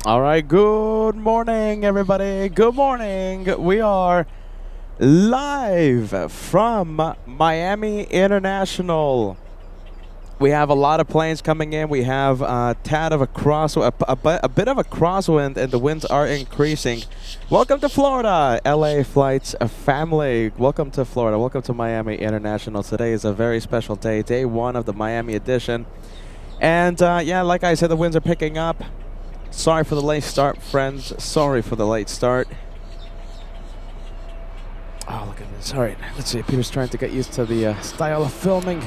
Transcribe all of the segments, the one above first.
All right, good morning, everybody. Good morning. We are live from Miami International. We have a lot of planes coming in. We have a bit of a crosswind, and the winds are increasing. Welcome to Florida, LA Flights family. Welcome to Florida. Welcome to Miami International. Today is a very special day, day one of the Miami edition. And yeah, like I said, the winds are picking up. Sorry for the late start, friends. Sorry for the late start. Oh, look at this. All right, let's see. Peter's trying to get used to the style of filming.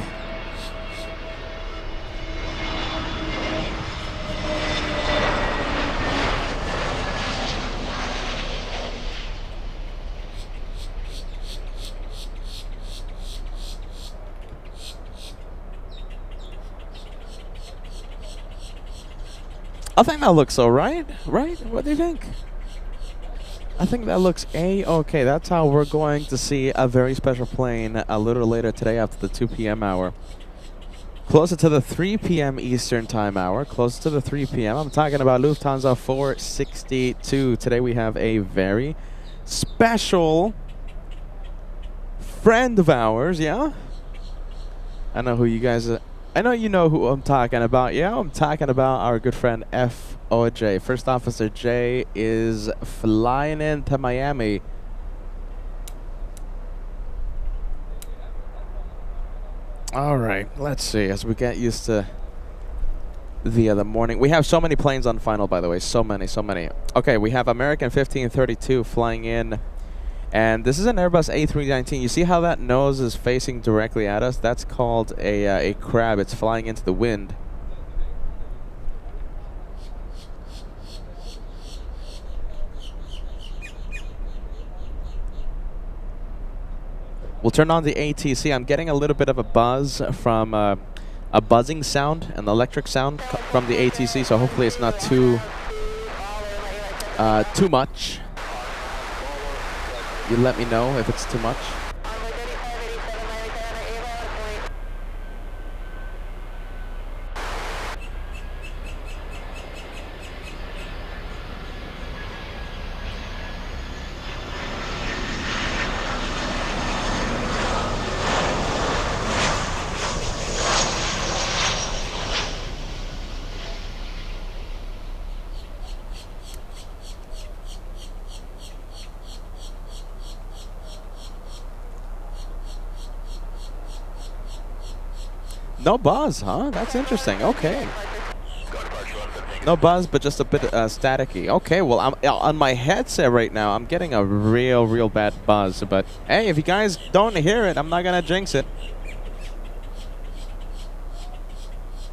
I think that looks all right. Right? What do you think? I think that looks A-okay. That's how we're going to see a very special plane a little later today after the 2 p.m. hour. Closer to the 3 p.m. Eastern time hour. Closer to the 3 p.m. I'm talking about Lufthansa 462. Today we have a very special friend of ours, yeah? I know who you guys are. I know you know who I'm talking about. Yeah, I'm talking about our good friend FOJ. First Officer J is flying into Miami. All right, let's see. As we get used to the morning. We have so many planes on final, by the way. So many. Okay, we have American 1532 flying in. And this is an Airbus A319. You see how that nose is facing directly at us? That's called a crab. It's flying into the wind. We'll turn on the ATC. I'm getting a little bit of a buzz from a buzzing sound, an electric sound from the ATC. So hopefully it's not too much. You let me know if it's too much. No buzz, huh? That's interesting. Okay. No buzz, but just a bit staticky. Okay, well, I'm on my headset right now. I'm getting a real bad buzz. But hey, if you guys don't hear it, I'm not gonna jinx it.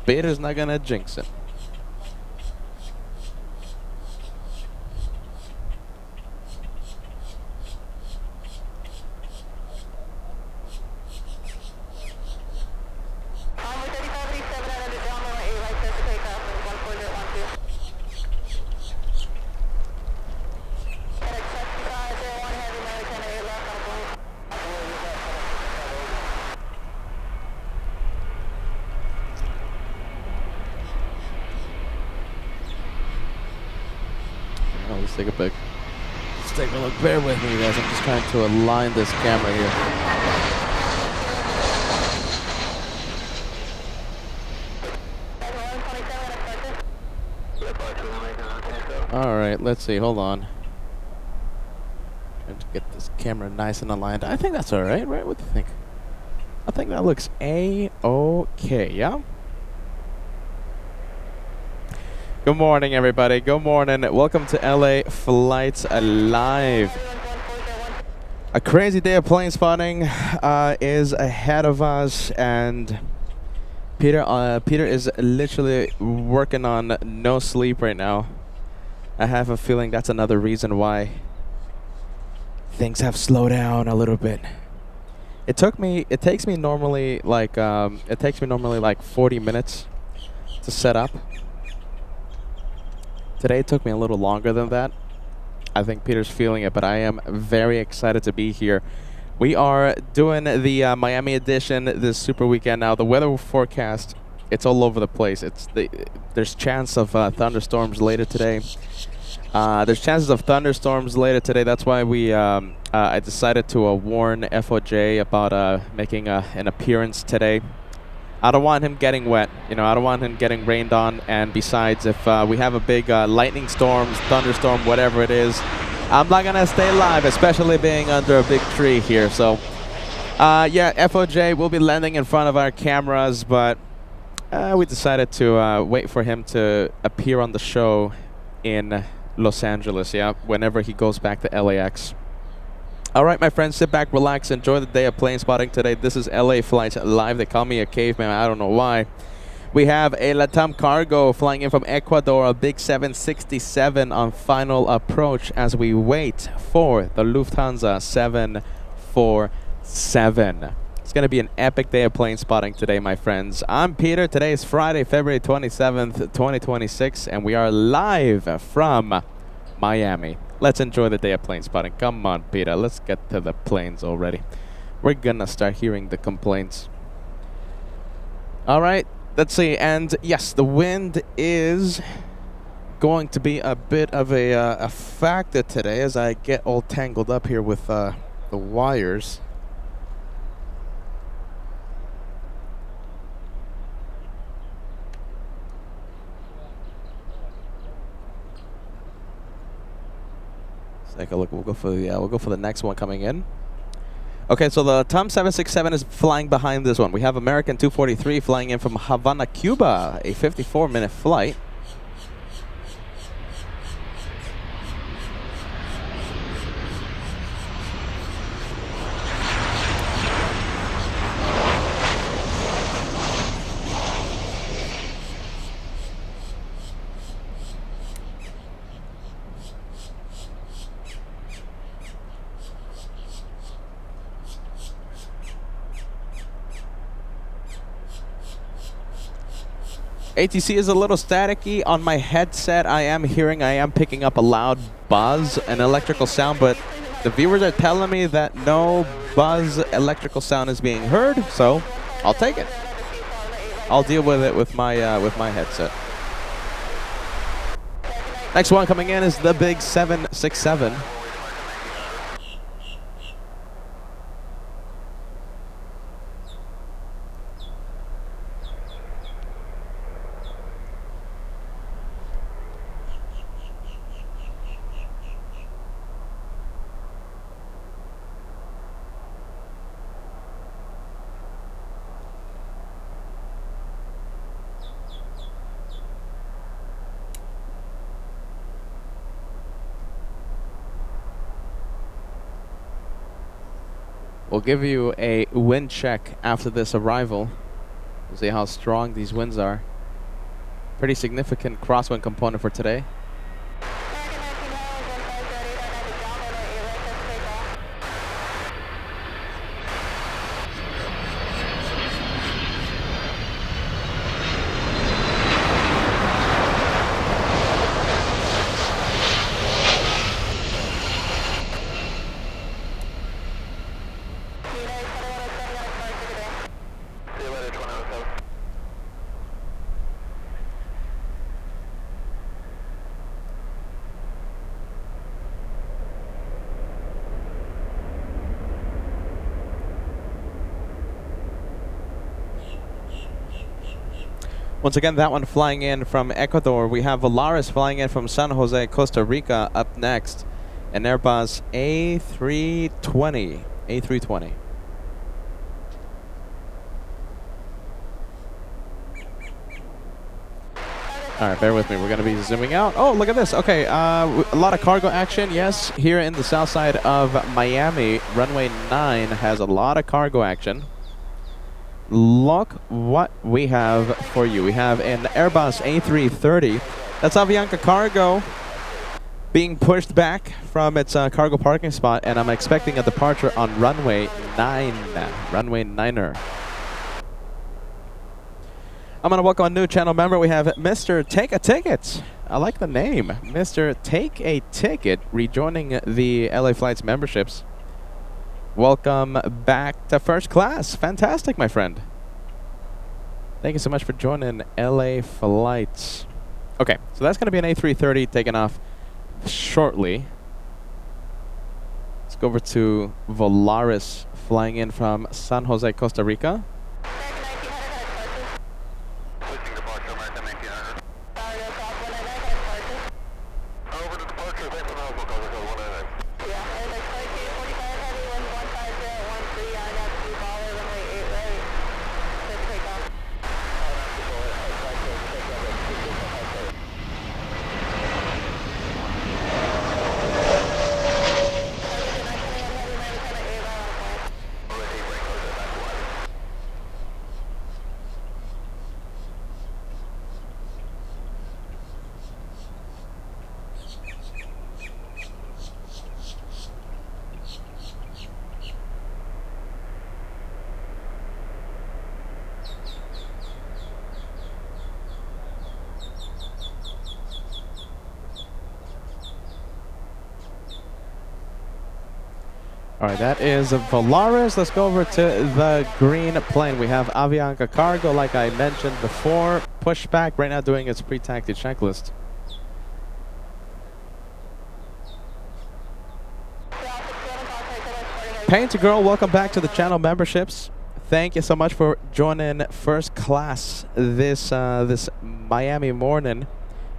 Peter's not gonna jinx it. Let's take a pic. Let's take a look. Bear with me, guys. I'm just trying to align this camera here. All right, let's see. Hold on. Trying to get this camera nice and aligned. I think that's all right, right? What do you think? I think that looks A-okay, yeah? Good morning, everybody. Good morning. Welcome to LA Flights Live. A crazy day of plane spotting is ahead of us, and Peter is literally working on no sleep right now. I have a feeling that's another reason why things have slowed down a little bit. It takes me normally like 40 minutes to set up. Today it took me a little longer than that. I think Peter's feeling it, but I am very excited to be here. We are doing the Miami edition this super weekend. Now, the weather forecast it's all over the place. There's chance of thunderstorms later today. There's chances of thunderstorms later today. That's why I decided to warn FOJ about making an appearance today. I don't want him getting wet. You know, I don't want him getting rained on. And besides, if we have a big lightning storm, thunderstorm, whatever it is, I'm not gonna stay live, especially being under a big tree here. So, yeah, FOJ will be landing in front of our cameras, but we decided to wait for him to appear on the show in Los Angeles, yeah, whenever he goes back to LAX. All right, my friends, sit back, relax, enjoy the day of plane spotting today. This is LA Flights Live. They call me a caveman. I don't know why. We have a LATAM cargo flying in from Ecuador, a big 767 on final approach as we wait for the Lufthansa 747. It's going to be an epic day of plane spotting today, my friends. I'm Peter. Today is Friday, February 27th, 2026, and we are live from Miami. Let's enjoy the day of plane spotting. Come on, Peter. Let's get to the planes already. We're going to start hearing the complaints. All right. Let's see. And yes, the wind is going to be a bit of a factor today as I get all tangled up here with the wires. Take a look. We'll go for the next one coming in. Okay, so the TOM 767 is flying behind this one. We have American 243 flying in from Havana, Cuba, a 54-minute flight. ATC is a little staticky on my headset. I am picking up a loud buzz and electrical sound, but the viewers are telling me that no buzz electrical sound is being heard, so I'll take it. I'll deal with it with my headset. Next one coming in is the big 767. We'll give you a wind check after this arrival. We'll see how strong these winds are. Pretty significant crosswind component for today. Once again, that one flying in from Ecuador. We have Volaris flying in from San Jose, Costa Rica up next. An Airbus A320. A320. All right, bear with me. We're going to be zooming out. Oh, look at this. Okay, a lot of cargo action. Yes, here in the south side of Miami, runway 9 has a lot of cargo action. Look what we have for you. We have an Airbus A330. That's Avianca cargo being pushed back from its cargo parking spot, and I'm expecting a departure on runway 9. Runway 9er. I'm going to welcome a new channel member. We have Mr. Take a Ticket. I like the name. Mr. Take a Ticket rejoining the LA Flights memberships. Welcome back to first class. Fantastic, my friend. Thank you so much for joining LA Flights. Okay, so that's going to be an A330 taking off shortly. Let's go over to Volaris flying in from San Jose, Costa Rica. All right, that is Volaris. Let's go over to the green plane. We have Avianca Cargo, like I mentioned before. Pushback right now doing its pre-taxi checklist. Painter Girl, welcome back to the channel memberships. Thank you so much for joining first class this Miami morning.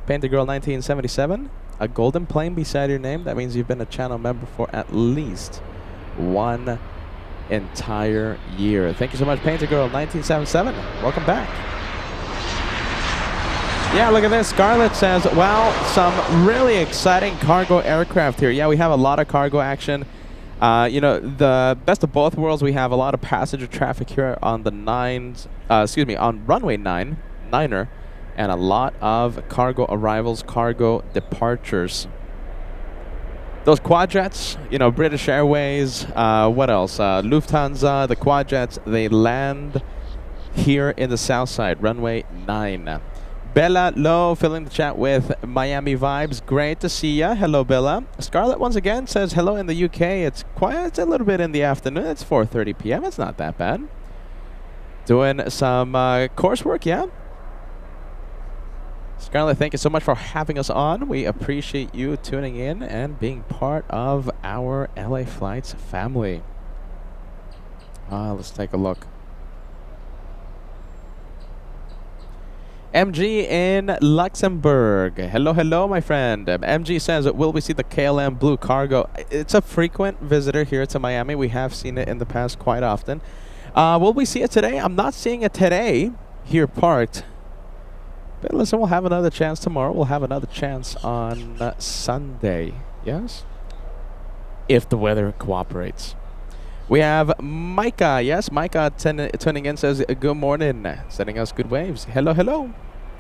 Painter Girl 1977, a golden plane beside your name. That means you've been a channel member for at least 1 entire year. Thank you so much, Painter Girl 1977. Welcome back. Yeah, look at this. Scarlett says, wow, some really exciting cargo aircraft here. Yeah, we have a lot of cargo action. You know, the best of both worlds, we have a lot of passenger traffic here on the on runway 9er, and a lot of cargo arrivals, cargo departures. Those quadjets, you know, British Airways, what else? Lufthansa, the quadjets, they land here in the south side, runway 9. Bella Lowe filling the chat with Miami vibes. Great to see ya. Hello, Bella. Scarlett once again says hello in the UK. It's quiet. It's a little bit in the afternoon. It's 4:30 p.m. It's not that bad. Doing some coursework, yeah? Scarlett, thank you so much for having us on. We appreciate you tuning in and being part of our LA Flights family. Let's take a look. MG in Luxembourg. Hello, hello, my friend. MG says, will we see the KLM Blue Cargo? It's a frequent visitor here to Miami. We have seen it in the past quite often. Will we see it today? I'm not seeing it today here parked. But listen, we'll have another chance tomorrow. We'll have another chance on Sunday. Yes? If the weather cooperates. We have Micah. Yes, Micah tuning in says, good morning. Sending us good waves. Hello, hello.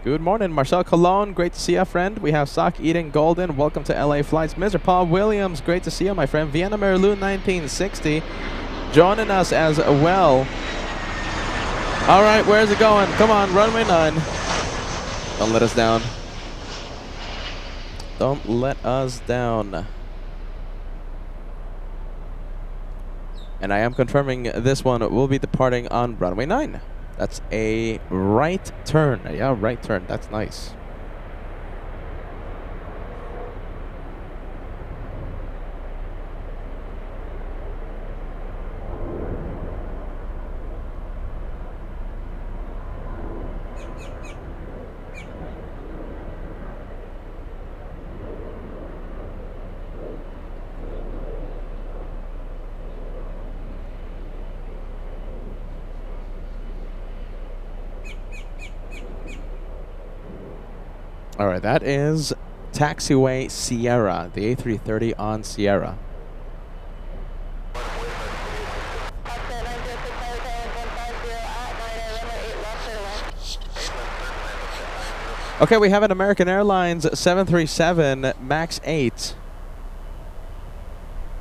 Good morning. Marcel Colon, great to see you, friend. We have Sock Eating Golden. Welcome to LA Flights. Mr. Paul Williams, great to see you, my friend. Vienna Merlou 1960 joining us as well. All right, where's it going? Come on, runway 9. Don't let us down. Don't let us down. And I am confirming this one will be departing on runway 9. That's a right turn. Yeah, right turn. That's nice. All right, that is Taxiway Sierra, the A330 on Sierra. Okay, we have an American Airlines 737 MAX 8.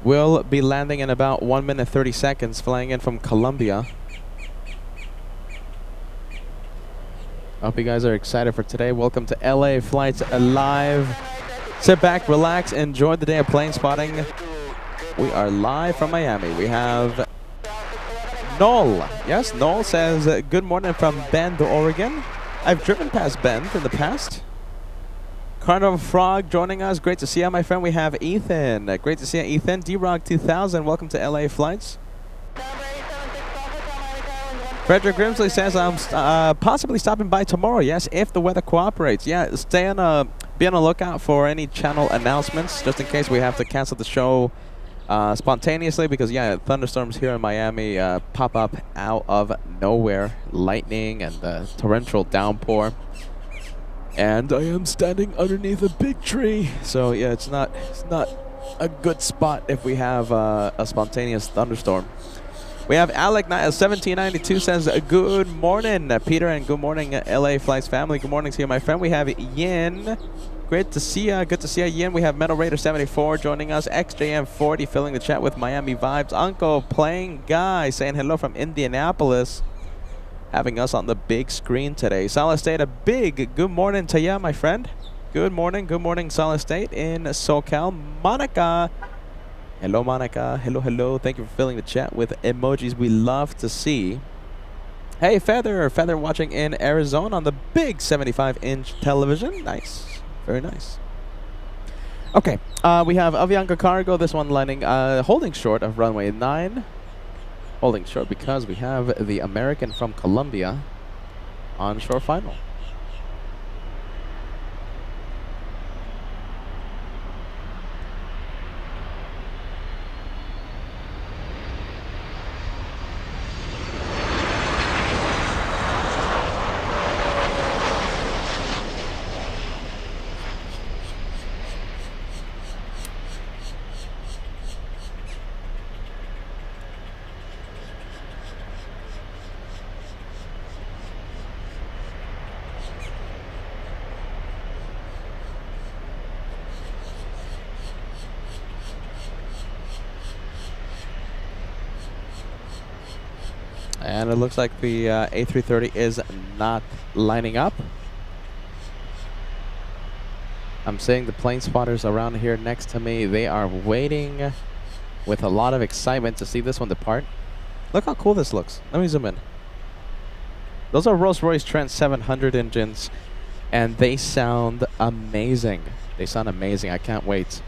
Will be landing in about 1 minute 30 seconds, flying in from Colombia. I hope you guys are excited for today. Welcome to LA Flights Live. Sit back, relax, enjoy the day of plane spotting. We are live from Miami. We have Noel. Yes, Noel says, good morning from Bend, Oregon. I've driven past Bend in the past. Carnival Frog joining us. Great to see you, my friend. We have Ethan. Great to see you, Ethan. D-Rock 2000. Welcome to LA Flights. Frederick Grimsley says, I'm possibly stopping by tomorrow. Yes, if the weather cooperates. Yeah, be on the lookout for any channel announcements, just in case we have to cancel the show spontaneously, because yeah, thunderstorms here in Miami pop up out of nowhere. Lightning and torrential downpour. And I am standing underneath a big tree, so yeah, it's not a good spot if we have a spontaneous thunderstorm. We have Alec 1792 says, good morning, Peter, and good morning, LA Flights family. Good morning to you, my friend. We have Yin. Great to see ya. Good to see ya, Yin. We have Metal Raider 74 joining us. XJM 40 filling the chat with Miami vibes. Uncle Playing Guy saying hello from Indianapolis, having us on the big screen today. Solid State, a big good morning to ya, my friend. Good morning, Solid State in SoCal. Monica. Hello, Monica. Hello. Thank you for filling the chat with emojis we love to see. Hey, Feather watching in Arizona on the big 75-inch television. Nice. Very nice. Okay, we have Avianca Cargo, this one landing, holding short of runway 9. Holding short because we have the American from Colombia on shore final. And it looks like the A330 is not lining up. I'm seeing the plane spotters around here next to me. They are waiting with a lot of excitement to see this one depart. Look how cool this looks. Let me zoom in. Those are Rolls-Royce Trent 700 engines, and they sound amazing. They sound amazing. I can't wait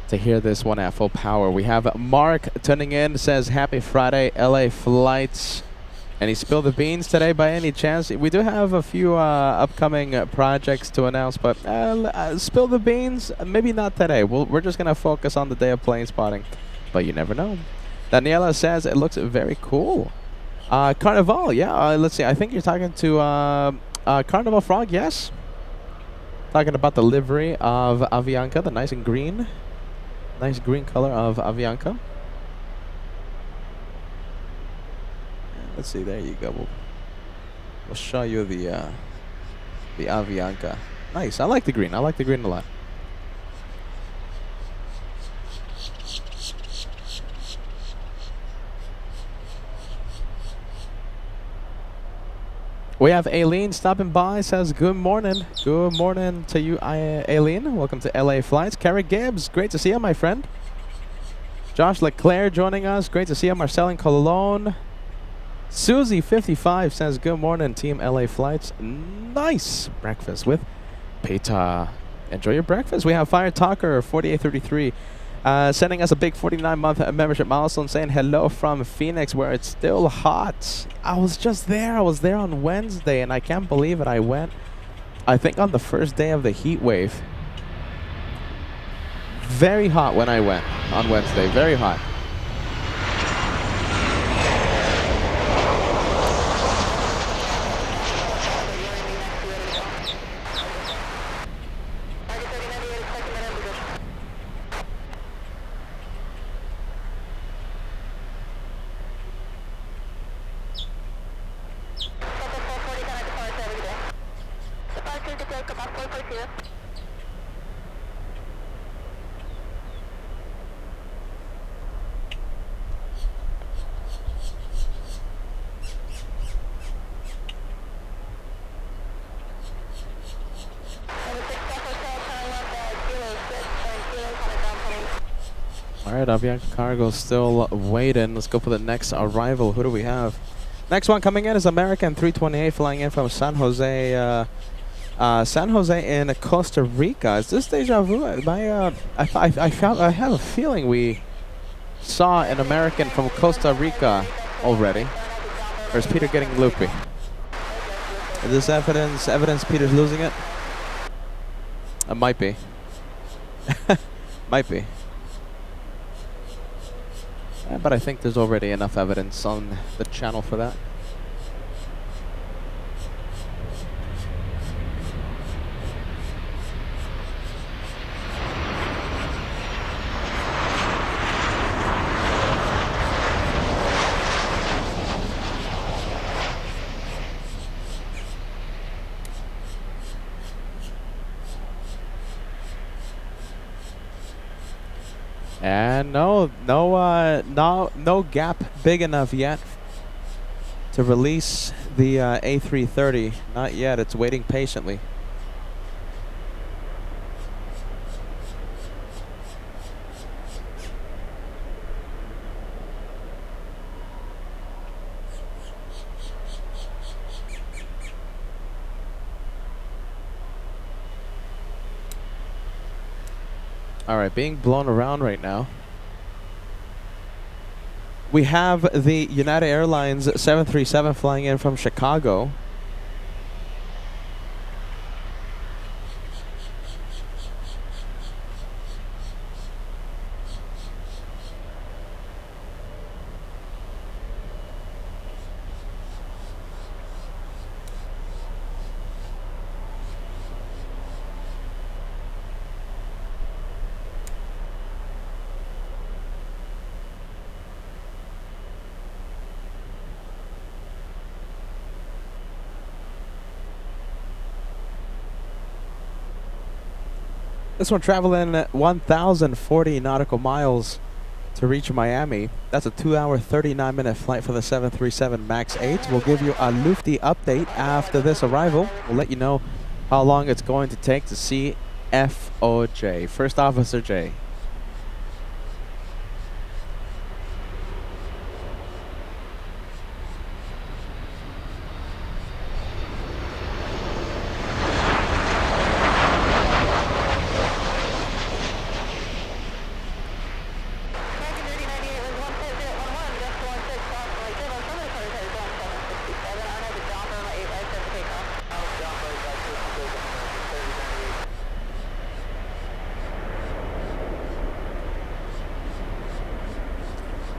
to hear this one at full power. We have Mark tuning in, says happy Friday, LA Flights. And he spilled the beans today by any chance? We do have a few upcoming projects to announce, but spill the beans, maybe not today. We're just gonna focus on the day of plane spotting, but you never know. Daniela says it looks very cool. Carnival, yeah, let's see, I think you're talking to Carnival Frog, yes? Talking about the livery of Avianca, the nice and green. Nice green color of Avianca. Let's see, there you go. We'll show you the Avianca. Nice, I like the green. I like the green a lot. We have Aileen stopping by, says good morning. Good morning to you, Aileen. Welcome to LA Flights. Carrie Gibbs, great to see you, my friend. Josh Leclerc joining us. Great to see you. Marcel in Cologne. Susie55 says good morning, Team LA Flights. Nice breakfast with Peta. Enjoy your breakfast. We have Fire Talker 4833 sending us a big 49-month membership milestone, saying hello from Phoenix, where it's still hot. I was just there. I was there on Wednesday, and I can't believe it. I went, I think, on the first day of the heat wave. Very hot when I went on Wednesday. Very hot. All right, Avianca Cargo still waiting. Let's go for the next arrival. Who do we have? Next one coming in is American 328 flying in from San Jose. San Jose in Costa Rica. Is this deja vu? I have a feeling we saw an American from Costa Rica already. Or is Peter getting loopy? Is this evidence Peter's losing it? It might be. Might be. But I think there's already enough evidence on the channel for that. And no gap big enough yet to release the A330. Not yet. It's waiting patiently. All right, being blown around right now. We have the United Airlines 737 flying in from Chicago. This one traveling 1,040 nautical miles to reach Miami. That's a 2-hour, 39-minute flight for the 737 MAX 8. We'll give you a Lufty update after this arrival. We'll let you know how long it's going to take to see FOJ, First Officer J.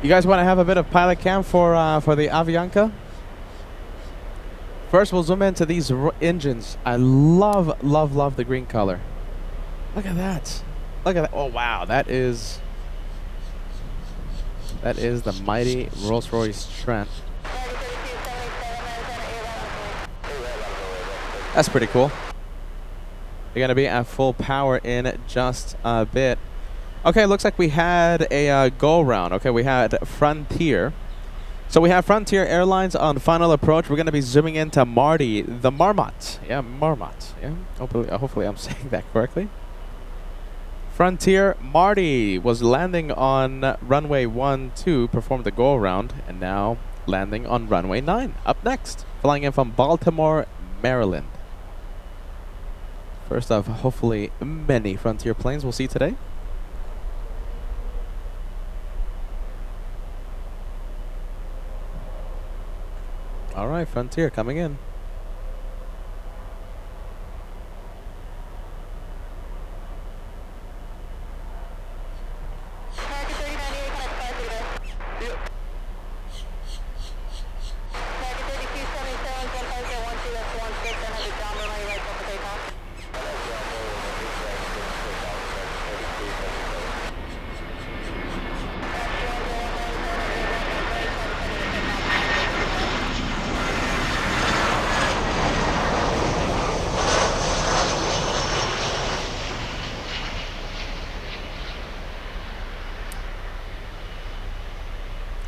You guys want to have a bit of pilot cam for the Avianca? First, we'll zoom into these engines. I love the green color. Look at that. Look at that. Oh, wow. That is the mighty Rolls-Royce Trent. That's pretty cool. You're going to be at full power in just a bit. Okay, looks like we had a go-round. Okay, we had Frontier. So we have Frontier Airlines on final approach. We're going to be zooming into Marty, the Marmot. Yeah, Marmot. Yeah, hopefully I'm saying that correctly. Frontier Marty was landing on runway 12, performed the go-around, and now landing on runway 9. Up next, flying in from Baltimore, Maryland. First of hopefully many Frontier planes we'll see today. All right, Frontier coming in.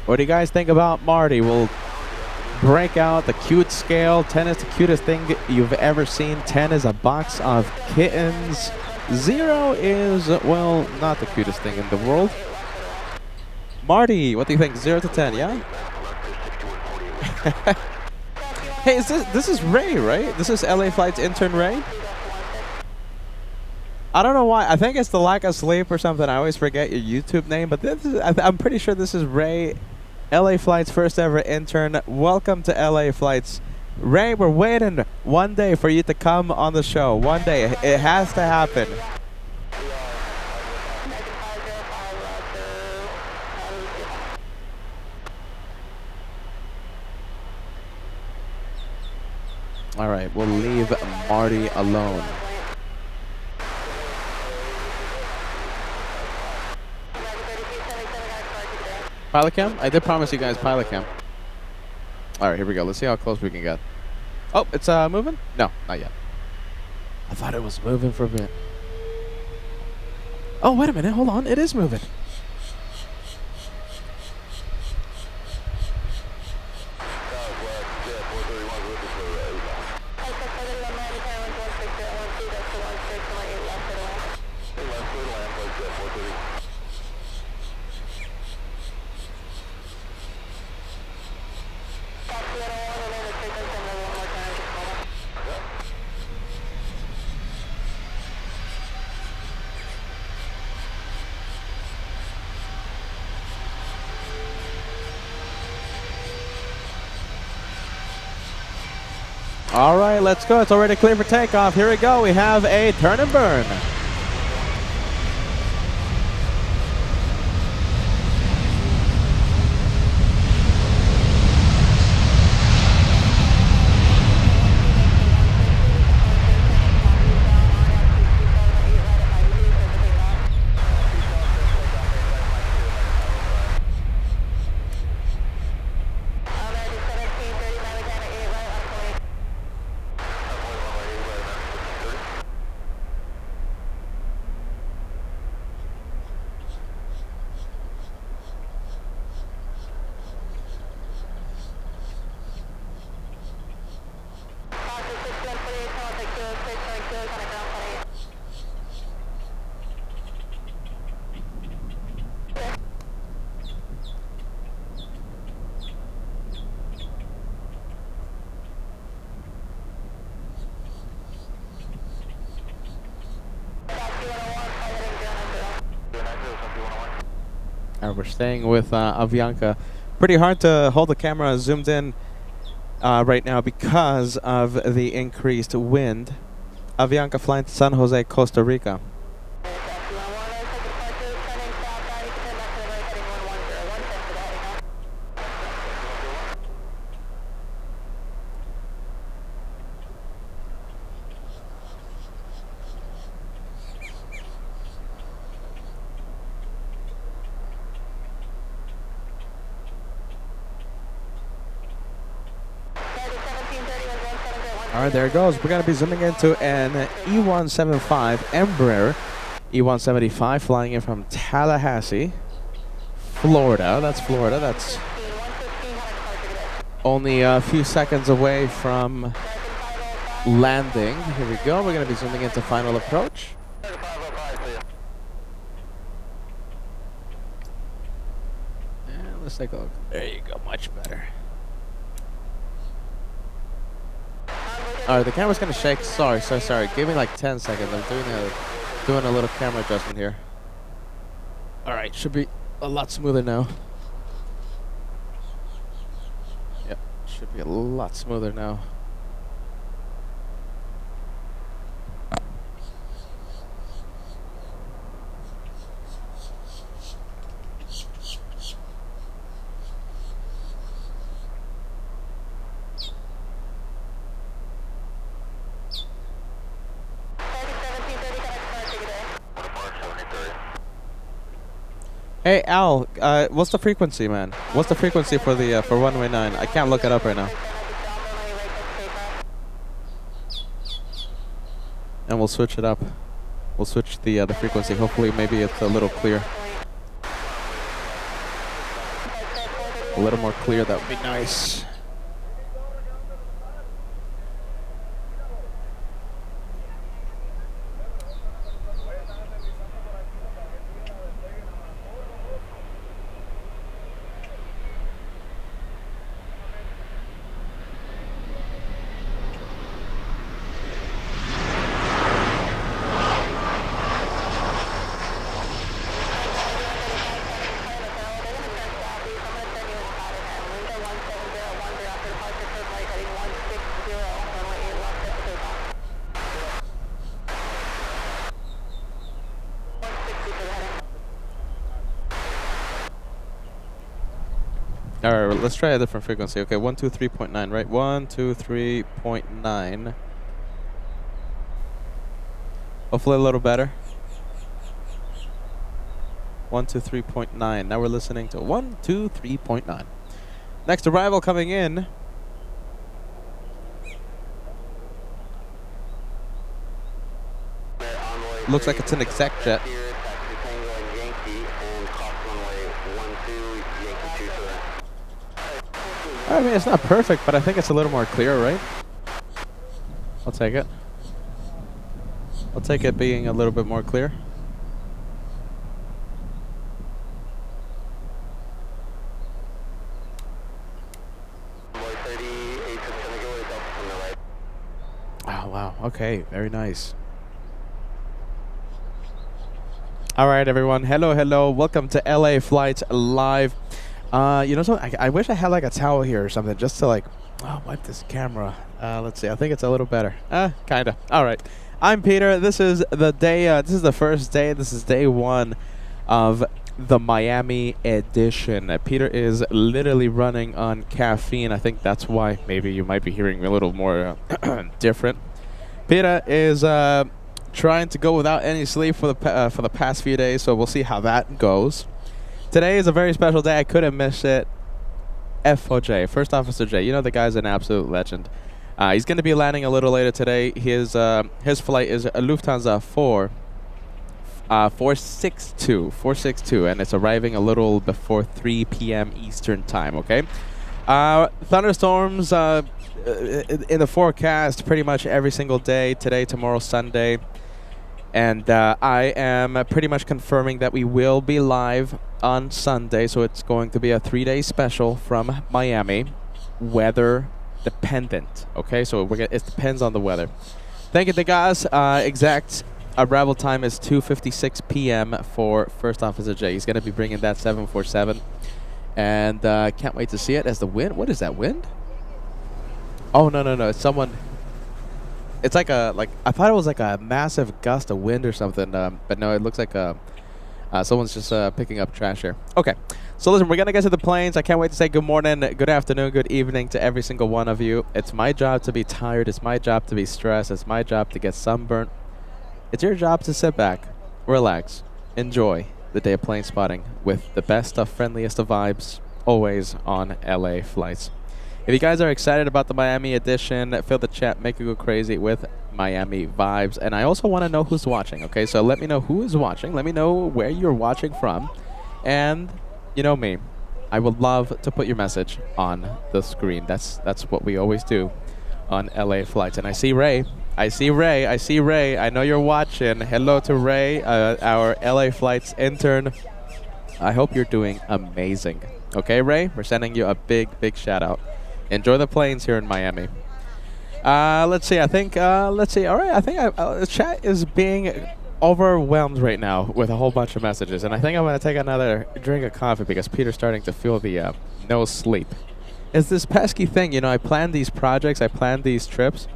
What do you guys think about Marty? We'll break out the cute scale. 10 is the cutest thing you've ever seen. 10 is a box of kittens. 0 is, well, not the cutest thing in the world. Marty, what do you think? 0 to 10, yeah? Hey, this is Ray, right? This is LA Flight's intern Ray? I don't know why. I think it's the lack of sleep or something. I always forget your YouTube name, but I'm pretty sure this is Ray, LA Flight's first ever intern. Welcome to LA Flight's. Ray, we're waiting one day for you to come on the show. One day. It has to happen. All right, we'll leave Marty alone. Pilot cam? I did promise you guys pilot cam. All right, here we go. Let's see how close we can get. Oh, it's moving? No, not yet. I thought it was moving for a bit. Oh, wait a minute. Hold on. It is moving. All right, let's go. It's already clear for takeoff. Here we go. We have a turn and burn. We're staying with Avianca. Pretty hard to hold the camera zoomed in right now because of the increased wind. Avianca flying to San Jose, Costa Rica. All right, there it goes. We're going to be zooming into an E175 Embraer E175 flying in from Tallahassee, Florida. That's Florida. That's only a few seconds away from landing. Here we go. We're going to be zooming into final approach. And let's take a look. There you go. Much better. Alright, the camera's gonna shake. Sorry. Give me like 10 seconds. I'm doing a little camera adjustment here. Alright, should be a lot smoother now. Yep, should be a lot smoother now. Hey Al, what's the frequency, man? What's the frequency for the for 119? I can't look it up right now. And we'll switch it up. We'll switch the frequency. Hopefully, maybe it's a little clear. A little more clear. That would be nice. All right, let's try a different frequency. Okay, 123.9, right? 123.9. Hopefully a little better. 123.9. Now we're listening to 123.9. Next arrival coming in. Looks like it's an exec jet. I mean, it's not perfect, but I think it's a little more clear, right? I'll take it. I'll take it being a little bit more clear. Oh, wow. Okay, very nice. All right, everyone. Hello, hello. Welcome to LA Flights Live. You know something? I wish I had like a towel here or something just to like wipe this camera. Let's see. I think it's a little better. Kinda. All right. I'm Peter. This is the day. This is the first day. This is day one of the Miami edition. Peter is literally running on caffeine. I think that's why maybe you might be hearing me a little more different. Peter is trying to go without any sleep for the past few days, so we'll see how that goes. Today is a very special day. I couldn't miss it. FOJ, First Officer J. You know the guy's an absolute legend. He's going to be landing a little later today. His flight is a Lufthansa 462, and it's arriving a little before 3 p.m. Eastern time, okay? Thunderstorms in the forecast pretty much every single day, today, tomorrow, Sunday. And I am pretty much confirming that we will be live on Sunday, so it's going to be a 3-day special from Miami, weather dependent. Okay, so it depends on the weather. Thank you, the guys. Exact arrival time is 2:56 p.m. for First Officer J. He's going to be bringing that 747, and can't wait to see it. As the wind, what is that wind? Oh no, it's someone. It's like I thought it was like a massive gust of wind or something, but no, it looks like someone's just picking up trash here. Okay, so listen, we're gonna get to the planes. I can't wait to say good morning, good afternoon, good evening to every single one of you. It's my job to be tired. It's my job to be stressed. It's my job to get sunburnt. It's your job to sit back, relax, enjoy the day of plane spotting with the best of friendliest of vibes, always on LA Flights. If you guys are excited about the Miami edition, fill the chat, make it go crazy with Miami vibes. And I also want to know who's watching, okay? So let me know who is watching. Let me know where you're watching from. And you know me, I would love to put your message on the screen. That's what we always do on LA Flights. And I see Ray. I see Ray. I know you're watching. Hello to Ray, our LA Flights intern. I hope you're doing amazing. Okay, Ray? We're sending you a big, big shout out. Enjoy the planes here in Miami. Let's see. Let's see. All right. I think the chat is being overwhelmed right now with a whole bunch of messages. And I think I'm going to take another drink of coffee because Peter's starting to feel the no sleep. It's this pesky thing. You know, I plan these projects. I plan these trips.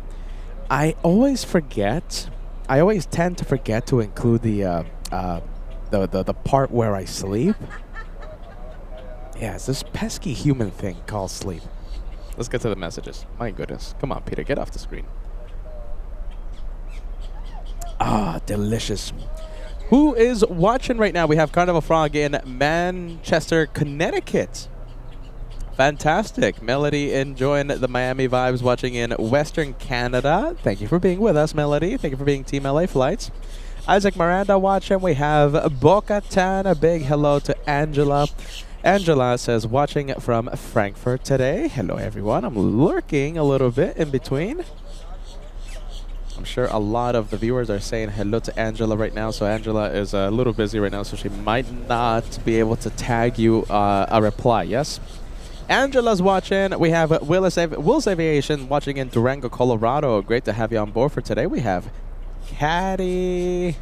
I always forget. I always tend to forget to include the part where I sleep. Yeah, it's this pesky human thing called sleep. Let's get to the messages. My goodness. Come on, Peter. Get off the screen. Ah, delicious. Who is watching right now? We have Carnival Frog in Manchester, Connecticut. Fantastic. Melody enjoying the Miami vibes, watching in Western Canada. Thank you for being with us, Melody. Thank you for being Team LA Flights. Isaac Miranda watching. We have Boca Tan. A big hello to Angela. Angela says, watching from Frankfurt today. Hello, everyone. I'm lurking a little bit in between. I'm sure a lot of the viewers are saying hello to Angela right now. So Angela is a little busy right now, so she might not be able to tag you a reply. Yes? Angela's watching. We have Will's Aviation watching in Durango, Colorado. Great to have you on board for today. We have Caddy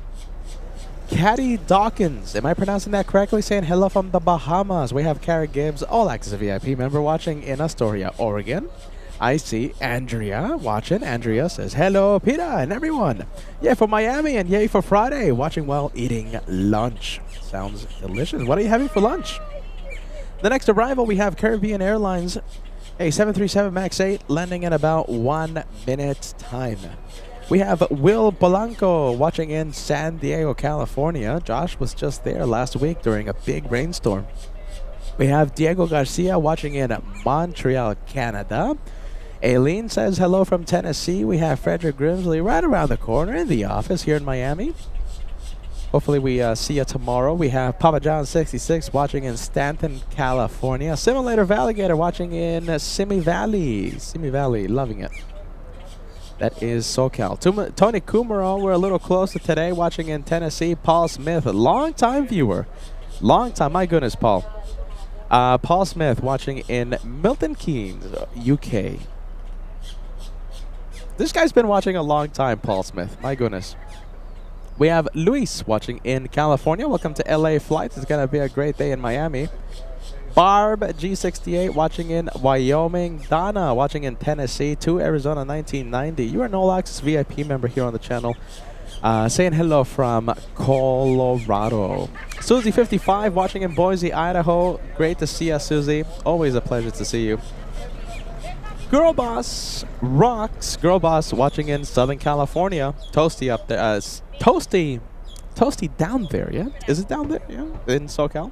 Dawkins. Am I pronouncing that correctly? Saying hello from the Bahamas. We have Kara Gibbs, All Access VIP member, watching in Astoria, Oregon. I see Andrea watching. Andrea says, hello, Peter and everyone. Yay for Miami and yay for Friday. Watching while eating lunch. Sounds delicious. What are you having for lunch? The next arrival, we have Caribbean Airlines, a 737 MAX 8, landing in about 1 minute time. We have Will Polanco watching in San Diego, California. Josh was just there last week during a big rainstorm. We have Diego Garcia watching in Montreal, Canada. Aileen says hello from Tennessee. We have Frederick Grimsley right around the corner in the office here in Miami. Hopefully we see you tomorrow. We have Papa John 66 watching in Stanton, California. Simulator Valigator watching in Simi Valley. Simi Valley, loving it. That is SoCal. Tony Kumaro, we're a little closer today, watching in Tennessee. Paul Smith, a long-time viewer. Long time, my goodness, Paul. Paul Smith watching in Milton Keynes, UK. This guy's been watching a long time, Paul Smith. My goodness. We have Luis watching in California. Welcome to LA Flights. It's going to be a great day in Miami. Barb G68 watching in Wyoming. Donna watching in Tennessee. To Arizona 1990. You are an All Access VIP member here on the channel. Saying hello from Colorado. Susie 55 watching in Boise, Idaho. Great to see you, Susie. Always a pleasure to see you. Girl Boss rocks. Girl Boss watching in Southern California. Toasty up there. Toasty down there, yeah? Is it down there? Yeah, in SoCal.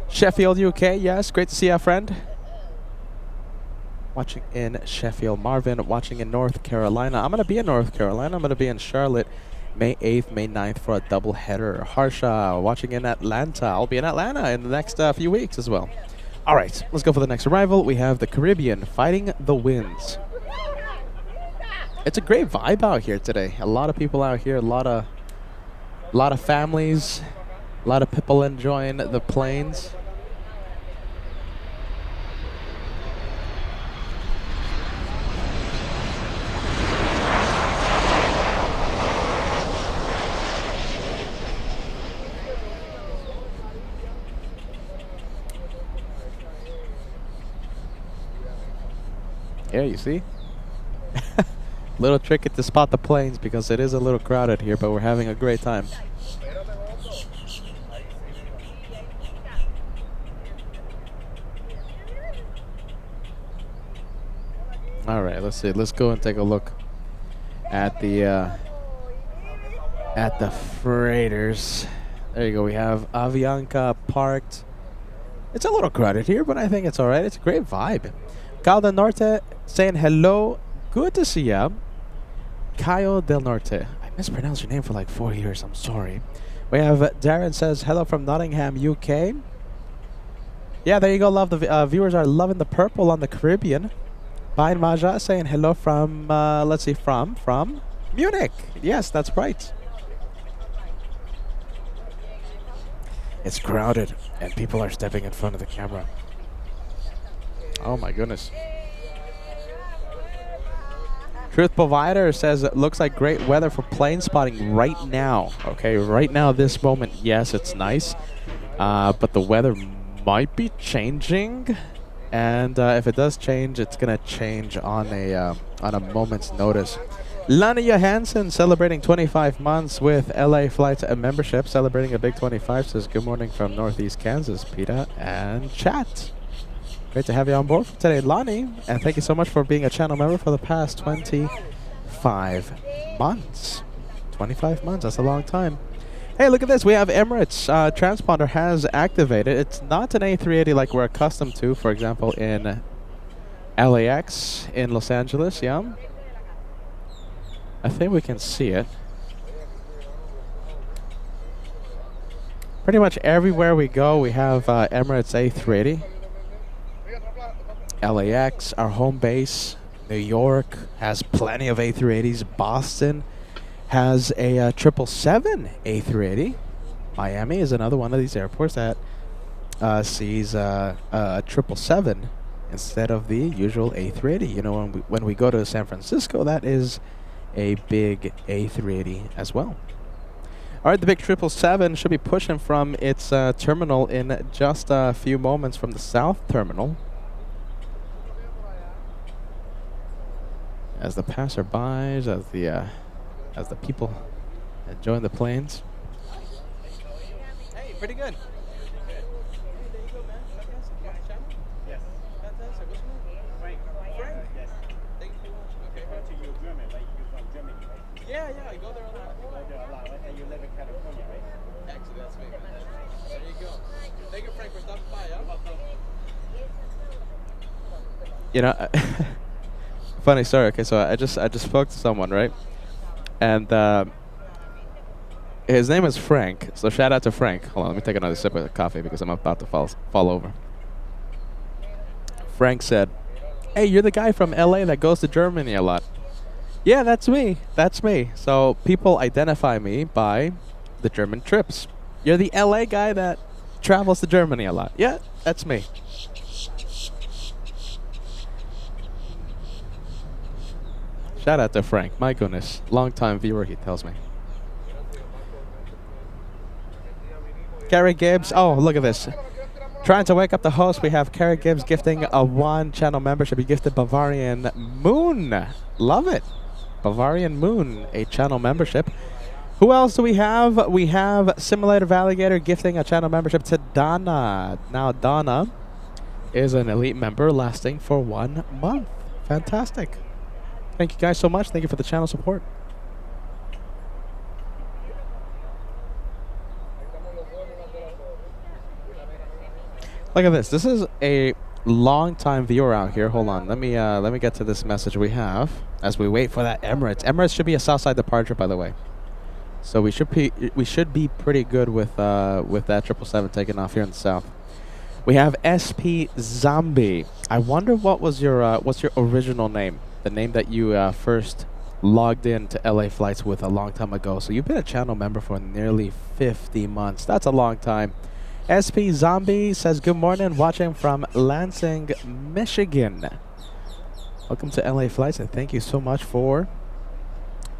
Sheffield, UK. Yes, great to see you, friend. Watching in Sheffield. Marvin watching in North Carolina. I'm going to be in North Carolina. I'm going to be in Charlotte May 8th, May 9th for a double header. Harsha watching in Atlanta. I'll be in Atlanta in the next few weeks as well. All right, let's go for the next arrival. We have the Caribbean fighting the winds. It's a great vibe out here today. A lot of people out here, a lot of families, a lot of people enjoying the planes. Yeah, you see? Little tricky to spot the planes because it is a little crowded here, but we're having a great time. All right, let's see. Let's go and take a look at the freighters. There you go. We have Avianca parked. It's a little crowded here, but I think it's all right. It's a great vibe. Cal del Norte saying hello. Good to see ya. Cayo del Norte. I mispronounced your name for like 4 years. I'm sorry. We have Darren says hello from Nottingham, UK. Yeah, there you go. Love the viewers are loving the purple on the Caribbean. Bain Maja saying hello from let's see, from Munich. Yes, that's right. It's crowded and people are stepping in front of the camera. Oh my goodness. Truth Provider says it looks like great weather for plane spotting right now. Okay, right now, this moment, yes, it's nice. But the weather might be changing. And if it does change, it's going to change on a moment's notice. Lana Johansson celebrating 25 months with LA Flights membership. Celebrating a big 25 says good morning from Northeast Kansas, PETA and chat. Great to have you on board for today, Lonnie. And thank you so much for being a channel member for the past 25 months. 25 months, that's a long time. Hey, look at this. We have Emirates transponder has activated. It's not an A380 like we're accustomed to, for example, in LAX in Los Angeles, yeah? I think we can see it. Pretty much everywhere we go, we have Emirates A380. LAX, our home base. New York has plenty of A380s. Boston has a 777 A380. Miami is another one of these airports that sees a 777 instead of the usual A380. You know, when we go to San Francisco, that is a big A380 as well. All right, the big 777 should be pushing from its terminal in just a few moments from the south terminal. As the passerbys, as the people enjoying the planes. Hey, pretty good. Yeah, yeah, I go there a lot. You go there a lot, right? And you live in California, right? Actually, that's me, man. There you go. Thank you, Frank, for stopping by, You know, funny story. Okay, so I just spoke to someone, right? And his name is Frank. So shout out to Frank. Hold on, let me take another sip of coffee because I'm about to fall over. Frank said, "Hey, you're the guy from LA that goes to Germany a lot." Yeah, that's me. That's me. So people identify me by the German trips. You're the LA guy that travels to Germany a lot. Yeah, that's me. Shout out to Frank. My goodness. Long-time viewer, he tells me. Gary Gibbs. Oh, look at this. Trying to wake up the host. We have Gary Gibbs gifting a one-channel membership. He gifted Bavarian Moon. Love it. Bavarian Moon, a channel membership. Who else do we have? We have Simulator Alligator gifting a channel membership to Donna. Now, Donna is an elite member lasting for 1 month. Fantastic. Thank you guys so much. Thank you for the channel support. Look at this. This is a long-time viewer out here. Hold on. Let me get to this message we have as we wait for that Emirates. Emirates should be a Southside departure, by the way. So we should be pretty good with that 777 taking off here in the south. We have SP Zombie. I wonder what's your original name? The name that you first logged in to LA Flights with a long time ago. So you've been a channel member for nearly 50 months. That's a long time. SP Zombie says, good morning, watching from Lansing, Michigan. Welcome to LA Flights, and thank you so much for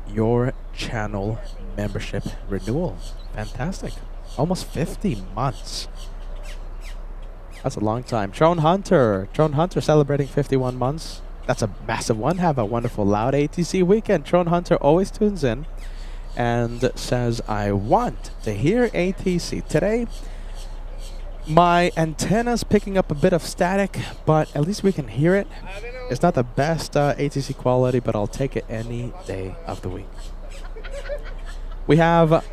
your channel membership renewal. Fantastic. Almost 50 months. That's a long time. Drone Hunter celebrating 51 months. That's a massive one. Have a wonderful, loud ATC weekend. Drone Hunter always tunes in and says, I want to hear ATC. Today, my antenna's picking up a bit of static, but at least we can hear it. It's not the best ATC quality, but I'll take it any day of the week. We have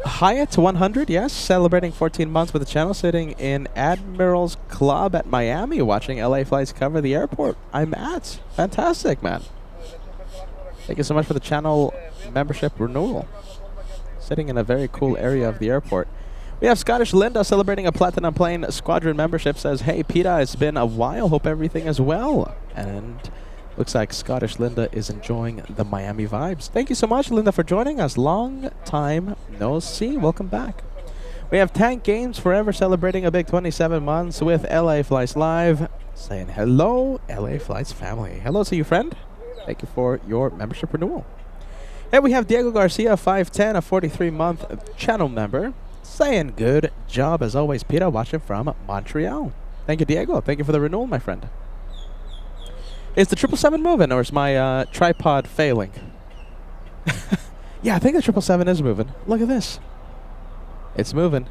Hyatt 100, yes, celebrating 14 months with the channel, sitting in Admiral's Club at Miami, watching LA Flights cover the airport I'm at. Fantastic, man. Thank you so much for the channel membership renewal. Sitting in a very cool area of the airport. We have Scottish Linda celebrating a Platinum Plane Squadron membership. Says, hey, Peter, it's been a while. Hope everything is well. And looks like Scottish Linda is enjoying the Miami vibes. Thank you so much, Linda, for joining us. Long time no see. Welcome back. We have Tank Games Forever celebrating a big 27 months with LA Flights Live. Saying hello, LA Flights family. Hello to you, friend. Thank you for your membership renewal. And we have Diego Garcia, 510, a 43-month channel member. Saying good job as always, Peter, watching from Montreal. Thank you, Diego. Thank you for the renewal, my friend. Is the 777 moving, or is my tripod failing? Yeah, I think the 777 is moving. Look at this. It's moving.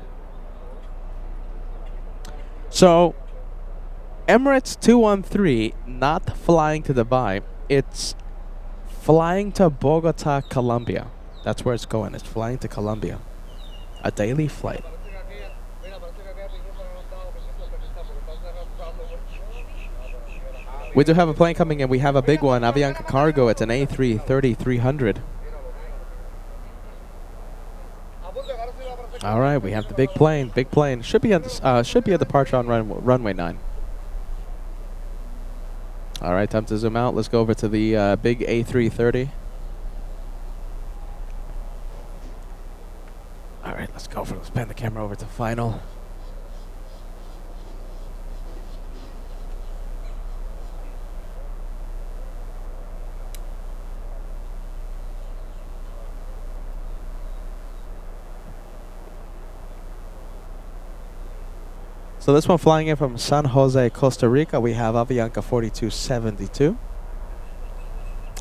So, Emirates 213, not flying to Dubai. It's flying to Bogota, Colombia. That's where it's going. It's flying to Colombia. A daily flight. We do have a plane coming in. We have a big one, Avianca Cargo. It's an A330-300. All right, we have the big plane. Big plane should be at departure on runway 9. All right, time to zoom out. Let's go over to the big A330. All right, let's go for. Let's pan the camera over to final. So this one flying in from San Jose, Costa Rica. We have Avianca 4272.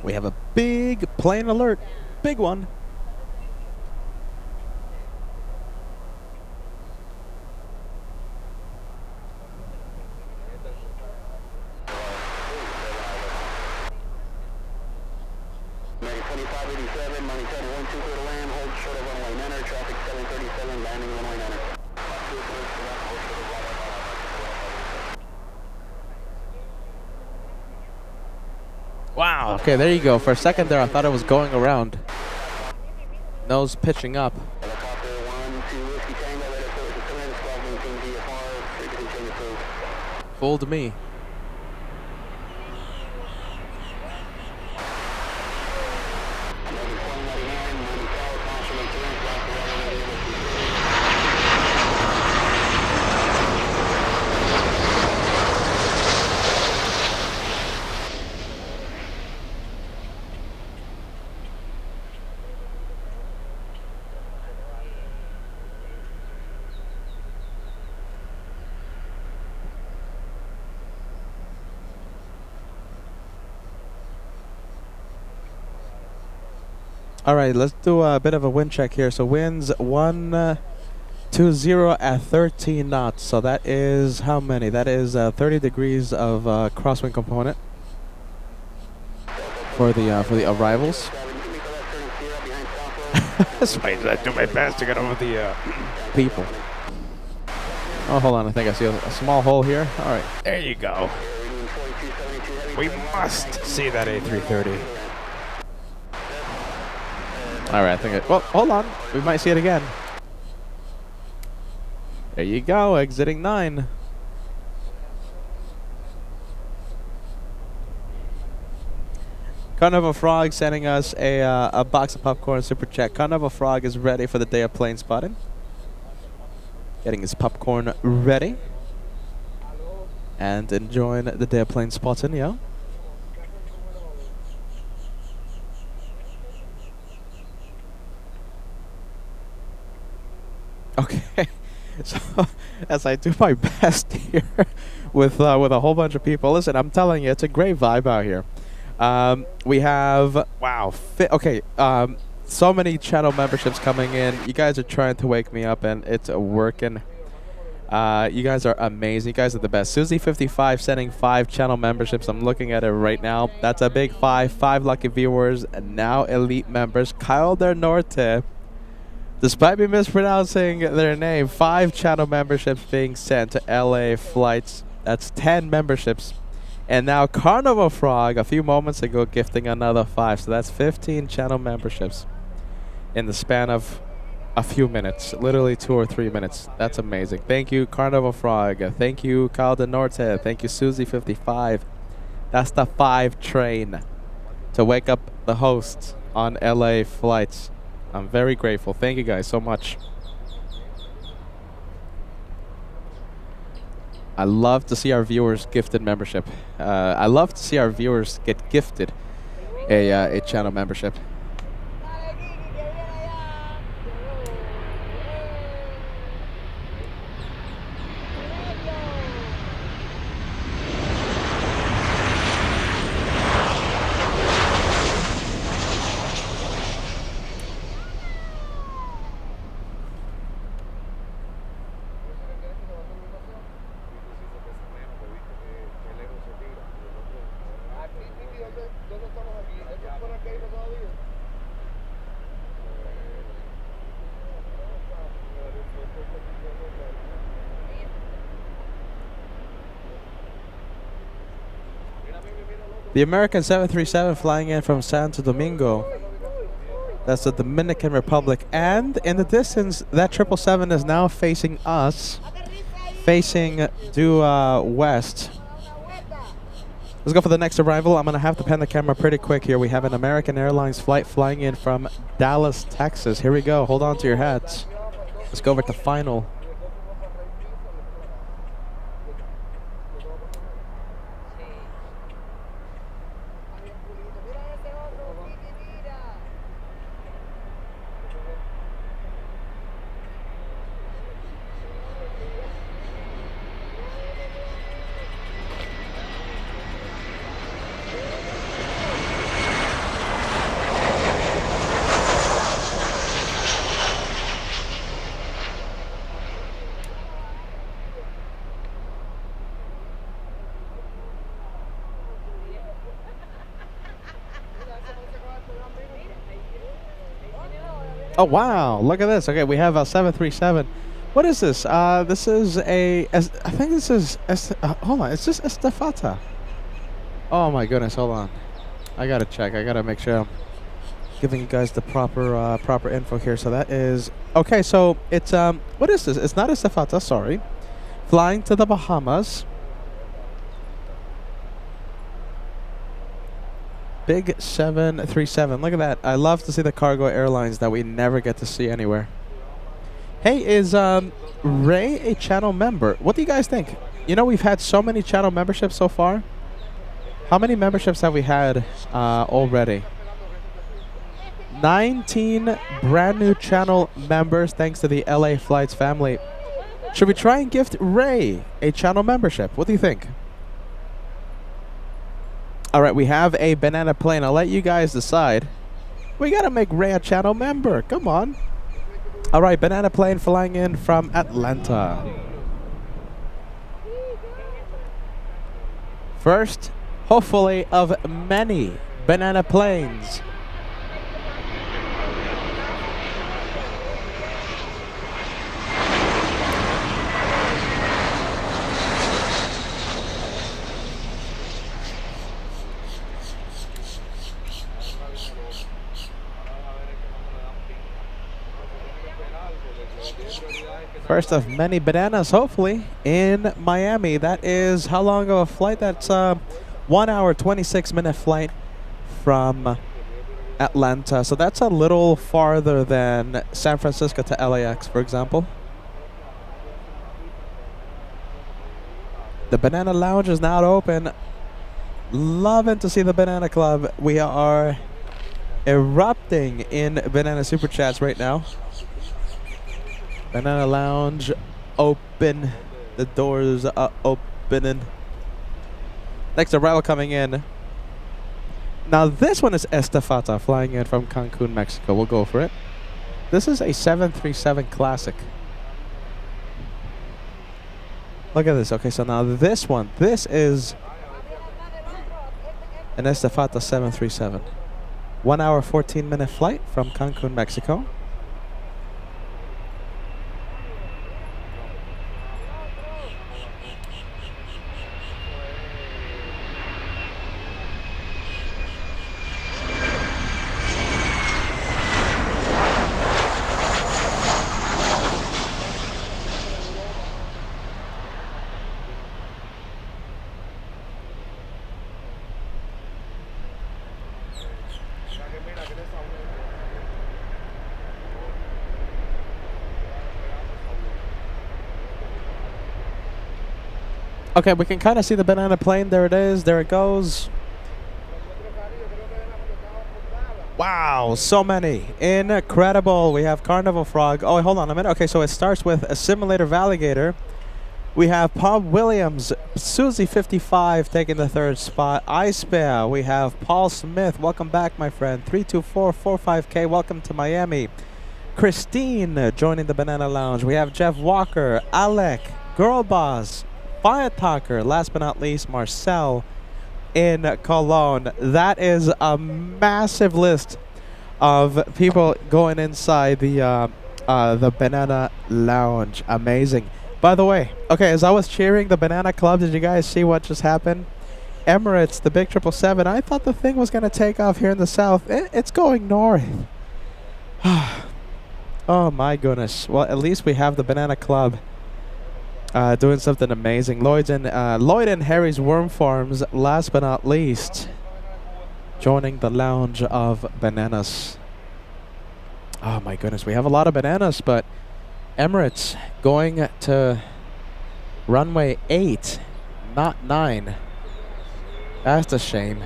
We have a big plane alert. Big one. Wow, okay, there you go. For a second there, I thought it was going around. Nose pitching up. Fooled me. All right, let's do a bit of a wind check here. So winds 120 at 13 knots. So that is how many? That is 30 degrees of crosswind component for the arrivals. That's why I do my best to get over the people. Oh, hold on. I think I see a small hole here. All right, there you go. We must see that A330. All right, I think well, hold on. We might see it again. There you go, exiting 9. Carnival Frog sending us a box of popcorn super chat. Carnival Frog is ready for the day of plane spotting. Getting his popcorn ready. And enjoying the day of plane spotting, yeah. Okay, so as I do my best here with a whole bunch of people, listen, I'm telling you, it's a great vibe out here. We have so many channel memberships coming in. You guys are trying to wake me up, and it's working. You guys are amazing. You guys are the best. Susie55 sending 5 channel memberships. I'm looking at it right now. That's a big 5. 5 lucky viewers, and now elite members. Kyle Del Norte. Despite me mispronouncing their name, 5 channel memberships being sent to LA flights. That's 10 memberships. And now Carnival Frog, a few moments ago, gifting another 5. So that's 15 channel memberships in the span of a few minutes. Literally 2 or 3 minutes. That's amazing. Thank you, Carnival Frog. Thank you, Kyle Del Norte. Thank you, Susie55. That's the 5 train to wake up the hosts on LA flights. I'm very grateful. Thank you guys so much. I love to see our viewers gifted membership. I love to see our viewers get gifted a channel membership. The American 737 flying in from Santo Domingo. That's the Dominican Republic. And in the distance, that 777 is now facing us, facing due west. Let's go for the next arrival. I'm going to have to pan the camera pretty quick here. We have an American Airlines flight flying in from Dallas, Texas. Here we go. Hold on to your hats. Let's go over to final. Oh, wow. Look at this. Okay, we have a 737. What is this? This is I think this is, hold on. It's just Estafeta. Oh, my goodness. Hold on. I got to check. I got to make sure I'm giving you guys the proper info here. So that is, okay, so it's, what is this? It's not Estafeta, sorry. Flying to the Bahamas. Big 737. Look at that. I love to see the cargo airlines that we never get to see anywhere. Hey, is Ray a channel member? What do you guys think? You know, we've had so many channel memberships so far. How many memberships have we had already? 19 brand new channel members thanks to the LA Flights family. Should we try and gift Ray a channel membership? What do you think? All right, we have a banana plane. I'll let you guys decide. We got to make Ray a channel member. Come on. All right, banana plane flying in from Atlanta. First, hopefully, of many banana planes. First of many bananas, hopefully, in Miami. That is how long of a flight? That's 1 hour, 26-minute flight from Atlanta. So that's a little farther than San Francisco to LAX, for example. The Banana Lounge is now open. Loving to see the Banana Club. We are erupting in Banana Super Chats right now. Banana Lounge open. The doors are opening. Next arrival coming in. Now this one is Estafeta flying in from Cancun, Mexico. We'll go for it. This is a 737 Classic. Look at this. Okay, so now this one. This is an Estafeta 737. 1 hour, 14-minute flight from Cancun, Mexico. Okay, we can kind of see the banana plane. There it is. There it goes. Wow, so many. Incredible. We have Carnival Frog. Oh, hold on a minute. Okay, so it starts with a Simulator Valigator. We have Bob Williams, Susie 55 taking the third spot. Ice Bear. We have Paul Smith. Welcome back, my friend. 32445K. Welcome to Miami. Christine joining the Banana Lounge. We have Jeff Walker, Alec, Girl Boss, Fire Talker, last but not least, Marcel in Cologne. That is a massive list of people going inside the Banana Lounge. Amazing. By the way, okay, as I was cheering the Banana Club, did you guys see what just happened? Emirates, the big 777. I thought the thing was going to take off here in the south. It's going north. Oh my goodness. Well, at least we have the Banana Club doing something amazing. Lloyd and Harry's Worm Farms, last but not least, joining the Lounge of Bananas. Oh my goodness, we have a lot of bananas, but Emirates going to runway 8, not 9. That's a shame.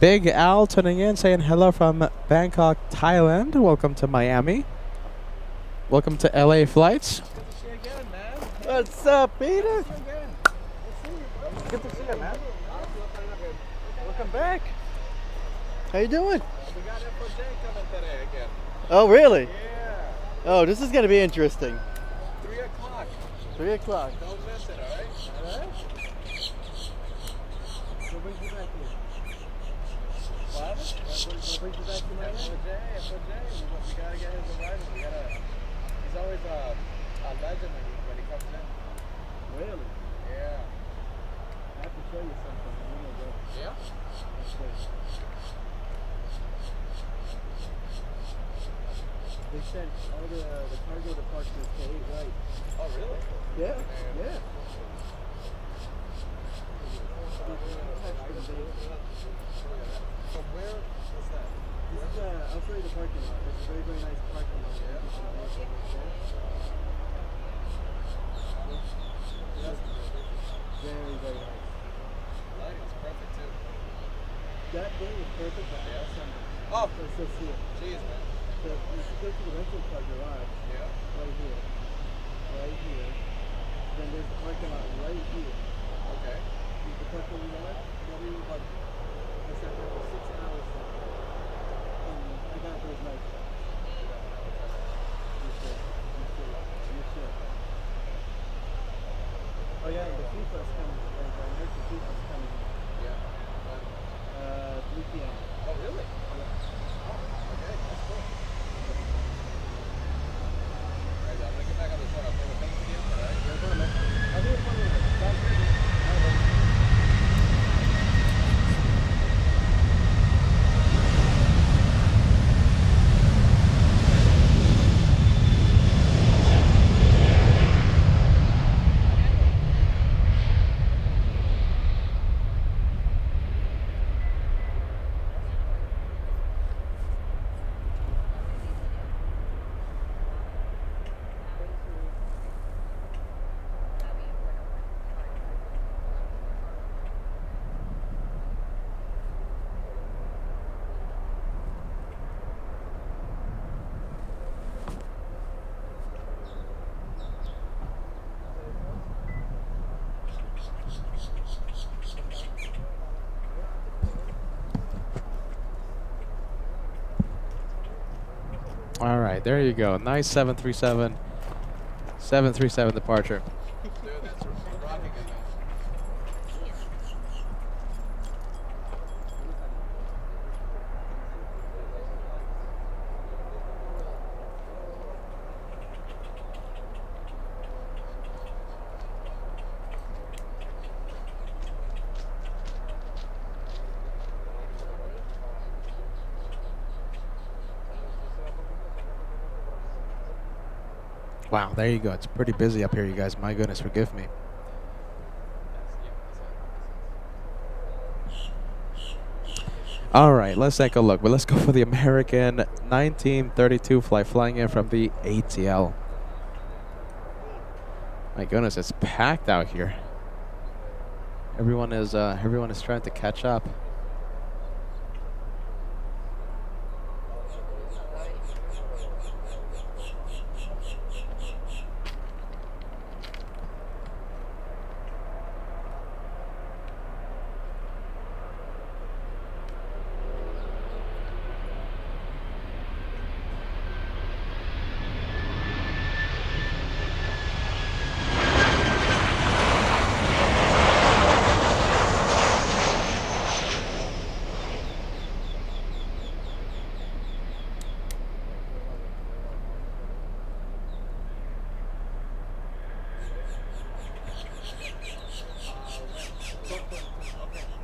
Big Al tuning in, saying hello from Bangkok, Thailand. Welcome to Miami. Welcome to LA Flights. Good to see you again, man. What's up, Peter? Good to see you again. Good to see you, man. Welcome back. How you doing? We got FOJ coming today again. Oh, really? Yeah. Oh, this is gonna be interesting. 3 o'clock. 3 o'clock. Don't miss it, alright? Alright. What brings you back here? What? What brings you back to Miami? FOJ. We gotta get his arrival. He's always a legend when he comes in. Really? Yeah. I have to show you something. You know, bro. Yeah? Let's see. They sent all the cargo departments to 8 right. Oh, really? Yeah. Man. Yeah. From where was that? This is, I'll show you the parking lot. It's a very, very nice parking lot. Yeah. Very, very nice. Lighting is perfect too. That day is perfect, but Yeah. Sunday. Oh, So it's so see it. jeez, man. So you should go to the rental car garage Yeah. right here. Right here. Then there's the parking lot right here. Okay. The parking lot, maybe about I sat there for 6 hours. And I got those nights. You should. You should. Oh yeah, the FIFA's coming. The American FIFA's coming. Yeah. When? 3 p.m. Oh, really? Okay, that's cool. Alright, I'm gonna get back on the shuttle. Okay, well, thanks again for that. Yeah, go on, man. I'll do it for you. Sounds good. All right, buddy. All right, there you go. Nice 737 departure. Dude, that's rocking it, man. Wow, there you go. It's pretty busy up here, you guys. My goodness, forgive me. All right, let's take a look. But let's go for the American 1932 flight flying in from the ATL. My goodness, it's packed out here. Everyone is trying to catch up.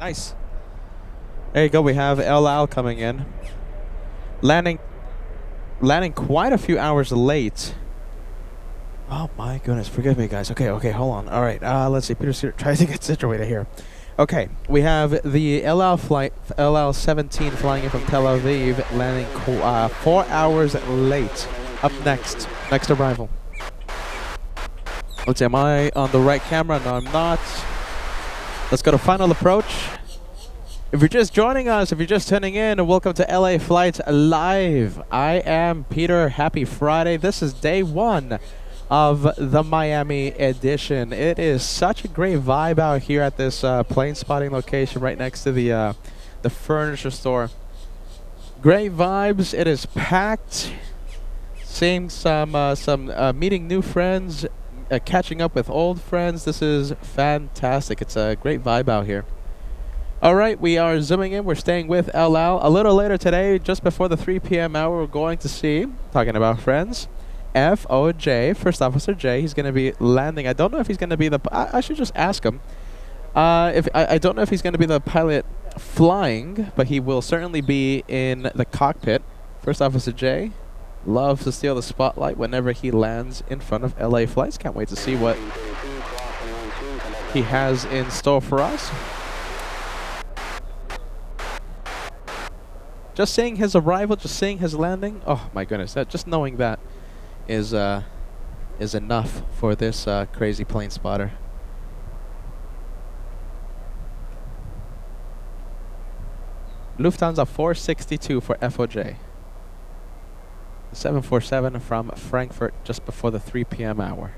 Nice. There you go. We have El Al coming in. Landing quite a few hours late. Oh my goodness. Forgive me, guys. Okay, hold on. All right. Let's see. Peter's trying to get situated here. Okay, we have the El Al flight, LL17 flying in from Tel Aviv, landing 4 hours late. Up next arrival. Let's see, am I on the right camera? No, I'm not. Let's go to final approach. If you're just joining us, if you're just tuning in, welcome to LA Flights Live. I am Peter. Happy Friday. This is day one of the Miami edition. It is such a great vibe out here at this plane spotting location right next to the furniture store. Great vibes. It is packed. Seeing some meeting new friends, catching up with old friends. This is fantastic. It's a great vibe out here. All right, we are zooming in. We're staying with LL. A little later today, just before the 3 p.m. hour, we're going to see, talking about friends, FOJ, First Officer J. He's going to be landing. I don't know if he's going to be the... I should just ask him. I don't know if he's going to be the pilot flying, but he will certainly be in the cockpit. First Officer J loves to steal the spotlight whenever he lands in front of LA Flights. Can't wait to see what he has in store for us. Just seeing his arrival, just seeing his landing. Oh my goodness! Just knowing that is enough for this crazy plane spotter. Lufthansa 462 for FOJ. 747 from Frankfurt just before the 3 p.m. hour.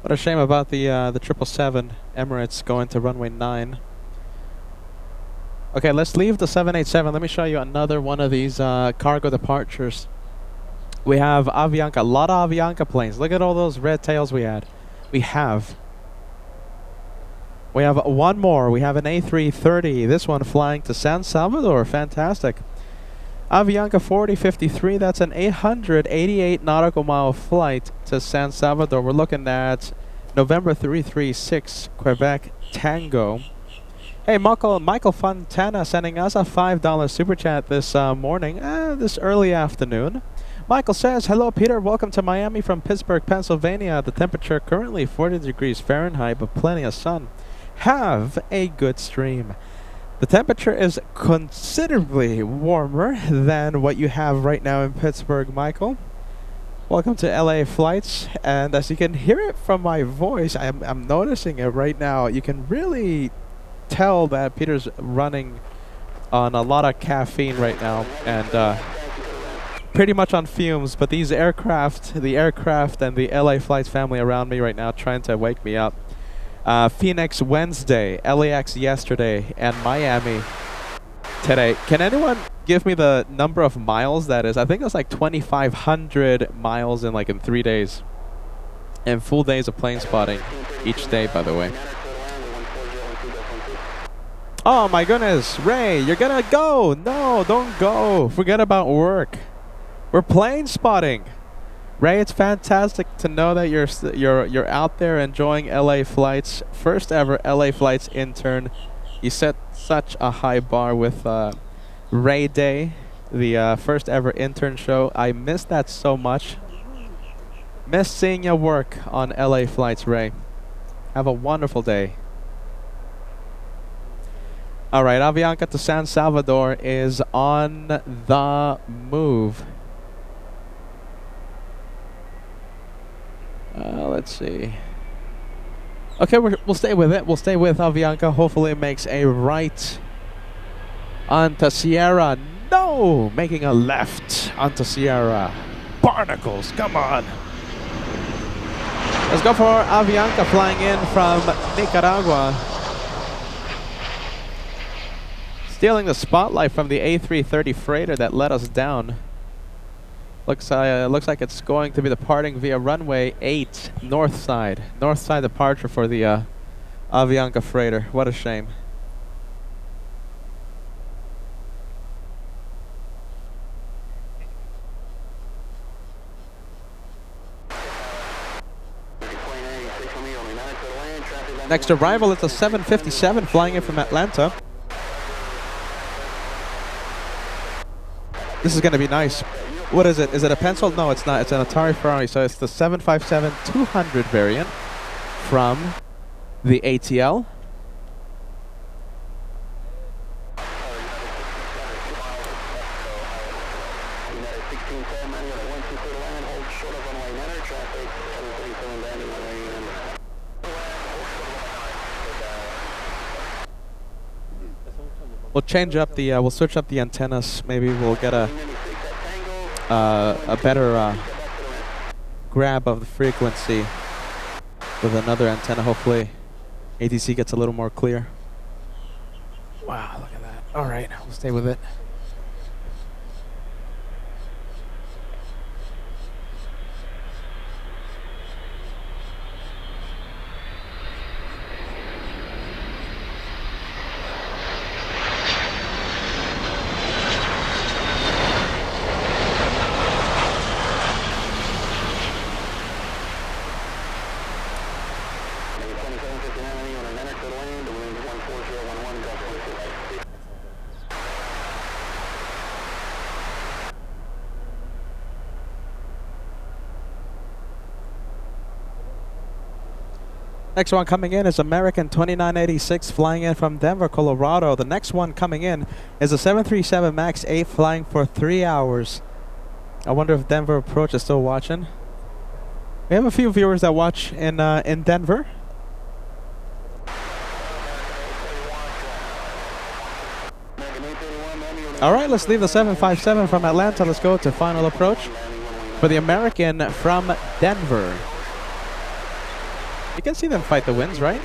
What a shame about the 777 Emirates going to runway 9. Okay, let's leave the 787. Let me show you another one of these cargo departures. We have Avianca, a lot of Avianca planes. Look at all those red tails we had. We have one more. We have an A330. This one flying to San Salvador. Fantastic. Avianca 4053, that's an 888 nautical mile flight to San Salvador. We're looking at November 336, Quebec Tango. Hey, Michael Fontana sending us a $5 super chat this morning, this early afternoon. Michael says, hello Peter, welcome to Miami from Pittsburgh, Pennsylvania. The temperature currently 40 degrees Fahrenheit, but plenty of sun. Have a good stream. The temperature is considerably warmer than what you have right now in Pittsburgh, Michael. Welcome to LA Flights, and as you can hear it from my voice, I'm noticing it right now. You can really tell that Peter's running on a lot of caffeine right now, and pretty much on fumes. But these aircraft, the aircraft and the LA Flights family around me right now trying to wake me up. Phoenix Wednesday, LAX yesterday, and Miami today. Can anyone give me the number of miles that is? I think it's like 2,500 miles in 3 days. And full days of plane spotting each day, by the way. Oh my goodness, Ray, you're gonna go. No, don't go. Forget about work. We're plane spotting. Ray, it's fantastic to know that you're out there enjoying LA Flights. First ever LA Flights intern. You set such a high bar with Ray Day, the first ever intern show. I miss that so much. Miss seeing your work on LA Flights, Ray. Have a wonderful day. All right, Avianca to San Salvador is on the move. Let's see. Okay, we'll stay with it. We'll stay with Avianca. Hopefully it makes a right onto Sierra. No! Making a left onto Sierra. Barnacles, come on. Let's go for Avianca flying in from Nicaragua. Stealing the spotlight from the A330 freighter that let us down. Looks like it's going to be departing via runway 8, north side. North side departure for the Avianca freighter. What a shame. Next arrival is a 757 flying in from Atlanta. This is going to be nice. What is it? Is it a pencil? No, it's not. It's an Atari Ferrari. So it's the 757-200 variant from the ATL. We'll change up the. We'll switch up the antennas. Maybe we'll get a better grab of the frequency with another antenna. Hopefully, ATC gets a little more clear. Wow, look at that. All right, we'll stay with it. Next one coming in is American 2986 flying in from Denver, Colorado. The next one coming in is a 737 MAX 8 flying for 3 hours. I wonder if Denver Approach is still watching. We have a few viewers that watch in Denver. All right, let's leave the 757 from Atlanta. Let's go to final approach for the American from Denver. You can see them fight the winds, right?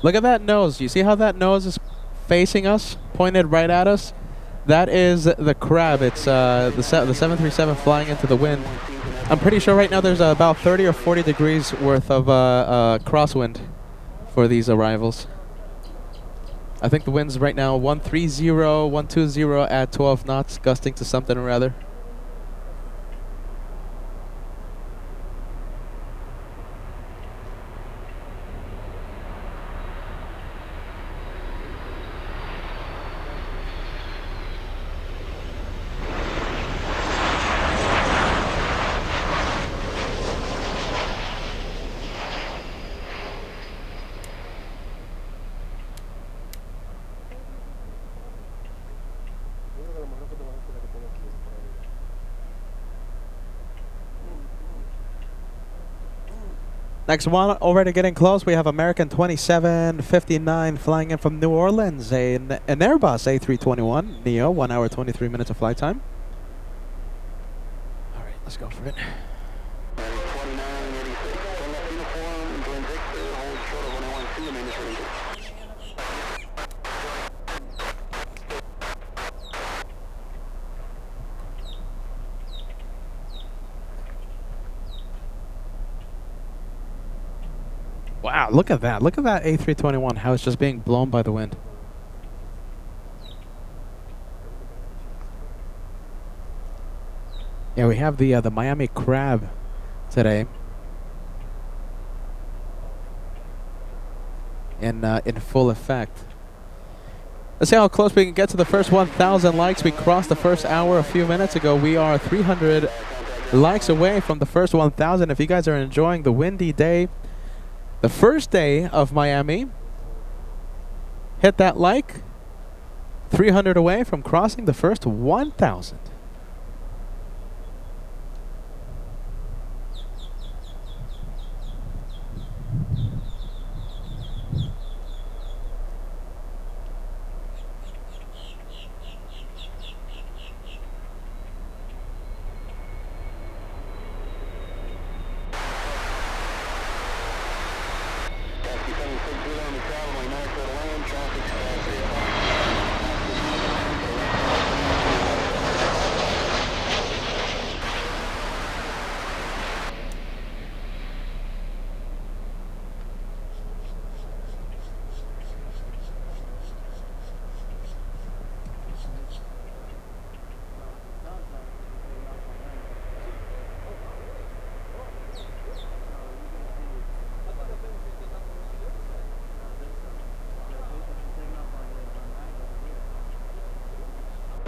Look at that nose. You see how that nose is facing us, pointed right at us? That is the crab. It's the 737 flying into the wind. I'm pretty sure right now there's about 30 or 40 degrees worth of crosswind for these arrivals. I think the wind's right now 130, 120 at 12 knots, gusting to something or other. Next one, already getting close. We have American 2759 flying in from New Orleans, an Airbus A321 Neo, 1 hour 23 minutes of flight time. All right, let's go for it. Wow, look at that. Look at that A321, how it's just being blown by the wind. Yeah, we have the Miami Crab today in full effect. Let's see how close we can get to the first 1,000 likes. We crossed the first hour a few minutes ago. We are 300 likes away from the first 1,000. If you guys are enjoying the windy day, the first day of Miami, hit that like. 300 away from crossing the first 1,000.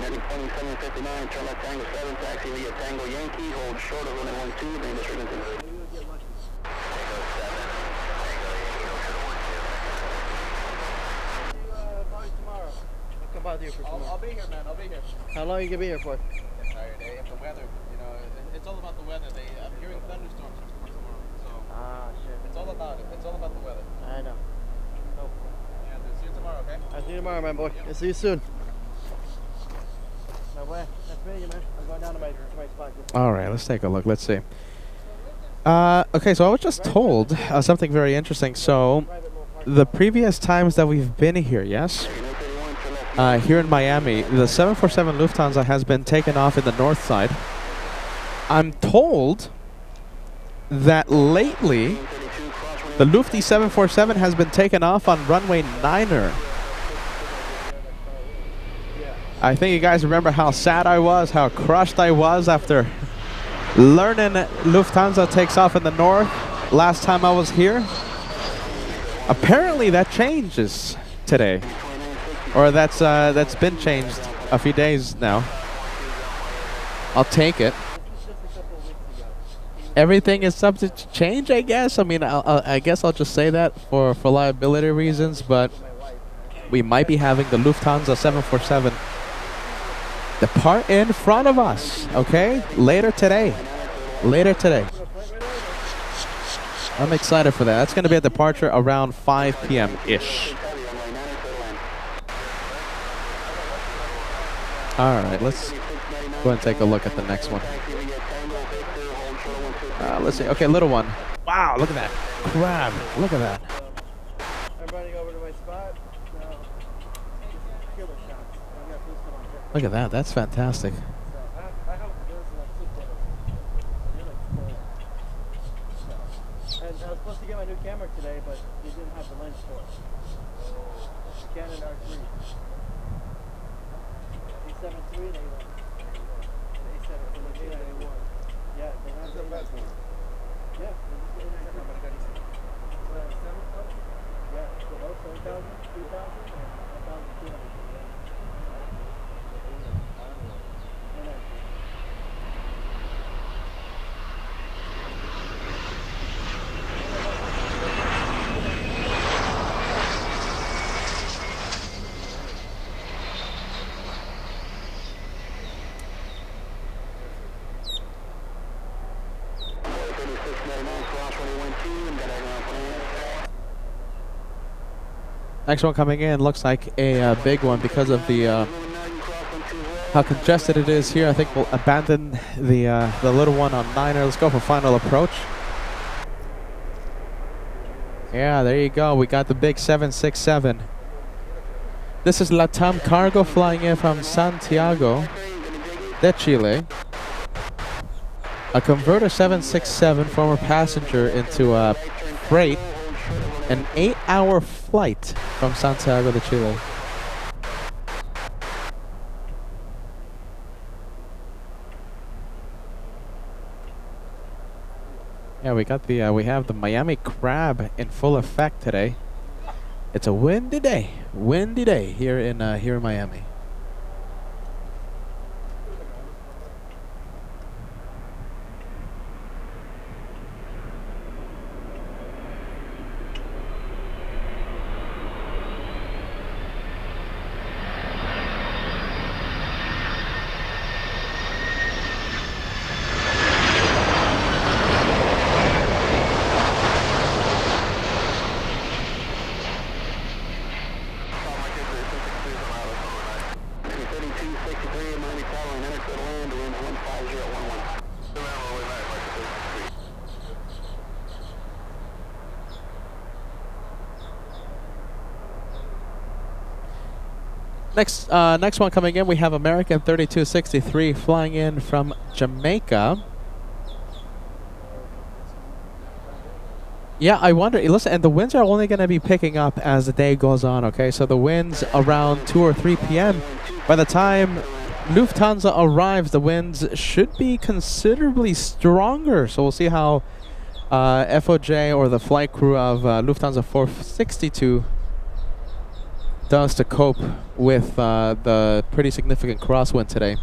Heading 2759, turn left Tango 7, taxi via Tango Yankee, hold short of runway 12, main district into Tango 7, Tango Yankee, hold short of 12. Probably tomorrow. I'll come by here for tomorrow. I'll be here, man. I'll be here. How long you gonna be here for? Entire day. If the weather, you know, it's all about the weather. I'm hearing thunderstorms for tomorrow. So Ah, shit. it's all about it. It's all about the weather. I know. Oh. Yeah, dude, see you tomorrow, okay? I'll see you tomorrow, my boy. I'll see you soon. No way. Nice meeting you, man. I'm going down to my spot. All right, let's take a look. Let's see. Okay, so I was just told something very interesting. So the previous times that we've been here, yes, here in Miami, the 747 Lufthansa has been taken off in the north side. I'm told that lately the Lufty 747 has been taken off on runway 9er. I think you guys remember how sad I was, how crushed I was after learning Lufthansa takes off in the north last time I was here. Apparently that changes today, or that's been changed a few days now. I'll take it. Everything is subject to change, I guess. I mean, I guess I'll just say that for liability reasons, but we might be having the Lufthansa 747 depart in front of us, okay? Later today. Later today. I'm excited for that. That's going to be a departure around 5 p.m.-ish. All right, let's go and take a look at the next one. Let's see. Okay, little one. Wow, look at that. Crab. Look at that. I'm running over to my spot. Killer shots. I'm gonna boost them on check. Look at that. That's fantastic. So I hope it goes like 6 days. You're like spoiled. And I was supposed to get my new camera today, but they didn't have the lens for it. The Canon R3. A7 III and A1. The A7 from the A9 and A1. Yeah, they have the best one. Yeah, the A9 and A1. Yeah, so those 7,000, 2,000, and 1,200. Next one coming in looks like a big one because of the how congested it is here. I think we'll abandon the little one on 9er. Let's go for final approach. Yeah, there you go. We got the big 767. This is LATAM Cargo flying in from Santiago de Chile. A converter 767, former passenger into a freight. An 8-hour flight from Santiago de Chile. Yeah, we got the we have the Miami crab in full effect today. It's a windy day here in Miami. Next one coming in, we have American 3263 flying in from Jamaica. Yeah, I wonder. Listen, and the winds are only going to be picking up as the day goes on, okay? So the winds around 2 or 3 p.m. By the time Lufthansa arrives, the winds should be considerably stronger. So we'll see how FOJ, or the flight crew of Lufthansa 462, does to cope with the pretty significant crosswind today.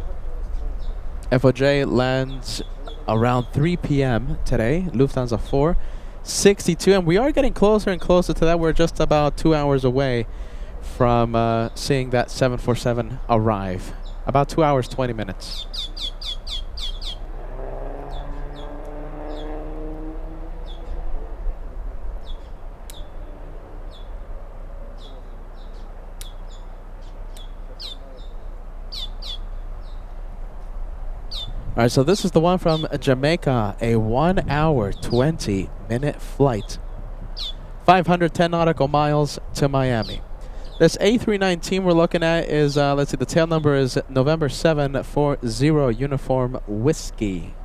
FOJ lands around 3 p.m. today, Lufthansa 462, and we are getting closer and closer to that. We're just about 2 hours away from seeing that 747 arrive. About 2 hours, 20 minutes. All right, so this is the one from Jamaica, a 1 hour, 20-minute flight. 510 nautical miles to Miami. This A319 we're looking at is, let's see, the tail number is November 740 Uniform Whiskey.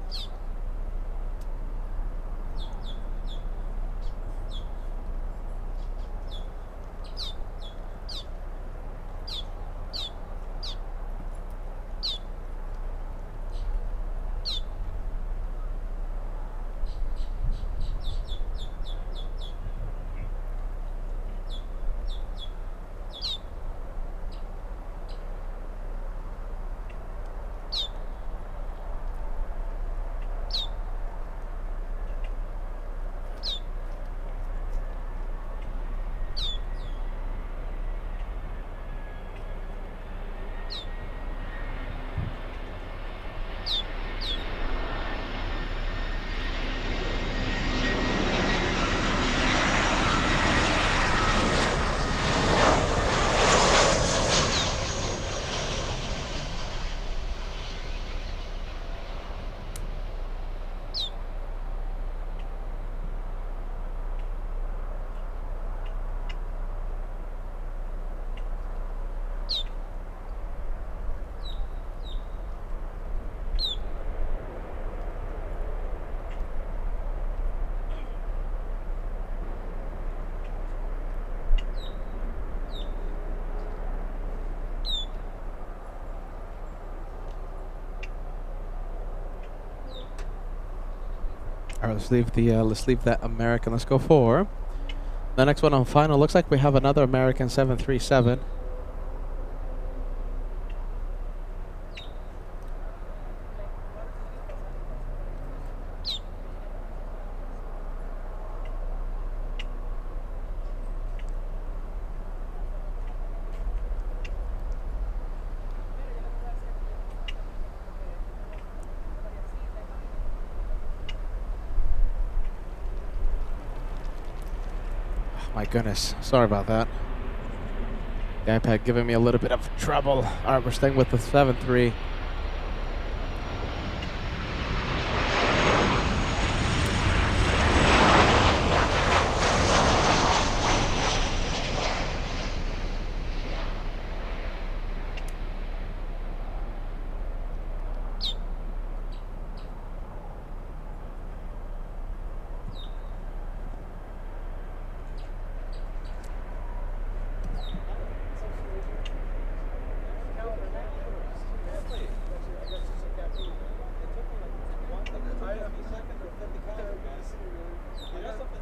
All right, let's leave that American. Let's go for the next one on final. Looks like we have another American 737. My goodness, sorry about that. The iPad giving me a little bit of trouble. All right, we're staying with the 7-3.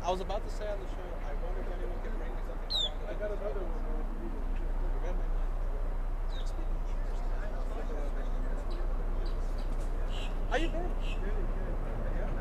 I was about to say on the show, I wonder if anyone can bring me something stronger. I got another one. You read my mind. It's been years now. How you been? Really good. Yeah.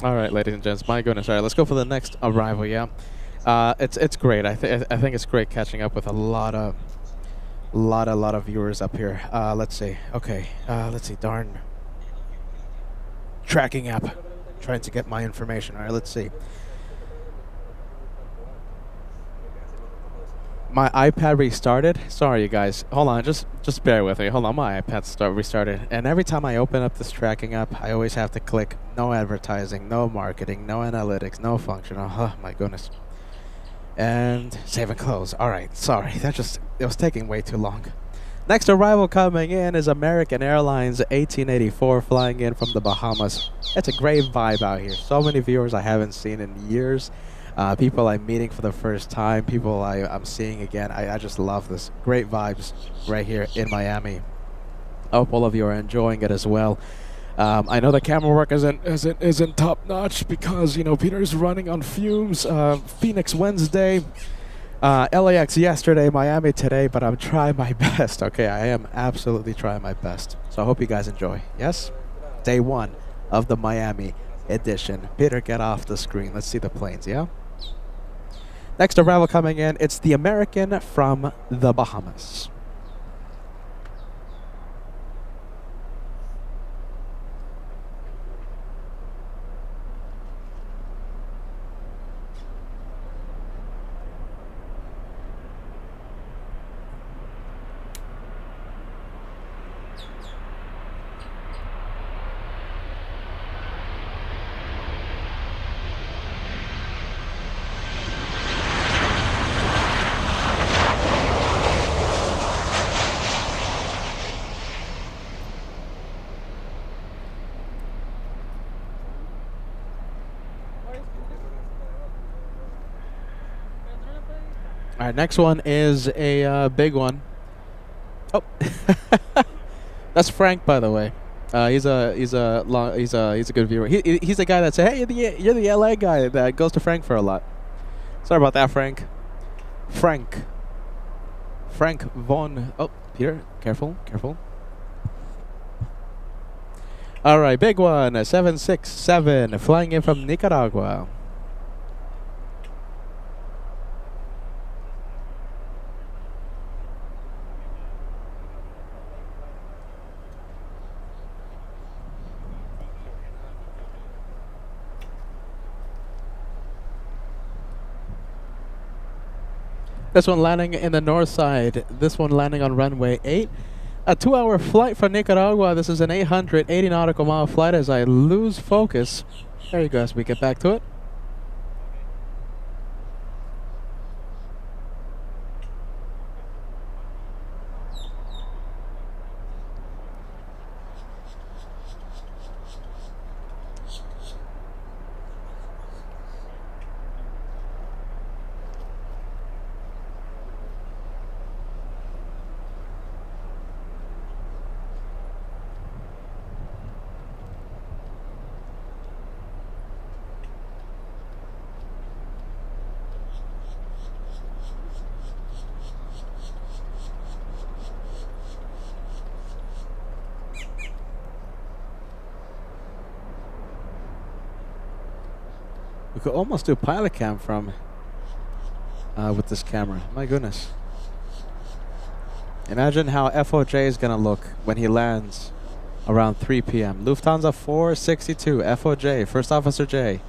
All right, ladies and gents. My goodness. All right, let's go for the next arrival. Yeah, it's great. I think it's great catching up with a lot of viewers up here. Let's see. Okay. Let's see. Darn. Tracking app. Trying to get my information. All right. Let's see. My iPad restarted. Sorry, you guys. Hold on. Just bear with me. Hold on. My iPad restarted, and every time I open up this tracking app, I always have to click no advertising, no marketing, no analytics, no functional. Oh my goodness. And save and close. All right. Sorry. It was taking way too long. Next arrival coming in is American Airlines 1884 flying in from the Bahamas. It's a great vibe out here. So many viewers I haven't seen in years. People I'm meeting for the first time, people I'm seeing again. I just love this. Great vibes right here in Miami. I hope all of you are enjoying it as well. I know the camera work isn't top notch because Peter's running on fumes. Phoenix Wednesday, LAX yesterday, Miami today, but I'm trying my best. Okay, I am absolutely trying my best. So I hope you guys enjoy. Yes, day 1 of the Miami edition. Peter, get off the screen. Let's see the planes. Yeah. Next arrival coming in, it's the American from the Bahamas. All right, next one is a big one. Oh, that's Frank, by the way. He's a good viewer. He's the guy that said, "Hey, you're the LA guy that goes to Frankfurt a lot." Sorry about that, Frank. Frank von. Oh, Peter, careful. All right, big one, 767, flying in from Nicaragua. This one landing in the north side. This one landing on runway 8. A 2-hour flight from Nicaragua. This is an 880 nautical mile flight as I lose focus. There you go as we get back to it. We could almost do pilot cam from with this camera. My goodness. Imagine how FOJ is going to look when he lands around 3 p.m. Lufthansa 462, FOJ, First Officer J.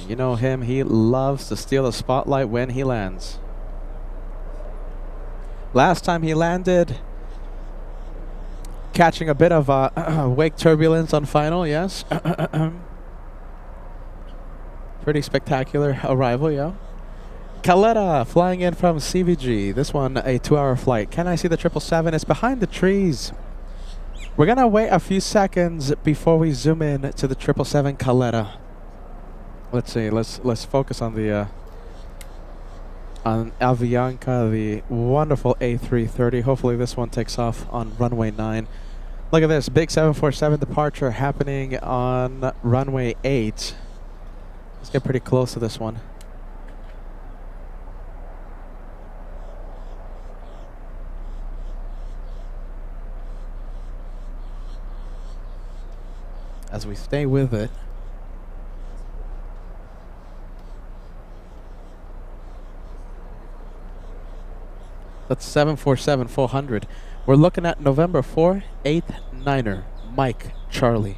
You know him, he loves to steal the spotlight when he lands. Last time he landed, catching a bit of wake turbulence on final, yes. Pretty spectacular arrival, yeah. Caletta flying in from CVG. This one, a 2-hour flight. Can I see the 777? It's behind the trees. We're going to wait a few seconds before we zoom in to the 777 Caletta. Let's see. Let's focus on the on Avianca, the wonderful A330. Hopefully this one takes off on runway 9. Look at this. Big 747 departure happening on runway 8. Let's get pretty close to this one. As we stay with it. That's 747-400. We're looking at November 4, 8th, 9er, Mike, Charlie.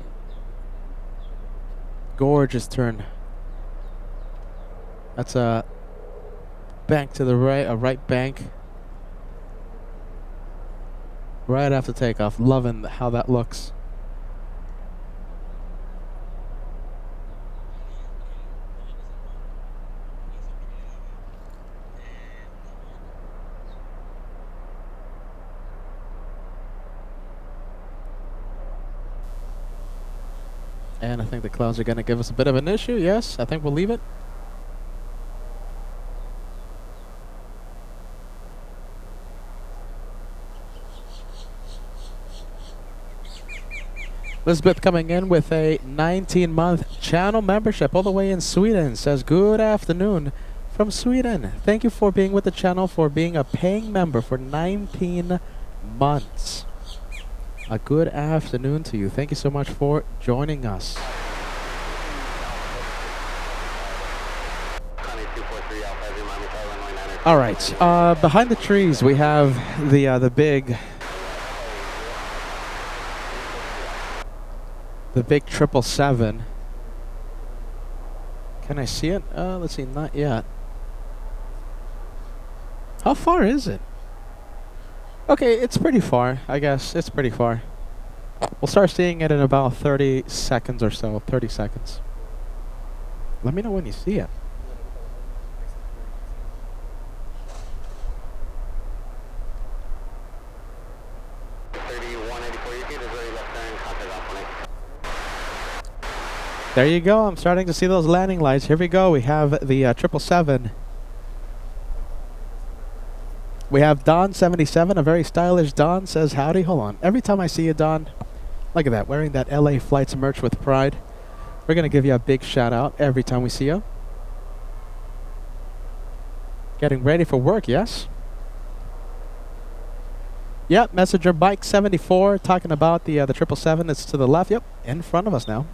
Gorgeous turn. That's a bank to the right, a right bank. Right after takeoff. Loving how that looks. And I think the clouds are going to give us a bit of an issue. Yes, I think we'll leave it. Elizabeth coming in with a 19-month channel membership all the way in Sweden. Says, good afternoon from Sweden. Thank you for being with the channel, for being a paying member for 19 months. A good afternoon to you. Thank you so much for joining us. All right. Behind the trees, we have the big 777. Can I see it? Let's see. Not yet. How far is it? Okay, it's pretty far, I guess. It's pretty far. We'll start seeing it in about 30 seconds or so. 30 seconds. Let me know when you see it. There you go. I'm starting to see those landing lights. Here we go. We have the 777. We have Don77, a very stylish Don, says howdy. Hold on. Every time I see you, Don, look at that, wearing that LA Flights merch with pride. We're going to give you a big shout out every time we see you. Getting ready for work, yes? Yep, Messenger Bike 74 talking about the 777. It's to the left. Yep, in front of us now.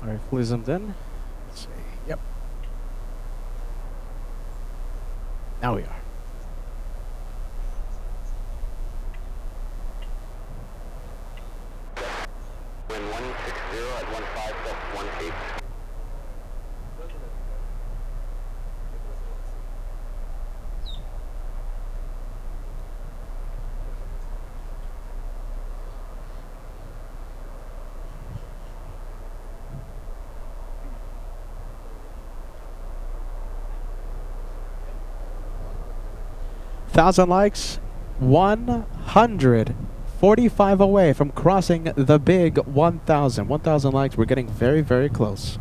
Alright, fully zoomed in. Let's see. Yep. Now we are. Wind 160 at 15.18. 1,000 likes, 145 away from crossing the big 1,000. 1,000 likes. We're getting very, very close.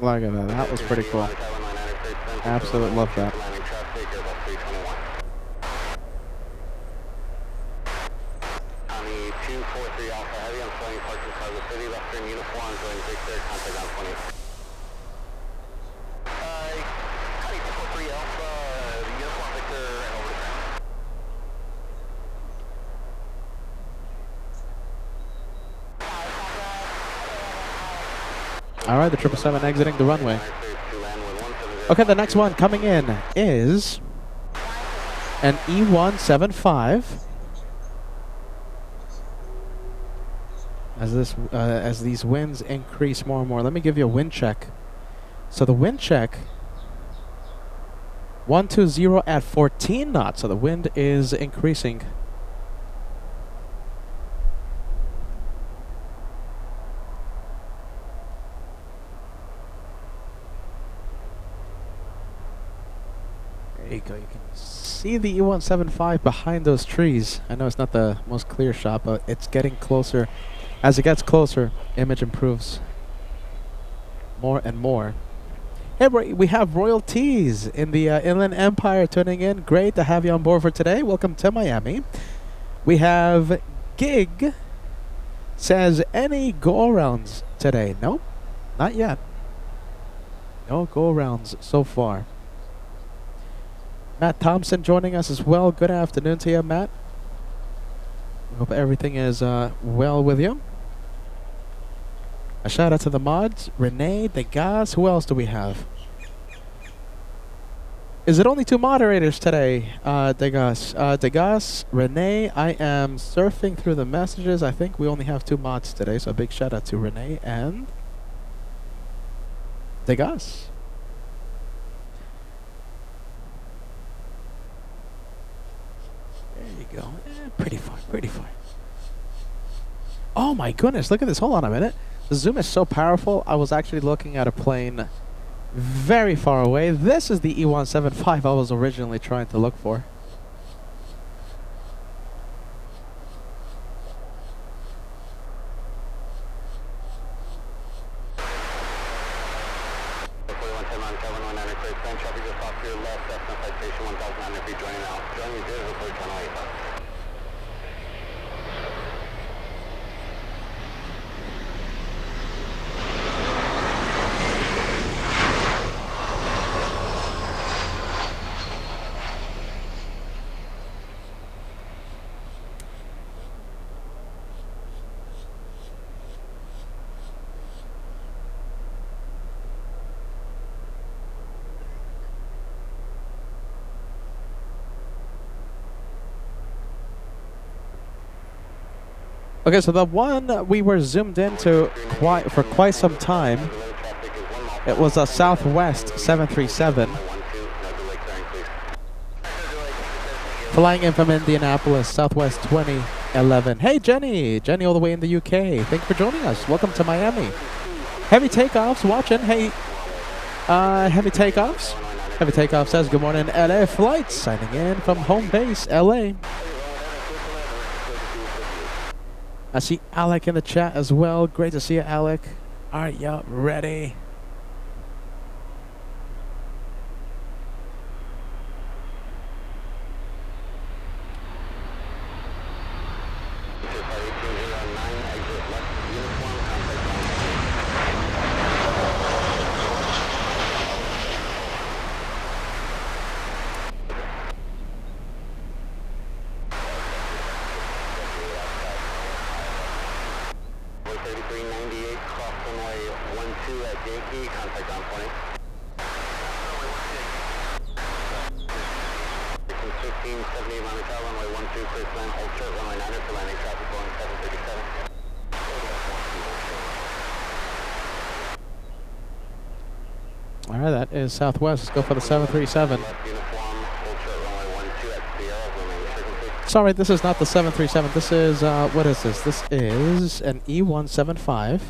Wow, look at that. That was pretty cool. Absolutely love that. 243 Alpha Heavy, I'm flying parking Cargo City, Western uniform, going Victor, contact on 20. Cutting 243 Alpha, uniform Victor, and over the ground. All right, the 777 exiting the runway. Okay, the next one coming in is an E175. As these winds increase more and more, let me give you a wind check. So the wind check 120 at 14 knots. So the wind is increasing. There you go. You can see the E175 behind those trees. I know it's not the most clear shot, but it's getting closer. As it gets closer, image improves more and more. Hey, we have royalties in the Inland Empire tuning in. Great to have you on board for today. Welcome to Miami. We have Gig says, any go-arounds today? Nope, not yet. No go-arounds so far. Matt Thompson joining us as well. Good afternoon to you, Matt. Hope everything is well with you. A shout out to the mods. Renee, Degas. Who else do we have? Is it only 2 moderators today, Degas? Degas, Renee. I am surfing through the messages. I think we only have 2 mods today, so a big shout out to Renee and Degas. There you go. Pretty far, pretty far. Oh my goodness, look at this. Hold on a minute. The zoom is so powerful, I was actually looking at a plane very far away. This is the E175 I was originally trying to look for. Okay, so the one we were zoomed into for quite some time, it was a Southwest 737 flying in from Indianapolis, Southwest 2011. Hey, Jenny! Jenny all the way in the UK. Thank you for joining us. Welcome to Miami. Heavy Takeoffs watching. Hey, Heavy Takeoffs. Heavy Takeoff says, good morning, LA Flights. Signing in from home base, LA. I see Alec in the chat as well. Great to see you, Alec. All right, y'all ready? All right, that is Southwest. Let's go for the 737. Sorry, this is not the 737. This is, what is this? This is an E175.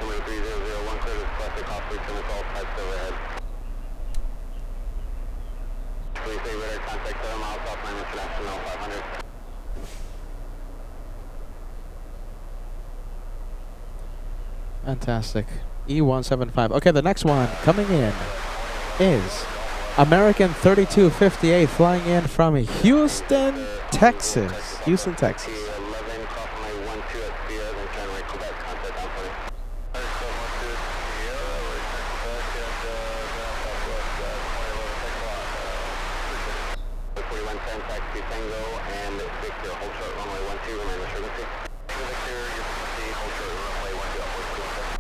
Altimeter 3001, clear to classic Hawk, limits all types overhead. Please say radar contact 7 miles off 9 International 500. Fantastic. E175. Okay, the next one coming in is American 3258 flying in from Houston, Texas. Houston, Texas. 11, call from my 12 at Sierra, then trying to make Quebec contact down for me. Taxi Tango and Victor, hold short runway 12, remain the frequency. Victor, you can see, hold short runway 12, upward frequency.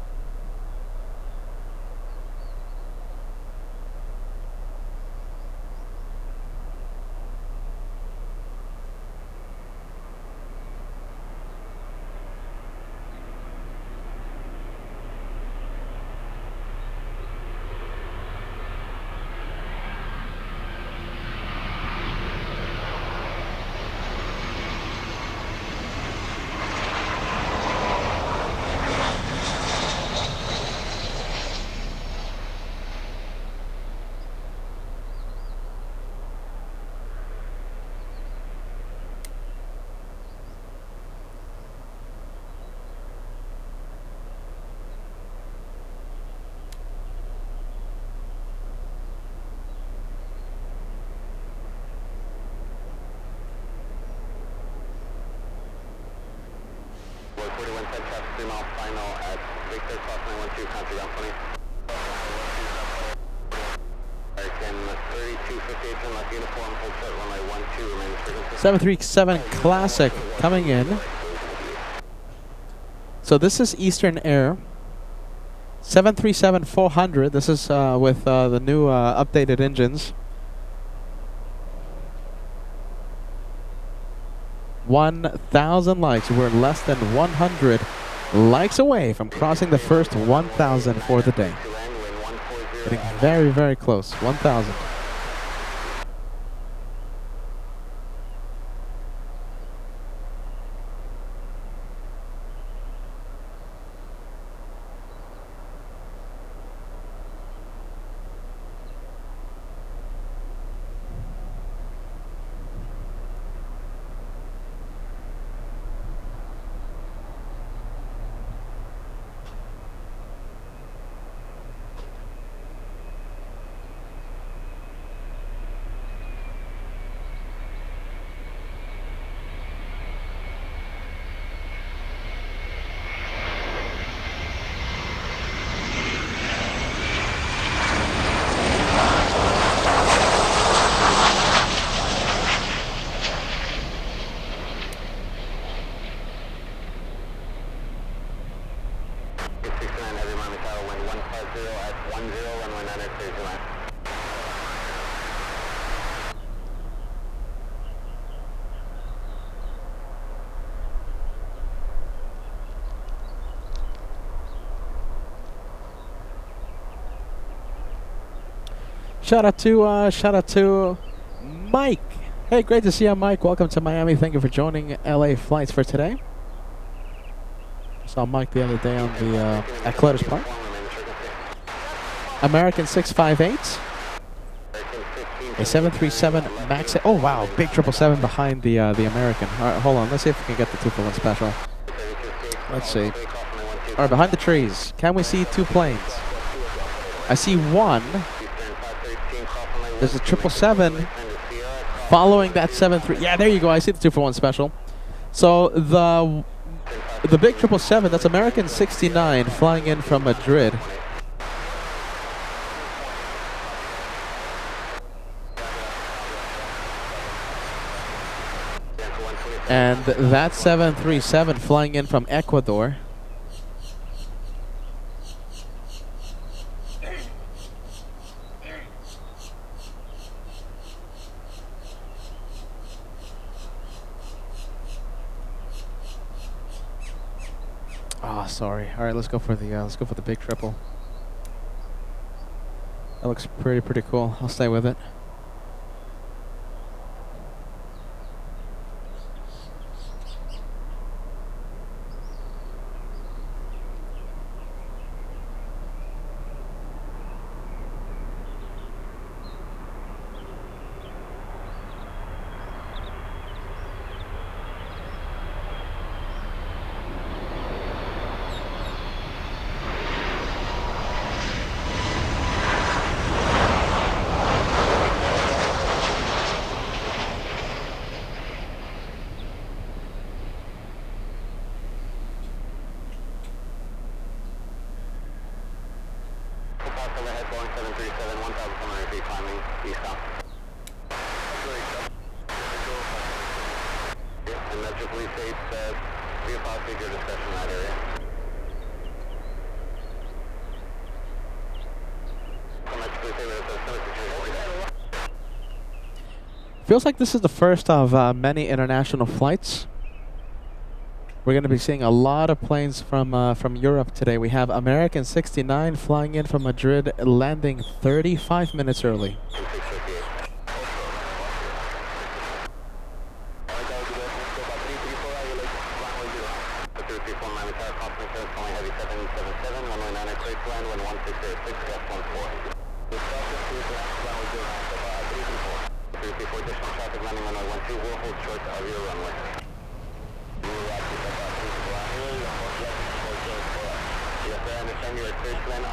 Boy 41, 10 traffic, 3 miles final at Victor, cross 912, contact down for me. American 3258, turn left uniform, hold short runway 12, remain the frequency. 737 Classic coming in. So this is Eastern Air. 737-400. This is with the new updated engines. 1,000 likes. We're less than 100 likes away from crossing the first 1,000 for the day. Getting very, very close. 1,000. Shout out to Mike. Hey, great to see you, Mike. Welcome to Miami. Thank you for joining LA Flights for today. Saw Mike the other day on the at Clutters Park. American 658. A 737 MAX. Oh wow, big 777 behind the American. All right, hold on. Let's see if we can get the 2-for-1 special. Let's see. All right, behind the trees, can we see two planes? I see one. There's a 777 following that 73. Yeah, there you go. I see the 2-for-1 special. So the big 777, that's American 69 flying in from Madrid. And that 737 flying in from Ecuador. Ah, sorry. All right, let's go for the big triple. That looks pretty cool. I'll stay with it. overhead Boeing 737, 1,700 feet climbing eastbound. And Metro Police states that be a policy your discussion in that area. Metro Police states that Feels like this is the first of many international flights. We're going to be seeing a lot of planes from Europe today. We have American 69 flying in from Madrid, landing 35 minutes early.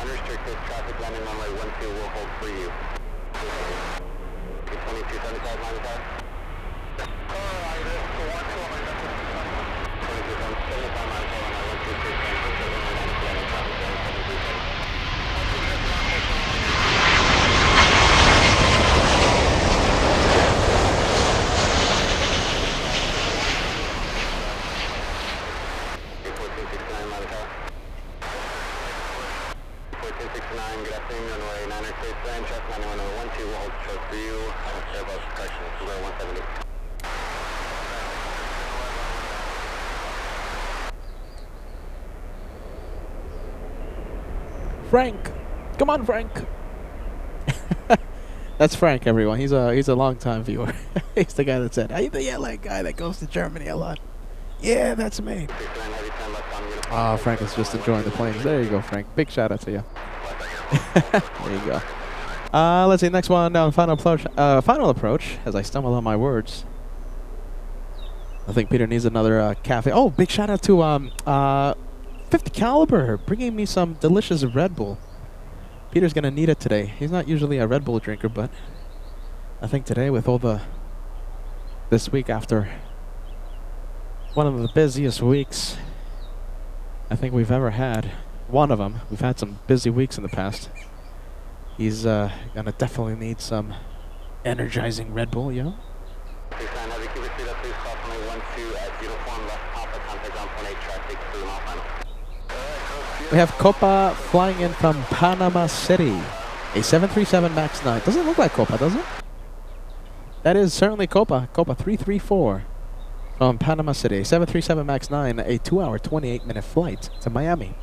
Unrestricted traffic landing runway 12 will hold for you. 2275 line of time. 2275 line of time on 1469 line of time. 1469, good afternoon, runway 9er clear plan, traffic landing runway 12 will hold short for you. Airbus correction, runway 170. Frank, come on, Frank. That's Frank, everyone. He's a long-time viewer. He's the guy that said, "Are you the LA guy that goes to Germany a lot?" Yeah, that's me. Frank is just enjoying the planes. There you go, Frank. Big shout out to you. There you go. Let's see. Next one down. Final approach. Final approach. As I stumble on my words. I think Peter needs another cafe. Oh, big shout out to 50 Caliber bringing me some delicious Red Bull. Peter's gonna need it today. He's not usually a Red Bull drinker, but I think today with all this week after one of the busiest weeks I think we've ever had. One of them. We've had some busy weeks in the past. He's gonna definitely need some energizing Red Bull, you know? We have Copa flying in from Panama City. A 737 MAX 9. Doesn't look like Copa, does it? That is certainly Copa. Copa 334 from Panama City. 737 MAX 9, a 2-hour, 28-minute flight to Miami.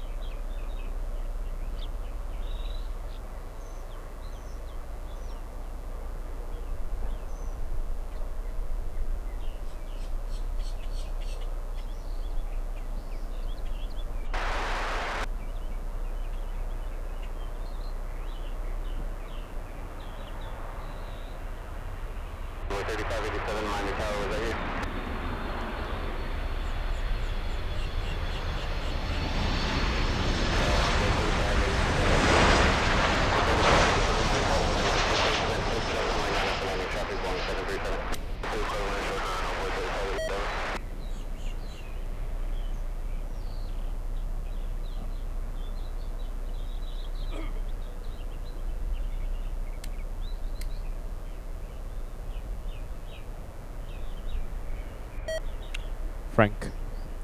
Frank.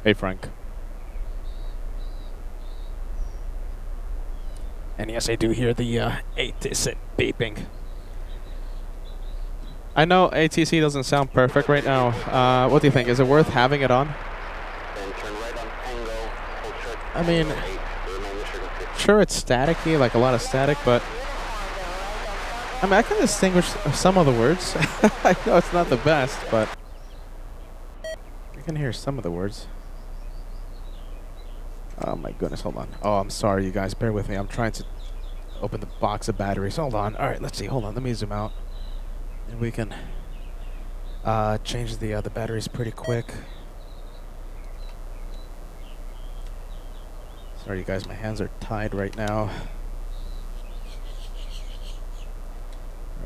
Hey, Frank. And yes, I do hear the ATC beeping. I know ATC doesn't sound perfect right now. What do you think? Is it worth having it on? I mean, sure it's staticky, like a lot of static, but I mean, I can distinguish some of the words. I know it's not the best, but I can hear some of the words. Oh my goodness, hold on. Oh, I'm sorry, you guys. Bear with me. I'm trying to open the box of batteries. Hold on. All right, let's see. Hold on. Let me zoom out. And we can change the batteries pretty quick. Sorry, you guys. My hands are tied right now.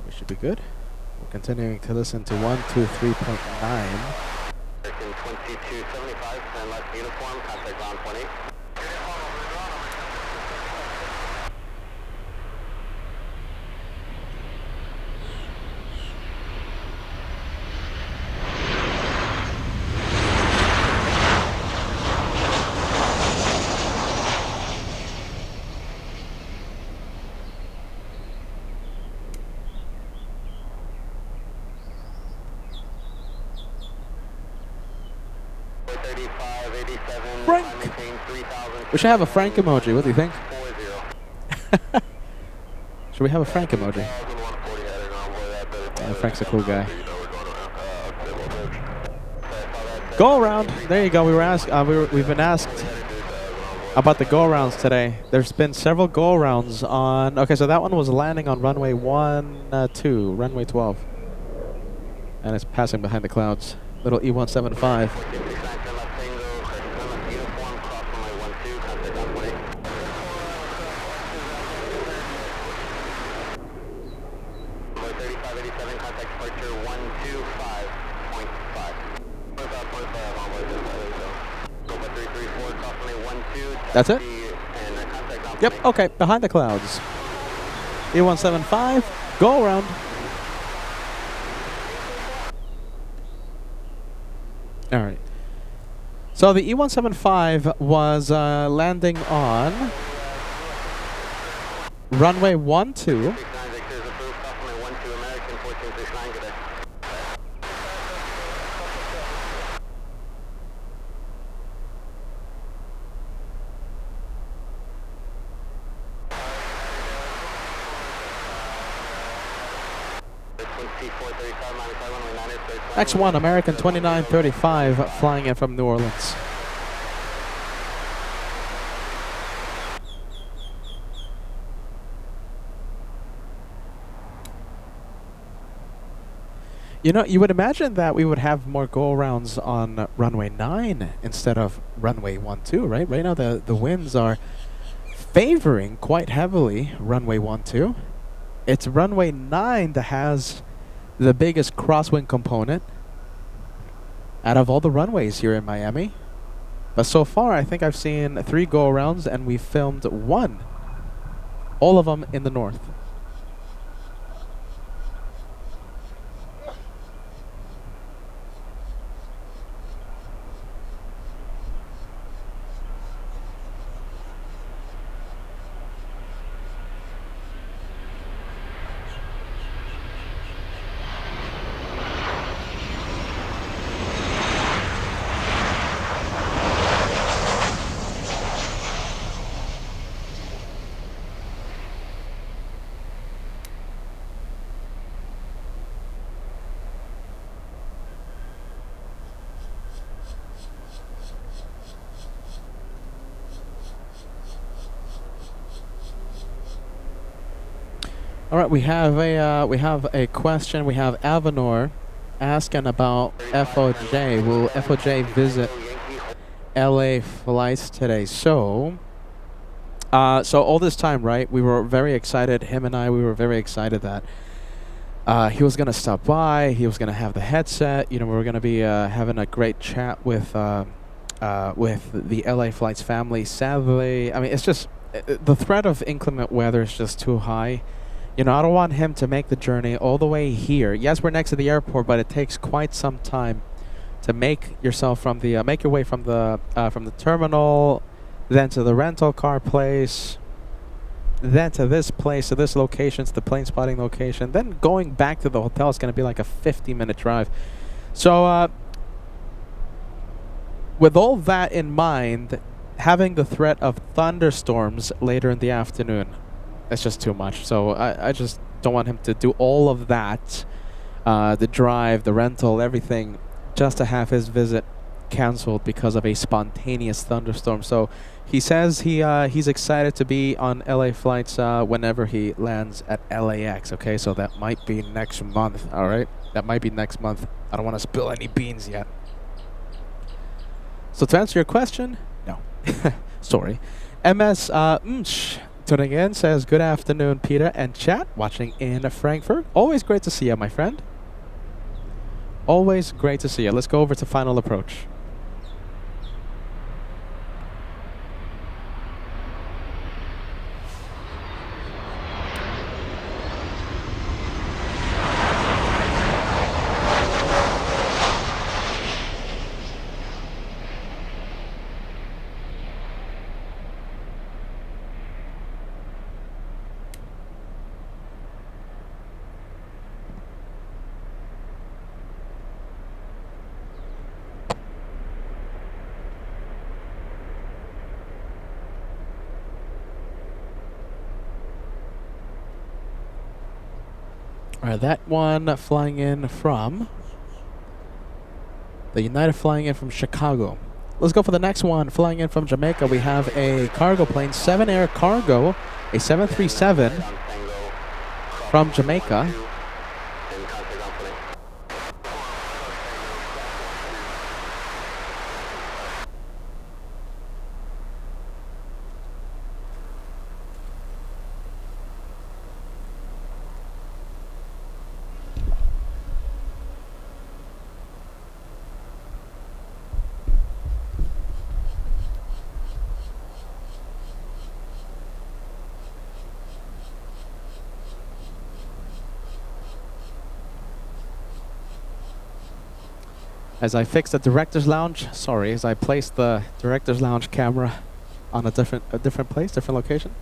We should be good. We're continuing to listen to 123.9. 2275, stand left uniform, contact ground 28. 3587. Frank! Maintain 3000. We should have a Frank emoji. What do you think? 40. Should we have a Frank emoji? 140 heading on board that, but Yeah, Frank's a cool guy. you know we're going to Go around. There you go. We were asked. We've been asked about the go arounds today. There's been several go arounds on. Okay, so that one was landing on runway 2, runway 12, and it's passing behind the clouds. Little E175. That's it? Yep, okay, behind the clouds. E175, go around. Alright. So the E175 was landing on runway 12. X1 American 2935 flying in from New Orleans. You know, you would imagine that we would have more go-arounds on runway 9 instead of runway 12, right? Right now the winds are favoring quite heavily runway 12. It's runway 9 that has the biggest crosswind component out of all the runways here in Miami. But so far, I think I've seen 3 go-arounds and we filmed 1. All of them in the north. All right, we have a question. We have Avanor asking about FOJ. Will FOJ visit LA flights today? So all this time, right? We were very excited. Him and I, we were very excited that he was gonna stop by. He was gonna have the headset. You know, we were gonna be having a great chat with the LA flights family. Sadly, I mean, it's just the threat of inclement weather is just too high. You know, I don't want him to make the journey all the way here. Yes, we're next to the airport, but it takes quite some time to make yourself from the make your way from the terminal, then to the rental car place, then to this place, to this location, to the plane spotting location. Then going back to the hotel is going to be like a 50-minute drive. So, with all that in mind, having the threat of thunderstorms later in the afternoon, it's just too much. So I just don't want him to do all of that, the drive, the rental, everything, just to have his visit canceled because of a spontaneous thunderstorm. So he says he's excited to be on LA flights whenever he lands at LAX. Okay, so that might be next month. All right, that might be next month. I don't want to spill any beans yet. So to answer your question, no. Sorry. MS tuning in says, good afternoon, Peter and chat, watching in Frankfurt. Always great to see you, my friend. Always great to see you. Let's go over to final approach. Alright, that one flying in from the United flying in from Chicago. Let's go for the next one. Flying in from Jamaica, we have a cargo plane, 7 Air Cargo, a 737 from Jamaica. As I fix the director's lounge, sorry, as I place the director's lounge camera on a different place, different location.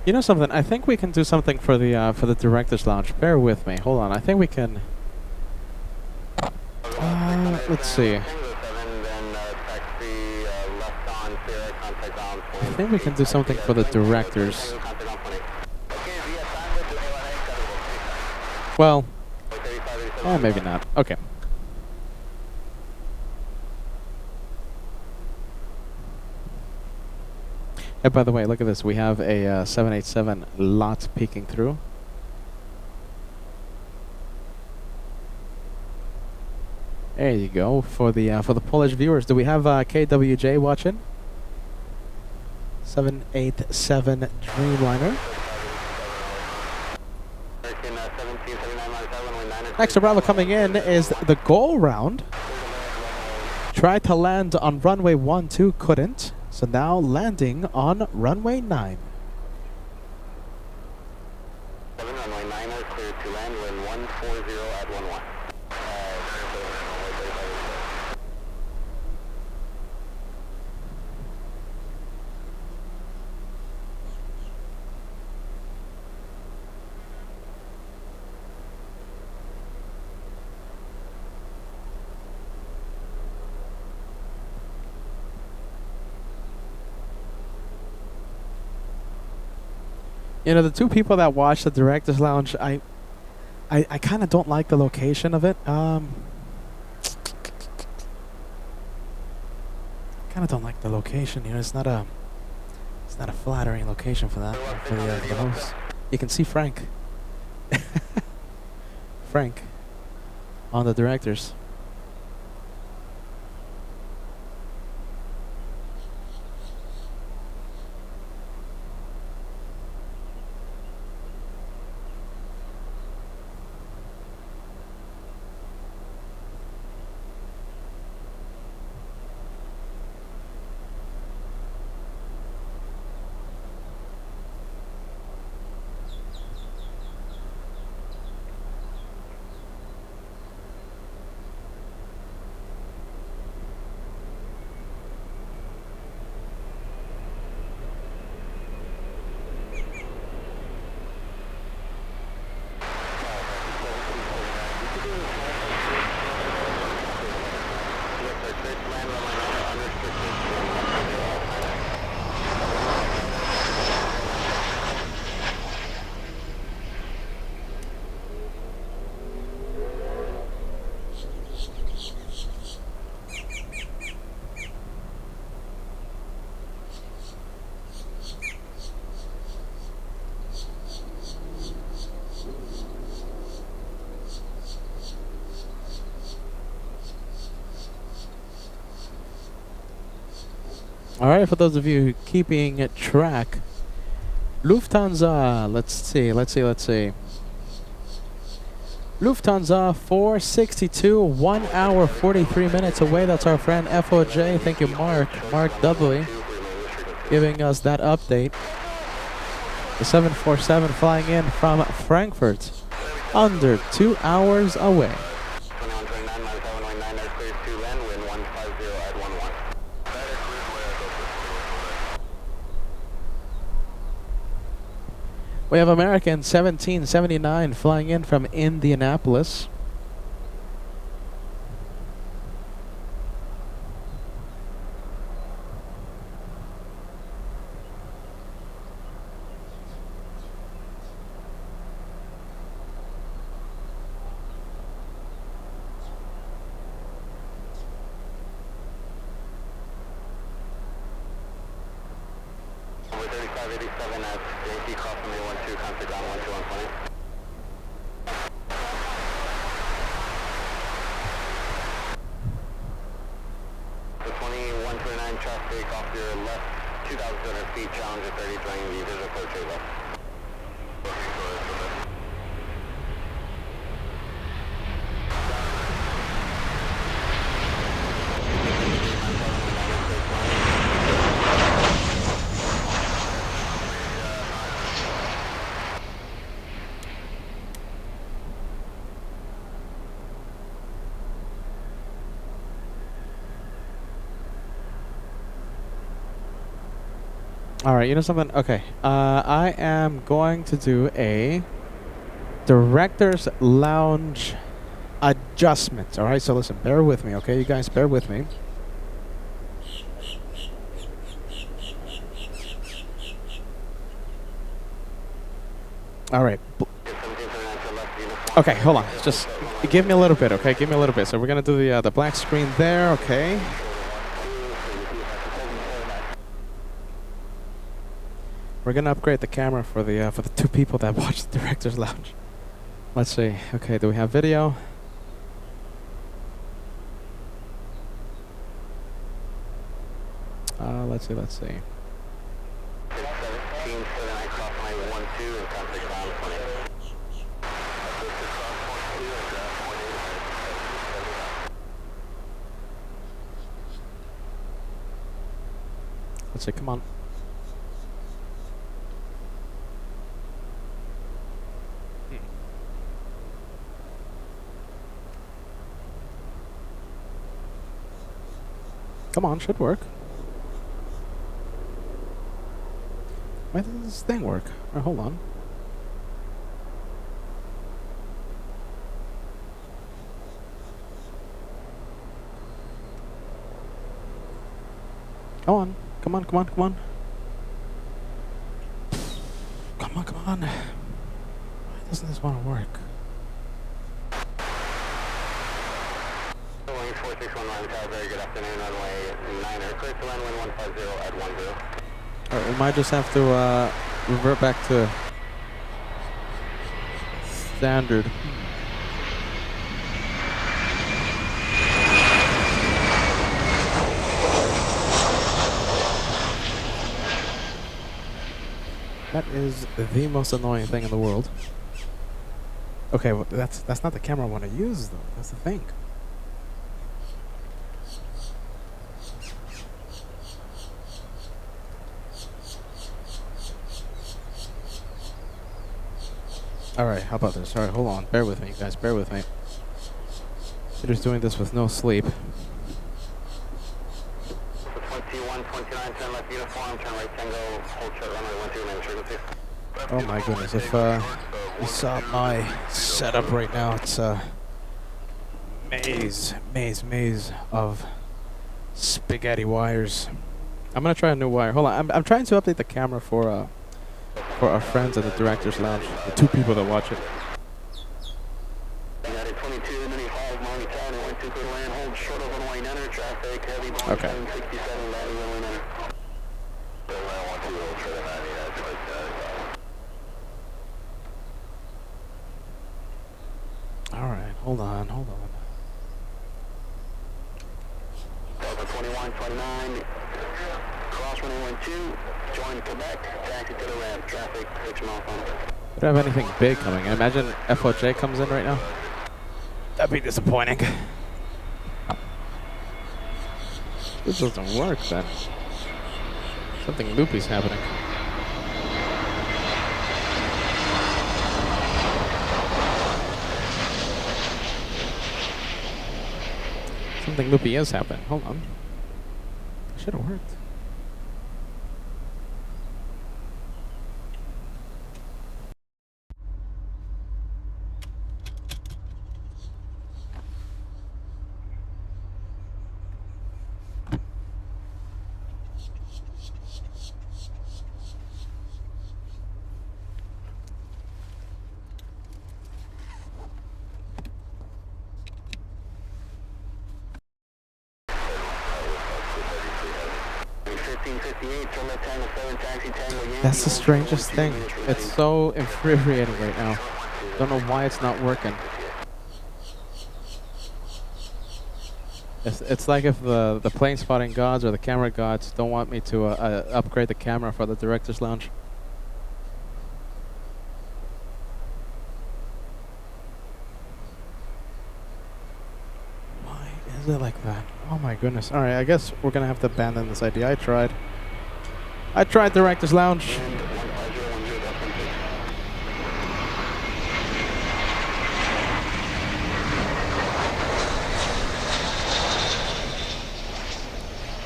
You know something? I think we can do something for the director's lounge. Bear with me. Hold on. I think we can. Let's see. I think we can do something for the directors. Well, maybe not. Okay. Hey, by the way, look at this. We have a 787 lot peeking through. There you go. For the Polish viewers, do we have KWJ watching? 787 Dreamliner. Next Bravo coming in is the goal round. Tried to land on runway 12, couldn't. So now landing on runway 9. 7 runway 9 is clear to land when 140 at 11. You know, the two people that watch the director's lounge, I kind of don't like the location of it. Kind of don't like the location. You know, it's not a flattering location for that for the host. You can see Frank, Frank, on the directors. All right, for those of you keeping track, Lufthansa, let's see. Lufthansa 462, 1 hour 43 minutes away. That's our friend FOJ. Thank you, Mark W, giving us that update. The 747 flying in from Frankfurt, under 2 hours away. 2129, 9719, there's clear to land, wind 150 at 11. We have American 1779 flying in from Indianapolis. Over 3587 at JT, cross from 12, contact ground 12120. The 2129 traffic off your left, 2,200 feet, Challenger 30, joining the visual approach table. All right, you know something? Okay, I am going to do a director's lounge adjustment. All right, so listen, bear with me, okay? You guys, bear with me. All right. Okay, hold on. Just give me a little bit, okay? Give me a little bit. So we're gonna do the black screen there, okay? We're gonna upgrade the camera for the 2 people that watch the director's lounge. Let's see. Okay, do we have video? Let's see. 17, 79, cross line 12, and contact ground 20. Let's see. Come on. Come on, should work. Why doesn't this thing work? Alright, hold on. Come on. Come on. Come on. Why doesn't this want to work? 4619 Tower, very good afternoon, runway 9er, clear to land, wind 150 at 10. Alright, we might just have to revert back to standard. That is the most annoying thing in the world. Okay, well, that's not the camera I want to use though. That's the thing. Alright, how about this? Alright, hold on. Bear with me, guys. Bear with me. Peter's doing this with no sleep. 2129, turn left uniform, turn right tango, hold short runway 12, main frequency. Oh my goodness, if you saw my setup right now, it's a maze of spaghetti wires. I'm gonna try a new wire. Hold on, I'm trying to update the camera for our friends at the director's lounge, the 2 people that watch it. United 22, mini hog, Monty Town, 12 clear land, hold short of runway 9er, traffic, heavy Boeing Okay. 767, landing runway 9er. Land 12, hold short of 90, that's right. Alright, hold on. Delta 2129, runway 12, join Quebec, taxi to the ramp, traffic 6 miles on. We don't have anything big coming. Imagine FOJ comes in right now. That'd be disappointing. This doesn't work then. Something loopy's happening. Something loopy is happening. Hold on. Should have worked. That's the strangest thing. It's so infuriating right now. Don't know why it's not working. It's like if the plane spotting gods or the camera gods don't want me to upgrade the camera for the director's lounge. Why is it like that? Oh my goodness. Alright, I guess we're gonna have to abandon this idea. I tried director's lounge.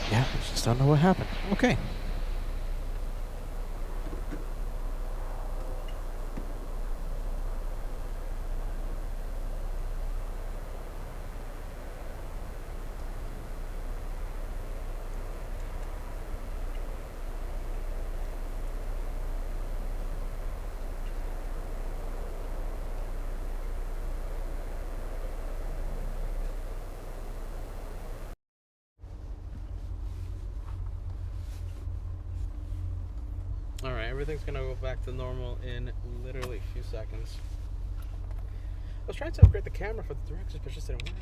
Yeah, I just don't know what happened. Okay. Alright, everything's gonna go back to normal in literally a few seconds. I was trying to upgrade the camera for the directors, but it just didn't work.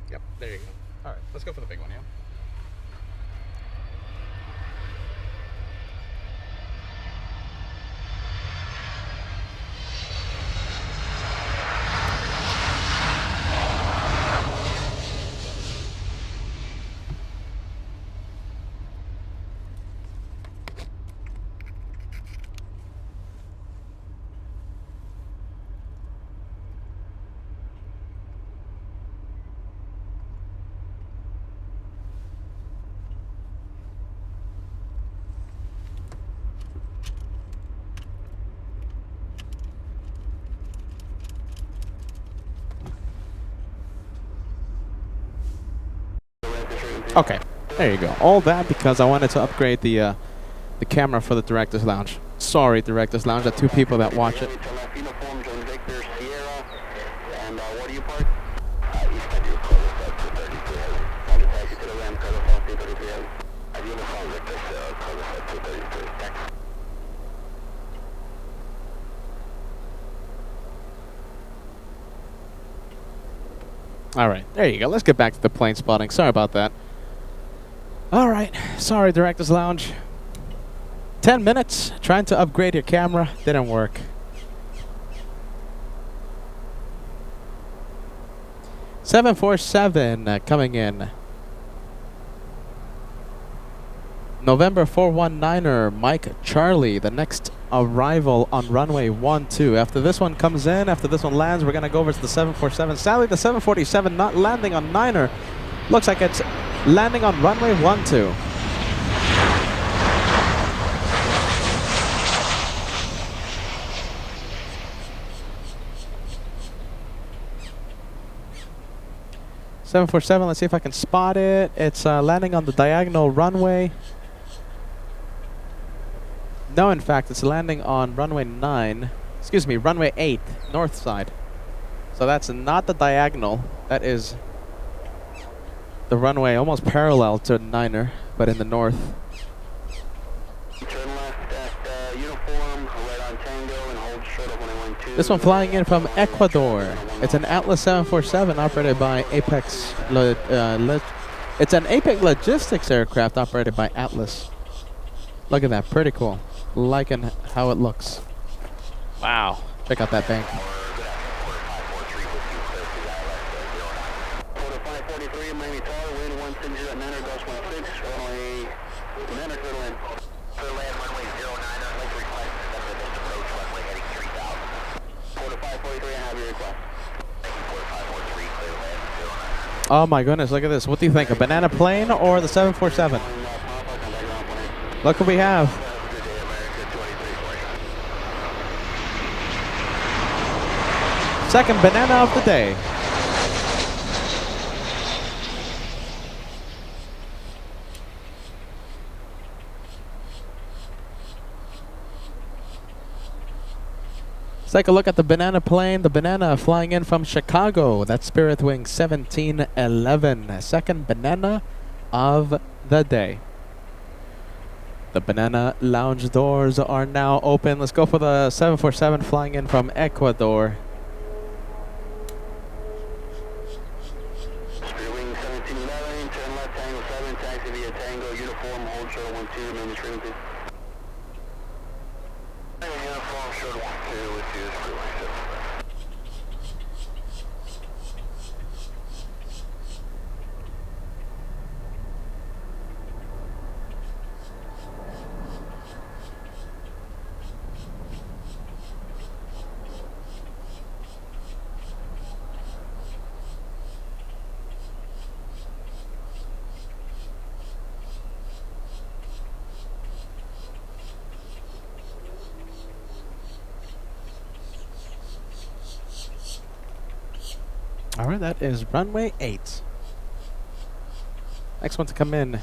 Yep, there you go. Alright, let's go for the big one, yeah? Okay, there you go. All that because I wanted to upgrade the camera for the director's lounge. Sorry, director's lounge. There are two people that watch it. All right, there you go. Let's get back to the plane spotting. Sorry about that. All right, sorry, director's lounge. 10 minutes trying to upgrade your camera, didn't work. 747 coming in. November 419er, Mike Charlie, the next arrival on runway 12. After this one comes in, after this one lands, we're going to go over to the 747. Sadly, the 747 not landing on Niner. Looks like it's landing on runway 12. 747, let's see if I can spot it. It's landing on the diagonal runway. No, in fact, it's landing on runway 9. Excuse me, runway 8, north side. So that's not the diagonal. That is the runway almost parallel to 9er, but in the north. Turn left at uniform, right on Tango, and hold short of 112. This one flying in from Ecuador. It's an Atlas 747 operated by Apex. It's an Apex Logistics aircraft operated by Atlas. Look at that, pretty cool. Liking how it looks. Wow, check out that bank. Quarter 543, Miami Tower, wind 160 at 9 Gulf 16, runway 9 clear land. Clear land, runway 09, like request, destination approach, runway heading 3000. Quarter 543, I have your request. Thank you, quarter 543, clear land, 09. Oh my goodness, look at this. What do you think, a banana plane or the 747? Look what we have. Second banana of the day. Let's take a look at the banana plane. The banana flying in from Chicago. That's Spirit Wing 1711. Second banana of the day. The banana lounge doors are now open. Let's go for the 747 flying in from Ecuador. Spirit Wing 1711, turn left, Tango 7, taxi via Tango, uniform, hold short 12, main frequency. Uniform, short 12, with you, Spirit Wing 7. All right, that is runway 8. Next one to come in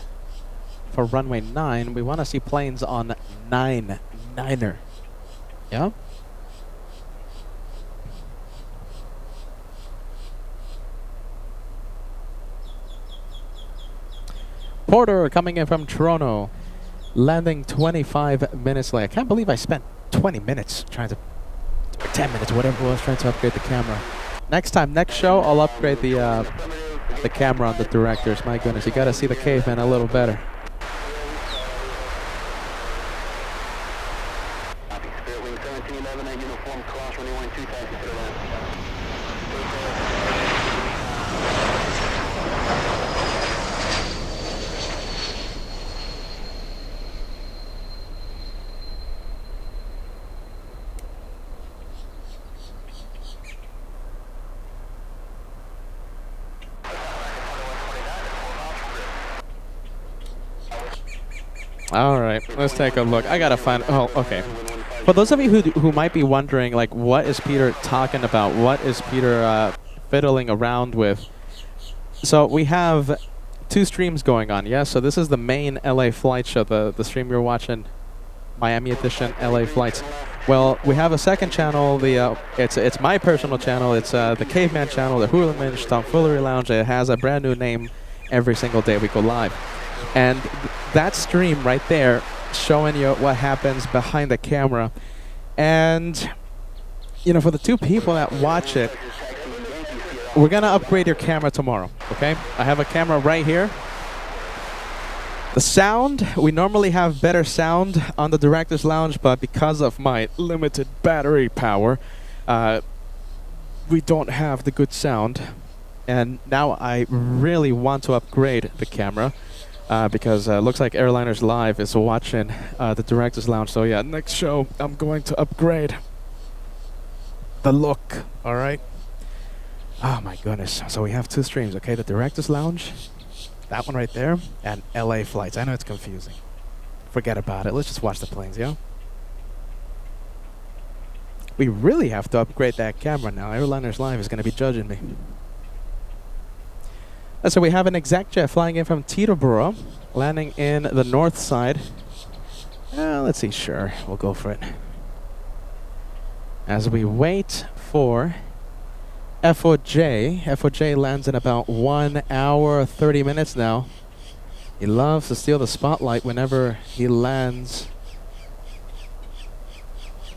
for runway 9. We want to see planes on 9er. Yeah? Porter coming in from Toronto. Landing 25 minutes late. I can't believe I spent 20 minutes trying to... 10 minutes, whatever it was, trying to upgrade the camera. Next time, next show, I'll upgrade the camera on the directors. My goodness, you gotta see the caveman a little better. Spirit Wing 1711 at uniform, cross runway 12, taxi to the left. All right, let's take a look. I gotta find. Oh, okay. For those of you who might be wondering, like, what is Peter talking about? What is Peter fiddling around with? So we have 2 streams going on. Yeah. So this is the main LA flight show, the stream you're watching, Miami edition LA flights. Well, we have a second channel. It's my personal channel. It's the Caveman channel, the Hooligan Tomfoolery Lounge. It has a brand new name every single day we go live. And that stream right there showing you what happens behind the camera. And, you know, for the 2 people that watch it, we're going to upgrade your camera tomorrow, okay? I have a camera right here. The sound, we normally have better sound on the Director's Lounge, but because of my limited battery power, we don't have the good sound. And now I really want to upgrade the camera. Because looks like Airliners Live is watching the Director's Lounge. So yeah, next show I'm going to upgrade the look. All right. Oh my goodness. So we have 2 streams. Okay, the Director's Lounge, that one right there, and LA flights. I know it's confusing. Forget about it. Let's just watch the planes, yeah. We really have to upgrade that camera now. Airliners Live is going to be judging me. So we have an exec jet flying in from Teterboro, landing in the north side. Let's see, sure, we'll go for it. As we wait for FOJ. FOJ lands in about 1 hour, 30 minutes now. He loves to steal the spotlight whenever he lands.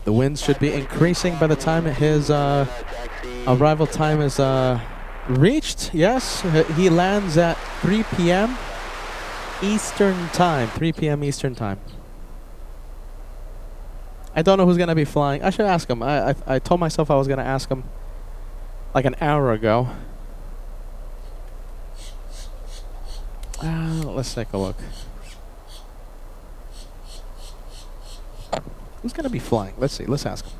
The winds should be increasing by the time his arrival time is reached. Yes, he lands at 3 p.m. Eastern time. 3 p.m. Eastern time. I don't know who's going to be flying. I should ask him. I told myself I was going to ask him like an hour ago. Let's take a look. Who's going to be flying? Let's see. Let's ask him.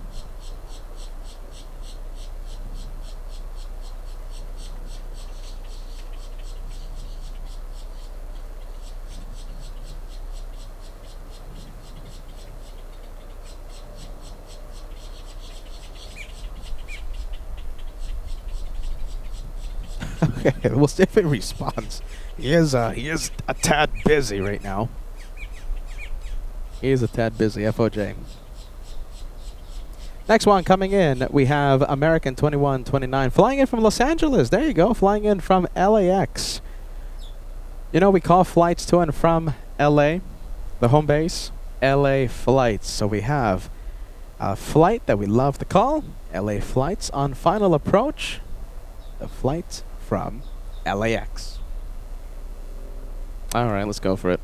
Okay, we'll see if it responds. He is a tad busy right now. He is a tad busy, FOJ. Next one coming in, we have American 2129 flying in from Los Angeles. There you go, flying in from LAX. You know, we call flights to and from LA, the home base, LA flights. So we have a flight that we love to call LA flights on final approach. The flight from LAX. All right, let's go for it.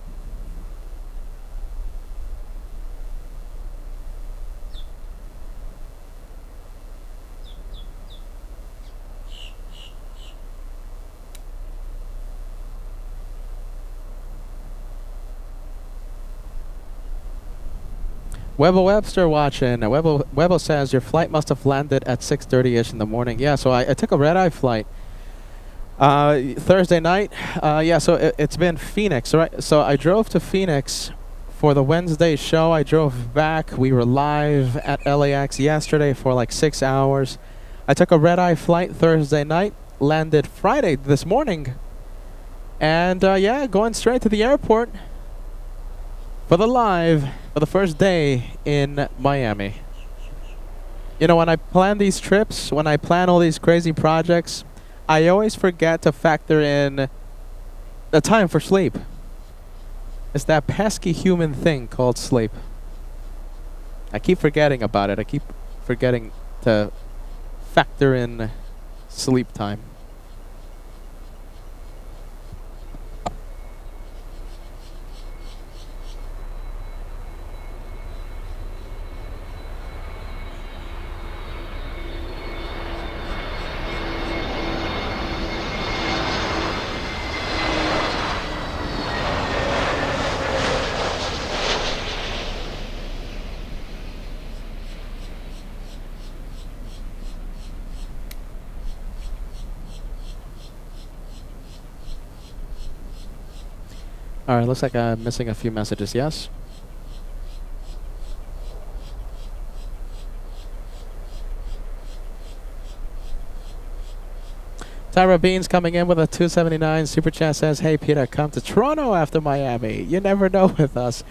Webbo Webster watching. Webbo says your flight must have landed at 6:30ish in the morning. Yeah, so I took a red-eye flight Thursday night. Yeah, so it's been Phoenix, right? So I drove to Phoenix for the Wednesday show. I drove back. We were live at LAX yesterday for like 6 hours. I took a red-eye flight Thursday night, landed Friday this morning, and yeah, going straight to the airport for the live for the first day in Miami. You know, when I plan these trips, when I plan all these crazy projects, I always forget to factor in the time for sleep. It's that pesky human thing called sleep. I keep forgetting about it. I keep forgetting to factor in sleep time. Alright, looks like I'm missing a few messages, yes? Tyra Beans coming in with a 279 super chat says, hey Peter, come to Toronto after Miami. You never know with us.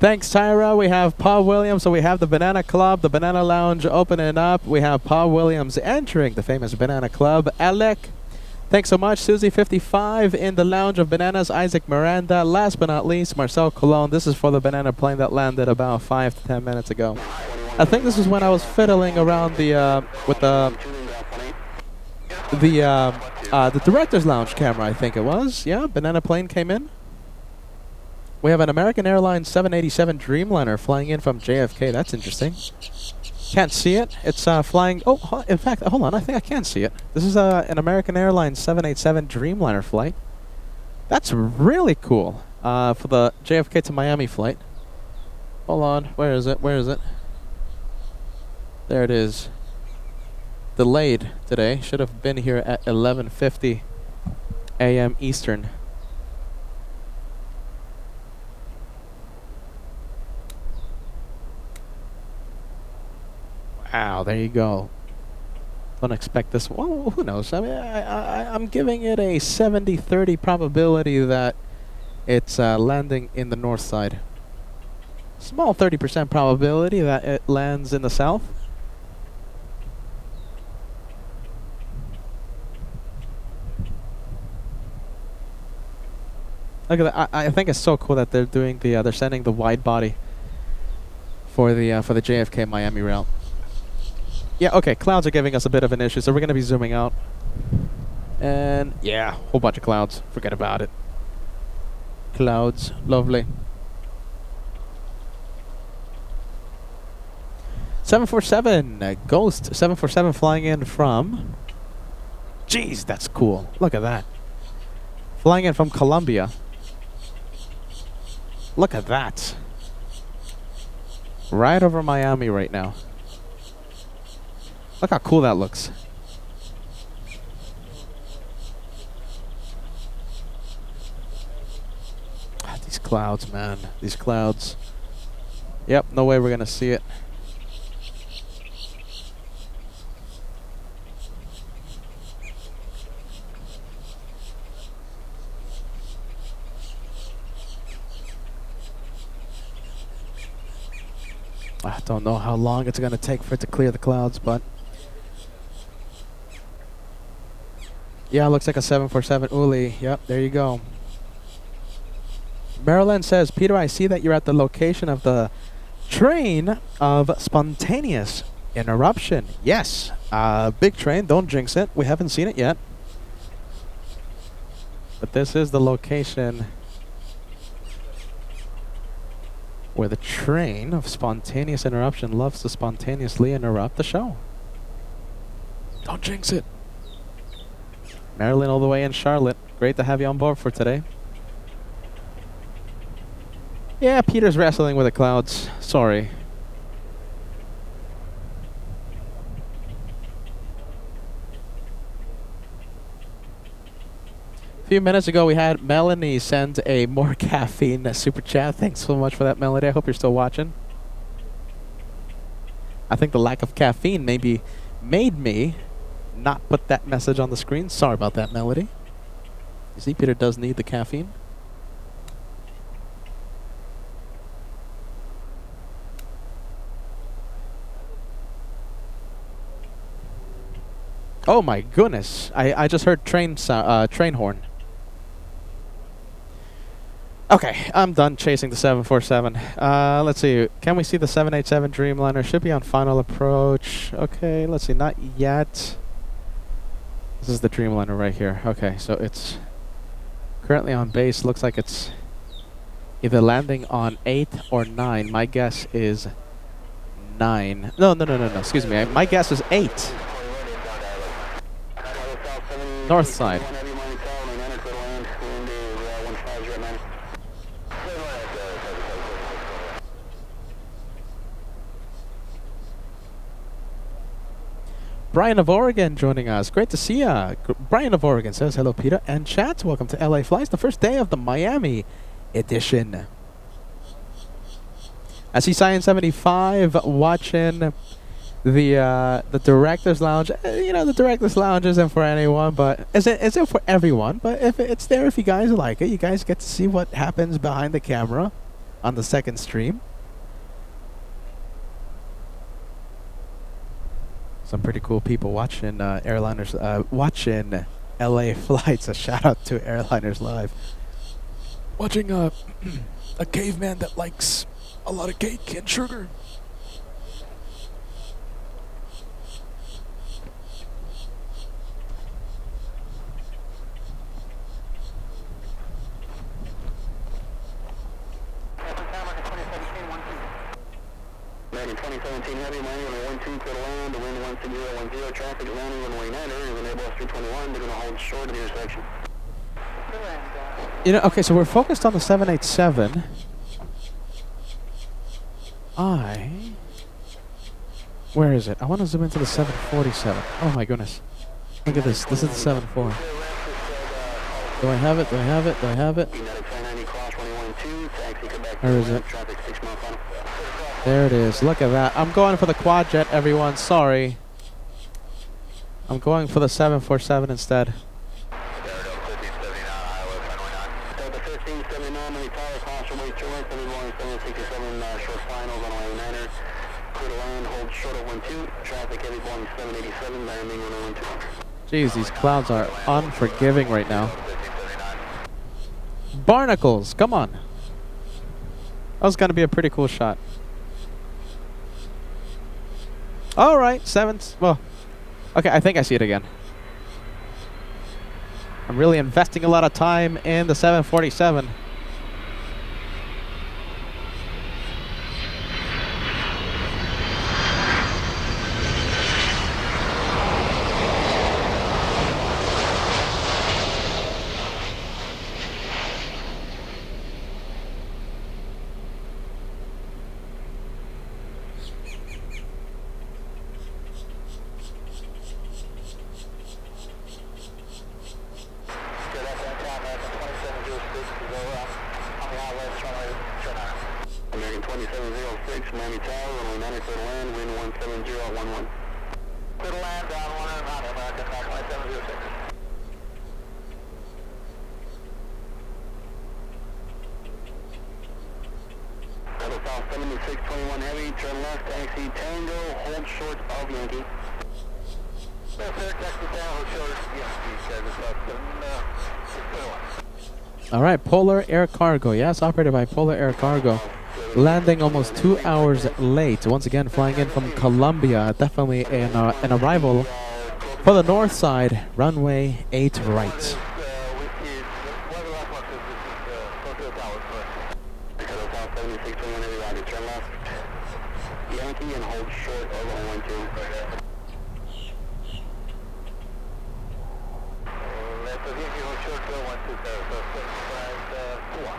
Thanks, Tyra. We have Paul Williams, so we have the Banana Club, the Banana Lounge opening up. We have Paul Williams entering the famous Banana Club. Alec, thanks so much. Susie55 in the Lounge of Bananas. Isaac Miranda. Last but not least, Marcel Colon. This is for the banana plane that landed about 5 to 10 minutes ago. I think this is when I was fiddling around the with the director's lounge camera. I think it was. Yeah, banana plane came in. We have an American Airlines 787 Dreamliner flying in from JFK. That's interesting. Can't see it. It's flying. Oh, in fact, hold on. I think I can see it. This is an American Airlines 787 Dreamliner flight. That's really cool for the JFK to Miami flight. Hold on. Where is it? Where is it? There it is. Delayed today. Should have been here at 11:50 a.m. Eastern. Wow, there you go. Don't expect this. Well, who knows? I mean, I'm giving it a 70-30 probability that it's landing in the north side. Small 30% probability that it lands in the south. Look at that! I think it's so cool that they're doing the they're sending the wide body for the JFK Miami route. Yeah, okay. Clouds are giving us a bit of an issue, so we're gonna be zooming out. And yeah, whole bunch of clouds. Forget about it. Clouds, lovely. 747 Ghost 747 flying in from. Jeez, that's cool. Look at that. Flying in from Colombia. Look at that. Right over Miami right now. Look how cool that looks. These clouds, man. These clouds. Yep, no way we're gonna see it. I don't know how long it's going to take for it to clear the clouds, but yeah, looks like a 747 Uli. Yep, there you go. Marilyn says, Peter, I see that you're at the location of the train of spontaneous interruption. Yes, big train. Don't jinx it. We haven't seen it yet. But this is the location where the train of spontaneous interruption loves to spontaneously interrupt the show. Don't jinx it. Marilyn all the way in Charlotte. Great to have you on board for today. Yeah, Peter's wrestling with the clouds. Sorry. A few minutes ago, we had Melanie send a more caffeine super chat. Thanks so much for that, Melody. I hope you're still watching. I think the lack of caffeine maybe made me not put that message on the screen. Sorry about that, Melody. You see, Peter does need the caffeine. Oh my goodness! I just heard train horn. Okay, I'm done chasing the 747. Let's see. Can we see the 787 Dreamliner? Should be on final approach. Okay, let's see. Not yet. This is the Dreamliner right here. Okay, so it's currently on base. Looks like it's either landing on 8 or 9. My guess is 9. No. Excuse me. My guess is 8. North side. Brian of Oregon joining us. Great to see ya. Brian of Oregon says, hello, Peter and chat. Welcome to LA Flights, the first day of the Miami edition. I see Science 75 watching the director's lounge. You know, the director's lounge isn't for anyone, but isn't for everyone. But if it's there, if you guys like it, you guys get to see what happens behind the camera on the second stream. Some pretty cool people watching airliners, watching LA Flights. A shout out to Airliners Live. Watching a caveman that likes a lot of cake and sugar. American 2017 Heavy, Miami 12 to the land, the wind 16010, traffic landing runway 9, is an Airbus 321, they're going to hold short of the intersection. You know, okay, so we're focused on the 787. Where is it? I want to zoom into the 747. Oh my goodness. Look at this. This is the 74. Do I have it? Do I have it? Do I have it? Where is it? There it is. Look at that. I'm going for the quad jet, everyone. Sorry. I'm going for the 747 instead. Delta 1579, Mini Tower, caution weight 2 runway 767, short finals on runway 9er. Clear to land, hold short of 12, traffic heavy Boeing 787, landing runway 12. Jeez, these clouds are unforgiving right now. Barnacles, come on. That was gonna be a pretty cool shot. All right, well, okay, I think I see it again. I'm really investing a lot of time in the 747. American 2706, Miami Tower, runway 9er, clear to land, wind 17011. Clear to land, down 1 knot, American 2706. Total South 7621 heavy, turn left, taxi Tango, hold short of Yankee. Fair, taxi Tango, hold short, Yankee, service left, 621. All right, Polar Air Cargo. Yes, operated by Polar Air Cargo. Landing almost 2 hours late. Once again, flying in from Colombia. Definitely an arrival for the north side, runway 8 right. Yankee and hold short of 112. Left of Yankee, hold short of 120, so 75, 4.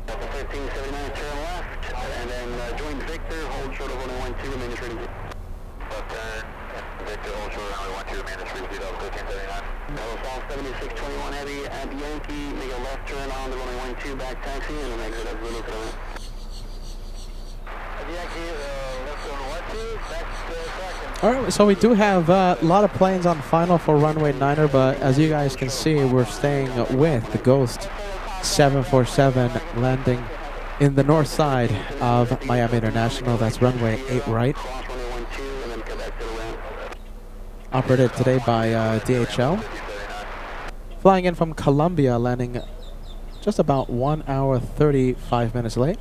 Delta 1579, turn left, and then join Victor, hold short of 112, manage ready. Left turn, Victor, hold short of 112, manage ready, Delta 1579. Delta South 7621 heavy at Yankee, make a left turn on the runway 12, back taxi, and then exit at Zulu to the right. Yankee, left turn 12, back taxi. All right, so we do have a lot of planes on final for runway 9er, but as you guys can see, we're staying with the Ghost 747 landing in the north side of Miami International. That's runway 8 right. Operated today by DHL. Flying in from Colombia, landing just about 1 hour 35 minutes late.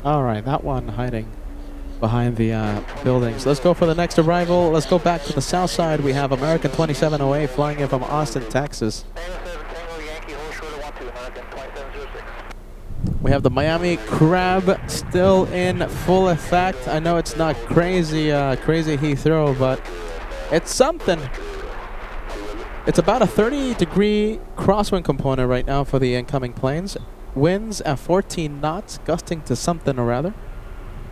All right, that one hiding behind the buildings. Let's go for the next arrival. Let's go back to the south side. We have American 2708 flying in from Austin, Texas. We have the Miami Crab still in full effect. I know it's not crazy Heathrow, but it's something. It's about a 30-degree crosswind component right now for the incoming planes. Winds at 14 knots, gusting to something or rather.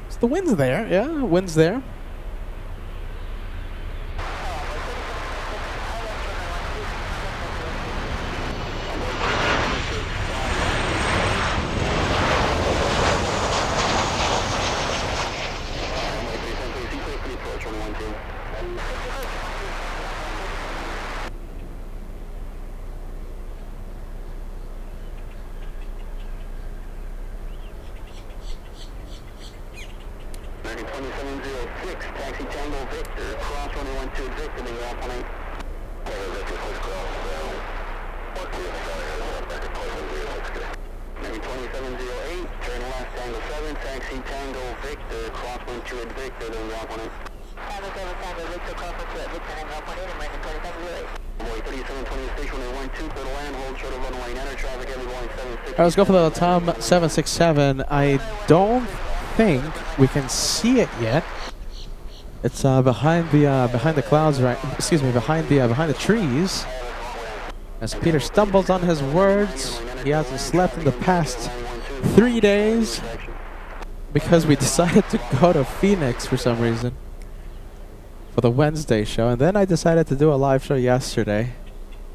So the wind's there, yeah, wind's there. Let's go for the Tom 767. I don't think we can see it yet. It's behind the clouds, right? Excuse me, behind the trees. As Peter stumbles on his words, he hasn't slept in the past 3 days because we decided to go to Phoenix for some reason for the Wednesday show, and then I decided to do a live show yesterday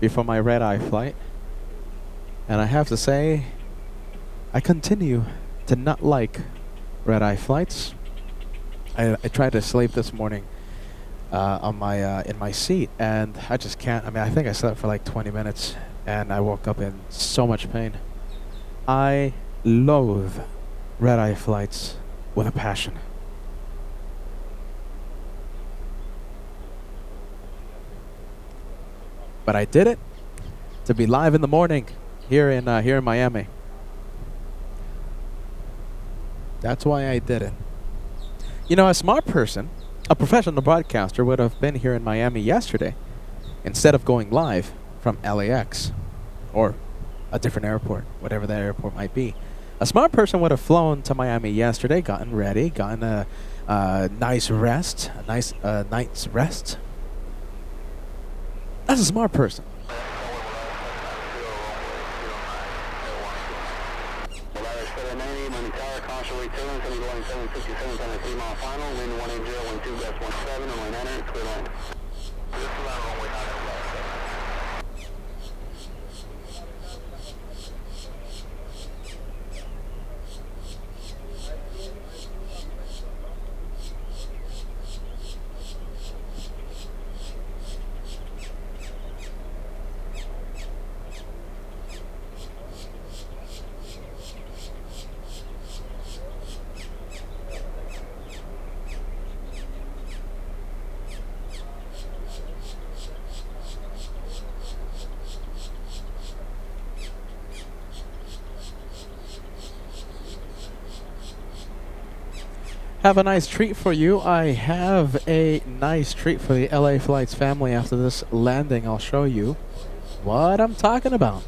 before my red-eye flight. And I have to say, I continue to not like red-eye flights. I tried to sleep this morning on my in my seat, and I just can't. I mean, I think I slept for like 20 minutes, and I woke up in so much pain. I loathe red-eye flights with a passion. But I did it to be live in the morning here in Miami. That's why I did it. You know, a smart person, a professional broadcaster, would have been here in Miami yesterday instead of going live from LAX or a different airport, whatever that airport might be. A smart person would have flown to Miami yesterday, gotten ready, gotten a nice rest, a nice night's rest. That's a smart person. Have a nice treat for you. I have a nice treat for the LA Flights family after this landing. I'll show you what I'm talking about.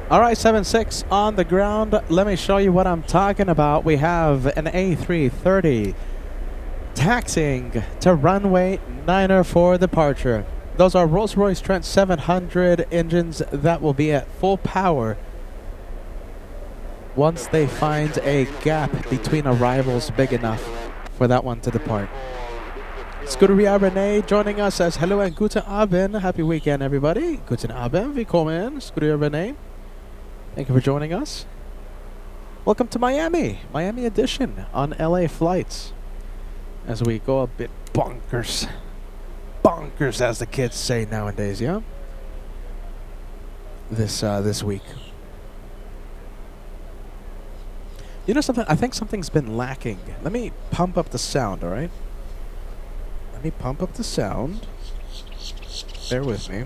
All right, 7-6 on the ground. Let me show you what I'm talking about. We have an A330 taxiing to runway 9 for departure. Those are Rolls-Royce Trent 700 engines that will be at full power once they find a gap between arrivals big enough for that one to depart. Scuderia Renee joining us says hello and guten Abend. Happy weekend, everybody. Guten Abend. Willkommen, Scuderia Renee. Thank you for joining us. Welcome to Miami. Miami edition on LA Flights. As we go a bit bonkers. Bonkers, as the kids say nowadays, yeah? This week. You know something? I think something's been lacking. Let me pump up the sound, all right? Let me pump up the sound. Bear with me.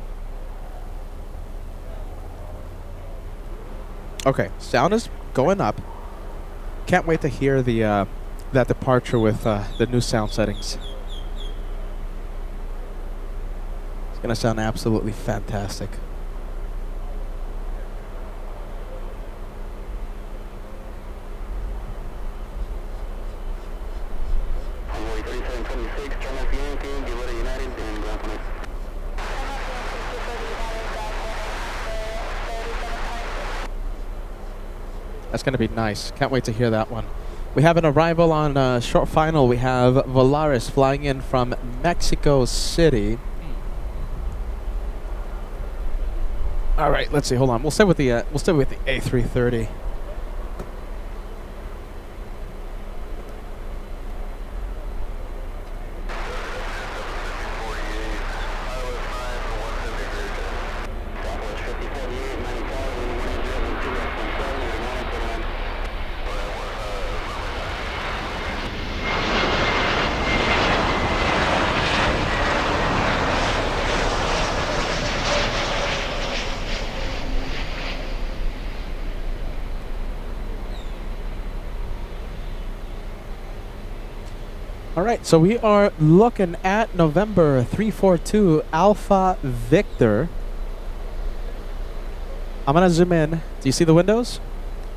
Okay, sound is going up. Can't wait to hear the that departure with the new sound settings. It's gonna sound absolutely fantastic. Runway 3726, turn left Yankee, give way to United, and ground connect. That's gonna be nice. Can't wait to hear that one. We have an arrival on short final. We have Volaris flying in from Mexico City. All right, let's see. Hold on. We'll stay with the A330. All right, so we are looking at November 342 Alpha Victor. I'm gonna zoom in. Do you see the windows?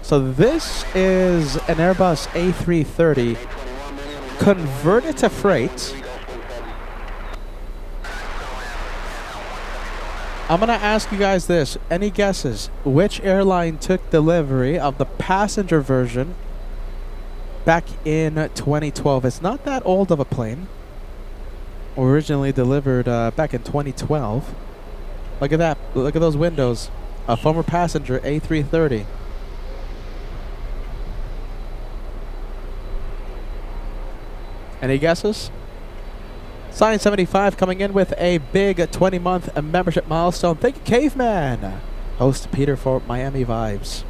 So this is an Airbus A330 converted to freight. I'm gonna ask you guys this. Any guesses? Which airline took delivery of the passenger version back in 2012? It's not that old of a plane. Originally delivered back in 2012. Look at that. Look at those windows. A former passenger A330. Any guesses? Science 75 coming in with a big 20-month membership milestone. Thank you, Caveman. Host Peter for Miami Vibes.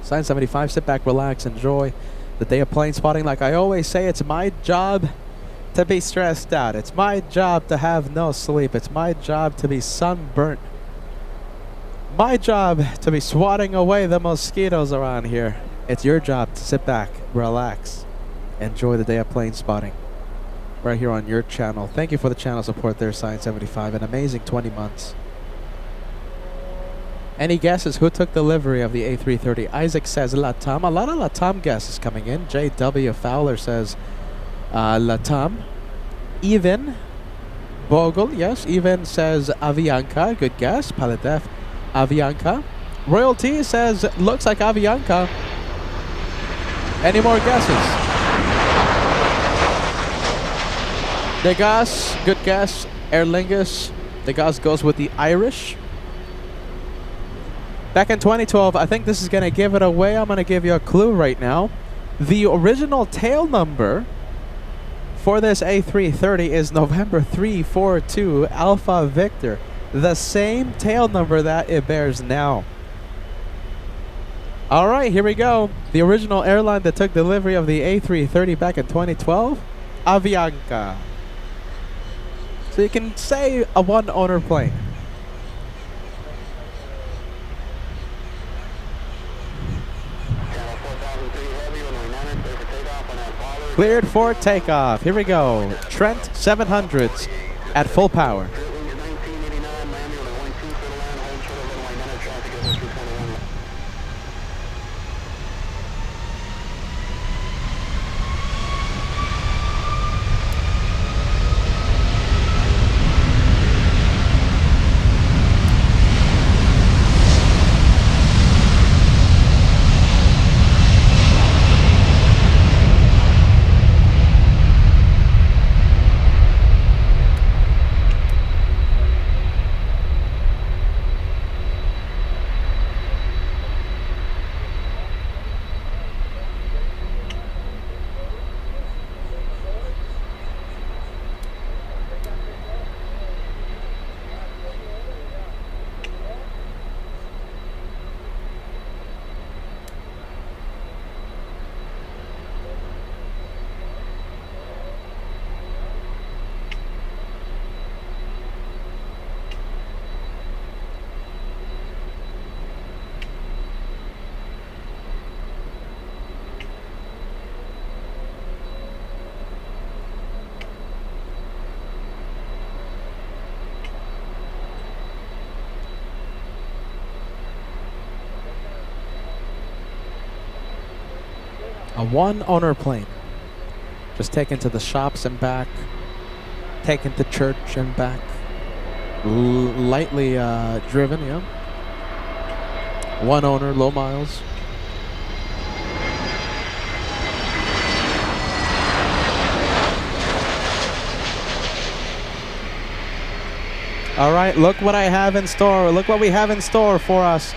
Science 75, sit back, relax, enjoy the day of plane spotting. Like I always say, it's my job to be stressed out. It's my job to have no sleep. It's my job to be sunburnt. My job to be swatting away the mosquitoes around here. It's your job to sit back, relax, enjoy the day of plane spotting. Right here on your channel. Thank you for the channel support there, Science 75. An amazing 20 months. Any guesses who took delivery of the A330? Isaac says Latam. A lot of Latam guesses coming in. J.W. Fowler says Latam. Even Bogle, yes. Even says Avianca. Good guess. Paladef, Avianca. Royalty says looks like Avianca. Any more guesses? Degas, good guess. Aer Lingus. Degas goes with the Irish. Back in 2012, I think this is going to give it away. I'm going to give you a clue right now. The original tail number for this A330 is November 342 Alpha Victor. The same tail number that it bears now. All right, here we go. The original airline that took delivery of the A330 back in 2012, Avianca. So you can say a one-owner plane. Cleared for takeoff. Here we go. Trent 700s at full power. A one-owner plane. Just taken to the shops and back. Taken to church and back. Lightly driven, yeah. One owner, low miles. All right, look what I have in store. Look what we have in store for us.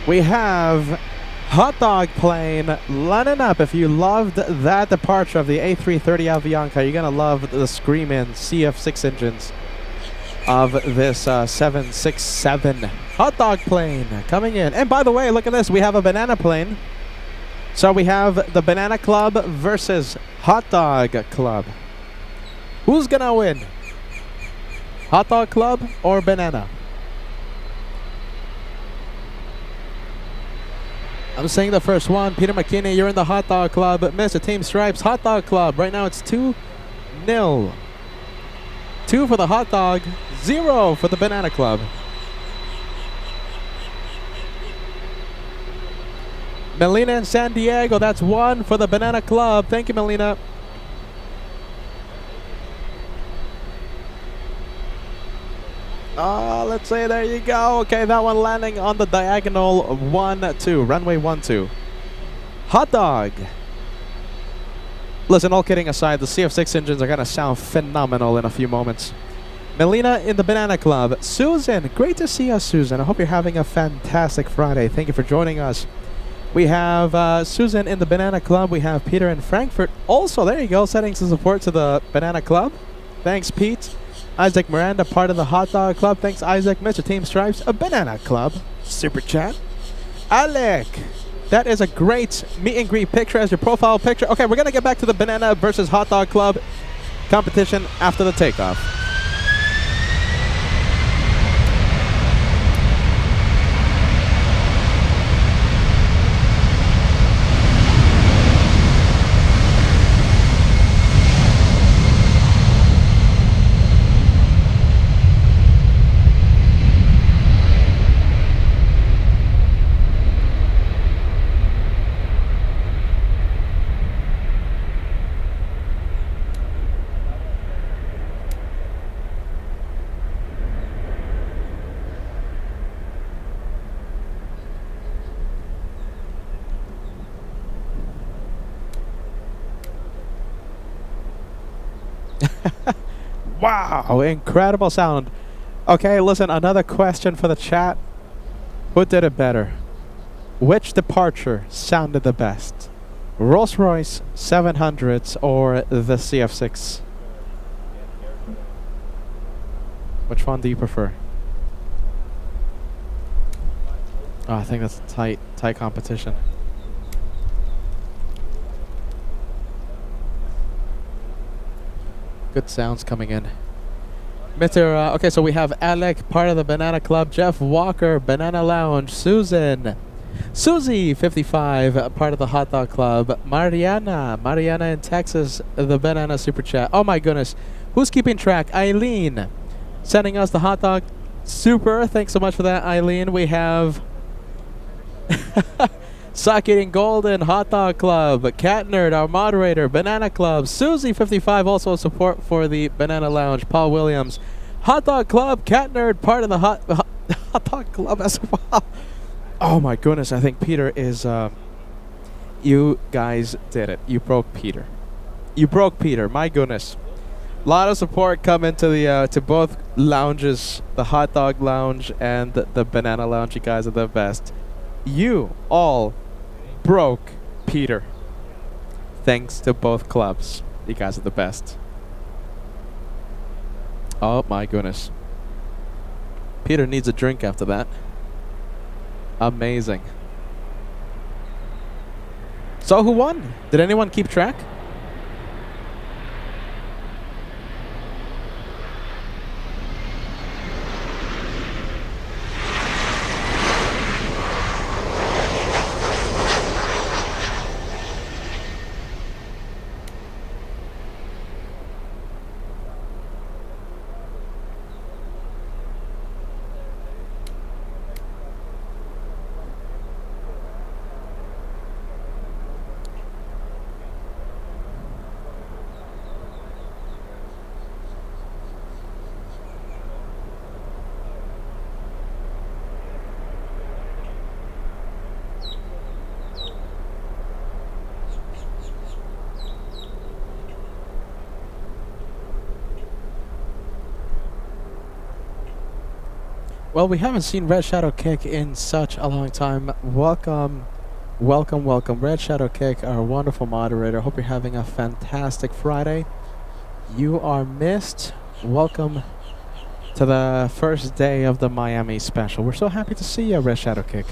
We have hot dog plane lining up. If you loved that departure of the A330 Avianca, you're going to love the screaming CF6 engines of this 767 hot dog plane coming in. And by the way, look at this. We have a banana plane. So we have the Banana Club versus Hot Dog Club. Who's going to win? Hot Dog Club or Banana? I'm saying the first one. Peter McKinney, you're in the Hot Dog Club. Mr. Team Stripes, Hot Dog Club. Right now it's 2-0. 2 for the Hot Dog, 0 for the Banana Club. Melina in San Diego, that's 1 for the Banana Club. Thank you, Melina. Let's say there you go. Okay, that one landing on the diagonal 1-2, runway 12. Hot dog. Listen, all kidding aside, the CF6 engines are going to sound phenomenal in a few moments. Melina in the Banana Club. Susan, great to see us, Susan. I hope you're having a fantastic Friday. Thank you for joining us. We have Susan in the Banana Club. We have Peter in Frankfurt. Also, there you go, sending some support to the Banana Club. Thanks, Pete. Isaac Miranda, part of the Hot Dog Club. Thanks, Isaac. Mr. Team Stripes, a Banana Club. Super chat. Alec, that is a great meet and greet picture as your profile picture. Okay, we're going to get back to the Banana versus Hot Dog Club competition after the takeoff. Wow, incredible sound. Okay, listen, another question for the chat. Who did it better? Which departure sounded the best? Rolls-Royce 700s or the CF6? Which one do you prefer? Oh, I think that's a tight competition. Good sounds coming in. Mr. Okay, so we have Alec, part of the Banana Club. Jeff Walker, Banana Lounge. Susan. Susie, 55, part of the Hot Dog Club. Mariana in Texas, the Banana Super Chat. Oh my goodness. Who's keeping track? Eileen, sending us the Hot Dog Super. Thanks so much for that, Eileen. We have Sock Eating Golden, Hot Dog Club, Cat Nerd, our moderator, Banana Club, Susie 55, also support for the Banana Lounge, Paul Williams, Hot Dog Club, Cat Nerd, part of the Hot Dog Club as well. Oh my goodness, I think Peter is, you guys did it. You broke Peter. You broke Peter, my goodness. A lot of support coming to the to both lounges, the Hot Dog Lounge and the Banana Lounge. You guys are the best. You all broke Peter. Thanks to both clubs. You guys are the best. Oh my goodness. Peter needs a drink after that. Amazing. So who won? Did anyone keep track? Well, we haven't seen Red Shadow Kick in such a long time. Welcome, welcome, welcome. Red Shadow Kick, our wonderful moderator. Hope you're having a fantastic Friday. You are missed. Welcome to the first day of the Miami special. We're so happy to see you, Red Shadow Kick.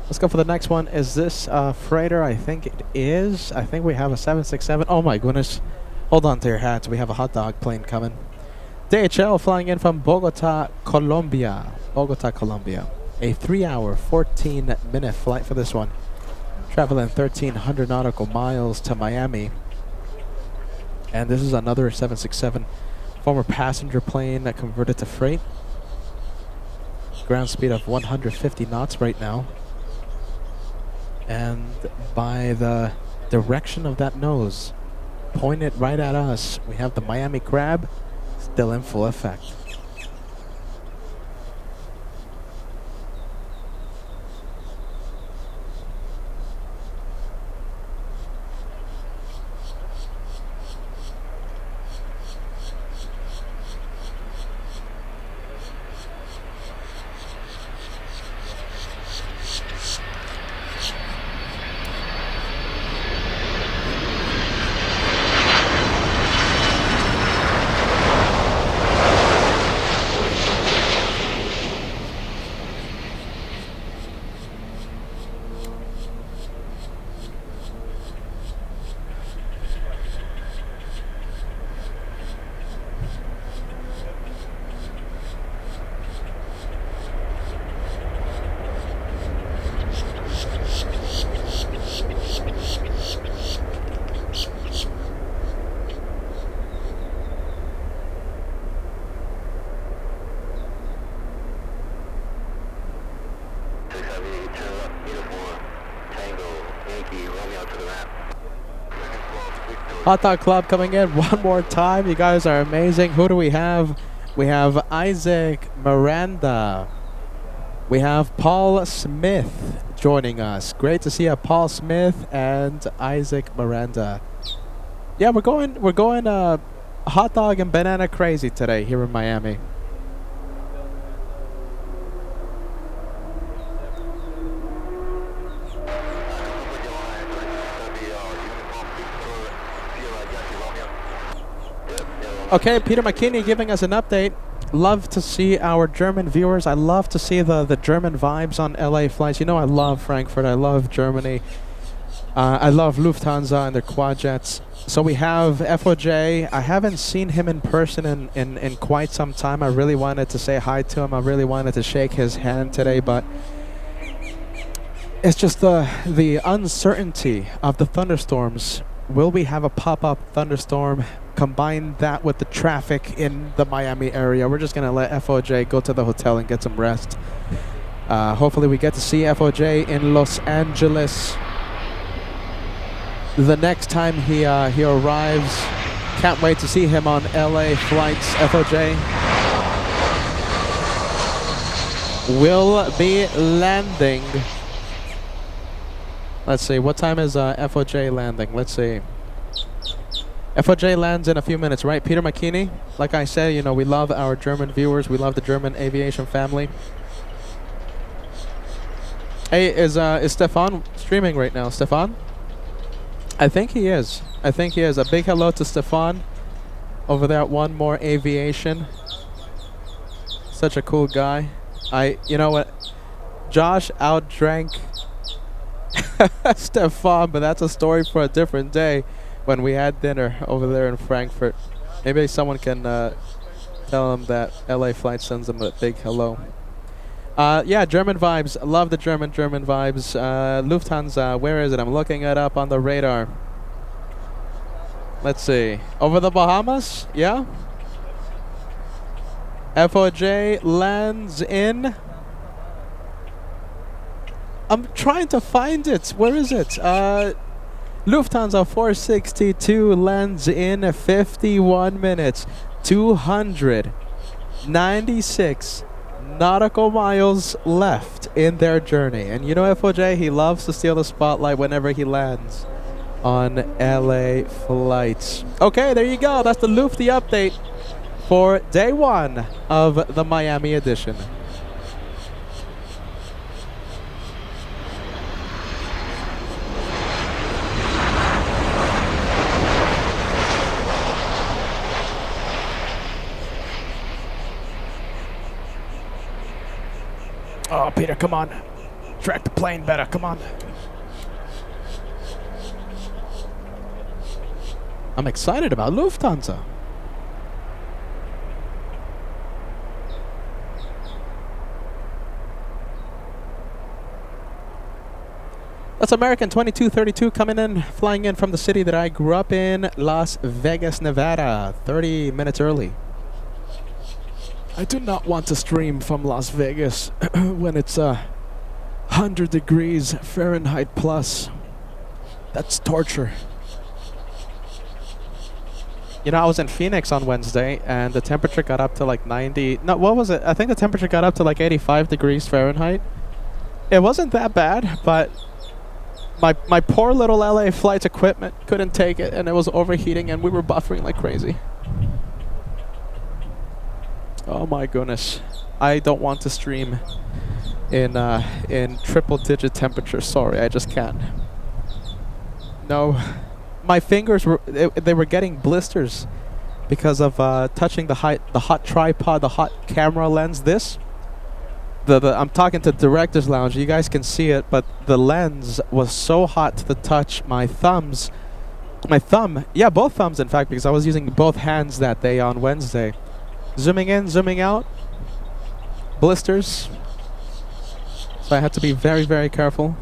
Let's go for the next one. Is this freighter? I think it is. I think we have a 767. Oh my goodness. Hold on to your hats. We have a hot dog plane coming. DHL flying in from Bogota, Colombia. Bogota, Colombia. A 3-hour, 14-minute flight for this one. Traveling 1,300 nautical miles to Miami. And this is another 767. Former passenger plane that converted to freight. Ground speed of 150 knots right now. And by the direction of that nose, pointed right at us, we have the Miami Crab still in full effect. Hot Dog Club coming in one more time. You guys are amazing. Who do we have? We have Isaac Miranda. We have Paul Smith joining us. Great to see you, Paul Smith and Isaac Miranda. Yeah, we're going hot dog and banana crazy today here in Miami. Okay, Peter McKinney giving us an update. Love to see our German viewers. I love to see the German vibes on LA flights. You know I love Frankfurt. I love Germany. I love Lufthansa and their quad jets. So we have FOJ. I haven't seen him in person in quite some time. I really wanted to say hi to him. I really wanted to shake his hand today, but it's just the uncertainty of the thunderstorms. Will we have a pop-up thunderstorm? Combine that with the traffic in the Miami area. We're just going to let FOJ go to the hotel and get some rest. Hopefully we get to see FOJ in Los Angeles the next time he arrives. Can't wait to see him on LA flights. FOJ will be landing. Let's see, what time is FOJ landing? Let's see. FOJ lands in a few minutes, right? Peter McKinney, like I said, you know, we love our German viewers. We love the German aviation family. Hey, is Stefan streaming right now? Stefan? I think he is. I think he is. A big hello to Stefan over there at One More Aviation. Such a cool guy. You know what? Josh outdrank Stefan, but that's a story for a different day. When we had dinner over there in Frankfurt, maybe someone can tell him that LA Flight sends him a big hello. Yeah, German vibes. Love the German vibes. Lufthansa, where is it? I'm looking it up on the radar. Let's see. Over the Bahamas? Yeah. FOJ lands in. I'm trying to find it. Where is it? Lufthansa 462 lands in 51 minutes, 296 nautical miles left in their journey. And you know FOJ, he loves to steal the spotlight whenever he lands on LA flights. Okay, there you go. That's the Lufty update for day one of the Miami edition. Oh, Peter, come on. Track the plane better, come on. I'm excited about Lufthansa. That's American 2232 coming in, flying in from the city that I grew up in, Las Vegas, Nevada, 30 minutes early. I do not want to stream from Las Vegas when it's 100 degrees Fahrenheit plus. That's torture. You know, I was in Phoenix on Wednesday, and the temperature got up to like 90. No, what was it? I think the temperature got up to like 85 degrees Fahrenheit. It wasn't that bad, but my poor little LA flight equipment couldn't take it, and it was overheating, and we were buffering like crazy. Oh my goodness. I don't want to stream in triple-digit temperature. Sorry, I just can't. No. My fingers were they were getting blisters because of touching the hot tripod, the hot camera lens. I'm talking to director's lounge. You guys can see it, but the lens was so hot to the touch. My thumb, yeah, both thumbs in fact, because I was using both hands that day on Wednesday. Zooming in, zooming out, blisters. So I had to be very, very careful.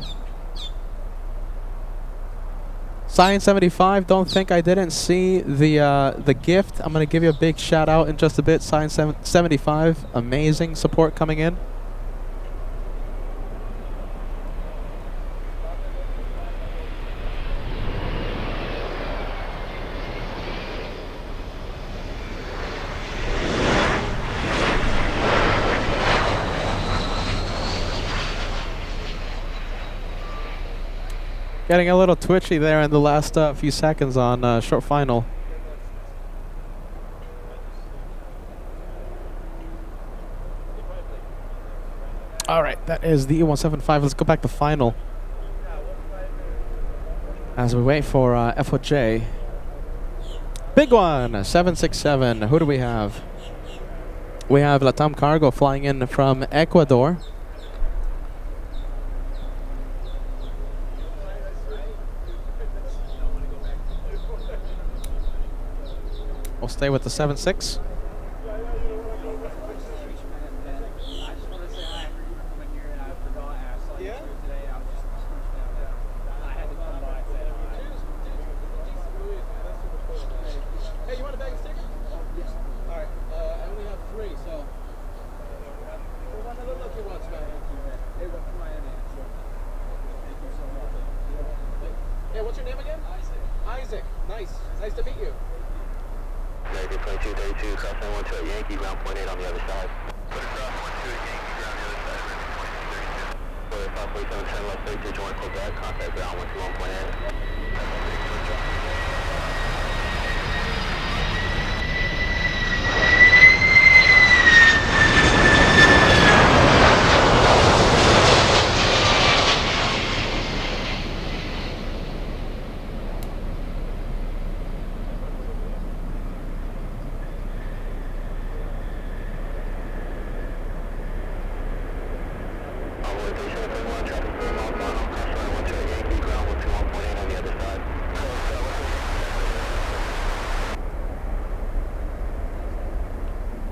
Science 75, don't think I didn't see the gift. I'm going to give you a big shout out in just a bit. Science 75, amazing support coming in. Getting a little twitchy there in the last few seconds on short final. All right, that is the E175. Let's go back to final. As we wait for FOJ. Big one, 767. Who do we have? We have Latam Cargo flying in from Ecuador. We'll stay with the 7-6. Hey, you want a bag of stickers? Yes. All right. I only have 3, so. We'll run another look at once, man. Hey, what's my name? Thank you so much. Hey, what's your name again? Isaac. Isaac. Nice. Nice to meet you. 2232, cross 912 Yankee, ground point 8 on the other side. Cross 12 Yankee, ground the other side, 2232. 547 left 32, join Quebec, contact ground 121.8.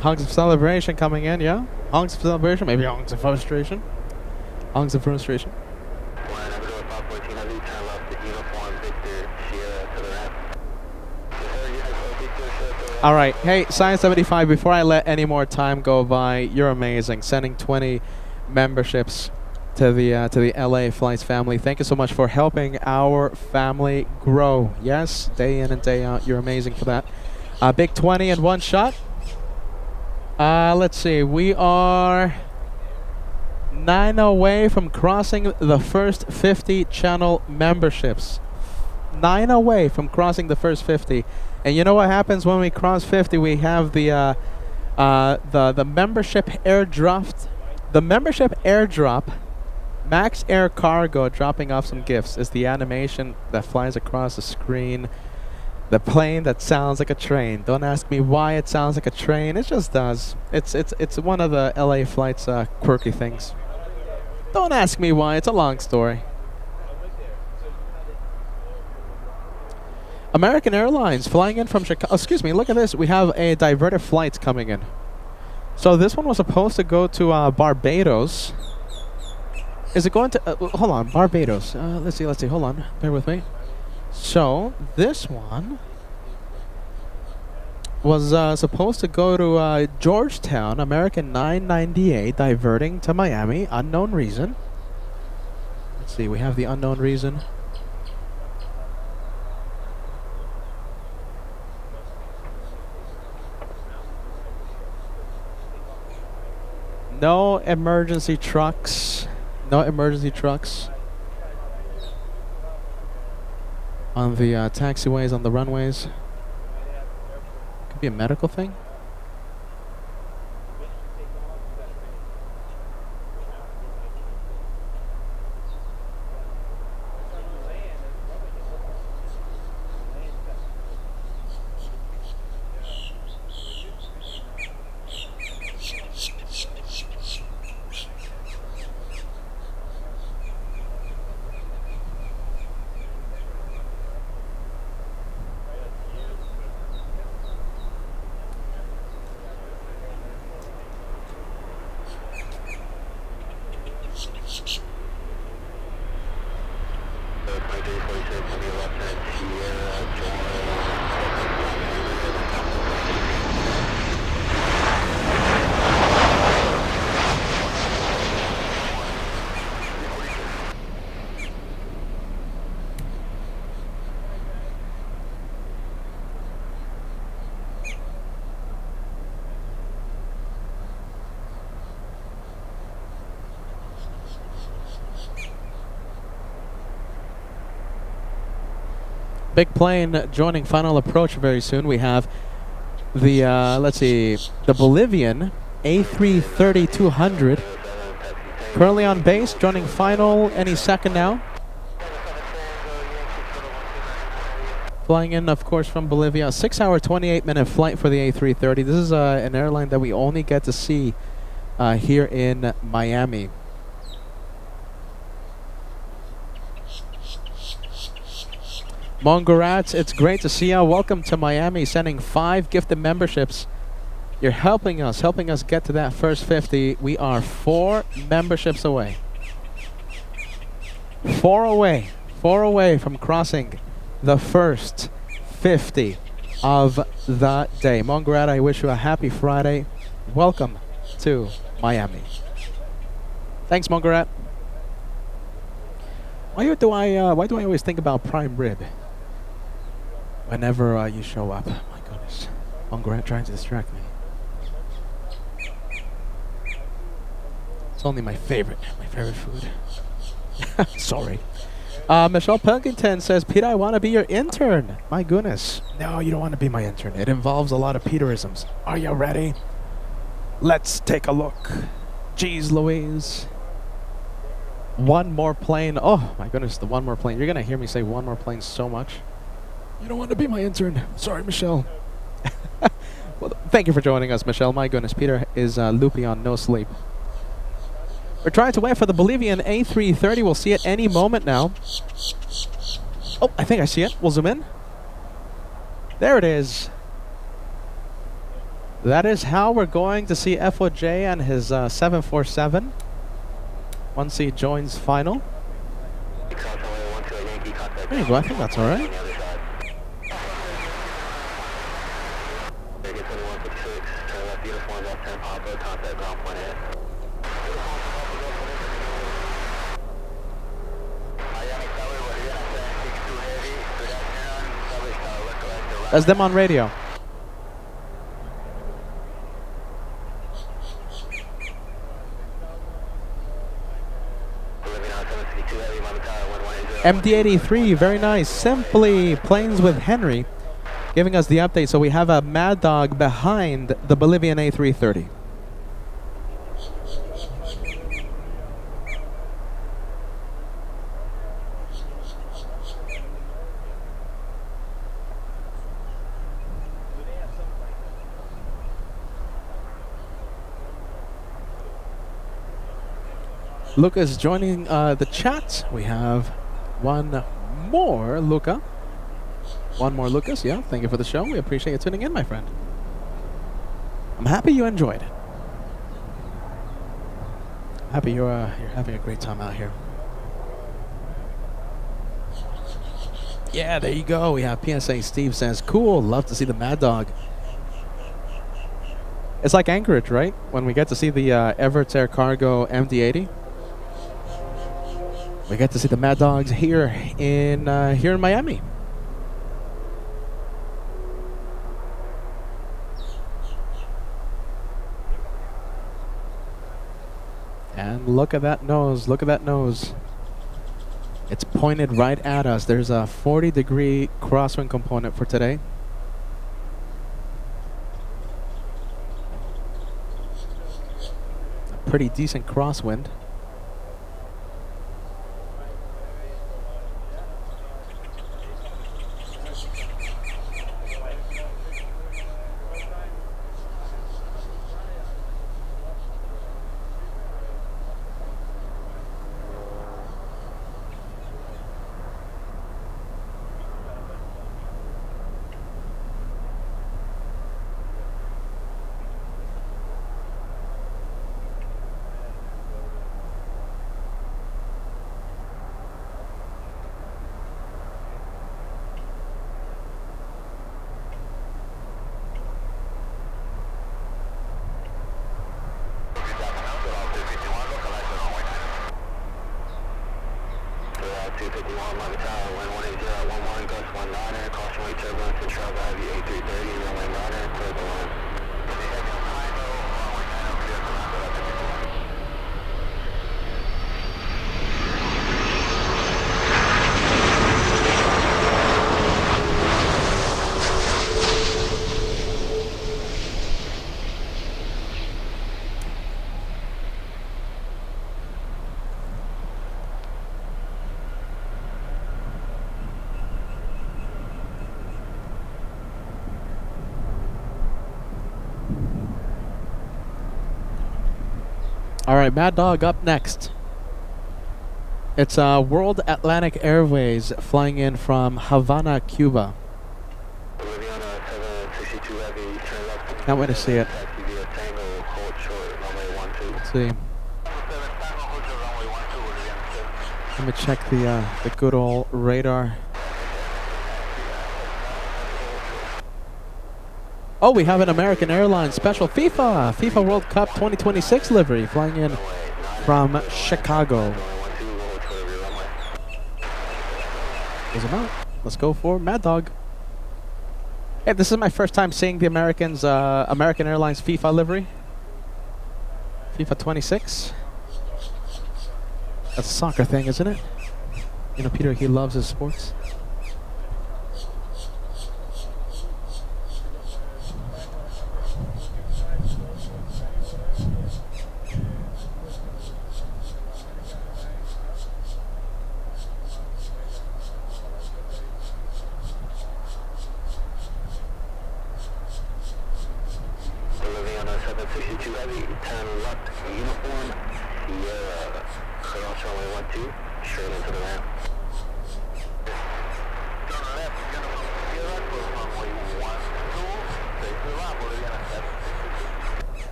Honks of celebration coming in, yeah? Honks of celebration, maybe honks of frustration. Honks of frustration. All right, hey, Science 75, before I let any more time go by, you're amazing. Sending 20 memberships to the LA Flights family. Thank you so much for helping our family grow. Yes, day in and day out, you're amazing for that. Big 20 in one shot. Let's see, we are 9 away from crossing the first 50 channel memberships. 9 away from crossing the first 50. And you know what happens when we cross 50? We have the membership airdrop. The membership airdrop, Max Air Cargo dropping off some gifts, is the animation that flies across the screen. The plane that sounds like a train. Don't ask me why it sounds like a train. It just does. It's one of the LA flights quirky things. Don't ask me why. It's a long story. American Airlines flying in from Chicago. Excuse me, look at this. We have a diverted flight coming in. So this one was supposed to go to Barbados. Is it going to... hold on, Barbados. Let's see. Hold on. Bear with me. So this one was supposed to go to Georgetown, American 998, diverting to Miami. Unknown reason. Let's see. We have the unknown reason. No emergency trucks. No emergency trucks on the taxiways, on the runways. Could be a medical thing. Big plane joining final approach very soon. We have the, let's see, the Bolivian A330-200 currently on base, joining final any second now. Flying in, of course, from Bolivia. A 6-hour, 28-minute flight for the A330. This is an airline that we only get to see here in Miami. Mongarats, it's great to see you. Welcome to Miami, sending 5 gifted memberships. You're helping us get to that first 50. We are 4 memberships away. 4 away from crossing the first 50 of the day. Mongarat, I wish you a happy Friday. Welcome to Miami. Thanks, Mongarat. Why do I always think about prime rib whenever you show up? My goodness. Mongarat trying to distract me. It's only my favorite food. Sorry. Michelle Pilkington says, Peter, I want to be your intern. My goodness. No, you don't want to be my intern. It involves a lot of Peterisms. Are you ready? Let's take a look. Jeez Louise. One more plane. Oh, my goodness, the one more plane. You're going to hear me say one more plane so much. You don't want to be my intern. Sorry, Michelle. Well, thank you for joining us, Michelle. My goodness, Peter is loopy on no sleep. We're trying to wait for the Bolivian A330. We'll see it any moment now. Oh, I think I see it. We'll zoom in. There it is. That is how we're going to see FOJ and his 747 once he joins final. There you go. I think that's all right. That's them on radio. MD83, very nice. Simply Planes with Henry giving us the update. So we have a Mad Dog behind the Bolivian A330. Luca's joining the chat. We have one more Luca. One more Lucas. Yeah, thank you for the show. We appreciate you tuning in, my friend. I'm happy you enjoyed it. Happy you're having a great time out here. Yeah, there you go. We have PSA Steve says, cool, love to see the Mad Dog. It's like Anchorage, right? When we get to see the Emirates Air Cargo MD-80. We get to see the Mad Dogs here in Miami. And look at that nose, look at that nose. It's pointed right at us. There's a 40-degree crosswind component for today. A pretty decent crosswind. All right, Mad Dog up next. It's World Atlantic Airways flying in from Havana, Cuba. Can't wait to see it. Let's see. Let me check the good old radar. Oh, we have an American Airlines special FIFA World Cup 2026 livery flying in from Chicago. Close them out. Let's go for Mad Dog. Hey, this is my first time seeing the American Airlines FIFA livery. FIFA 26. That's a soccer thing, isn't it? You know, Peter, he loves his sports.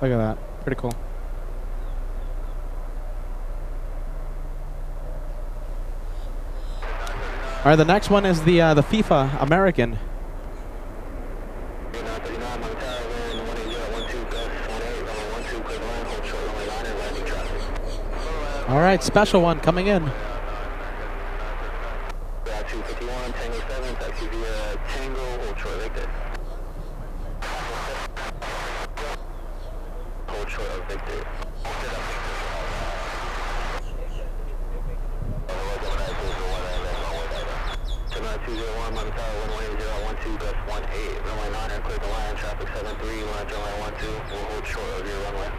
Look at that. Pretty cool. All right, the next one is the FIFA American. All right, special one coming in. 251, Tango 7, taxi via Tango, Ultra Victor. Ultra Victor. 201, Mama Tower, 11012, runway 9, clear the line, traffic 73, line runway 12, we'll hold short of your runway.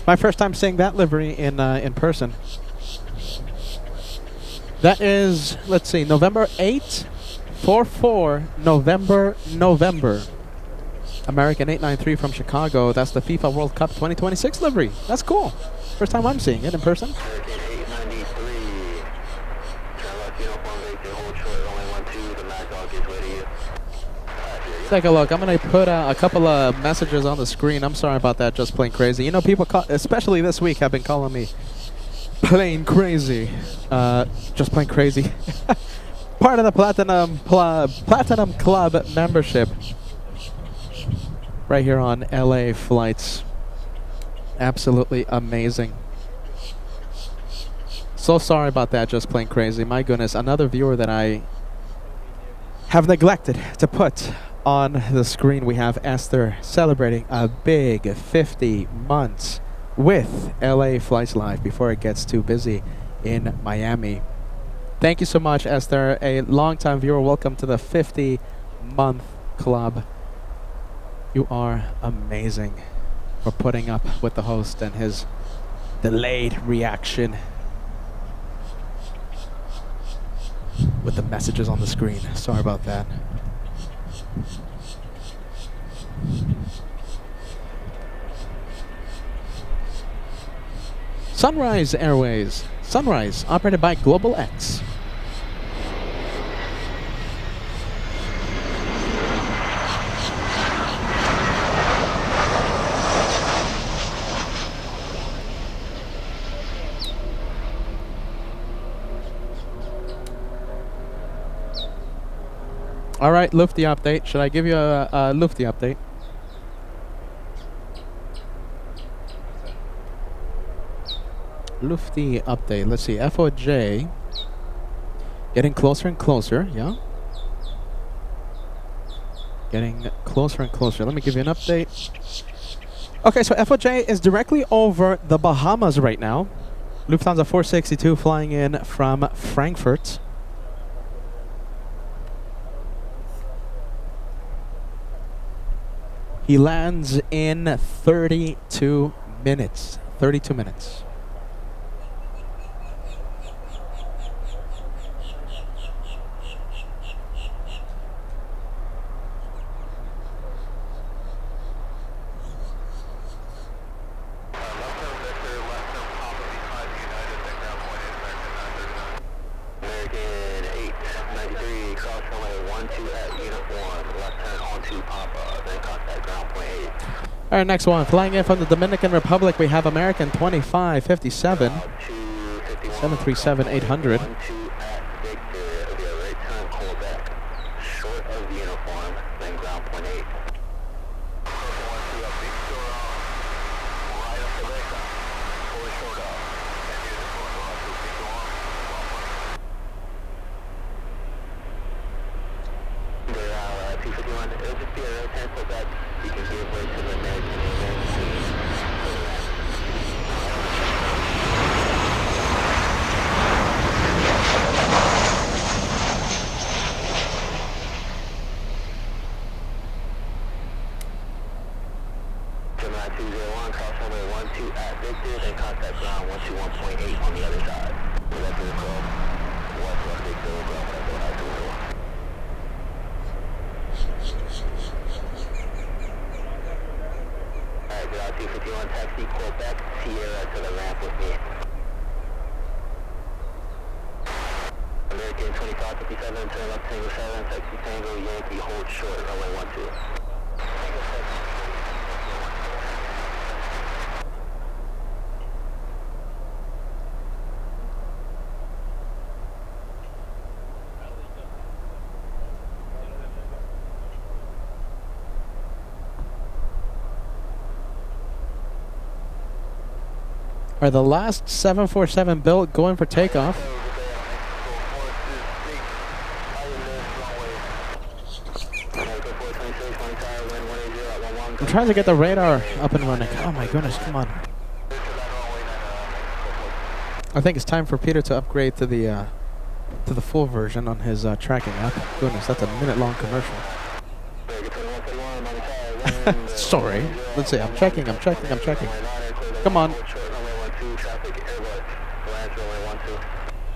My first time seeing that livery in person. That is, let's see, November 8th, 4/4, November. American 893 from Chicago. That's the FIFA World Cup 2026 livery. That's cool. First time I'm seeing it in person. Take a look. I'm going to put a couple of messages on the screen. I'm sorry about that, just plain crazy. You know, people, especially this week, have been calling me plain crazy. Just plain crazy. Part of the Platinum Club membership. Right here on LA Flights. Absolutely amazing. So sorry about that, just plain crazy. My goodness, another viewer that I have neglected to put on the screen. We have Esther celebrating a big 50 months with LA Flights Live before it gets too busy in Miami. Thank you so much, Esther, a longtime viewer. Welcome to the 50-month club. You are amazing for putting up with the host and his delayed reaction with the messages on the screen. Sorry about that. Sunrise Airways. Sunrise, operated by Global X. All right, Lufty update. Should I give you a Lufty update? Lufty update. Let's see. FOJ getting closer and closer. Yeah. Getting closer and closer. Let me give you an update. Okay, so FOJ is directly over the Bahamas right now. Lufthansa 462 flying in from Frankfurt. He lands in 32 minutes. 32 minutes. All right, next one. Flying in from the Dominican Republic, we have American 2557, 737-800. Alright, 251 taxi, Quebec, Sierra to the ramp with me. American 2557, turn left Tango 7, taxi Tango, Yankee, hold short, runway 12. Are the last 747 built going for takeoff? I'm trying to get the radar up and running. Oh my goodness, come on. I think it's time for Peter to upgrade to the full version on his tracking app. Goodness, that's a minute-long commercial. Sorry. Let's see, I'm checking. Come on.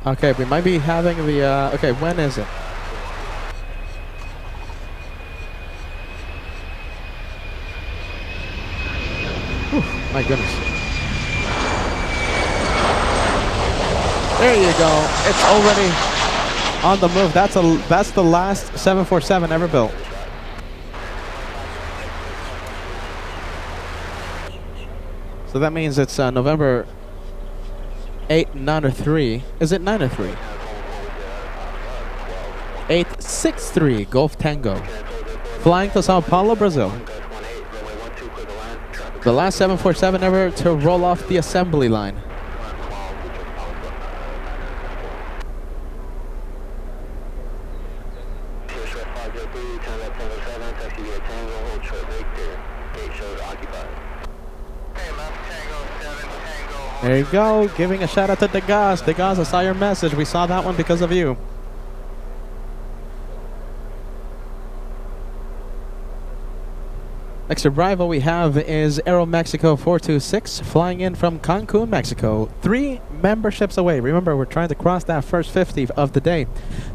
Okay, we might be having the, okay, when is it? Whew, my goodness. There you go. It's already on the move. That's the last 747 ever built. So that means it's November 8, 9 or 3. Is it 9 or 3? 863 Golf Tango. Flying to Sao Paulo, Brazil. The last 747 ever to roll off the assembly line. There you go, giving a shout out to Degas. Degas, I saw your message. We saw that one because of you. Next arrival we have is Aeromexico 426, flying in from Cancun, Mexico. 3 memberships away. Remember, we're trying to cross that first 50 of the day.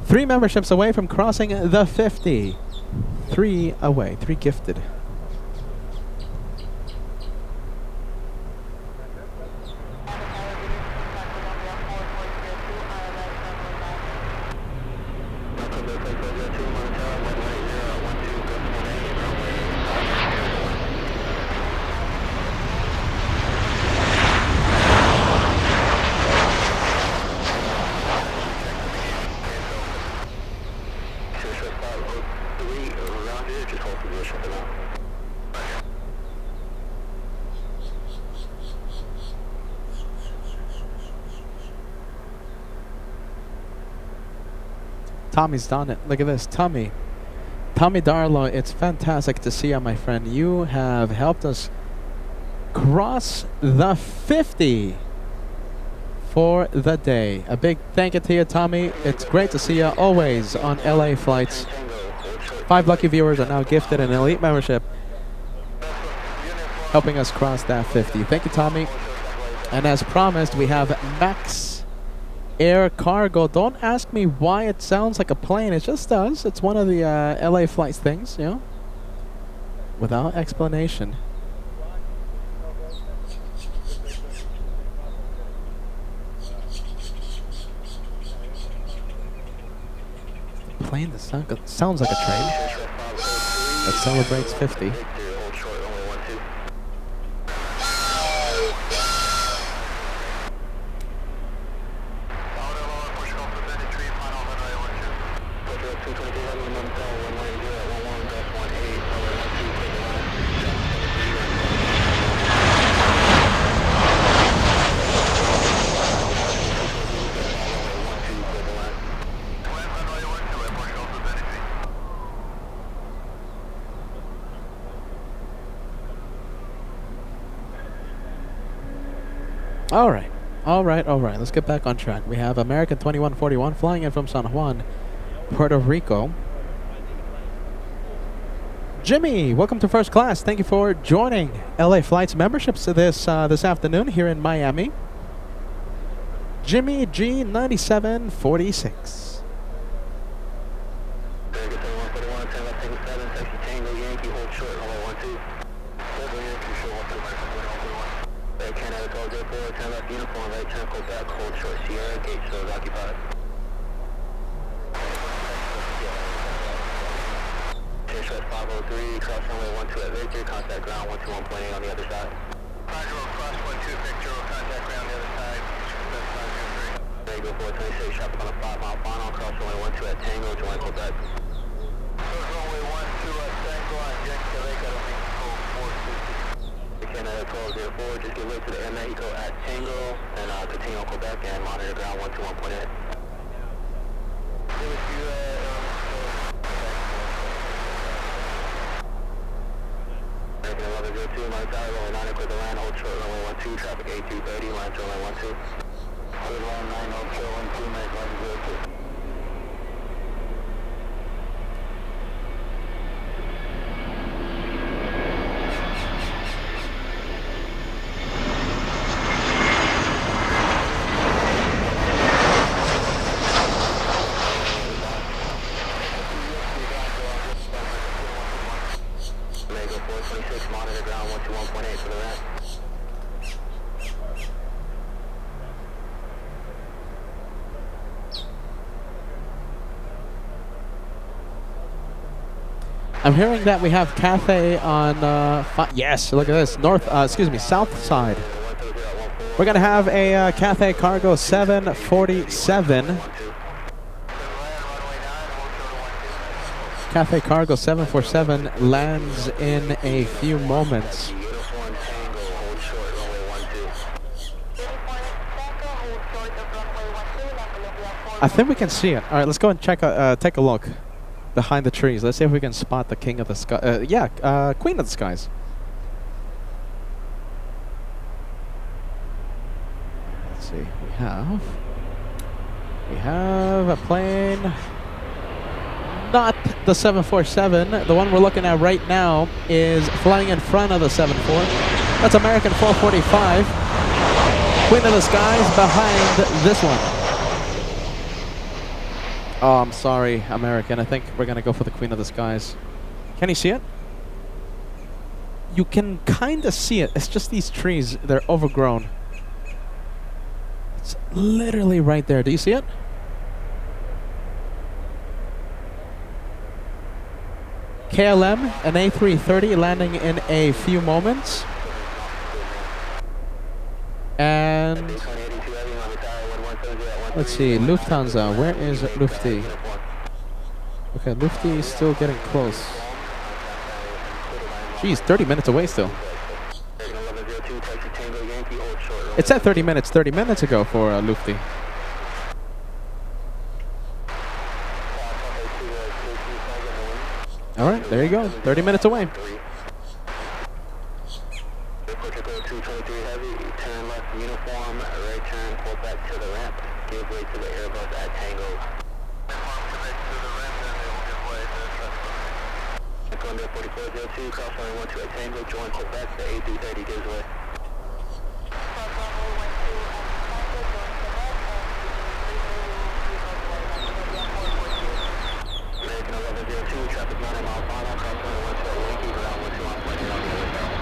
3 memberships away from crossing the 50. 3 away, 3 gifted. Tommy's done it. Look at this. Tommy Darlow, it's fantastic to see you, my friend. You have helped us cross the 50 for the day. A big thank you to you, Tommy. It's great to see you always on LA flights. 5 lucky viewers are now gifted an elite membership, helping us cross that 50. Thank you, Tommy. And as promised, we have Max Air Cargo. Don't ask me why it sounds like a plane. It just does. It's one of the LA flights things, you know, without explanation. Plane that sounds like a train that celebrates 50. All right. Let's get back on track. We have American 2141 flying in from San Juan, Puerto Rico. Jimmy, welcome to first class. Thank you for joining LA Flights memberships this afternoon here in Miami. Jimmy G9746. 41, 10 left, take 7, taxi Tango, Yankee, hold short, runway 12. Tango, Yankee, show 121. Right Canada, call 04, 10 left, uniform, right turn, Quebec, hold short, Sierra, gate shows occupied. Chase 503, cross runway 12 at Victor, contact ground 121.8 on the other side. Roger, cross 12 Victor, contact ground on the other side. There you go, 426, traffic on a 5-mile final, cross runway 12 at Tango, join Quebec. Runway 12 at Tango on JFK, that'll be code 460. Canada 1204, just get way to the Air Mexico at Tango, and continue on Quebec and monitor ground 121.8. American 1102, my tower, runway 9, clear the land, hold short, runway 12, traffic 8330, line to runway 12. Clear line 9, hold short, 12, make 1102. Monitor ground 121.8 for the ramp. I'm hearing that we have cafe on, yes, look at this, south side. We're going to have a Cathay Cargo 747. Cathay Cargo 747 lands in a few moments. I think we can see it. All right, let's go and check. Take a look behind the trees. Let's see if we can spot the king of the sky. Queen of the skies. Let's see. We have a plane. Not the 747. The one we're looking at right now is flying in front of the 74. That's American 445. Queen of the Skies behind this one. Oh, I'm sorry, American. I think we're going to go for the Queen of the Skies. Can you see it? You can kind of see it. It's just these trees. They're overgrown. It's literally right there. Do you see it? KLM, an A330 landing in a few moments. And let's see, Lufthansa, where is Lufti? Okay, Lufti is still getting close. Geez, 30 minutes away still. It said 30 minutes ago for Lufti. All right, there you go. 30 minutes away. Heavy, turn left uniform, right turn, pull back to the ramp, give way to the Airbus at Tango. Columbia 4402, cross runway 12 at Tango, join Quebec, the A330 gives way. American 1102, traffic 9 mile final, cross runway 12 Yankee, ground 121.8 on the other side.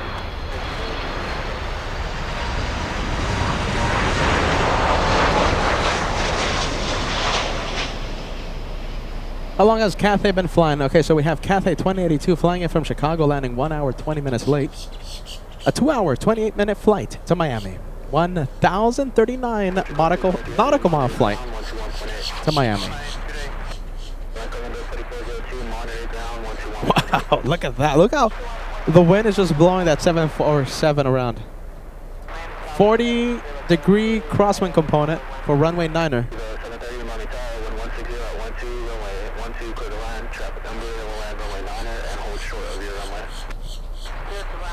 How long has Cathay been flying? Okay, so we have Cathay 2082 flying in from Chicago, landing 1 hour, 20 minutes late. A 2 hour, 28-minute flight to Miami. 1,039 nautical mile flight to Miami. Wow, look at that. Look how the wind is just blowing that 747 around. 40-degree crosswind component for runway 9er.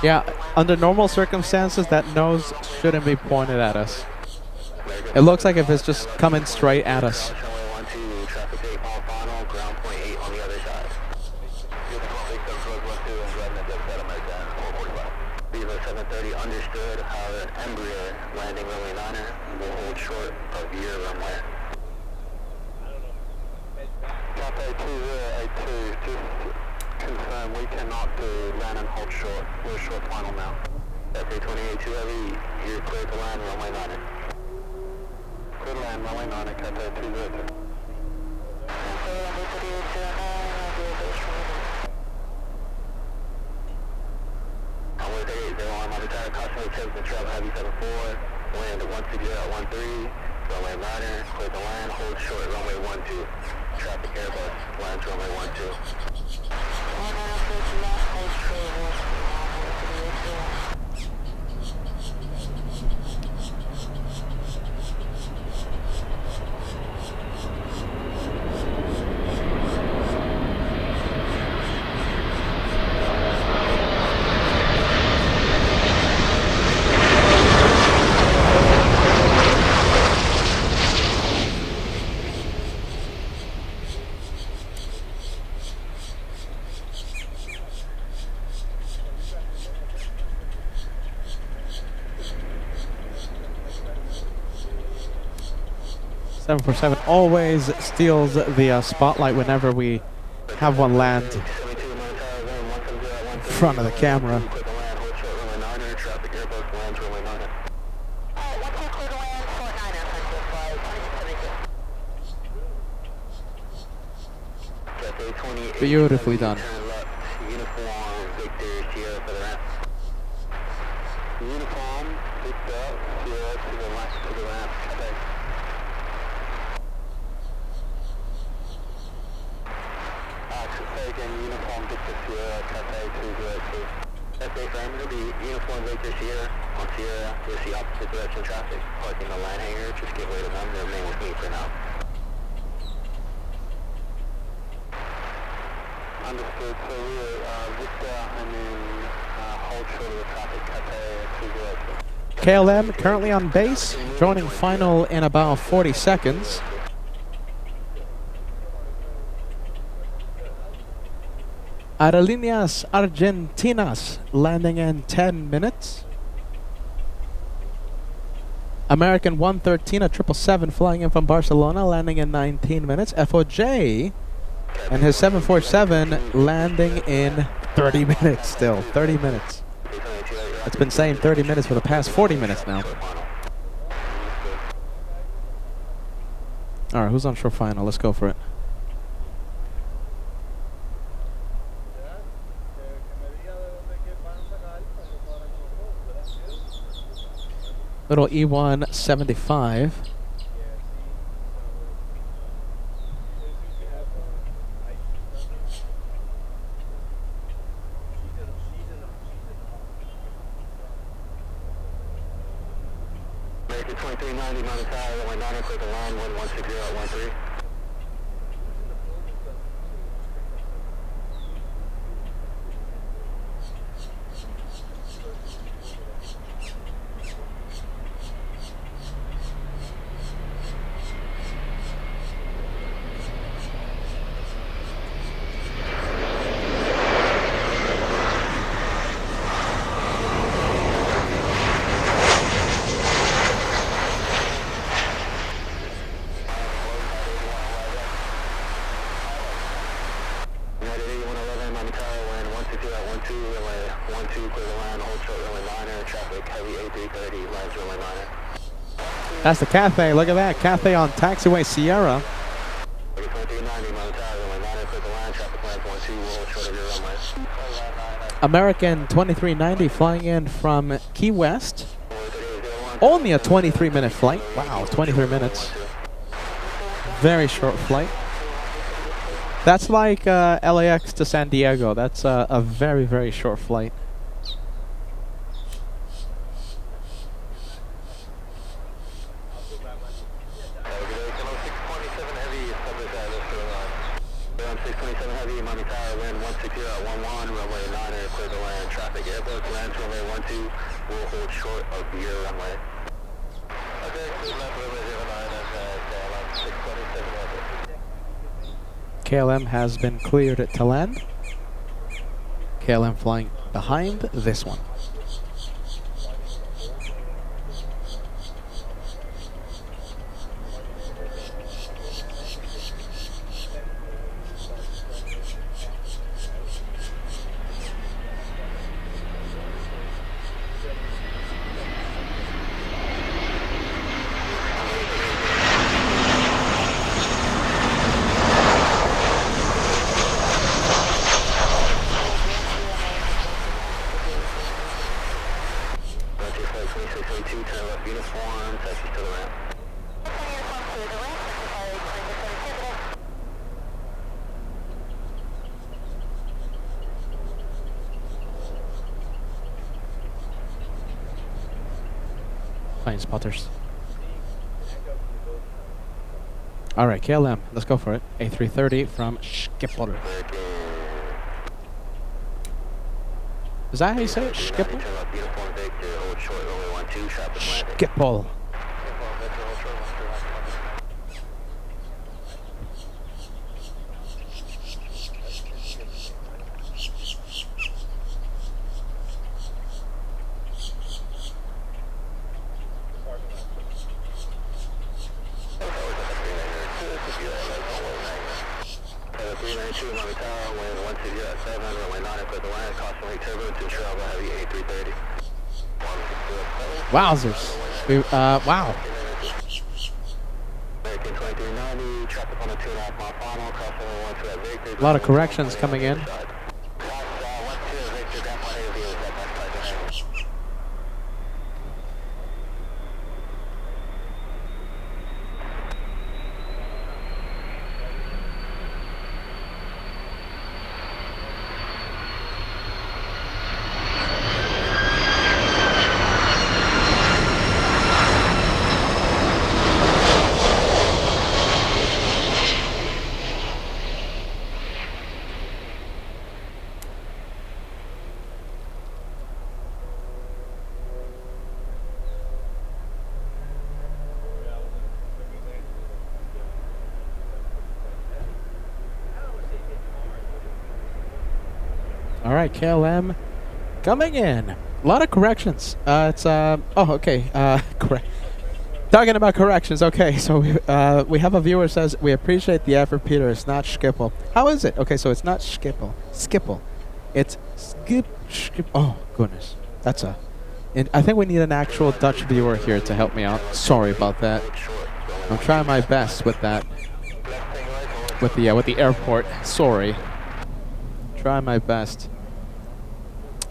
Yeah, under normal circumstances, that nose shouldn't be pointed at us. It looks like if it's just coming straight at us. Understood how an Embraer landing runway 9er will hold short of your runway. Cathay 2082, just confirm we cannot do land and hold short. We're short final now. FA282 Heavy, you're clear to land runway 9. Clear to land runway 9 at Cathay 202. Runway 3801, my entire caution attempts to travel Heavy 74, land at 160 at 13, runway 9, clear to land, hold short runway 12. Traffic Airbus, lands runway 12. Seven four seven always steals the spotlight whenever we have one land in front of the camera. Beautifully done. Uniform, Victor, Sierra to the left to the ramp, Cathay. Cathay again, Uniform, Victor, Sierra, Cathay 202. Cathay frame, it'll be Uniform, Victor, Sierra. On Sierra, you'll see opposite direction traffic. Parking the land hangar, just give way to them, they'll remain with me for now. Understood, so we're Victor and then hold short of the traffic, Cathay 202. KLM currently on base, joining final in about 40 seconds. Aerolíneas Argentinas landing in 10 minutes. American 113 at 777 flying in from Barcelona, landing in 19 minutes. FOJ and his 747 landing in 30 minutes still. 30 minutes. It's been saying 30 minutes for the past 40 minutes now. Alright, who's on shore final? Let's go for it. Little E175. American 2390, Mountain Tower, runway 9, clear to land, 1160 at 13. That's the Cathay. Look at that. Cathay on taxiway Sierra. American 2390 flying in from Key West. Only a 23-minute flight. Wow, 23 minutes. Very short flight. That's like LAX to San Diego. That's a very, very short flight. KLM has been cleared to land. KLM flying behind this one. Plane spotters. All right, KLM, let's go for it. A330 from Schiphol. Is that how you say it? Schiphol? Schiphol. Wowzers. Wow. A lot of corrections coming in. All right, KLM coming in. A lot of corrections. It's oh, okay. Correct. Talking about corrections. Okay, so we have a viewer says we appreciate the effort, Peter. It's not Schiphol. How is it? Okay, so it's not Schiphol. Schiphol. It's Skip. Oh goodness, that's a. I think we need an actual Dutch viewer here to help me out. Sorry about that. I'm trying my best with that. With the airport. Sorry. Try my best.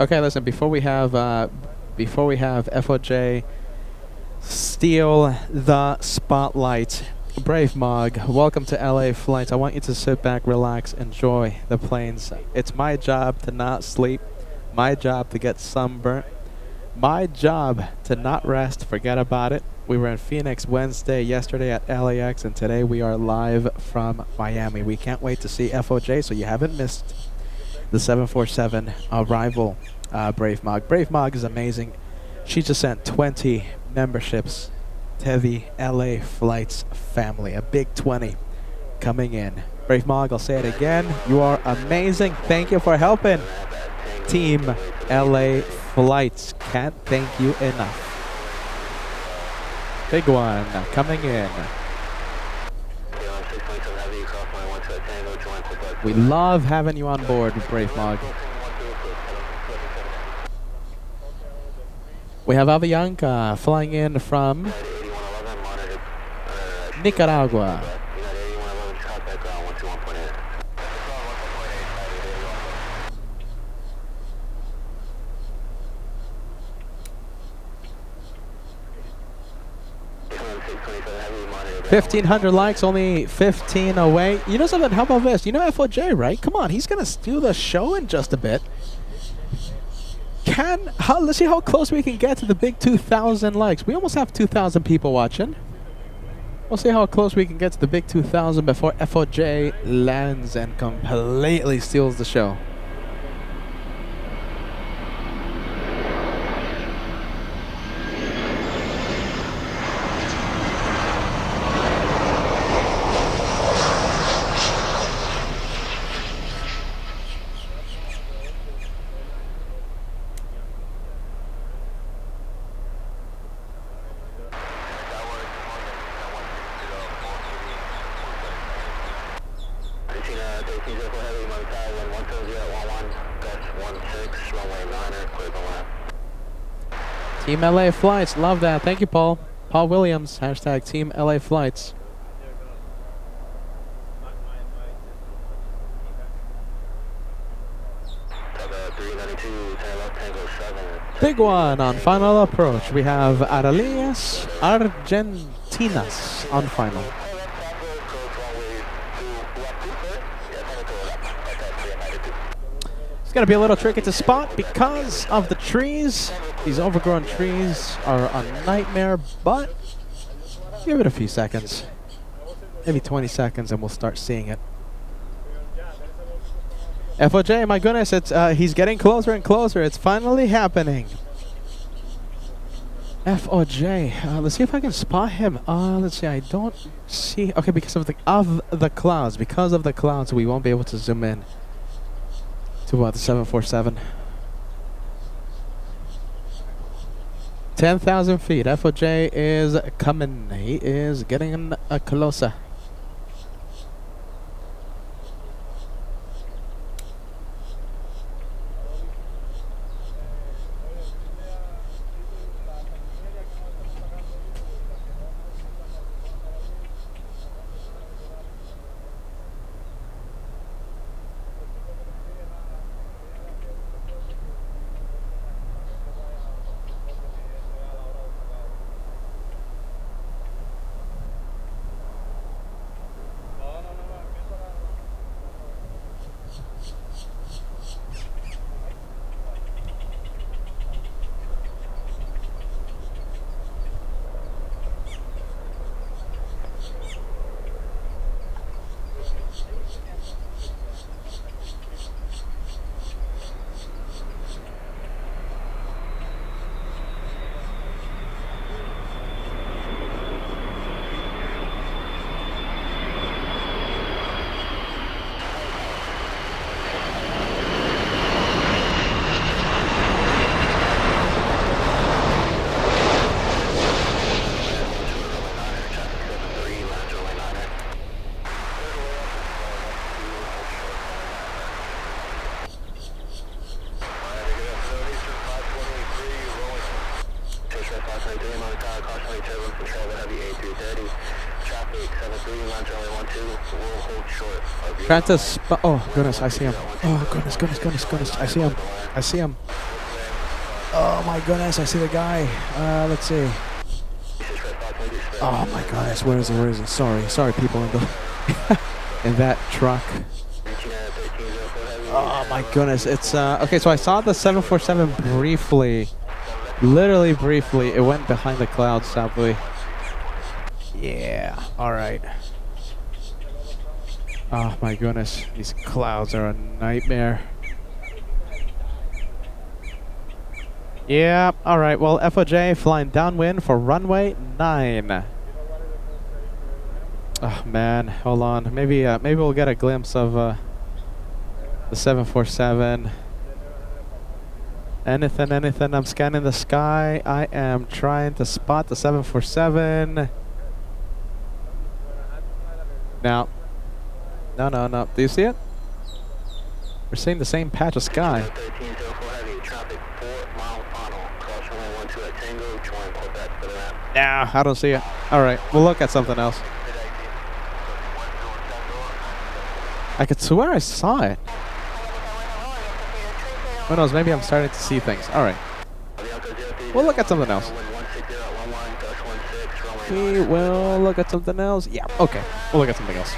Okay, listen. Before we have FOJ steal the spotlight, Brave Mog, welcome to LA Flights. I want you to sit back, relax, enjoy the planes. It's my job to not sleep, my job to get sunburnt, my job to not rest. Forget about it. We were in Phoenix Wednesday, yesterday at LAX, and today we are live from Miami. We can't wait to see FOJ, so you haven't missed the 747 arrival. Brave Mog. Brave Mog is amazing. She just sent 20 memberships to the LA Flights family. A big 20 coming in. Brave Mog, I'll say it again. You are amazing. Thank you for helping Team LA Flights. Can't thank you enough. Big one coming in. We love having you on board, Brave Mog. We have Avianca flying in from Nicaragua. $1,500 likes, only 15 away. You know something? How about this? You know FOJ, right? Come on, he's gonna steal the show in just a bit. Let's see how close we can get to the big 2,000 likes. We almost have 2,000 people watching. We'll see how close we can get to the big 2,000 before FOJ lands and completely steals the show. Team LA Flights, love that. Thank you, Paul. Paul Williams, hashtag Team LA Flights. Big one on final approach. We have Aerolíneas Argentinas on final. It's going to be a little tricky to spot because of the trees. These overgrown trees are a nightmare, but give it a few seconds. Maybe 20 seconds and we'll start seeing it. FOJ, my goodness, it's he's getting closer and closer. It's finally happening. FOJ, let's see if I can spot him. Let's see, I don't see. Okay, because of the clouds. Because of the clouds, we won't be able to zoom in to the 747. 10,000 feet. FOJ is coming. He is getting closer. Trying to oh goodness, I see him. Oh goodness, I see him. I see him. Oh my goodness, I see the guy. Let's see. Oh my goodness, where is he? Where is he? Sorry, people in the in that truck. Oh my goodness, it's okay. So I saw the 747 briefly, literally briefly. It went behind the clouds, sadly. Yeah. All right. Oh my goodness, these clouds are a nightmare. Yeah, alright, well FOJ flying downwind for runway 9. Oh man, hold on. Maybe we'll get a glimpse of the 747. Anything, I'm scanning the sky. I am trying to spot the 747. Now. No. Do you see it? We're seeing the same patch of sky. Nah, I don't see it. Alright, we'll look at something else. I could swear I saw it. Who knows, maybe I'm starting to see things. Alright. We'll look at something else. We will look at something else. Yeah, okay. We'll look at something else.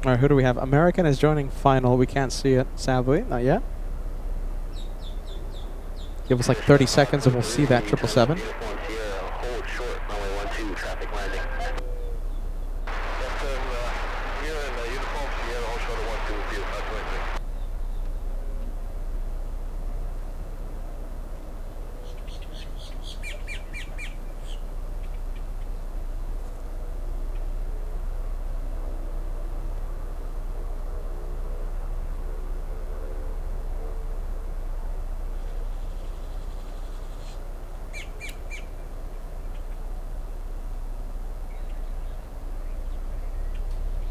Alright, who do we have? American is joining final. We can't see it, sadly. Not yet. Give us like 30 seconds and we'll see that 777.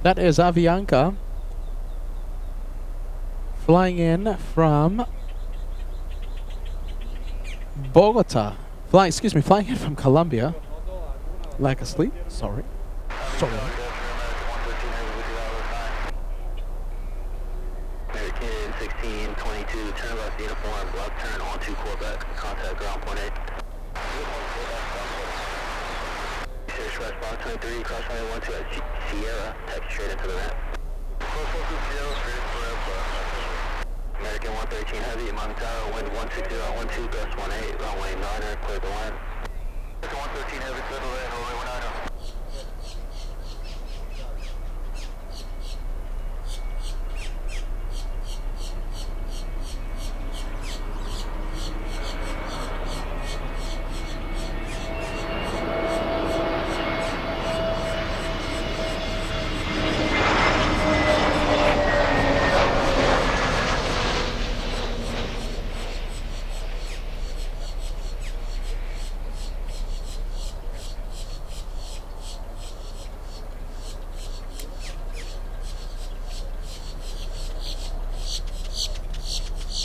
That is Avianca flying in from Bogota. Flying in from Colombia. Lack of sleep. Sorry. American 1622, turn left uniform, left turn onto Quebec, contact ground point 8. Express block 23, cross runway 12 at Sierra, taxi straight into the ramp. American 113 heavy, Miami Tower, wind 160.12, gust 18, runway 9er, clear the land. American 113 heavy, clear the land, runway 9er.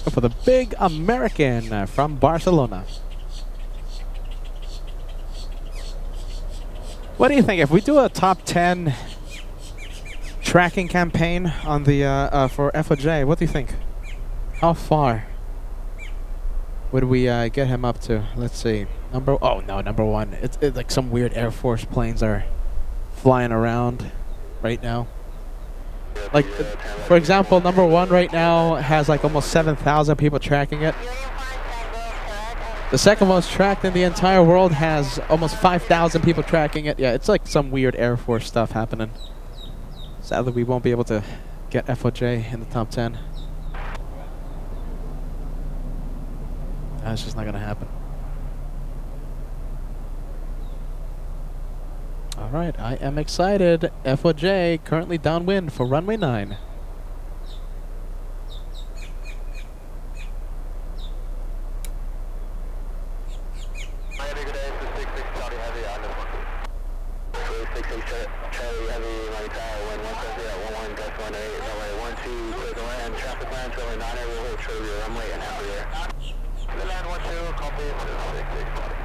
For the big American from Barcelona. What do you think if we do a top 10 tracking campaign on the for FOJ? What do you think? How far would we get him up to? Let's see. Number one. It's like some weird Air Force planes are flying around right now. Like, for example, number one right now has like almost 7,000 people tracking it. The second most tracked in the entire world has almost 5,000 people tracking it. Yeah, it's like some weird Air Force stuff happening. Sadly, we won't be able to get FOJ in the top 10. That's just not going to happen. All right, I am excited. FOJ currently downwind for runway 9. Miami, good day, 66 Charlie Heavy on this one. 66 Charlie Heavy, Miami Tower, wind 170 at 11, gust 18, runway 12, clear the land, traffic land, runway 9, we'll hold true to your runway and half the air. The land 12, copy, 66 Charlie.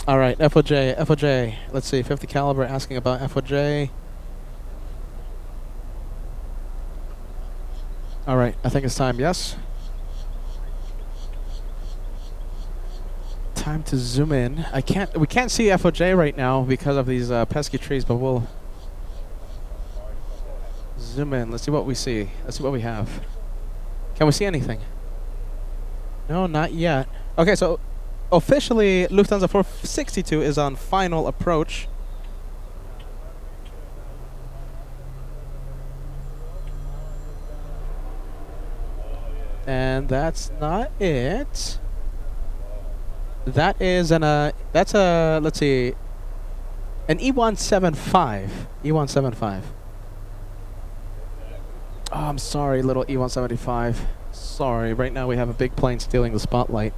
All right, FOJ. Let's see, 50 caliber asking about FOJ. All right, I think it's time. Yes. Time to zoom in. We can't see FOJ right now because of these pesky trees, but we'll zoom in. Let's see what we see. Let's see what we have. Can we see anything? No, not yet. Okay, so officially, Lufthansa 462 is on final approach. And that's not it. That is let's see, an E175. E175. Oh, I'm sorry, little E175. Sorry, right now we have a big plane stealing the spotlight.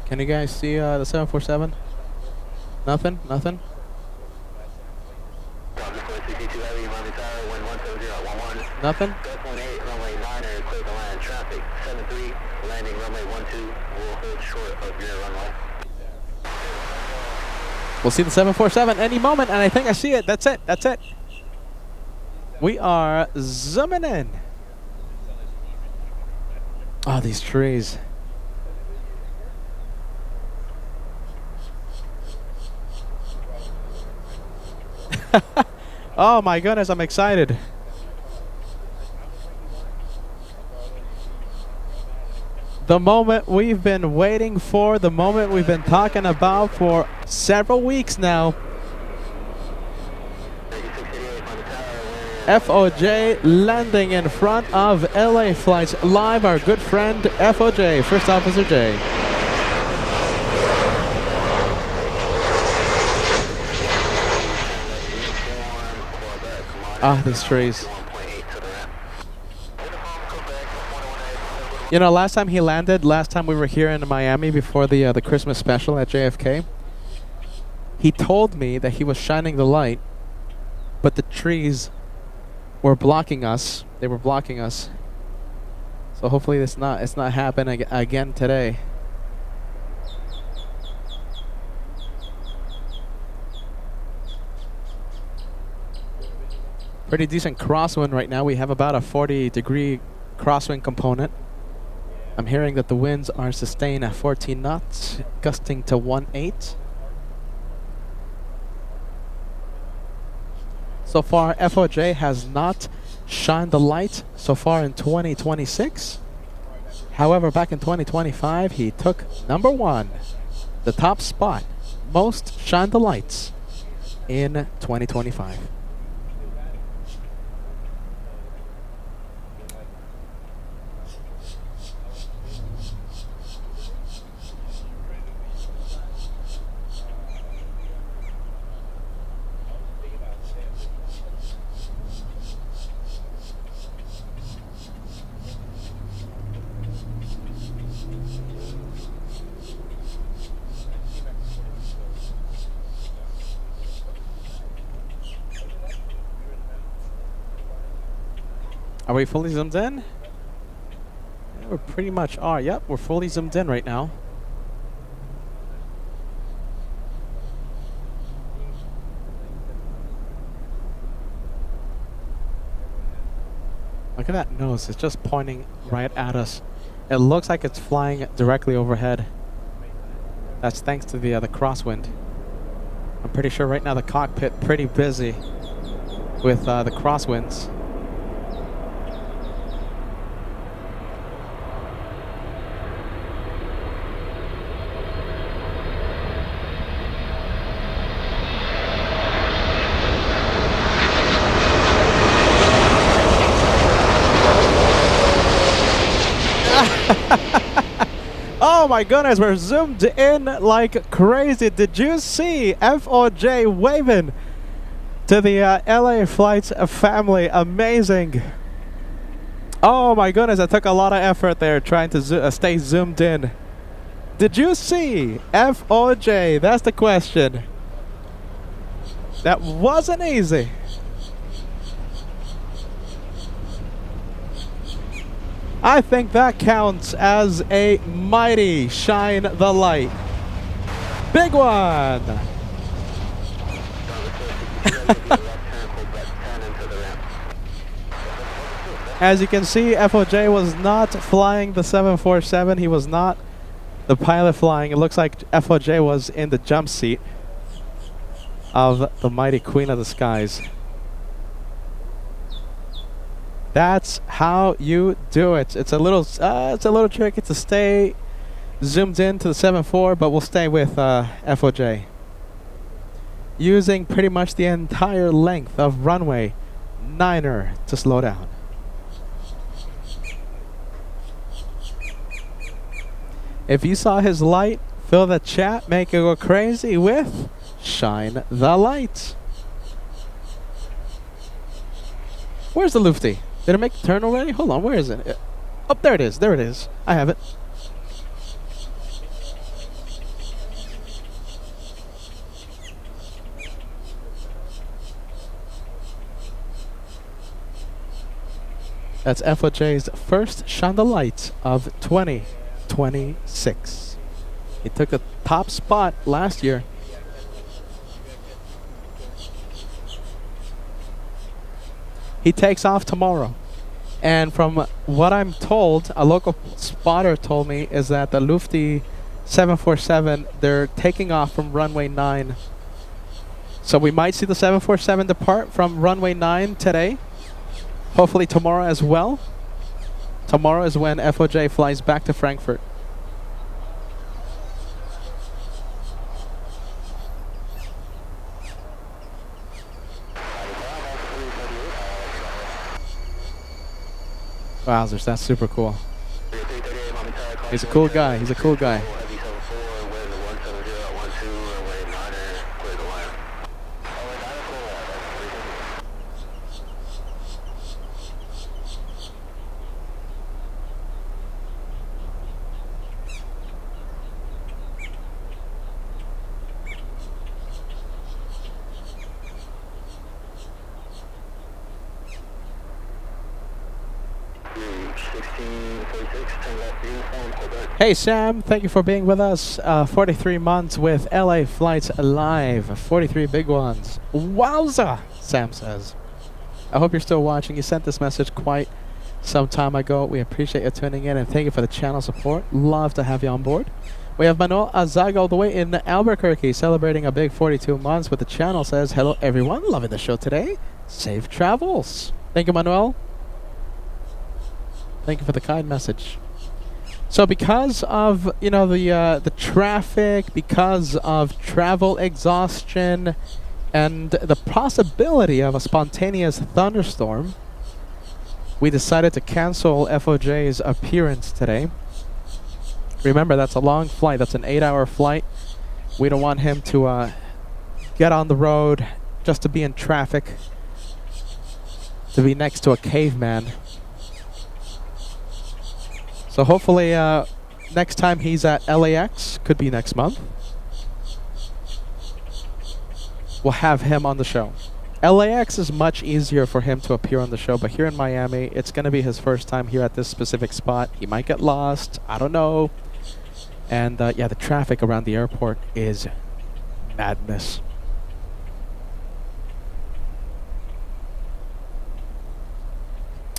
Can you guys see the 747? Nothing? Nothing? Nothing? 13, landing runway 12, we'll hold short of your runway. We'll see the 747 any moment, and I think I see it. That's it. That's it. We are zooming in. Oh, these trees. Oh my goodness, I'm excited. The moment we've been waiting for, the moment we've been talking about for several weeks now. FOJ landing in front of LA Flights Live, our good friend FOJ, First Officer J. Ah, these trees. You know, last time he landed, last time we were here in Miami before the Christmas special at JFK, he told me that he was shining the light, but the trees were blocking us. They were blocking us. So hopefully it's not happening again today. Pretty decent crosswind right now. We have about a 40-degree crosswind component. I'm hearing that the winds are sustained at 14 knots, gusting to 1/8. So far, FOJ has not shined the light so far in 2026. However, back in 2025, he took #1, the top spot, most shined the lights in 2025. Are we fully zoomed in? Yeah, we pretty much are. Yep, we're fully zoomed in right now. Look at that nose. It's just pointing right at us. It looks like it's flying directly overhead. That's thanks to the crosswind. I'm pretty sure right now the cockpit pretty busy with the crosswinds. Oh my goodness, we're zoomed in like crazy. Did you see FOJ waving to the LA Flights family? Amazing. Oh my goodness, it took a lot of effort there trying to stay zoomed in. Did you see FOJ? That's the question. That wasn't easy. I think that counts as a mighty shine the light. Big one. As you can see, FOJ was not flying the 747. He was not the pilot flying. It looks like FOJ was in the jump seat of the mighty Queen of the Skies. That's how you do it. It's a little tricky to stay zoomed in to the 7.4, but we'll stay with FOJ. Using pretty much the entire length of runway 9er to slow down. If you saw his light, fill the chat, make it go crazy with Shine the Light. Where's the Lufty? Did it make the turn already? Hold on, where is it? Oh, there it is. There it is. I have it. That's FOJ's first Shine the Light of 2026. He took a top spot last year. He takes off tomorrow. And from what I'm told, a local spotter told me, is that the Lufti 747, they're taking off from runway 9. So we might see the 747 depart from runway 9 today. Hopefully tomorrow as well. Tomorrow is when FOJ flies back to Frankfurt. Wowzers, that's super cool. He's a cool guy. He's a cool guy. Hey Sam, thank you for being with us. 43 months with LA Flights Live. 43 big ones. Wowza, Sam says. I hope you're still watching. You sent this message quite some time ago. We appreciate you tuning in and thank you for the channel support. Love to have you on board. We have Manuel Azaga all the way in Albuquerque celebrating a big 42 months with the channel. Says, hello everyone, loving the show today. Safe travels. Thank you, Manuel. Thank you for the kind message. So because of, the traffic, because of travel exhaustion, and the possibility of a spontaneous thunderstorm, we decided to cancel FOJ's appearance today. Remember, that's a long flight. That's an 8-hour flight. We don't want him to get on the road just to be in traffic, to be next to a caveman. So hopefully next time he's at LAX, could be next month, we'll have him on the show. LAX is much easier for him to appear on the show, but here in Miami, it's going to be his first time here at this specific spot. He might get lost. I don't know. And yeah, the traffic around the airport is madness.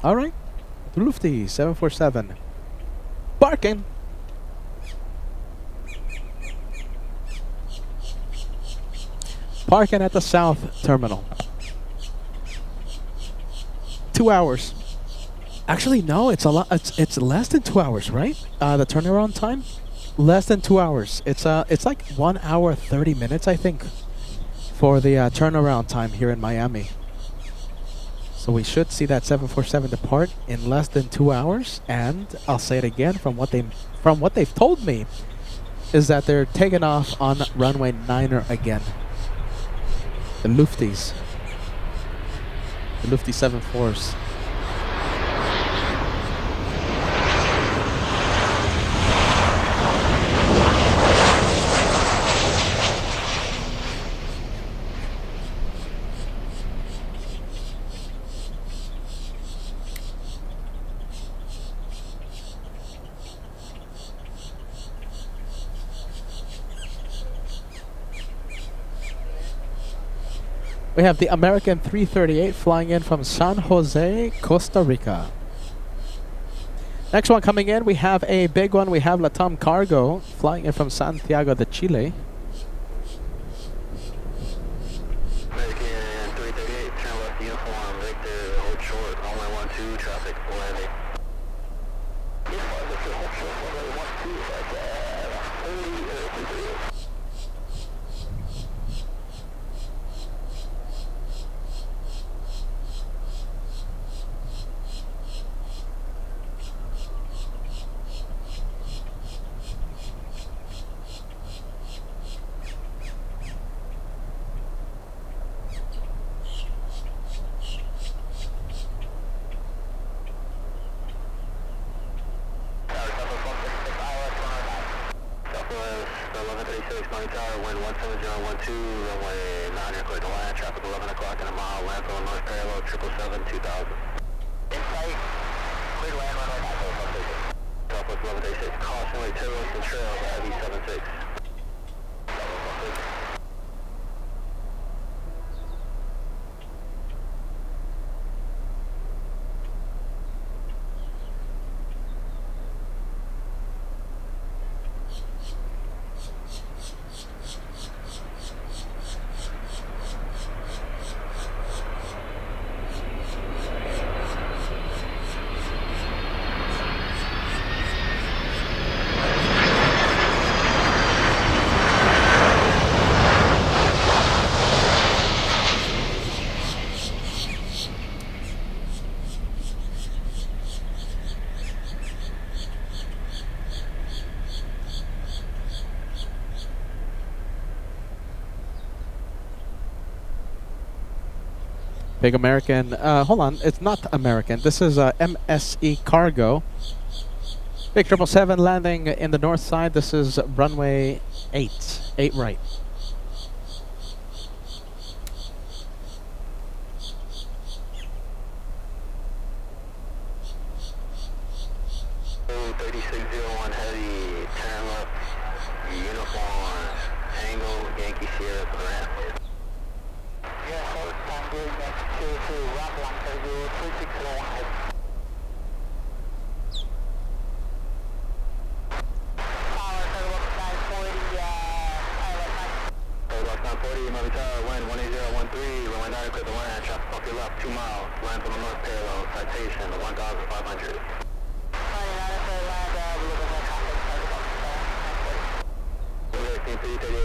All right. Lufti 747. Barking. Parking at the South Terminal. 2 hours. Actually, no, it's a lot. It's less than 2 hours, right? The turnaround time, less than 2 hours. It's like 1 hour 30 minutes, I think, for the turnaround time here in Miami. So we should see that 747 depart in less than 2 hours. And I'll say it again, from what they've told me, is that they're taking off on runway 9er again. The Lufties. The Lufti 74s. We have the American 338 flying in from San Jose, Costa Rica. Next one coming in, we have a big one. We have Latam Cargo flying in from Santiago de Chile. American 338, turn left uniform, Victor, hold short, runway 12, traffic, landing. Wind 17012, runway 9, clear to land, traffic 11 o'clock in a mile, land on north parallel, 777, 2000. Insight, runway 2 is the trail, the heavy 76. Big American. Hold on, it's not American. This is MSE Cargo. Big 777 landing in the north side. This is runway 8. 8 right. Oh, 3601 heavy, turn left, uniform, angle, Yankee Sierra for the ramp. Yeah, hold time going next to Rock Lancer 3601. Power, Turtle 940, Mobile Tower, wind 18013, runway 9, clear the land, traffic off your left, 2 miles, land from the north parallel, citation 1,500.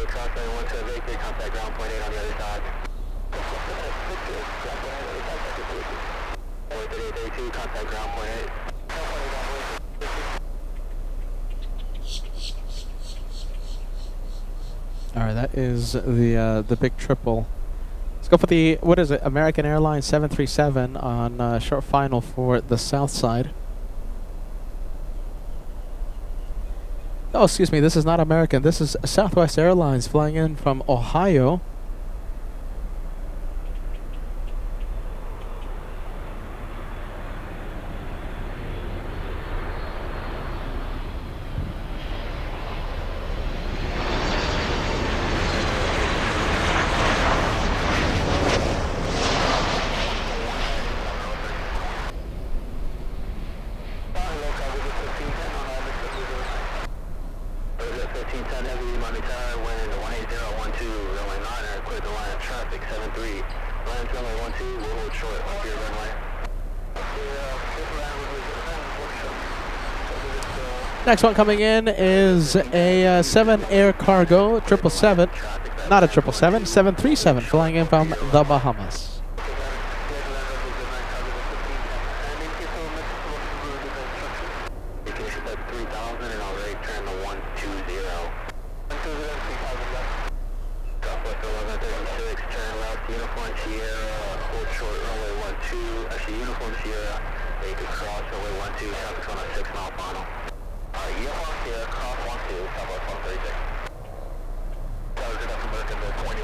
Crossing 1283, contact ground point 8 on the other side. 3832, contact ground point 8. All right, that is the big triple. Let's go for the, what is it, American Airlines 737 on short final for the south side. Oh, excuse me, this is not American. This is Southwest Airlines flying in from Ohio. Next one coming in is a 7 Air Cargo 777, not a 777, 737 flying in from the Bahamas.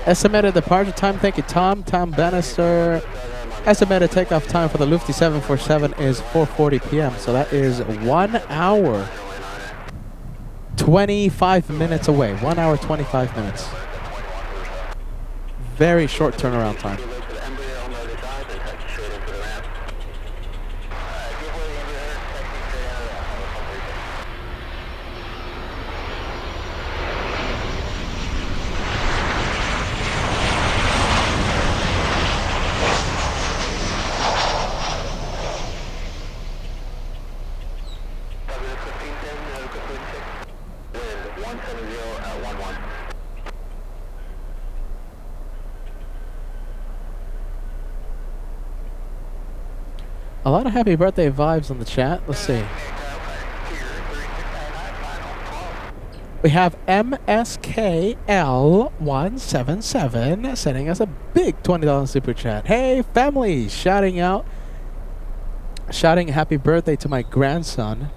Estimated departure time, thank you Tom Bannister. Estimated takeoff time for the Lufty 747 is 4:40 p.m. So that is 1 hour 25 minutes away. 1 hour 25 minutes. Very short turnaround time. A lot of happy birthday vibes in the chat. Let's see. We have MSKL177 sending us a big $20 super chat. Hey, family! Shouting happy birthday to my grandson,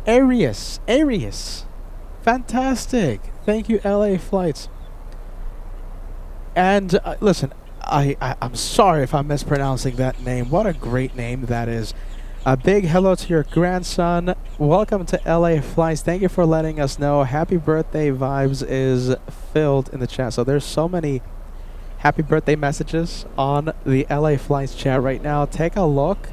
Arius. Fantastic. Thank you, LA Flights. And listen, I'm sorry if I'm mispronouncing that name. What a great name that is. A big hello to your grandson, welcome to LA Flights. Thank you for letting us know. Happy birthday vibes is filled in the chat. So there's so many happy birthday messages on the LA Flights chat right now. Take a look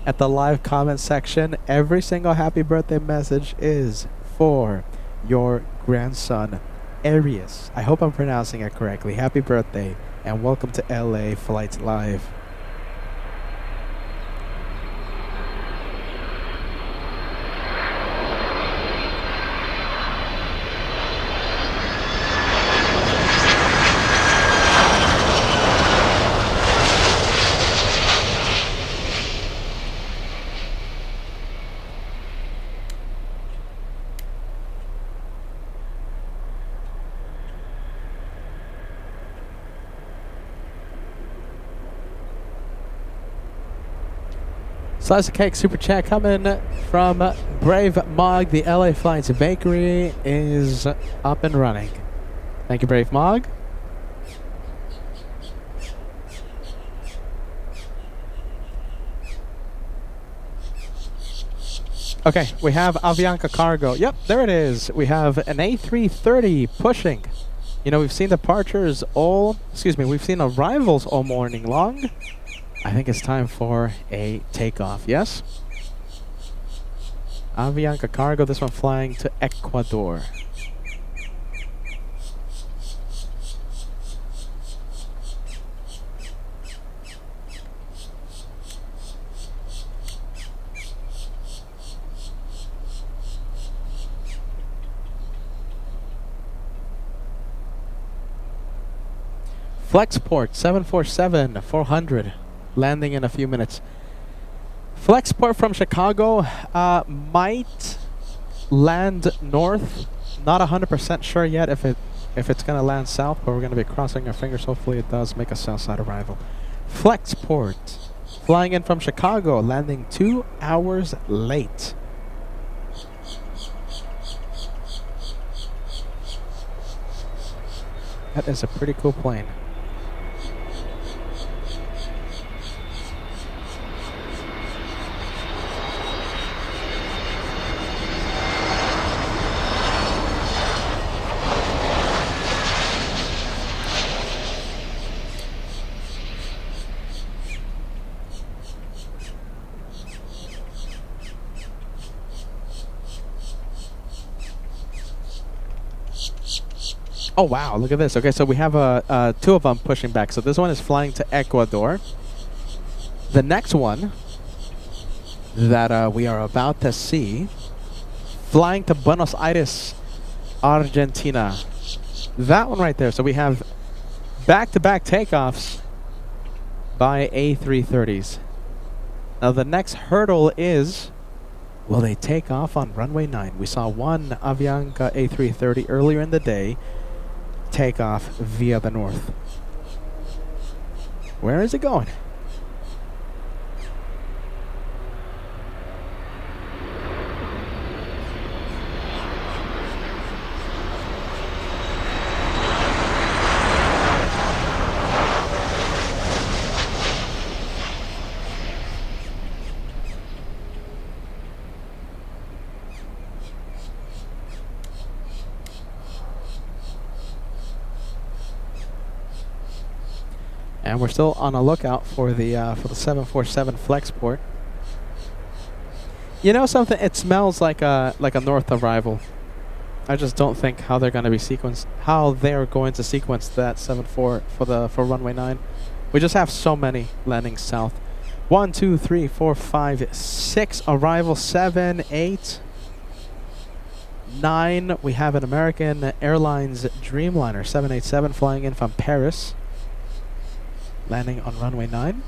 at the live comment section. Every single happy birthday message is for your grandson, Arius. I hope I'm pronouncing it correctly. Happy birthday and welcome to LA Flights Live. Slice of cake super chat coming from Brave Mog. The LA Flights Bakery is up and running. Thank you, Brave Mog. Okay, we have Avianca Cargo. Yep, there it is. We have an A330 pushing. You know, we've seen departures we've seen arrivals all morning long. I think it's time for a takeoff, yes? Avianca Cargo, this one flying to Ecuador. Flexport 747-400. Landing in a few minutes. Flexport from Chicago might land north. Not 100% sure yet if it's gonna land south, but we're gonna be crossing our fingers. Hopefully it does make a south side arrival. Flexport flying in from Chicago, landing 2 hours late. That is a pretty cool plane. Oh wow, look at this. Okay, so we have two of them pushing back. So this one is flying to Ecuador. The next one that we are about to see, flying to Buenos Aires, Argentina. That one right there. So we have back-to-back takeoffs by A330s. Now the next hurdle is, will they take off on runway 9? We saw one Avianca A330 earlier in the day take off via the north. Where is it going? And we're still on a lookout for the 747 Flexport. You know something? It smells like a north arrival. I just don't think how they're going to be sequenced. How they're going to sequence that 74 for runway 9. We just have so many landing south. 1, 2, 3, 4, 5, 6 arrival. 7, 8, 9. We have an American Airlines Dreamliner 787 flying in from Paris, landing on runway 9.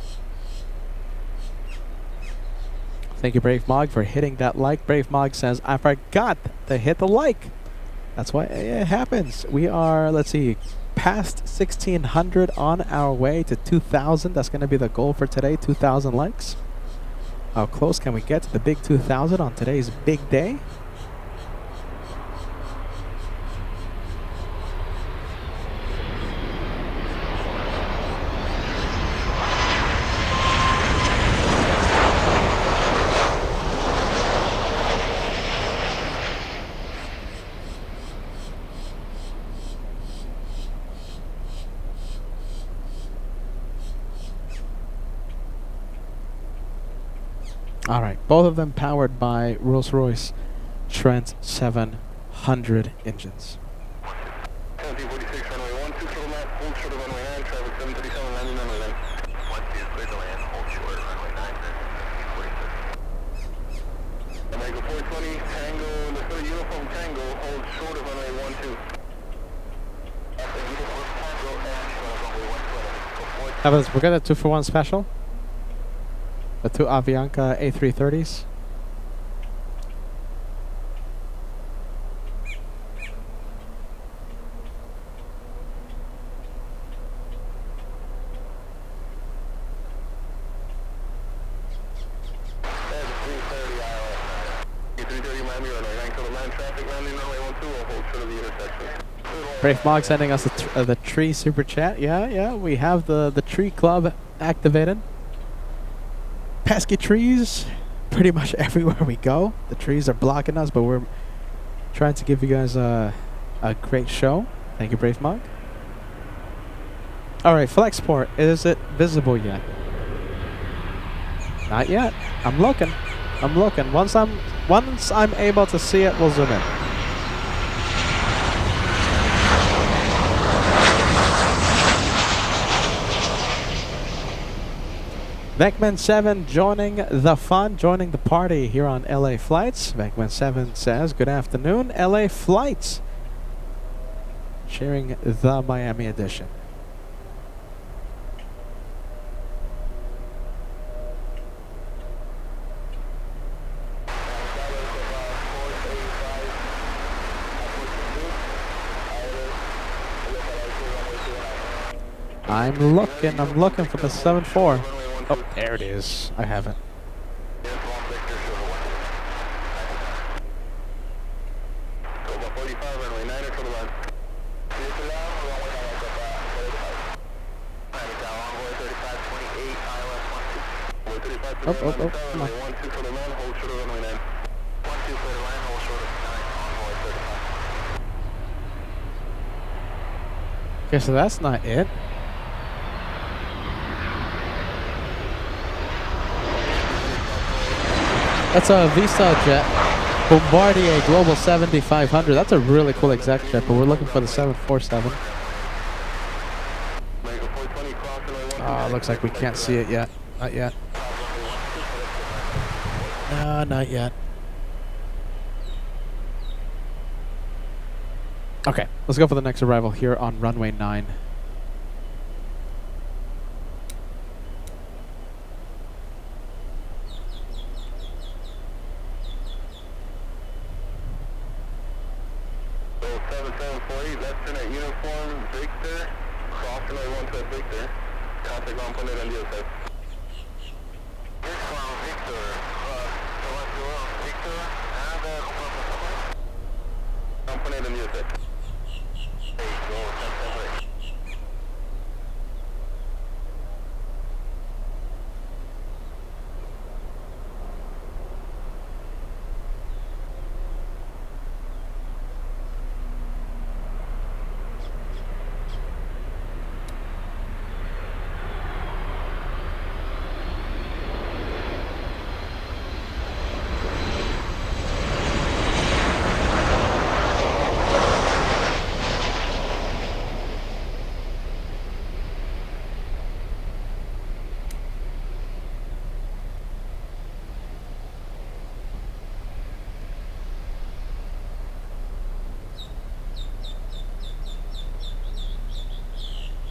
Thank you, Brave Mog, for hitting that like. Brave Mog says, I forgot to hit the like. That's why it happens. We are, let's see, past 1,600 on our way to 2,000. That's going to be the goal for today, 2,000 likes. How close can we get to the big 2,000 on today's big day? All right, both of them powered by Rolls-Royce Trent 700 engines. 1746, runway 12, short of left, hold short of runway 9, traffic 737, landing runway 9. 12, clear to land, hold short, runway 9, 1746. America 420, Tango, the third uniform Tango, hold short of runway 12. Evans, we're gonna 2-for-1 special. The 2 Avianca A330s. Brave Mog sending us the tree super chat. Yeah, we have the tree club activated. Pesky trees, pretty much everywhere we go. The trees are blocking us, but we're trying to give you guys a great show. Thank you, Brave Mog. All right, Flexport, is it visible yet? Not yet. I'm looking. Once I'm able to see it, we'll zoom in. Vecman 7 joining the fun, joining the party here on LA Flights. Vecman 7 says, good afternoon, LA Flights. Sharing the Miami edition. I'm looking for the 7-4. Oh, there it is. I have it. Oh, come on. Okay, so that's not it. That's a Visa jet, Bombardier Global 7500. That's a really cool exec jet, but we're looking for the 747. Oh, looks like we can't see it yet. Not yet. No, not yet. Okay, let's go for the next arrival here on runway 9.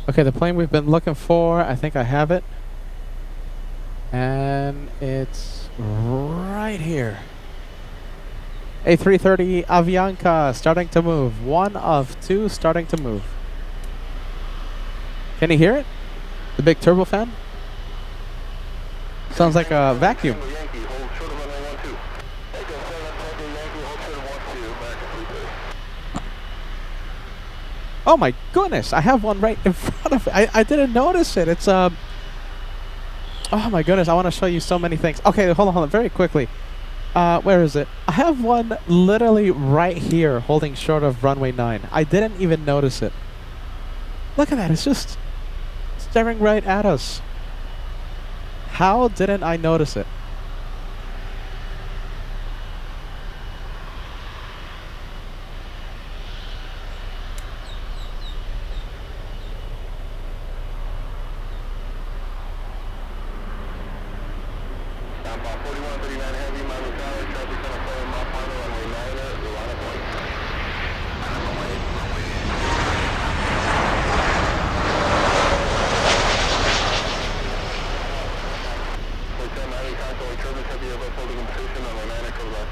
Okay, the plane we've been looking for, I think I have it. And it's right here. A330 Avianca starting to move. 1 of 2 starting to move. Can you hear it? The big turbofan? Sounds like a vacuum. Oh my goodness, I have one right in front of me. I didn't notice it. It's oh my goodness, I want to show you so many things. Okay, hold on, very quickly. Where is it? I have one literally right here holding short of runway 9. I didn't even notice it. Look at that, it's just staring right at us. How didn't I notice it? 4139 Heavy, Miami Tower, traffic on a phone, my final runway 9er, Atlanta point. Hotel Miami Contour, turbines heavy above holding in position on the 9er, cover left.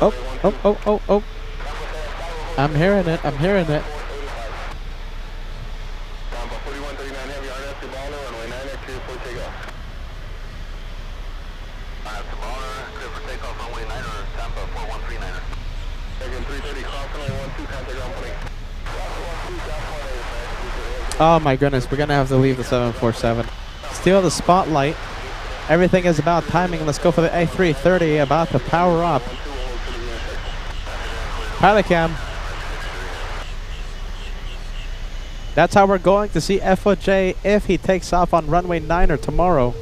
Oh, oh, oh, oh, oh. I'm hearing it. I'm hearing it. Oh my goodness, we're gonna have to leave the 747. Steal the spotlight. Everything is about timing. Let's go for the A330, about to power up. Pilot cam. That's how we're going to see FOJ if he takes off on runway 9er tomorrow.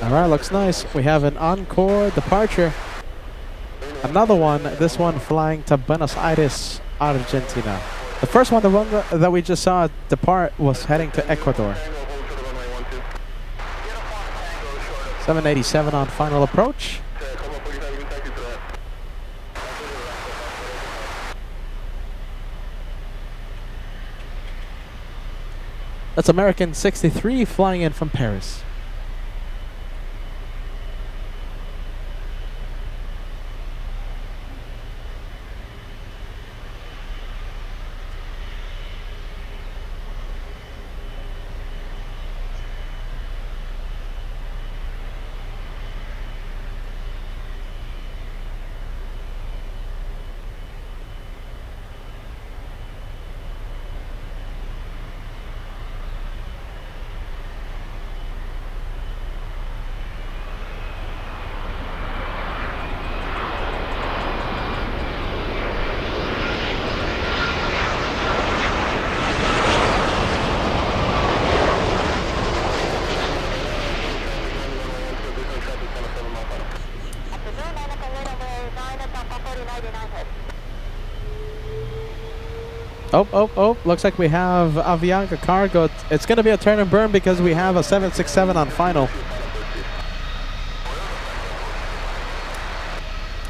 Alright, looks nice. We have an encore departure. Another one, this one flying to Buenos Aires, Argentina. The first one, the one that we just saw depart, was heading to Ecuador. 787 on final approach. That's American 63 flying in from Paris. Oh, oh, oh, looks like we have Avianca cargo. It's going to be a turn and burn because we have a 767 on final.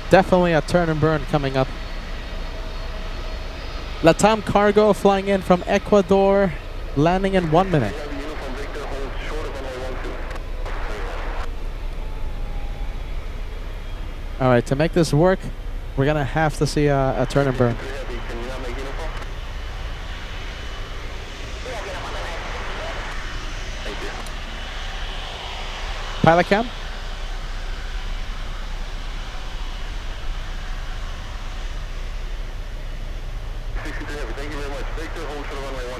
Definitely a turn and burn coming up. Latam cargo flying in from Ecuador, landing in 1 minute. All right, to make this work, We're gonna have to see a turn and burn. Heavy, can you not make uniform? Thank you. Pilot cam. 63 Heavy, thank you very much. Victor, hold for the runway 12.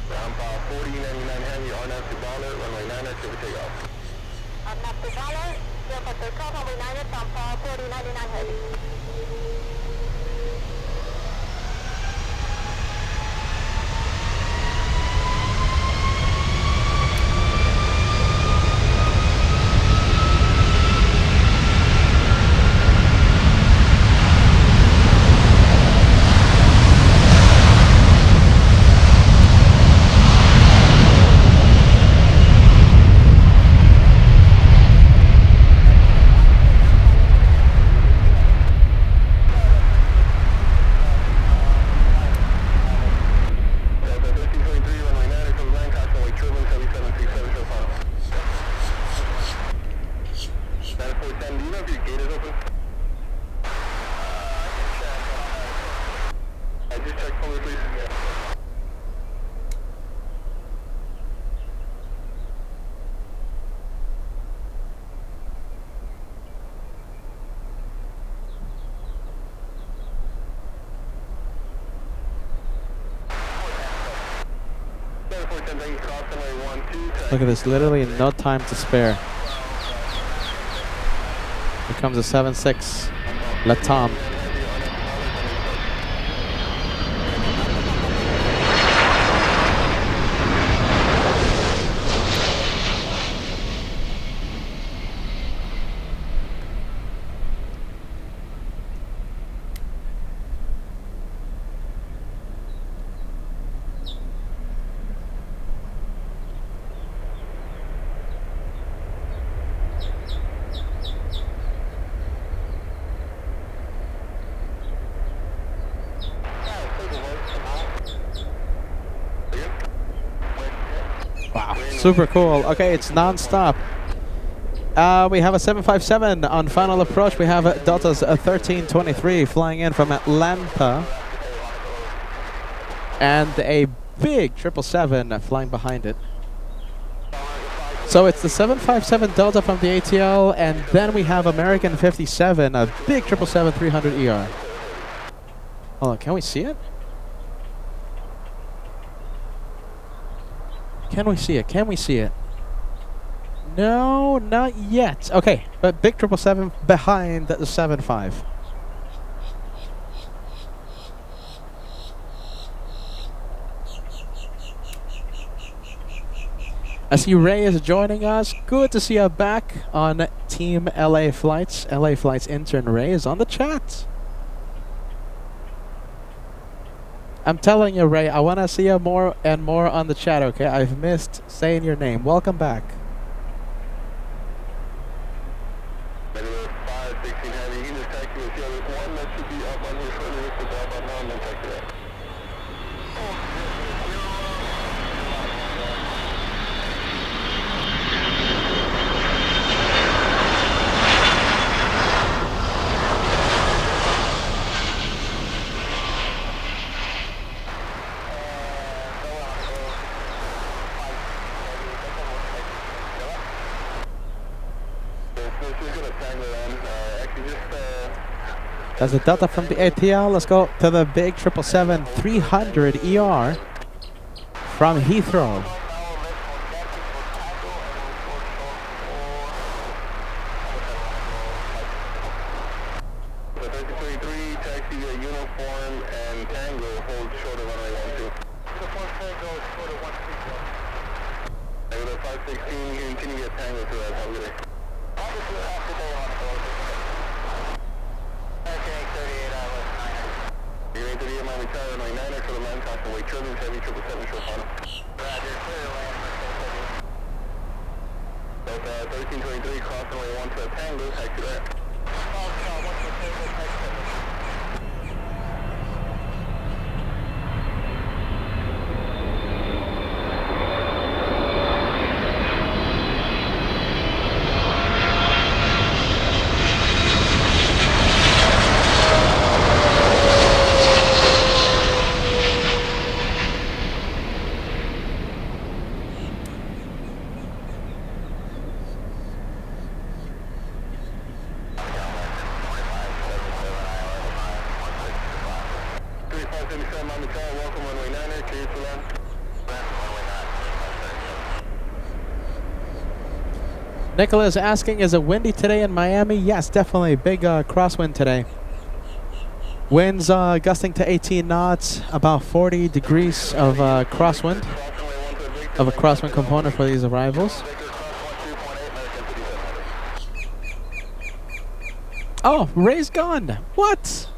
Ground power 4099 Heavy, RNAV to Baller, runway 9er, clear for takeoff. RNAV to Baller, clear for takeoff, runway 9er, ground power 4099 Heavy. Look at this, literally no time to spare. Here comes a 7-6 Latam. Wow, super cool. Okay, it's non-stop. We have a 757 on final approach. We have Delta's 1323 flying in from Atlanta. And a big 777 flying behind it. So it's the 757 Delta from the ATL, and then we have American 57, a big 777-300ER. Hold on, can we see it? Can we see it? Can we see it? No, not yet. Okay, but big 777 behind the 75. I see Ray is joining us. Good to see her back on Team LA Flights. LA Flights intern Ray is on the chat. I'm telling you, Ray, I want to see you more and more on the chat, okay? I've missed saying your name. Welcome back. That's a Delta from the ATL. Let's go to the big 777-300ER from Heathrow. Nicholas asking, is it windy today in Miami? Yes, definitely. Big crosswind today. Winds gusting to 18 knots, about 40 degrees of crosswind, of a crosswind component for these arrivals. Oh, Ray's gone. What?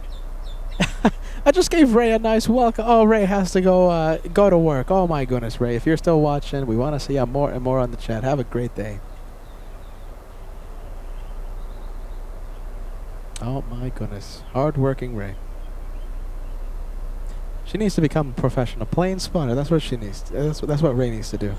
I just gave Ray a nice welcome. Oh, Ray has to go to work. Oh my goodness, Ray. If you're still watching, we want to see you more and more on the chat. Have a great day. Oh my goodness. Hard-working Ray. She needs to become a professional plane spotter. That's what she needs. That's what Ray needs to do.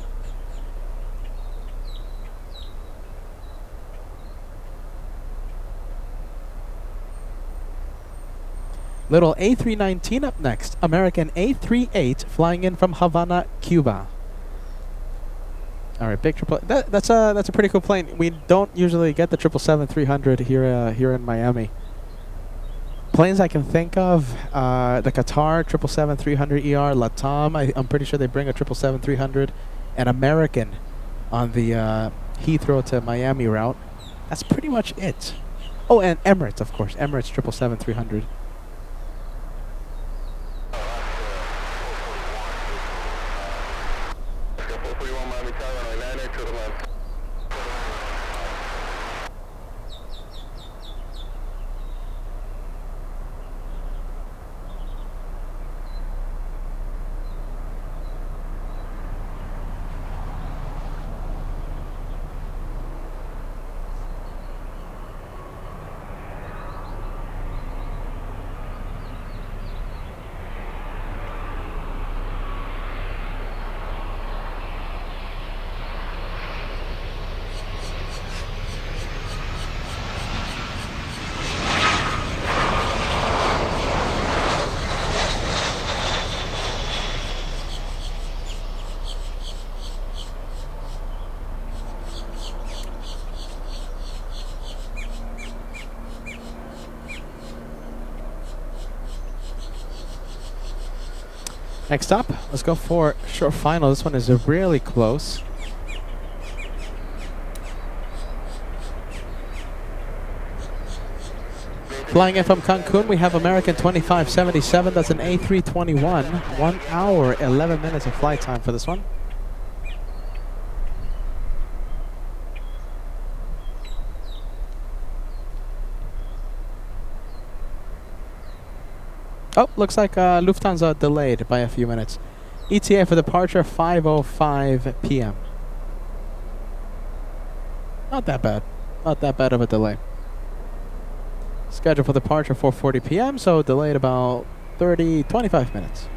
Little A319 up next. American A38 flying in from Havana, Cuba. All right, big triple. That's a pretty cool plane. We don't usually get the 777-300 here in Miami. Planes I can think of, the Qatar 777-300ER, Latam. I'm pretty sure they bring a 777-300, and American on the Heathrow to Miami route. That's pretty much it. Oh, and Emirates, of course. Emirates 777-300. Next up, let's go for short final. This one is really close. Flying in from Cancun, we have American 2577. That's an A321. 1 hour, 11 minutes of flight time for this one. Oh, looks like Lufthansa delayed by a few minutes. ETA for departure 5:05 p.m. Not that bad. Not that bad of a delay. Schedule for departure 4:40 p.m., so delayed about 25 minutes.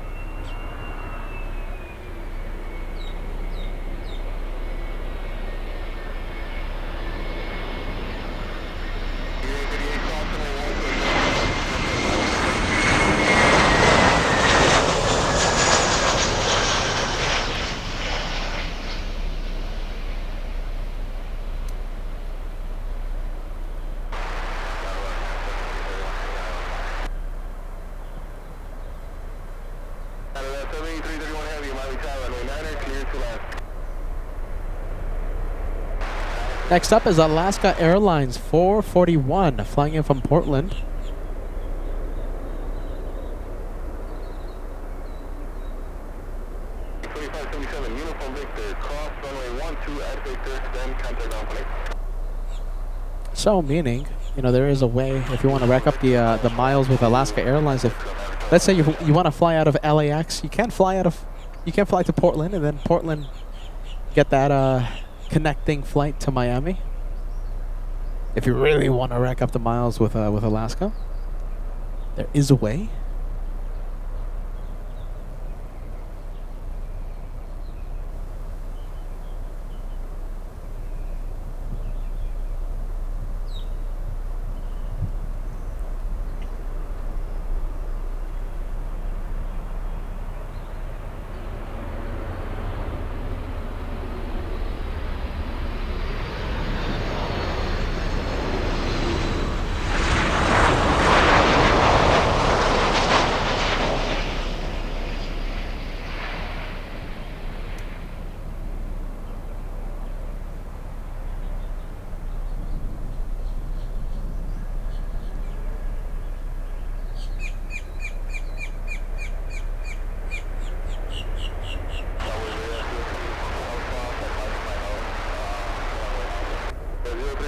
Next up is Alaska Airlines 441, flying in from Portland. So, meaning, you know, there is a way if you want to rack up the miles with Alaska Airlines. If let's say you want to fly out of LAX, you can't fly to Portland, and then Portland get that connecting flight to Miami. If you really want to rack up the miles with Alaska, there is a way.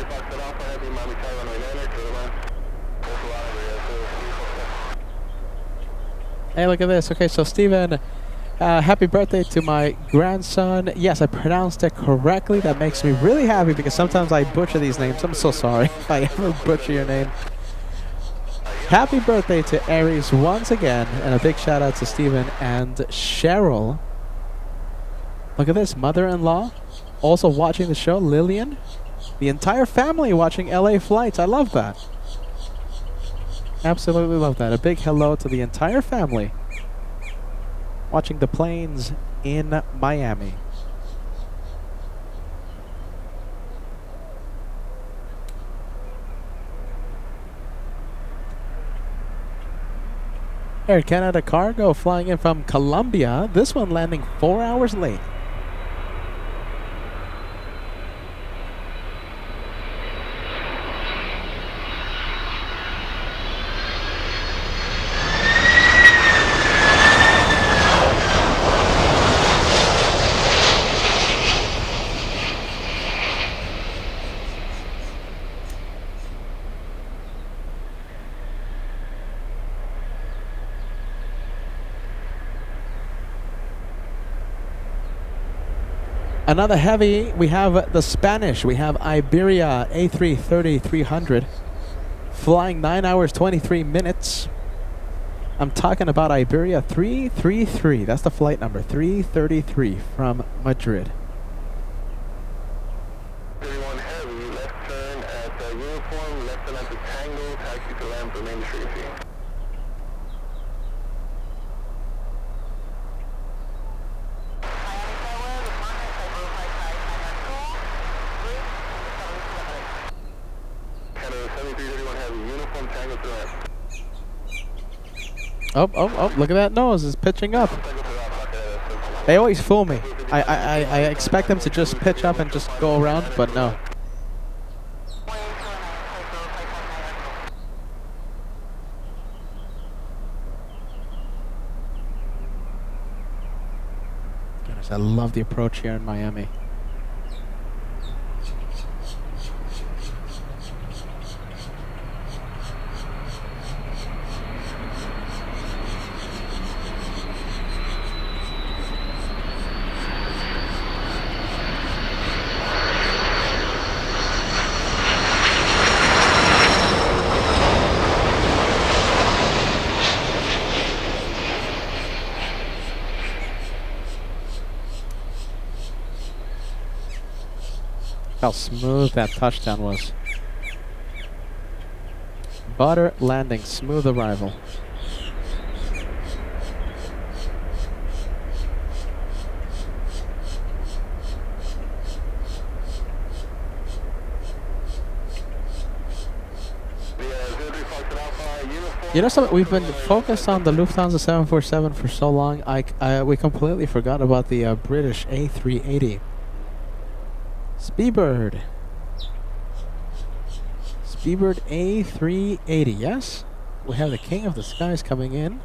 Foxtrot Alpha, Heavy Miami Tower, runway 9er, clear line. There's a lot over here, so it's beautiful stuff. Hey, look at this. Okay, so Steven, happy birthday to my grandson. Yes, I pronounced it correctly. That makes me really happy because sometimes I butcher these names. I'm so sorry if I ever butcher your name. Happy birthday to Aries once again, and a big shout out to Steven and Cheryl. Look at this, mother-in-law also watching the show, Lillian. The entire family watching LA Flights. I love that. Absolutely love that. A big hello to the entire family watching the planes in Miami. Air Canada cargo flying in from Colombia. This one landing 4 hours late. Another heavy, we have the Spanish. We have Iberia A330-300 flying 9 hours 23 minutes. I'm talking about Iberia 333. That's the flight number, 333 from Madrid. 31 Heavy, left turn at Uniform, left turn at the Tango, taxi to land for main street. Oh, look at that nose, it's pitching up. They always fool me. I expect them to just pitch up and just go around, but no. Goodness, I love the approach here in Miami. How smooth that touchdown was. Butter landing, smooth arrival. You know something? We've been focused on the Lufthansa 747 for so long. We completely forgot about the British A380. Speedbird. Speedbird A380, yes? We have the King of the Skies coming in.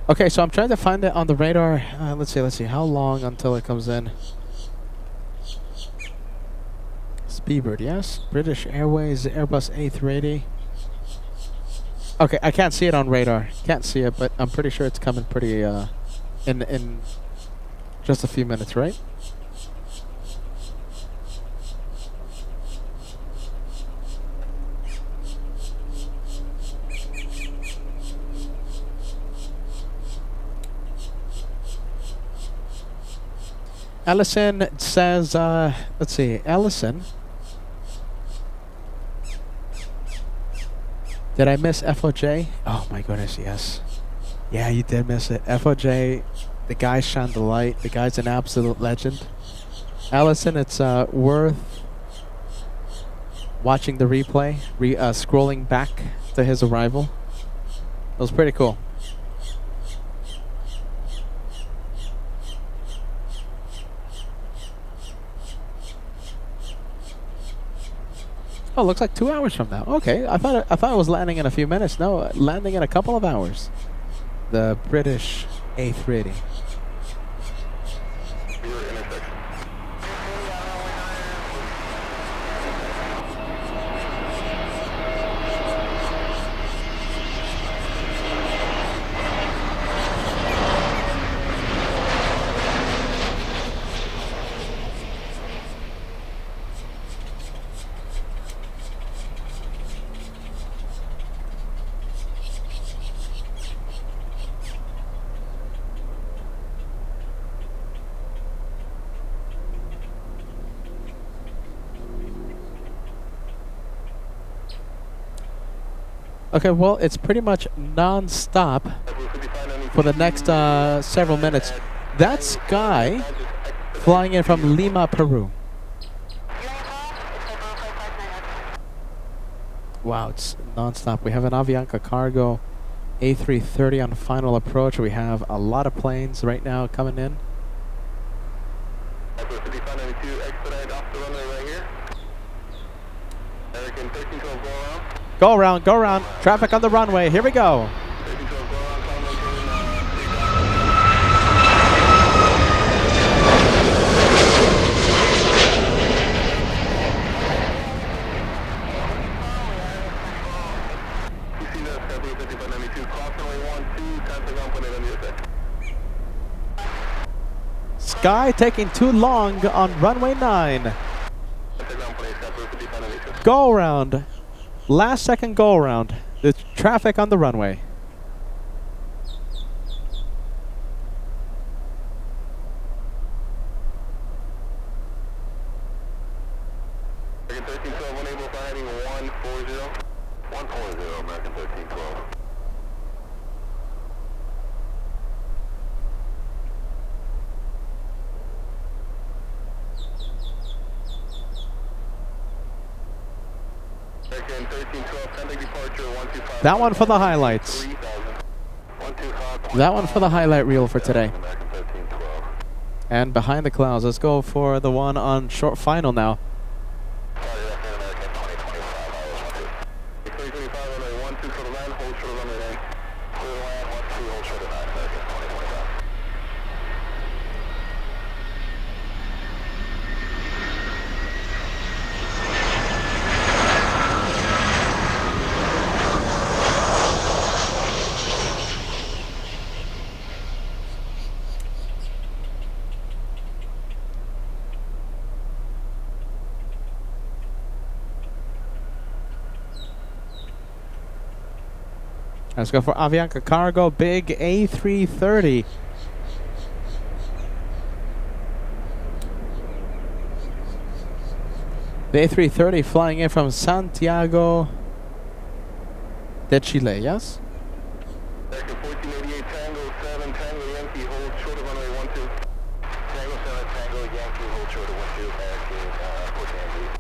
Okay, so I'm trying to find it on the radar. Let's see. How long until it comes in? Speedbird, yes. British Airways, Airbus A380. Okay, I can't see it on radar. Can't see it, but I'm pretty sure it's coming pretty in just a few minutes, right? Ellison says, let's see, Ellison. Did I miss FOJ? Oh my goodness, yes. Yeah, you did miss it. FOJ, the guy shone the light. The guy's an absolute legend. Allison, it's worth watching the replay, scrolling back to his arrival. It was pretty cool. Oh, looks like 2 hours from now. Okay, I thought it was landing in a few minutes. No, landing in a couple of hours. the British A380. Your intersection. Okay, well, it's pretty much non-stop for the next several minutes. That's Sky flying in from Lima, Peru. Wow, it's non-stop. We have an Avianca Cargo A330 on final approach. We have a lot of planes right now coming in. Expedite off the runway right here. American 1312 go around. Go around, go around. Traffic on the runway. Here we go. 1312 go around, climb into You see that Sky 5592, cross runway 12, contact on plane on the other side. Sky taking too long on runway 9. Contact on plane, Sky 5592. Go around. Last second go around. The traffic on the runway. American 1312 unable for heading 140. 140, American 1312. American 1312, contact departure 125. That one for the highlights. 125. That one for the highlight reel for today. American 1312. And behind the clouds, let's go for the one on short final now. Sorry, that's American 2025. I was 2025 runway 12 for the land, hold short of runway 9. Clear the land, 12, hold short of 9, American 2025. Let's go for Avianca Cargo, big A330. The A330 flying in from Santiago de Chile, yes? American 1488 Tango 7 Tango Yankee, hold short of runway 12. Tango 7 Tango Yankee, hold short of 12, American 1488.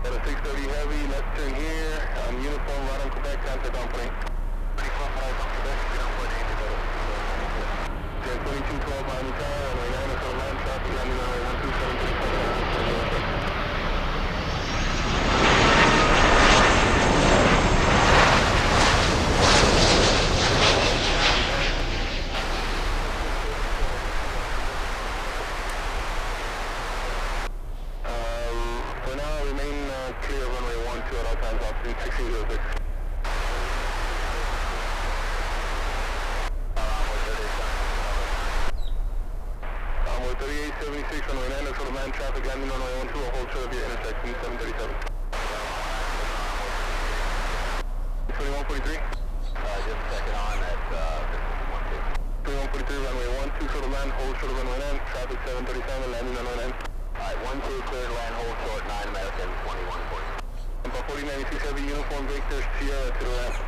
Got a 630 heavy, left turn here, uniform, right on Quebec, contact on plane. 34 on Quebec, get on board, 2212 behind the tower, runway 9 is on land, traffic landing on runway 1737. For now, remain clear of runway 12 at all times, altitude 1606. Onward 3876, runway 9, that's for the land traffic landing on runway 12, hold short of your intersection 737. 2143. Just second on at 2143, runway 12, short of land, hold short of runway 9, traffic 737, landing on runway 9. Alright, 12, cleared land, hold short, 9 American 2140. About 4096 heavy uniform, Victor Sierra to the left.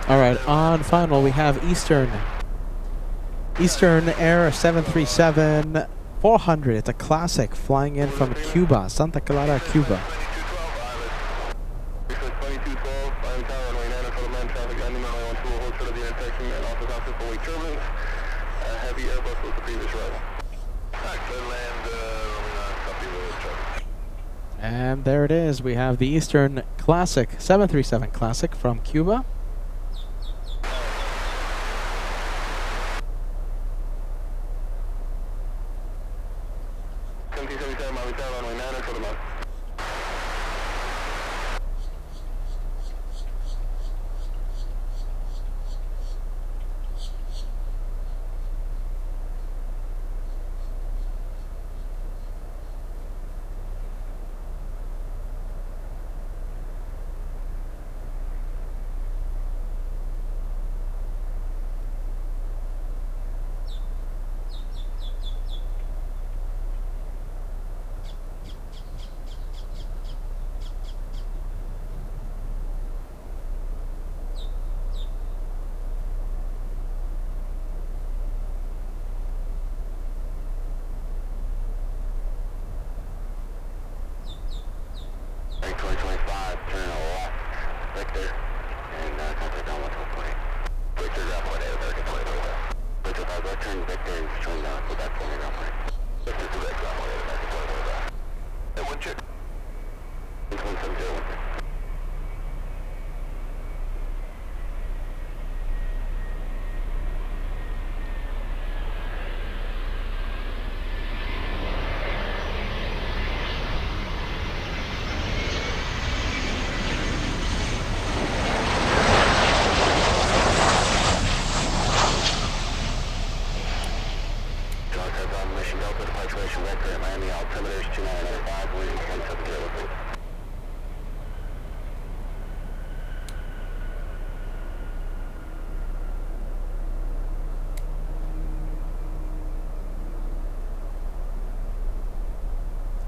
All right, on final we have Eastern. Eastern Air 737-400. It's a classic flying in from Cuba, Santa Clara, Cuba. 2212, I'm tower runway 9 for the land traffic, 90 mile 12, hold short of the intersection and also constant for weight turbulence. Heavy Airbus was the previous arrival. Clear land, runway 9, copy the traffic. And there it is. We have the Eastern Classic 737 Classic from Cuba.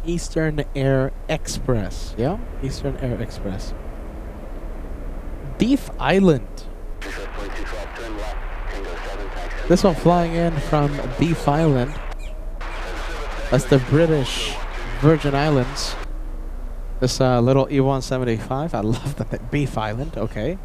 Eastern Air Express. Yeah, Eastern Air Express. Beef Island. This one flying in from Beef Island. That's the British Virgin Islands. This little E175. I love the Beef Island. Okay.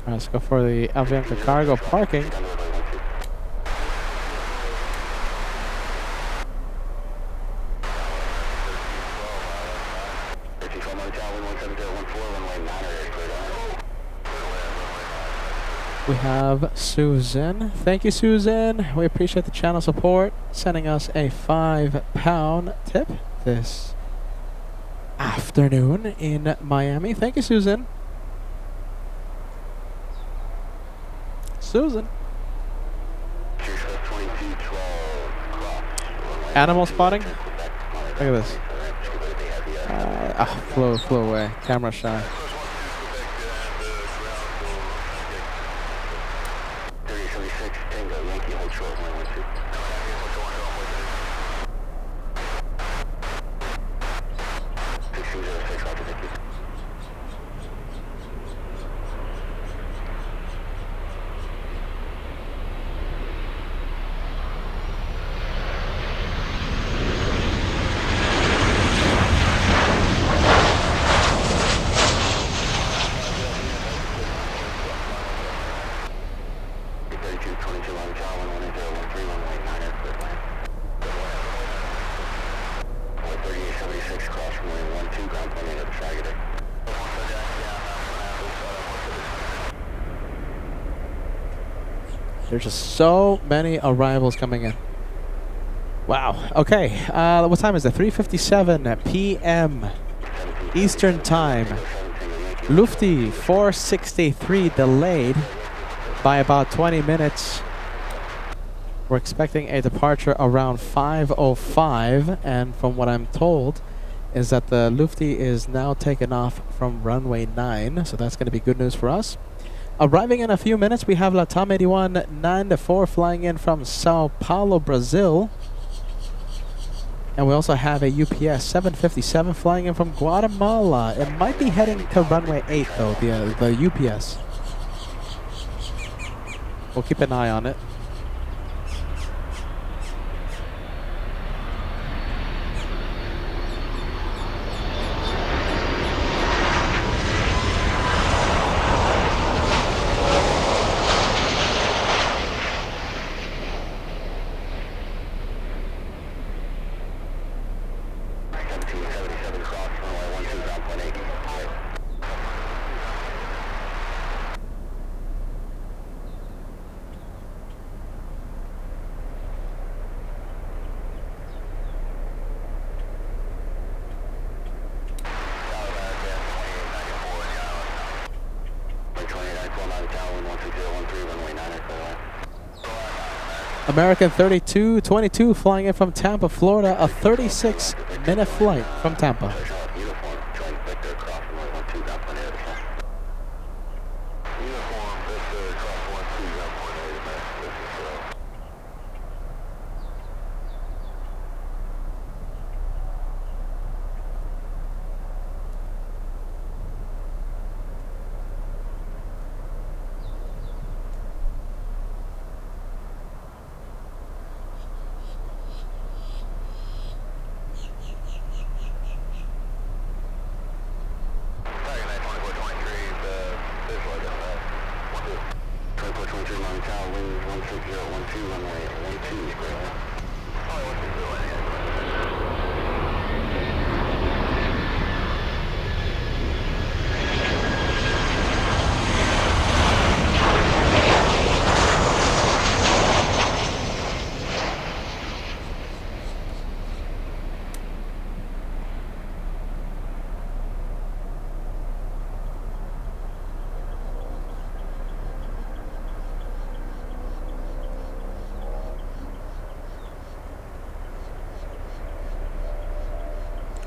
Let's go for the Avianca cargo parking. We have Susan. Thank you, Susan. We appreciate the channel support. Sending us a £5 tip this afternoon in Miami. Thank you, Susan. Susan. Animal spotting? Look at this. Flew away. Camera shy. There's just so many arrivals coming in. Wow. Okay. What time is it? 3:57 p.m. Eastern Time. Lufti 463 delayed by about 20 minutes. We're expecting a departure around 5:05, and from what I'm told is that the Lufti is now taken off from runway 9, so that's going to be good news for us. Arriving in a few minutes, we have LATAM 8194 flying in from Sao Paulo, Brazil. And we also have a UPS 757 flying in from Guatemala. It might be heading to runway 8 though, the UPS. We'll keep an eye on it. American 3222 flying in from Tampa, Florida, a 36-minute flight from Tampa.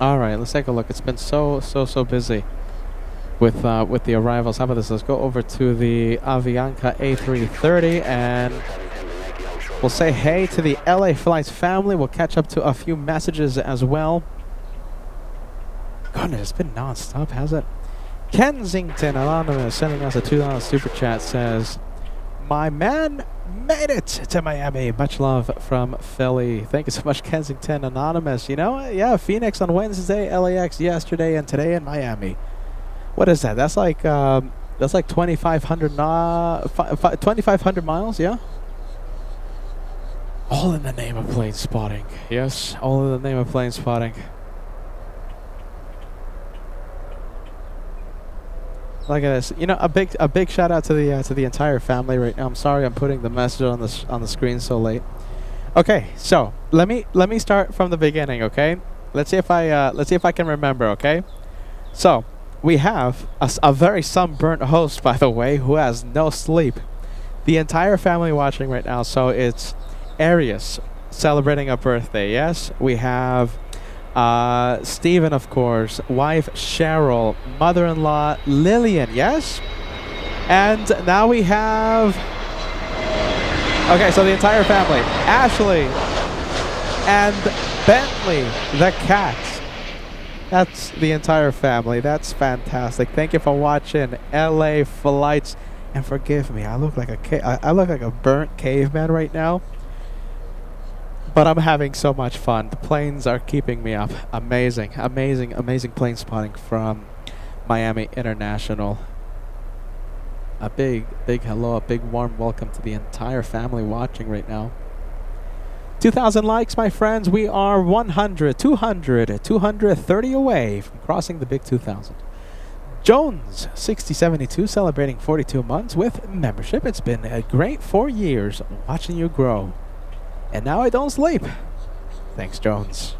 All right, let's take a look. It's been so busy with the arrivals. How about this? Let's go over to the Avianca A330 and we'll say hey to the LA Flights family. We'll catch up to a few messages as well. Goodness, it's been non-stop, has it? Kensington Anonymous sending us a $2 super chat says, "My man made it to Miami. Much love from Philly." Thank you so much, Kensington Anonymous. You know, yeah, Phoenix on Wednesday, LAX yesterday, and today in Miami. What is that? That's like 2,500 2,500 miles, yeah? All in the name of plane spotting. Yes, all in the name of plane spotting. Look at this. You know, a big shout out to the entire family right now. I'm sorry I'm putting the message on the screen so late. Okay, so let me start from the beginning, okay? Let's see if I can remember, okay? So, we have a very sunburnt host, by the way, who has no sleep. The entire family watching right now, so it's Arius celebrating a birthday, yes? We have Stephen, of course, wife Cheryl, mother-in-law Lillian, yes? And now we have... Okay, so the entire family. Ashley and Bentley, the cat. That's the entire family. That's fantastic. Thank you for watching LA Flights. And forgive me, I look like a burnt caveman right now. But I'm having so much fun. The planes are keeping me up. Amazing, amazing, amazing plane spotting from Miami International. A big hello, a big warm welcome to the entire family watching right now. 2,000 likes, my friends. We are 100, 200, 230 away from crossing the big 2,000. Jones 6072 celebrating 42 months with membership. It's been a great 4 years watching you grow. And now I don't sleep. Thanks, Jones.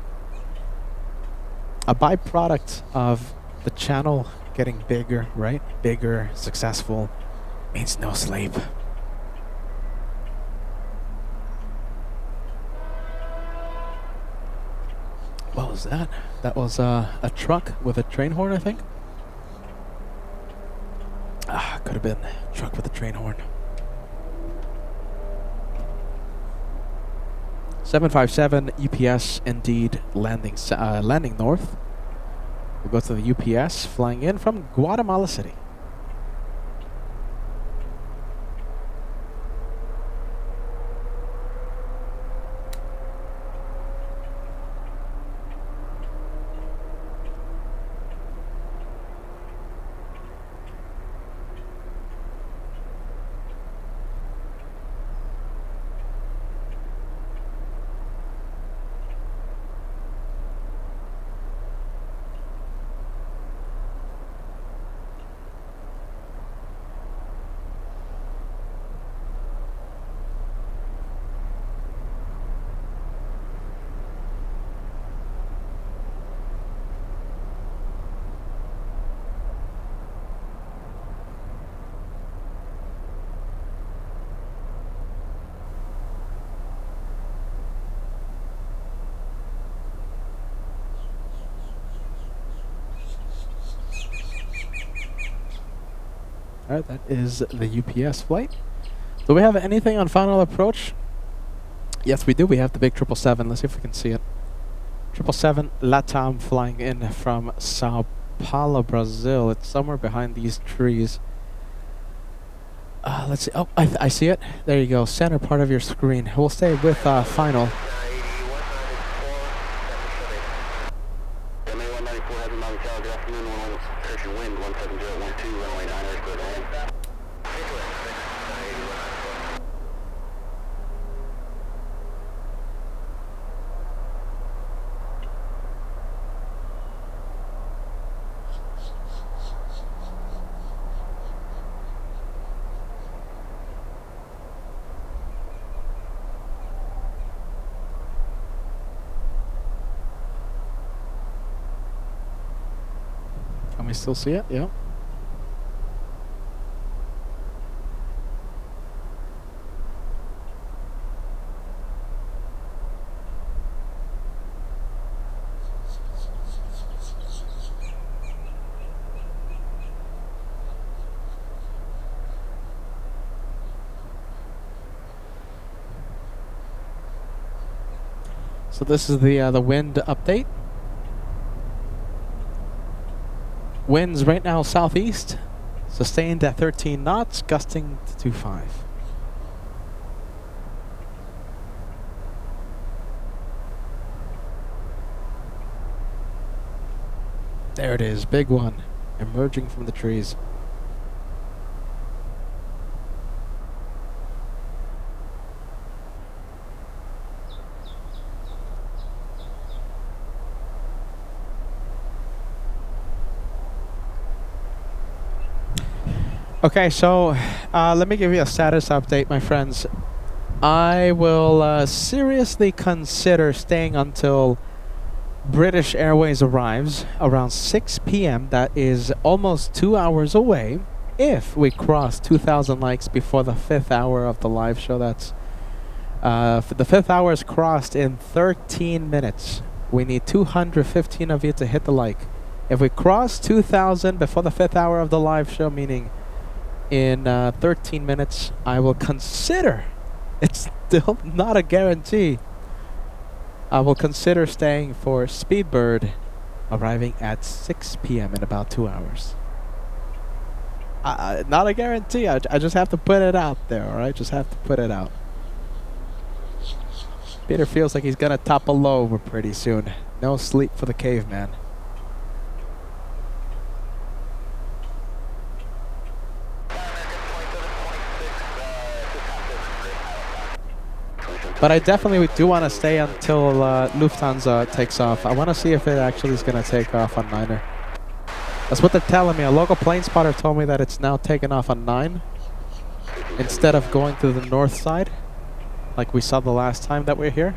A byproduct of the channel getting bigger, right? Bigger, successful, means no sleep. What was that? That was a truck with a train horn, I think. Could have been a truck with a train horn. 757 UPS indeed landing landing north. We'll go to the UPS flying in from Guatemala City. Alright, that is the UPS flight. Do we have anything on final approach? Yes, we do. We have the big 777. Let's see if we can see it. 777 LATAM flying in from Sao Paulo, Brazil. It's somewhere behind these trees. Let's see. Oh, I see it. There you go. Center part of your screen. We'll stay with final. Can we still see it? Yeah. So this is the wind update. Winds right now southeast, sustained at 13 knots, gusting to 25. There it is, big one, emerging from the trees. Okay, so let me give you a status update, my friends. I will seriously consider staying until British Airways arrives around 6 p.m. That is almost 2 hours away. If we cross 2,000 likes before the 5th hour of the live show, that's the 5th hour is crossed in 13 minutes. We need 215 of you to hit the like. If we cross 2,000 before the 5th hour of the live show, meaning in 13 minutes, I will consider, it's still not a guarantee, I will consider staying for Speedbird arriving at 6 p.m. in about 2 hours. Not a guarantee, I just have to put it out there, alright? Just have to put it out. Peter feels like he's gonna topple over pretty soon. No sleep for the caveman. But I definitely do want to stay until Lufthansa takes off. I want to see if it actually is going to take off on Niner. That's what they're telling me. A local plane spotter told me that it's now taken off on 9 instead of going to the north side, like we saw the last time that we were here.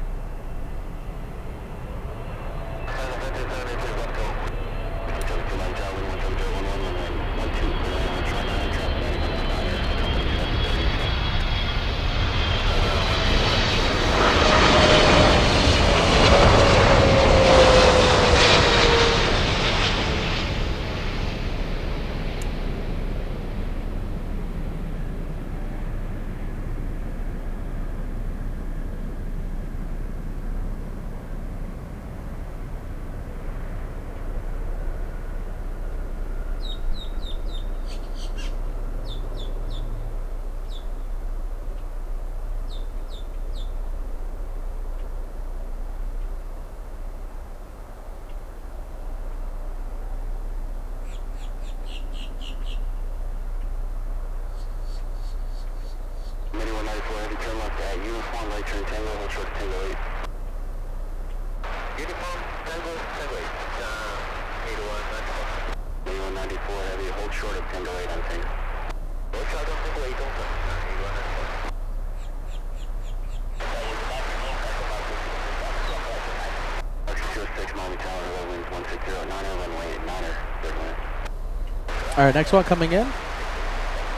Alright, next one coming in.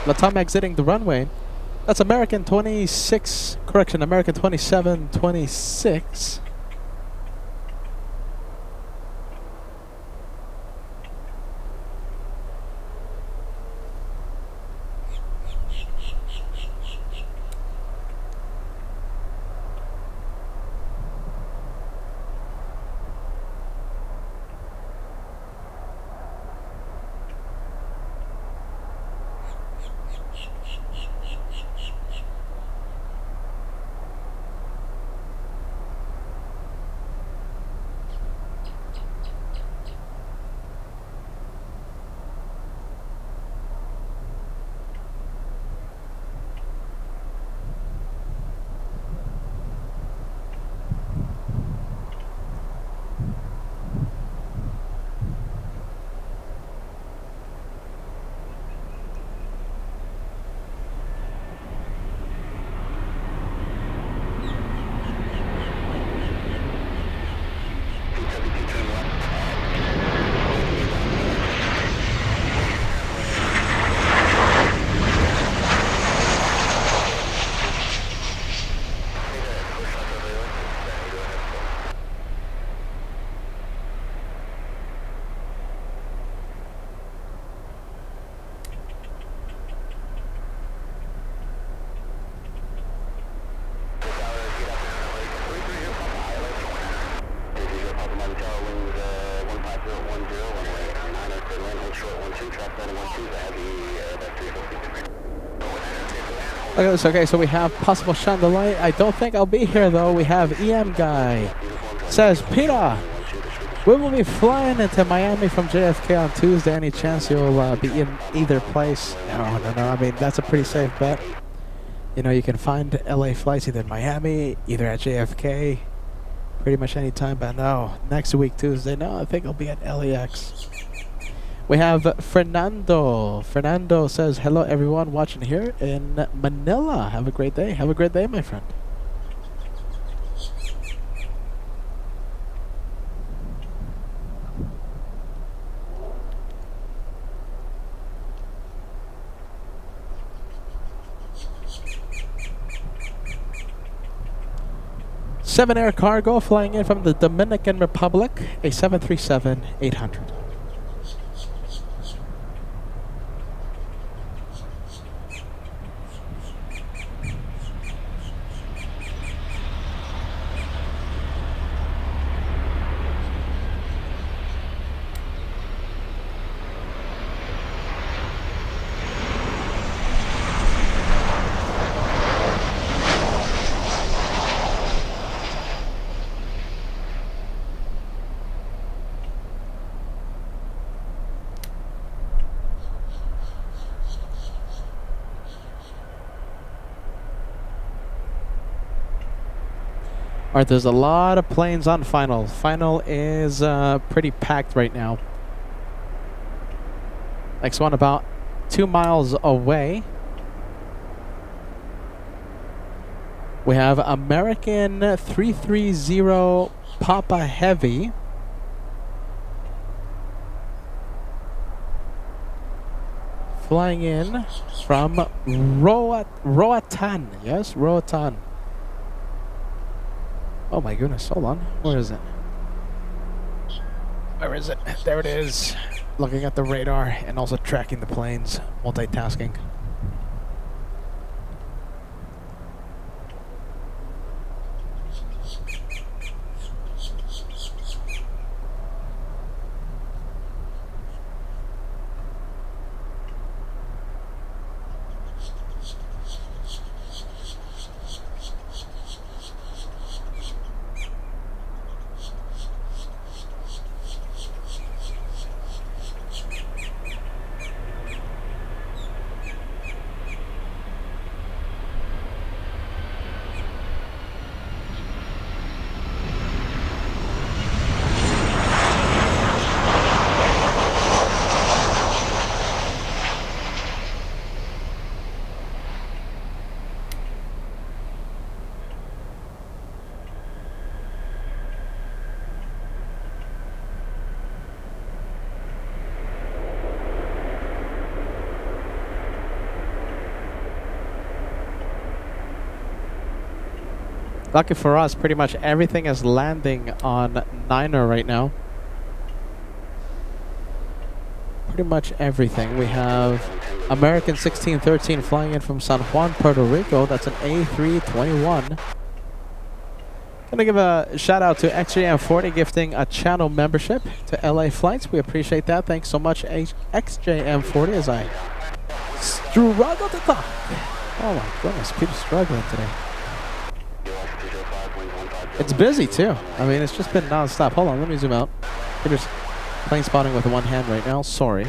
Latam exiting the runway. That's American 26, correction, American 2726. Okay, so we have possible chandelier. I don't think I'll be here though. We have EM guy. Says, Peter, we will be flying into Miami from JFK on Tuesday. Any chance you'll be in either place? No. I mean, that's a pretty safe bet. You know, you can find LA flights either in Miami, either at JFK, pretty much any time. But no, next week, Tuesday, no, I think I'll be at LAX. We have Fernando. Fernando says, hello everyone watching here in Manila. Have a great day. Have a great day, my friend. Seven Air Cargo flying in from the Dominican Republic, a 737-800. Alright, there's a lot of planes on final. Final is pretty packed right now. Next one about 2 miles away. We have American 330 Papa Heavy. Flying in from Roatan. Yes, Roatan. Oh my goodness, hold on. Where is it? Where is it? There it is. Looking at the radar and also tracking the planes, multitasking. Lucky for us, pretty much everything is landing on Niner right now. Pretty much everything. We have American 1613 flying in from San Juan, Puerto Rico. That's an A321. Gonna give a shout out to XJM40 gifting a channel membership to LA Flights. We appreciate that. Thanks so much, XJM40, as I struggle to talk. Oh my goodness, people struggling today. It's busy too. I mean, it's just been non-stop. Hold on, let me zoom out. Peter's plane spotting with one hand right now. Sorry.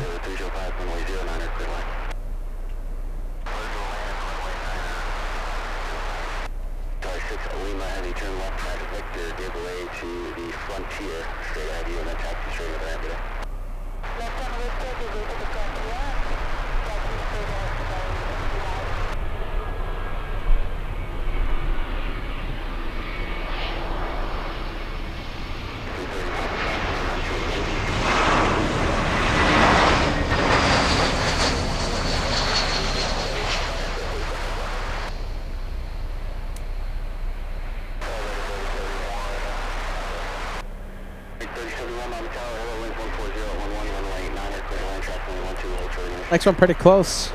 Next one pretty close.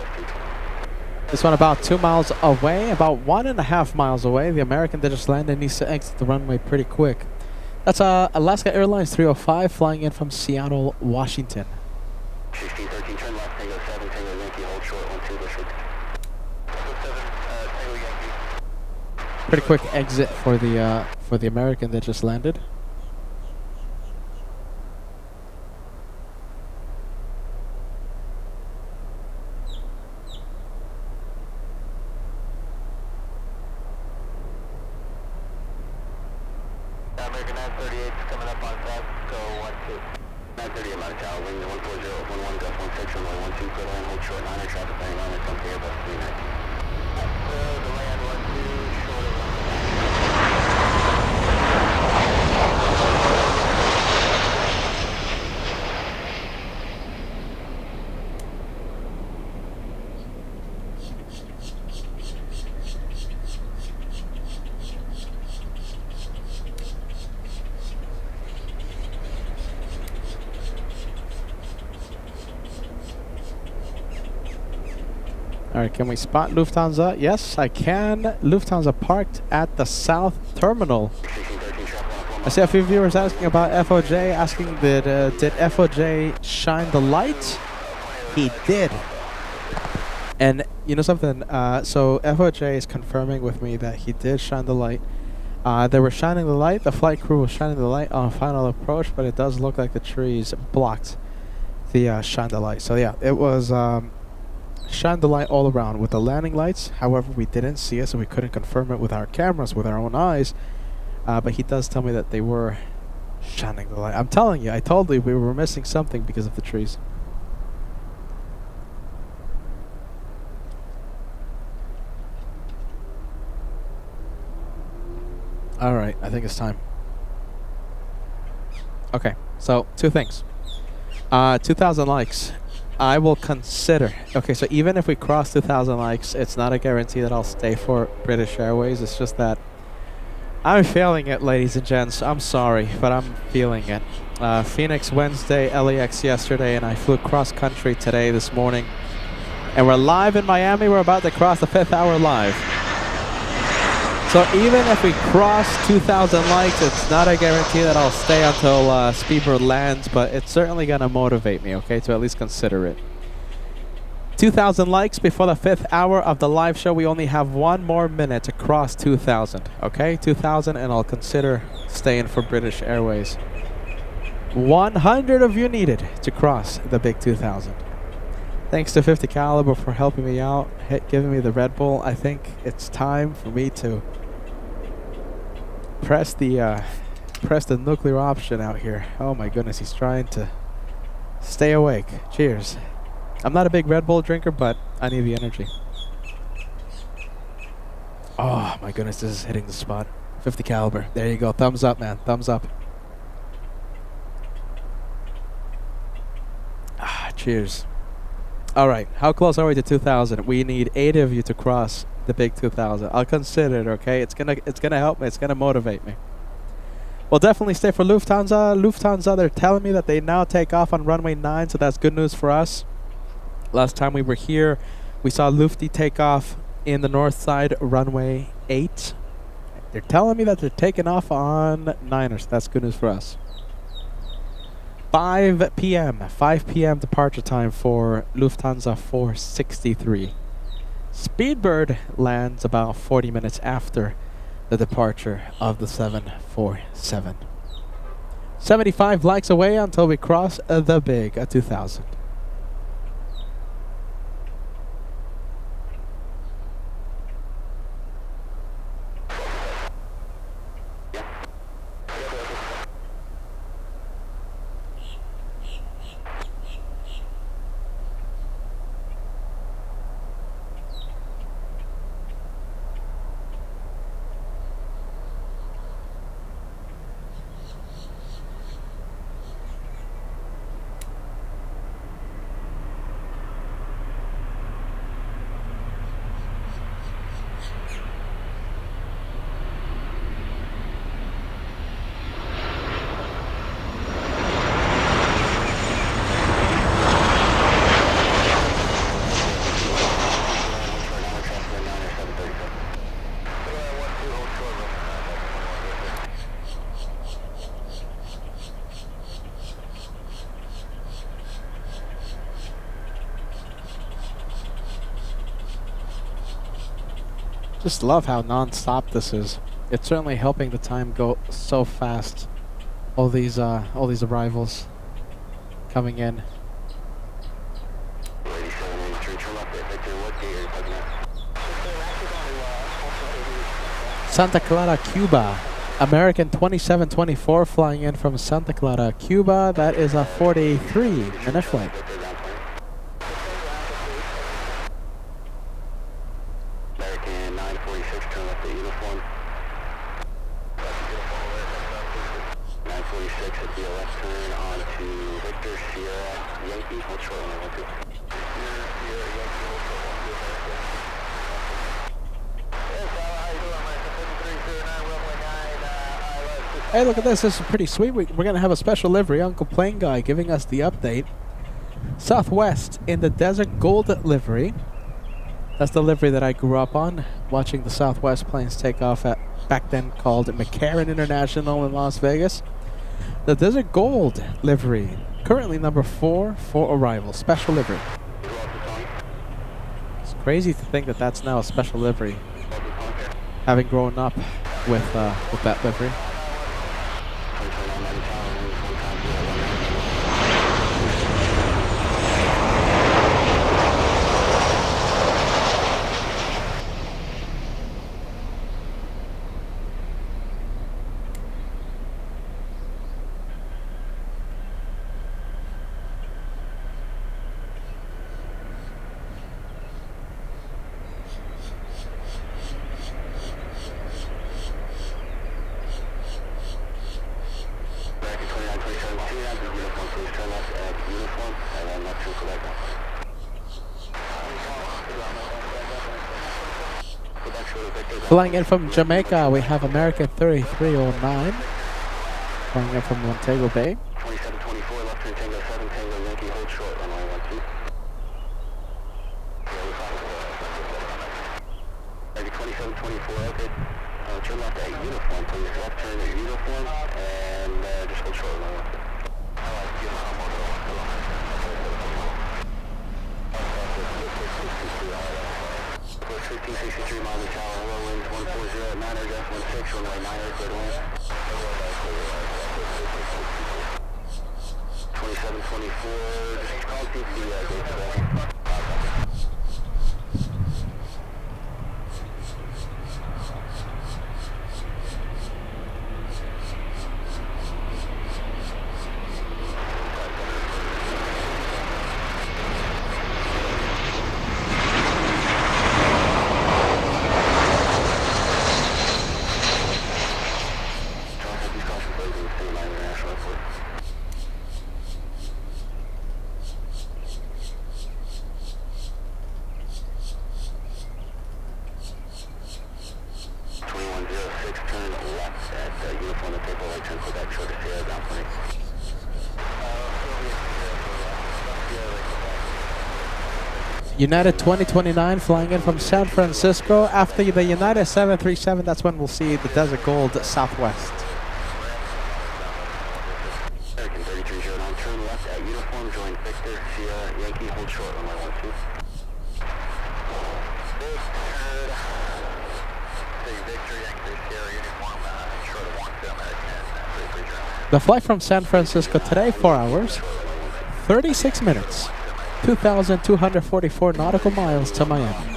This one about 2 miles away, about 1.5 miles away. The American that just landed needs to exit the runway pretty quick. That's Alaska Airlines 305 flying in from Seattle, Washington. 1613, turn left, Tango 7, Tango Yankee, hold short, 12, Bushwick. 7, Tango Yankee. Pretty quick exit for the American that just landed. American 938 is coming up on fast, go 12. 938 Mount Tower, wing 140, 11, gust 16, runway 12, clear line, hold short, 9er, traffic landing on, come to Airbus 319. The land 12, short of Alright, can we spot Lufthansa? Yes, I can. Lufthansa parked at the South Terminal. I see a few viewers asking about FOJ, asking did FOJ shine the light? He did. And you know something, so FOJ is confirming with me that he did shine the light. They were shining the light, the flight crew was shining the light on final approach, but it does look like the trees blocked the shine the light. So yeah, it was shine the light all around with the landing lights. However, we didn't see it, so we couldn't confirm it with our cameras, with our own eyes. But he does tell me that they were shining the light. I'm telling you, I told you we were missing something because of the trees. All right, I think it's time. Okay, so two things. 2,000 likes. I will consider. Okay, so even if we cross 2,000 likes, it's not a guarantee that I'll stay for British Airways. It's just that I'm feeling it, ladies and gents. I'm sorry, but I'm feeling it. Phoenix Wednesday, LAX yesterday, and I flew cross country today, this morning. And we're live in Miami. We're about to cross the 5th hour live. So even if we cross 2,000 likes, it's not a guarantee that I'll stay until Speedbird lands, but it's certainly going to motivate me, okay, to at least consider it. 2,000 likes before the 5th hour of the live show. We only have 1 more minute to cross 2,000, okay? 2,000, and I'll consider staying for British Airways. 100 of you needed to cross the big 2,000. Thanks to 50 Caliber for helping me out, giving me the Red Bull. I think it's time for me to press the nuclear option out here. Oh my goodness, he's trying to stay awake. Cheers. I'm not a big Red Bull drinker, but I need the energy. Oh my goodness, this is hitting the spot. 50 Caliber. There you go. Thumbs up, man. Thumbs up. Cheers. All right, how close are we to 2,000? We need 8 of you to cross the big 2,000. I'll consider it, okay? It's gonna help me. It's gonna motivate me. We'll definitely stay for Lufthansa. Lufthansa, they're telling me that they now take off on runway 9, so that's good news for us. Last time we were here, we saw Lufty take off in the north side, runway 8. They're telling me that they're taking off on 9ers, so that's good news for us. 5 p.m. departure time for Lufthansa 463. Speedbird lands about 40 minutes after the departure of the 747. 75 likes away until we cross the big 2,000. Just love how non-stop this is. It's certainly helping the time go so fast. All these arrivals coming in. Santa Clara, Cuba. American 2724 flying in from Santa Clara, Cuba. That is a 43-minute flight. American 946, turn left at uniform. 946 at the left turn onto Victor Sierra Yankee. Hold short on that one. Hey, look at this. This is pretty sweet. We're going to have a special livery. Uncle Plane Guy giving us the update. Southwest in the Desert Gold livery. That's the livery that I grew up on, watching the Southwest planes take off at, back then called McCarran International in Las Vegas. The Desert Gold livery, currently number 4 for arrival. Special livery. It's crazy to think that that's now a special livery, having grown up with that livery. turn left at uniform, and then left to Quebec. Flying in from Jamaica, we have American 3309. Flying in from Montego Bay. 2724, left turn Tango 7, Tango Yankee, hold short, runway 12. 2724, okay. Turn left at uniform, please. Left turn at uniform, and just hold short, runway 1563 miles per hour, hello, winds 140 at 9 or 16, runway 9 clear to land. 2724, just call TC, gate today. United 2029 flying in from San Francisco. After the United 737, that's when we'll see the Desert Gold Southwest. American 3309, turn left at uniform, join Victor, Sierra, Yankee, hold short, runway 12. Victor, Yankee, Sierra, uniform, short of 12, American 3309. The flight from San Francisco today, 4 hours, 36 minutes. 2,244 nautical miles to Miami.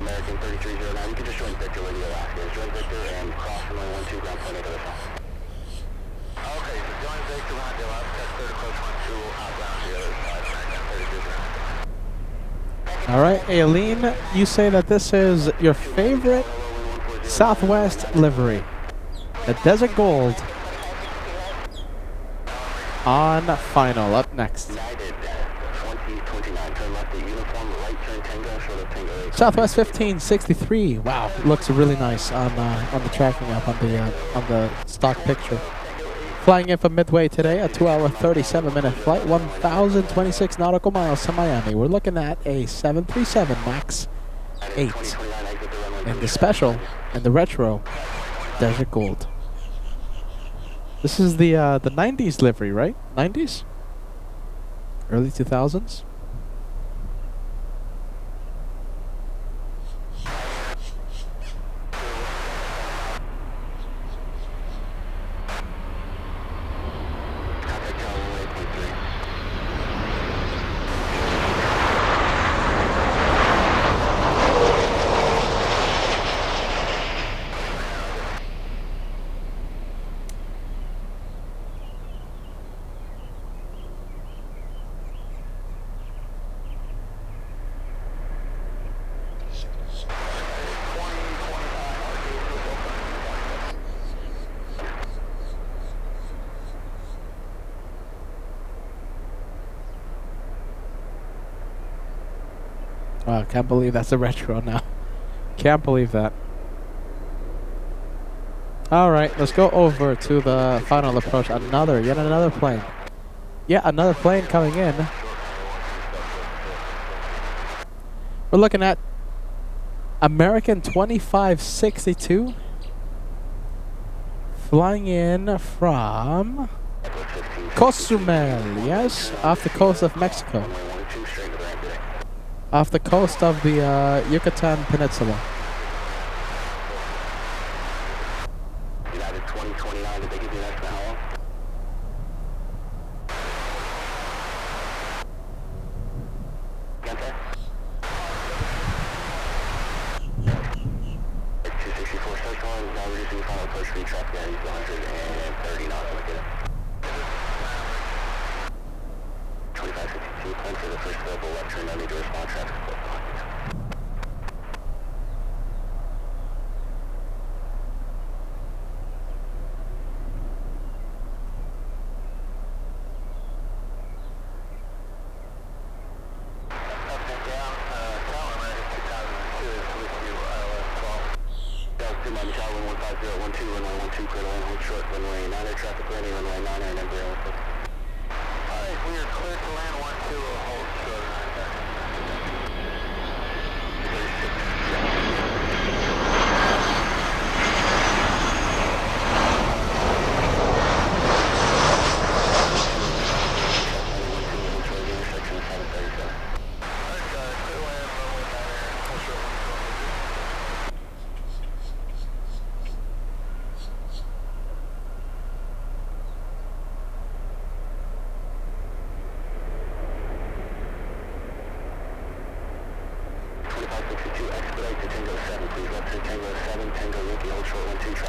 American 3309, you can just join Victor with the Alaska. Join Victor and cross runway 12, ground point 8 to the south. Okay, so join Victor on the left, that's third approach 12, outbound to the other side, American 3309. All right, Aileen, you say that this is your favorite Southwest livery, the Desert Gold. On final, up next. United 2029, turn left at uniform, right turn Tango, short of Tango 8. Southwest 1563. Wow, it looks really nice on the tracking app on the stock picture. Flying in from Midway today, a 2-hour 37-minute flight, 1,026 nautical miles to Miami. We're looking at a 737 MAX 8 in the special and the retro Desert Gold. This is the 90s livery, right? 90s? Early 2000s? Wow, can't believe that's a retro now. Can't believe that. Alright, let's go over to the final approach. Yet another plane. Yeah, another plane coming in. We're looking at American 2562. Flying in from Cozumel, yes, off the coast of Mexico. Off the coast of the Yucatan Peninsula. United 2029, did they give you an estimate how long? 1, now reducing final approach speed, traffic at 130 knots, look at it. 2562, plan for the first available left turn, no need to respond, traffic report.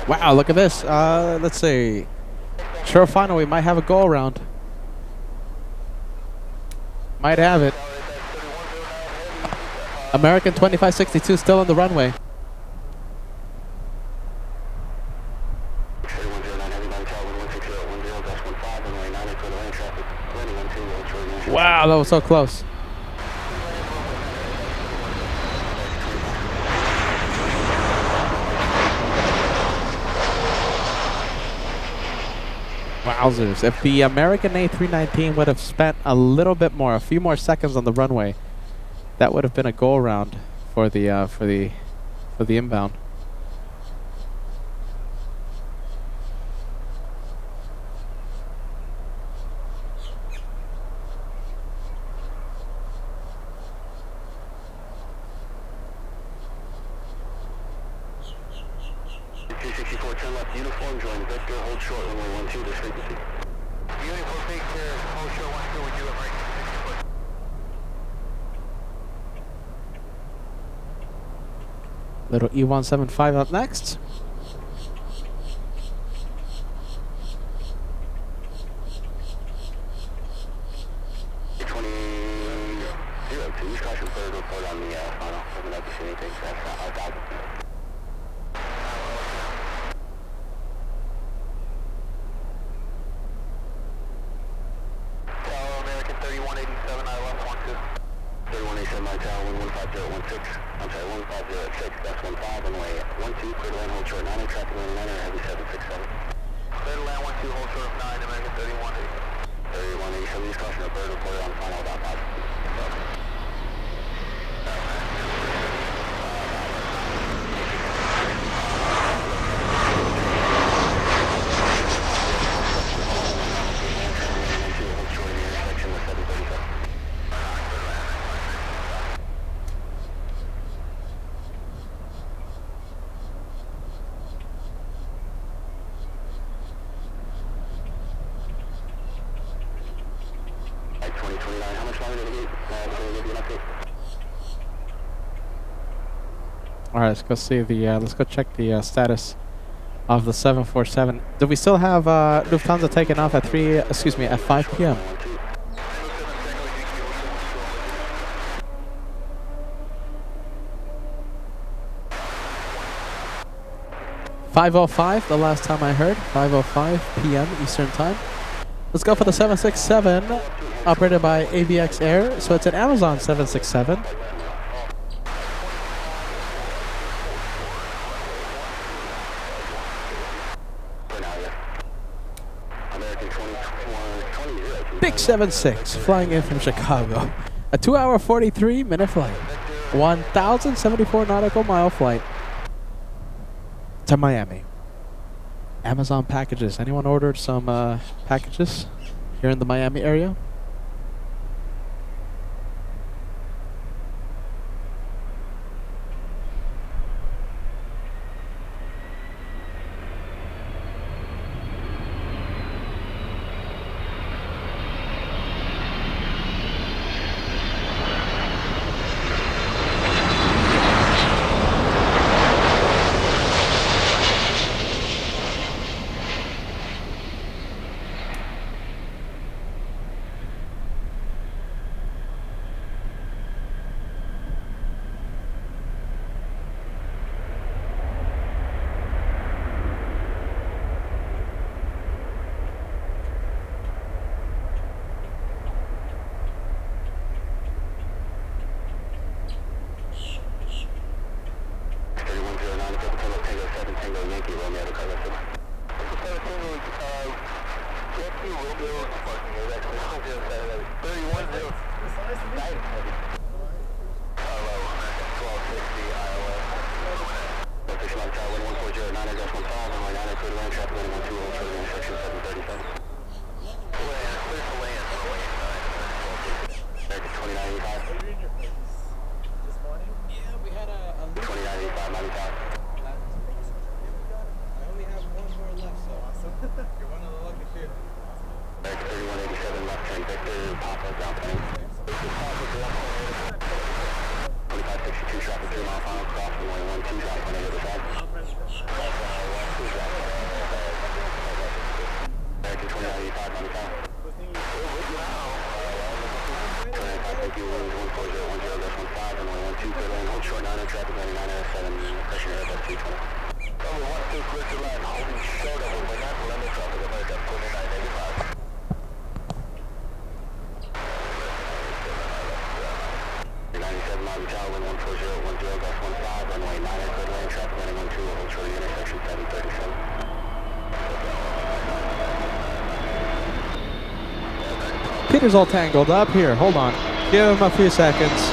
Wow, look at this. Let's see. Sure, final. We might have a go around. Might have it. American 2562 still on the runway. Wow, that was so close. Wowzers. If the American A319 would have spent a little bit more, a few more seconds on the runway, that would have been a go around for the inbound. Turn left, uniform, join Victor, hold short, runway 12, this frequency. Uniform, take care, hold short, 12, we do it right. Little E175 up next. Alright, let's go see the, let's go check the status of the 747. Do we still have Lufthansa taking off at at 5 p.m.? .505, the last time I heard. 5:05 p.m. Eastern Time. Let's go for the 767, operated by AVX Air. So it's an Amazon 767. Big 76, flying in from Chicago. A 2-hour 43-minute flight. 1,074 nautical mile flight to Miami. Amazon packages. Anyone ordered some packages here in the Miami area? Tango 7 Tango Yankee Romeo to cover 7. 7 Tango Yankee Romeo parking here. That's 31 Hello, American 1260 ILS. Location on tower 1409 address 15 runway 9 clear to land traffic landing 12 hold short instruction 737. Land, clear to land, runway 9 American 2985. Yeah, we had a 2985 Miami Tower. I only have one more left, so awesome. You're one of the lucky few. American 3187 left turn Victor, Papa ground plane. This is Papa ground plane. 2562 traffic 3 mile final cross runway 12 traffic on the other side. American 2985 Miami Tower. 2985 thank you, 14010 dash 15 runway 12 clear lane, hold short 9 traffic landing 907 pressure airbus 220. Runway 12 clear to land, holding short of runway 9 limit traffic American 2985. 97 Miami Tower, wind 14010, gust 15, runway 9 clear to land, traffic landing 12, hold short intersection 737. Peter's all tangled up here. Hold on. Give him a few seconds.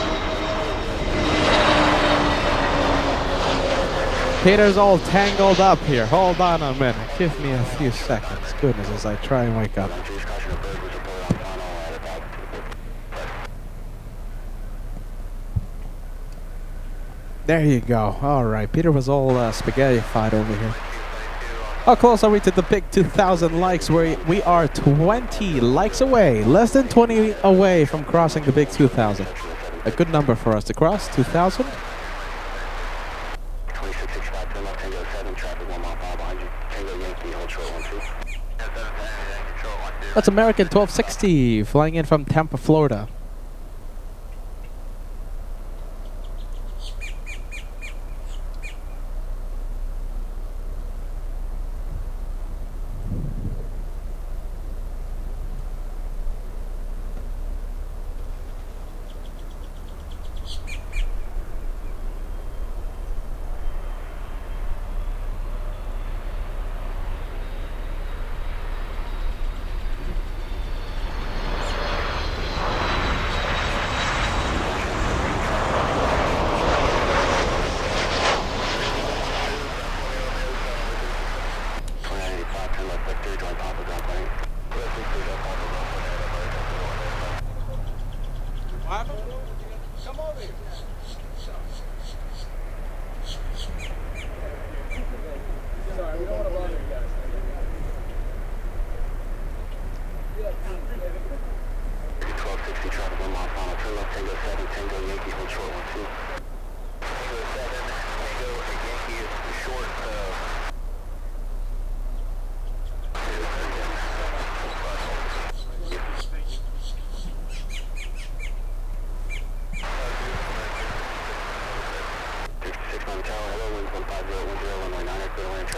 Peter's all tangled up here. Hold on a minute. Give me a few seconds. Goodness, as I try and wake up. There you go. All right. Peter was all spaghetti-fied over here. How close are we to the big 2,000 likes? We are 20 likes away. Less than 20 away from crossing the big 2,000. A good number for us to cross. 2,000. 2665 turn left, Tango 7, traffic 1 mile behind you. Tango Yankee, hold short 12. That's American 1260 flying in from Tampa, Florida. Come over here. Sorry, we don't want to bother you guys. 1260 traffic 1 mile final, turn left, Tango 7, Tango Yankee, hold short 12. Tango 7, Tango Yankee, short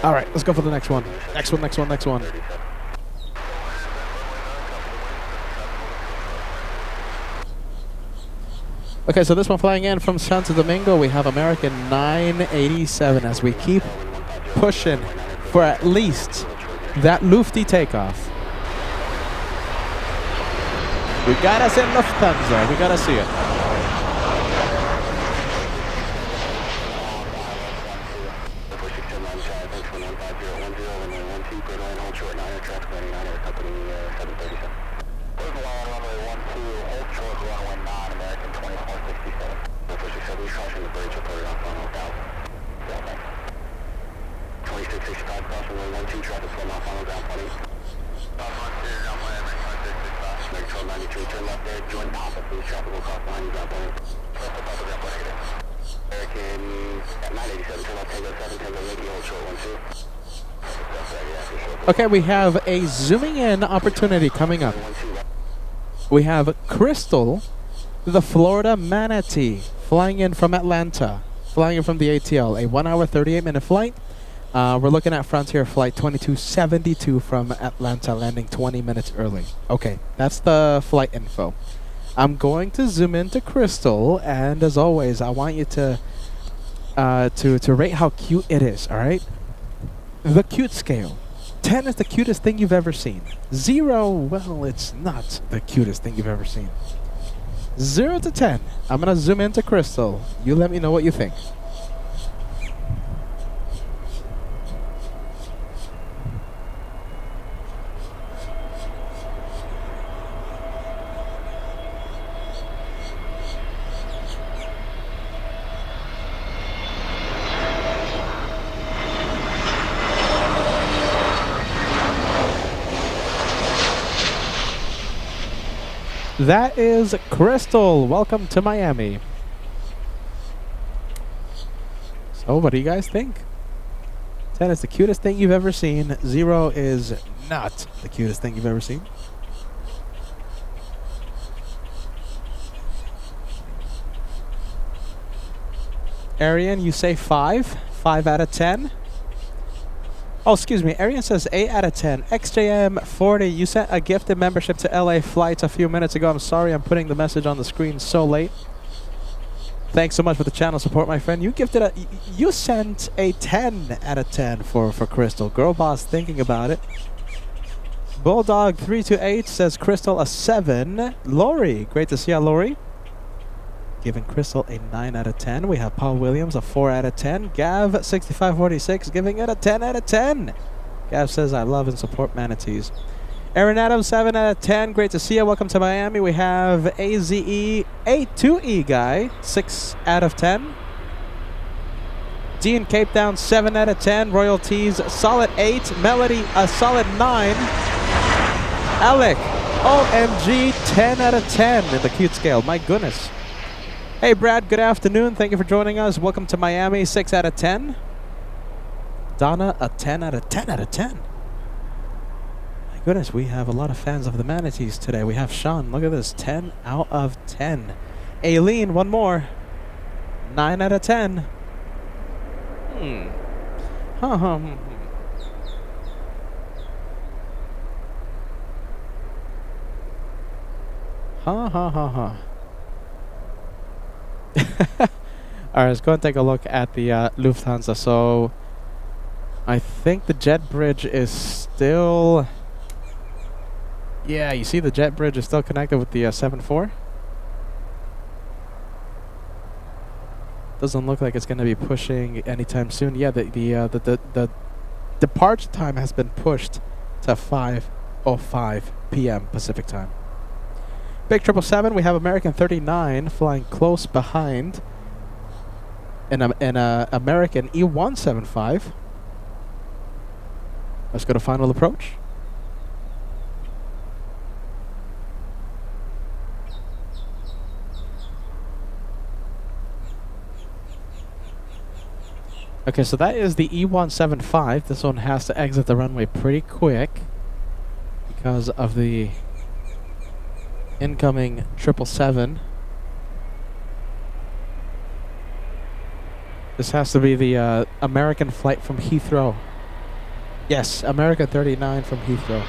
All right, let's go for the next one. Next one. Okay, so this one flying in from Santo Domingo, we have American 987 as we keep pushing for at least that lufty takeoff. We gotta see Lufthansa. We gotta see it. Okay, we have a zooming in opportunity coming up. We have Crystal, the Florida Manatee, flying in from Atlanta, flying in from the ATL, a 1 hour 38-minute flight. We're looking at Frontier Flight 2272 from Atlanta, landing 20 minutes early. Okay, that's the flight info. I'm going to zoom into Crystal, and as always, I want you to to rate how cute it is. All right. The cute scale. 10 is the cutest thing you've ever seen. 0, well, it's not the cutest thing you've ever seen. 0 to 10. I'm gonna zoom into Crystal. You let me know what you think. That is Crystal. Welcome to Miami. So, what do you guys think? 10 is the cutest thing you've ever seen. 0 is not the cutest thing you've ever seen. Arian, you say 5. 5 out of 10. Oh, excuse me. Arian says 8 out of 10. XJM40, you sent a gifted membership to LA Flights a few minutes ago. I'm sorry I'm putting the message on the screen so late. Thanks so much for the channel support, my friend. You gifted a... You sent a 10 out of 10 for Crystal. Girl boss thinking about it. Bulldog328 says Crystal a 7. Lori, great to see you, Lori. Giving Crystal a 9 out of 10. We have Paul Williams a 4 out of 10. Gav6546 giving it a 10 out of 10. Gav says I love and support manatees. Aaron Adams 7 out of 10. Great to see you. Welcome to Miami. We have AZE82E guy 6 out of 10. Dean Cape Town 7 out of 10. Royalties solid 8. Melody a solid 9. Alec OMG 10 out of 10 in the cute scale. My goodness. Hey Brad, good afternoon. Thank you for joining us. Welcome to Miami, 6 out of 10. Donna, a 10 out of 10 out of 10. My goodness, we have a lot of fans of the manatees today. We have Sean, look at this, 10 out of 10. Aileen, one more. 9 out of 10. Ha ha ha ha. Alright, let's go and take a look at the Lufthansa. So, I think the jet bridge is still... Yeah, you see the jet bridge is still connected with the 7-4. Doesn't look like it's going to be pushing anytime soon. Yeah, the departure time has been pushed to 5:05 p.m. Pacific time. Big 777, we have American 39 flying close behind an American E175. Let's go to final approach. Okay, so that is the E175. This one has to exit the runway pretty quick because of the incoming 777. This has to be the American flight from Heathrow. Yes, American 39 from Heathrow.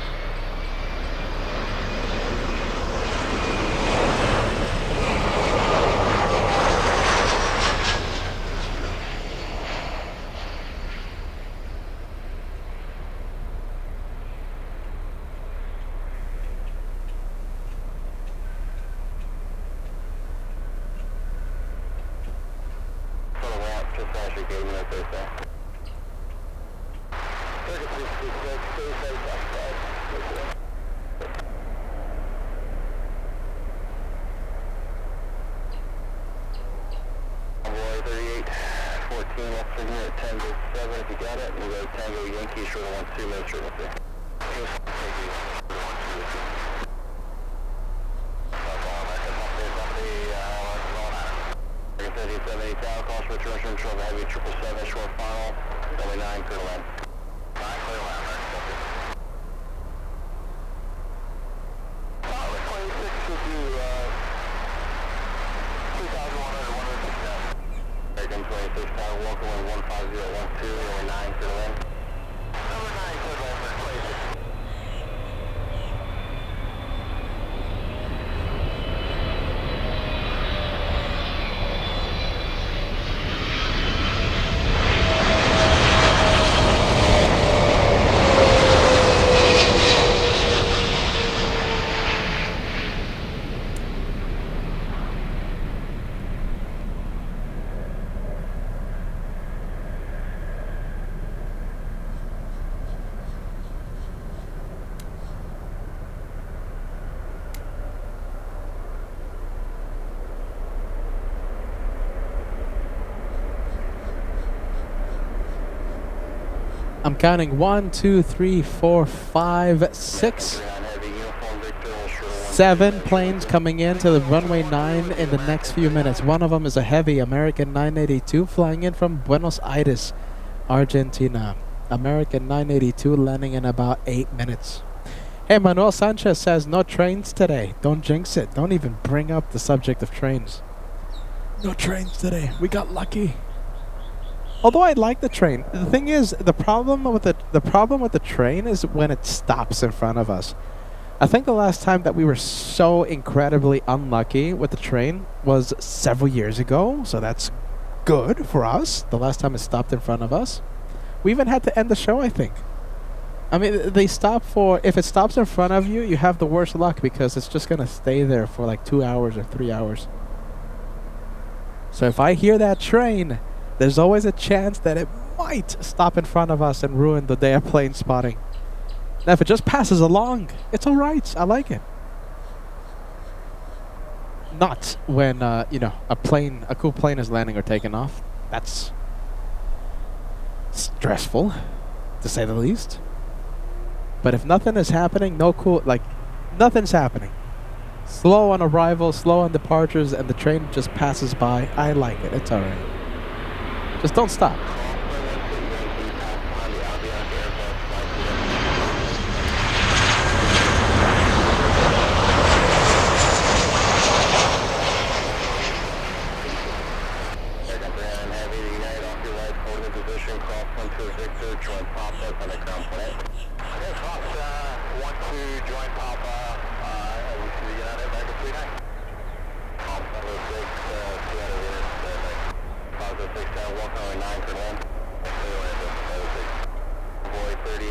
I'm counting 1, 2, 3, 4, 5, 6, 7 planes coming into the runway 9 in the next few minutes. One of them is a heavy American 982 flying in from Buenos Aires, Argentina. American 982 landing in about 8 minutes. Hey, Manuel Sanchez says no trains today. Don't jinx it. Don't even bring up the subject of trains. No trains today. We got lucky. Although I like the train. The thing is, the problem with the train is when it stops in front of us. I think the last time that we were so incredibly unlucky with the train was several years ago, so that's good for us. The last time it stopped in front of us. We even had to end the show, I think. I mean, they stop for... If it stops in front of you, you have the worst luck because it's just going to stay there for like 2 hours or 3 hours. So if I hear that train, there's always a chance that it might stop in front of us and ruin the day of plane spotting. Now, if it just passes along, it's all right. I like it. Not when, you know, a cool plane is landing or taking off. That's stressful, to say the least. But if nothing is happening, nothing's happening. Slow on arrival, slow on departures, and the train just passes by. I like it. It's all right. Just don't stop.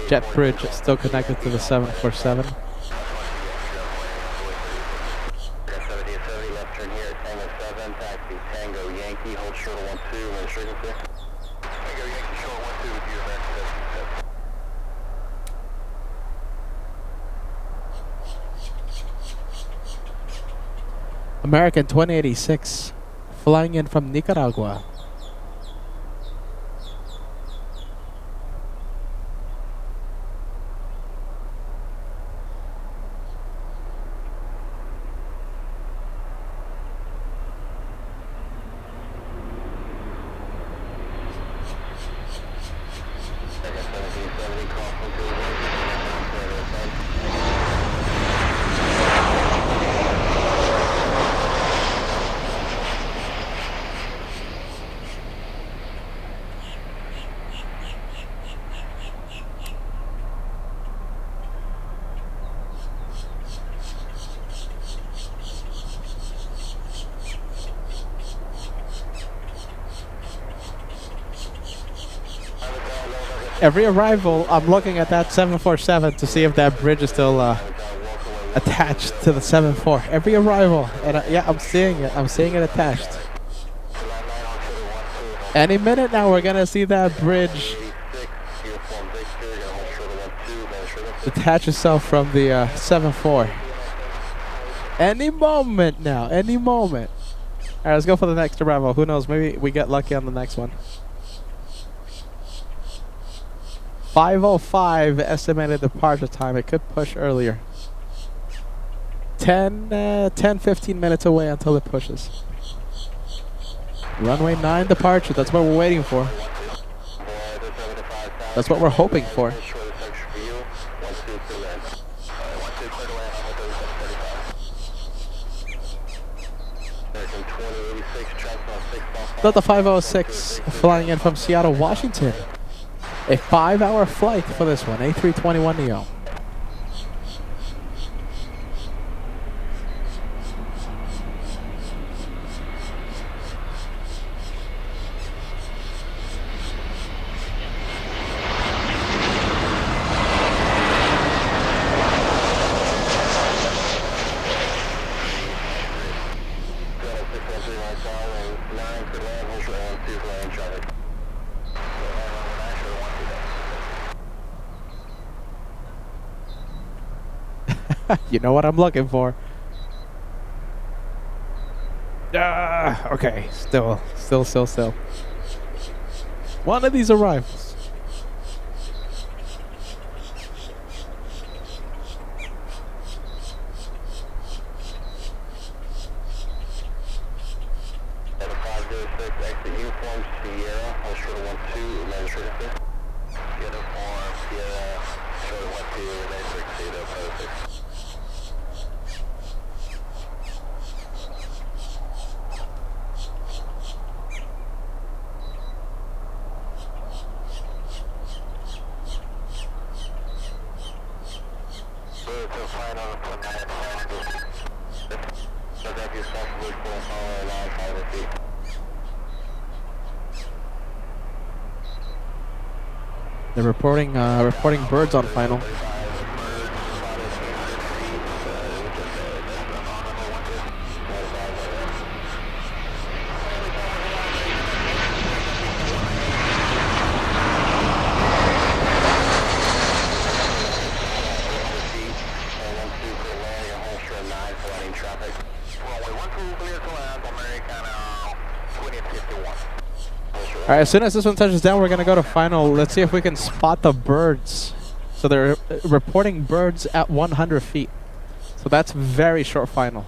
Jet bridge still connected to the 747. American 2086 flying in from Nicaragua. Every arrival, I'm looking at that 747 to see if that bridge is still attached to the 74. Every arrival, and yeah, I'm seeing it. I'm seeing it attached. Any minute now, we're gonna see that bridge detach itself from the 74. Any moment now. Any moment. All right, let's go for the next arrival. Who knows? Maybe we get lucky on the next one. 5:05 estimated departure time. It could push earlier. 10-15 minutes away until it pushes. Runway 9 departure. That's what we're waiting for. That's what we're hoping for. Delta 506 flying in from Seattle, Washington. A 5-hour flight for this one, A321neo. You know what I'm looking for. Okay, still. One of these arrivals. They're reporting birds on final. All right, as soon as this one touches down, we're gonna go to final. Let's see if we can spot the birds. So they're reporting birds at 100 feet. So that's very short final.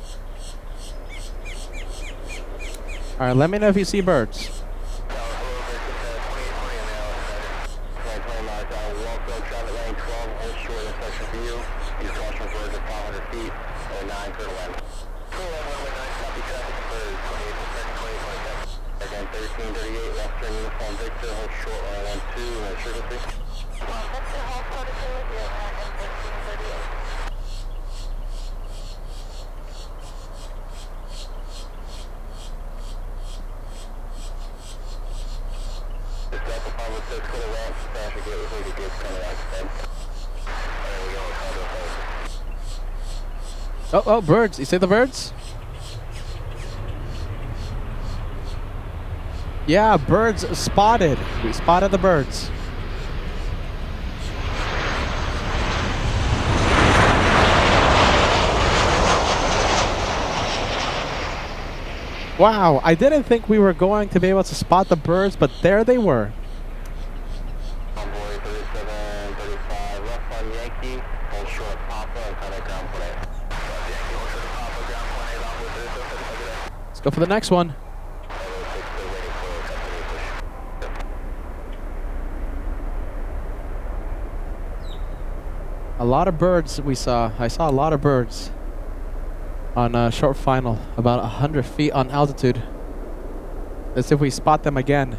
All right, let me know if you see birds. Oh, birds. You see the birds? Yeah, birds spotted. We spotted the birds. Wow, I didn't think we were going to be able to spot the birds, but there they were. Let's go for the next one. A lot of birds we saw. I saw a lot of birds on a short final, about 100 feet on altitude. Let's see if we spot them again.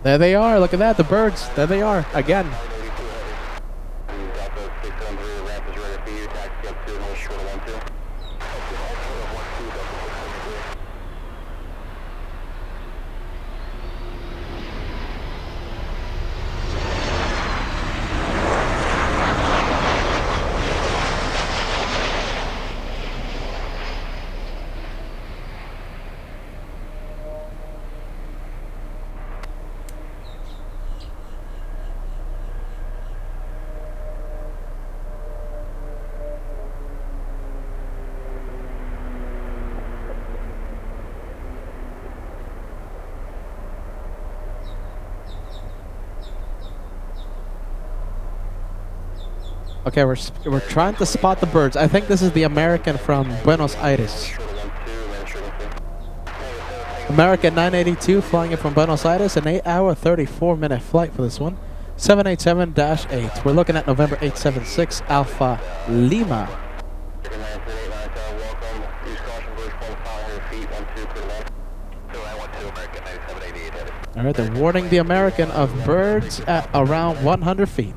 There they are. Look at that. The birds. There they are. Again. Okay, we're trying to spot the birds. I think this is the American from Buenos Aires. American 982 flying in from Buenos Aires, an 8-hour, 34-minute flight for this one. 787-8. We're looking at November 876 Alpha Lima. All right, they're warning the American of birds at around 100 feet.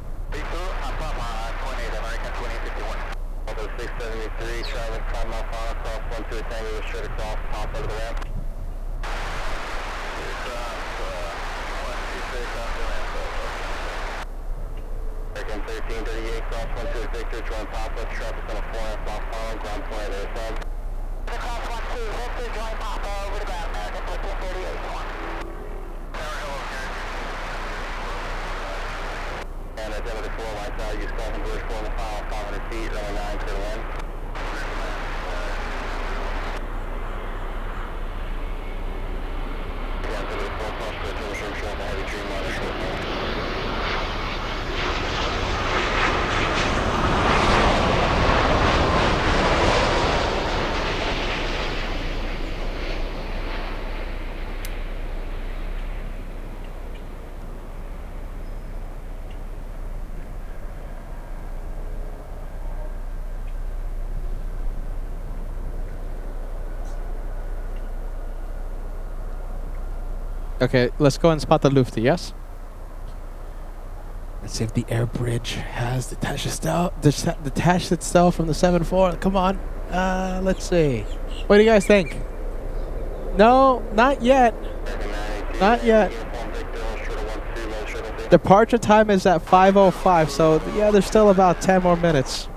Okay, let's go and spot the Lufty, yes? Let's see if the air bridge has detached itself from the 7-4. Come on. Let's see. What do you guys think? No, not yet. Not yet. Departure time is at 5:05, so yeah, there's still about 10 more minutes.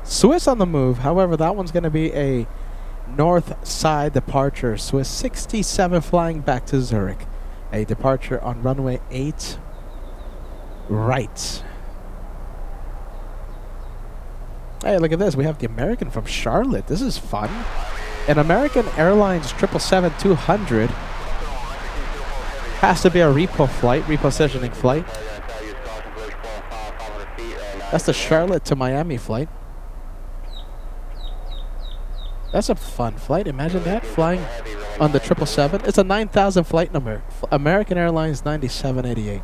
Swiss on the move. However, that one's going to be a north side departure. Swiss 67 flying back to Zurich. A departure on runway 8 right. Hey, look at this. We have the American from Charlotte. This is fun. An American Airlines 777-200 has to be a repositioning flight. That's the Charlotte to Miami flight. That's a fun flight. Imagine that, flying on the 777. It's a 9,000 flight number. American Airlines 9788.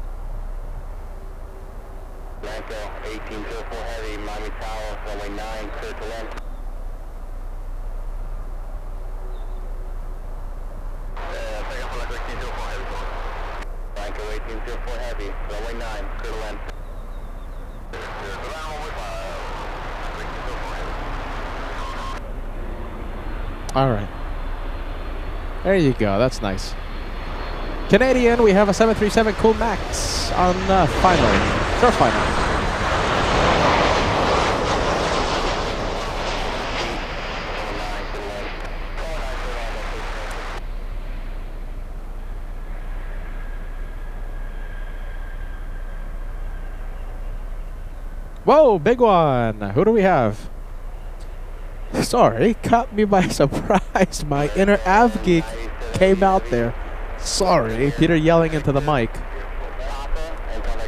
Blanco 1804 Heavy, Miami Tower, runway 9, clear to land. Blanco 1804 Heavy, runway 9, clear to land. Alright. There you go. That's nice. Canadian, we have a 737 Cool Max on final. Sure, final. Whoa, big one. Who do we have? Sorry, caught me by surprise. My inner av geek came out there. Sorry, Peter yelling into the mic.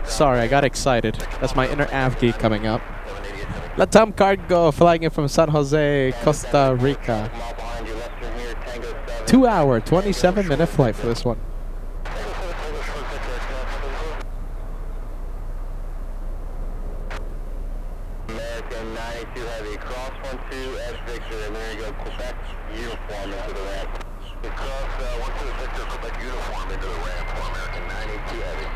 Sorry, I got excited. That's my inner av geek coming up. Latam Cargo flying in from San Jose, Costa Rica. 2 hour, 27-minute flight for this one. American 92 Heavy, cross 12 S Victor, and there you go, Quebec uniform into the ramp. Cross 12 Victor, Quebec uniform into the ramp for American 92 Heavy.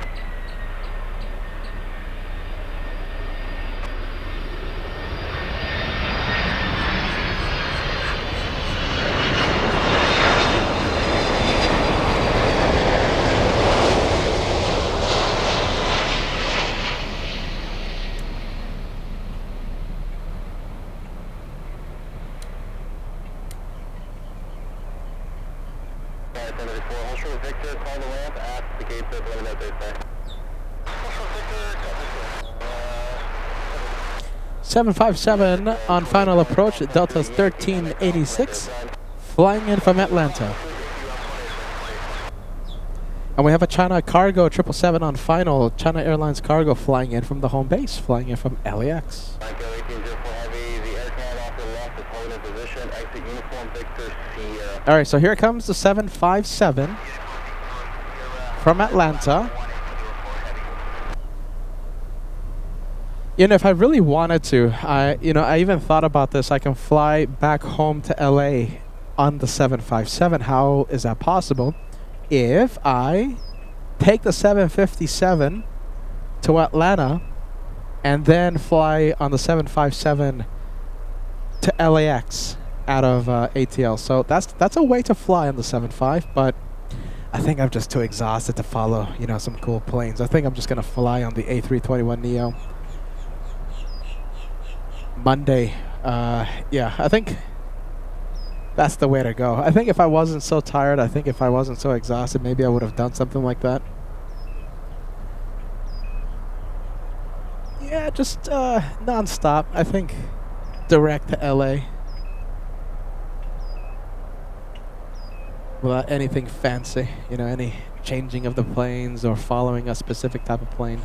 Victor, call the ramp, ask the gate to let me know they say. 757 on final approach, Delta's 1386, flying in from Atlanta. And we have a China Cargo 777 on final, China Airlines Cargo flying in from the home base, flying in from LAX. Blanco 1804 Heavy, the air command off the left is holding in position, exit uniform Victor Sierra. All right, so here comes the 757 from Atlanta. You know, if I really wanted to, I even thought about this. I can fly back home to LA on the 757. How is that possible? If I take the 757 to Atlanta and then fly on the 757 to LAX out of ATL. So that's a way to fly on the 75, but I think I'm just too exhausted to follow, some cool planes. I think I'm just going to fly on the A321neo. Monday. Yeah, I think that's the way to go. I think if I wasn't so tired, if I wasn't so exhausted, maybe I would have done something like that. Just non-stop. I think direct to LA. Without anything fancy, you know, any changing of the planes or following a specific type of plane.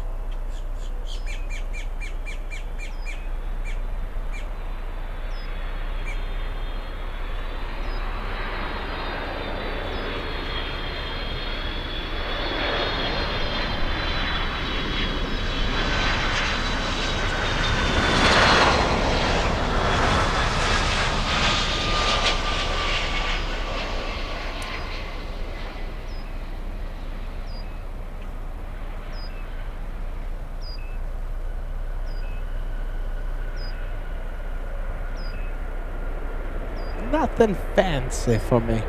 Nothing fancy for me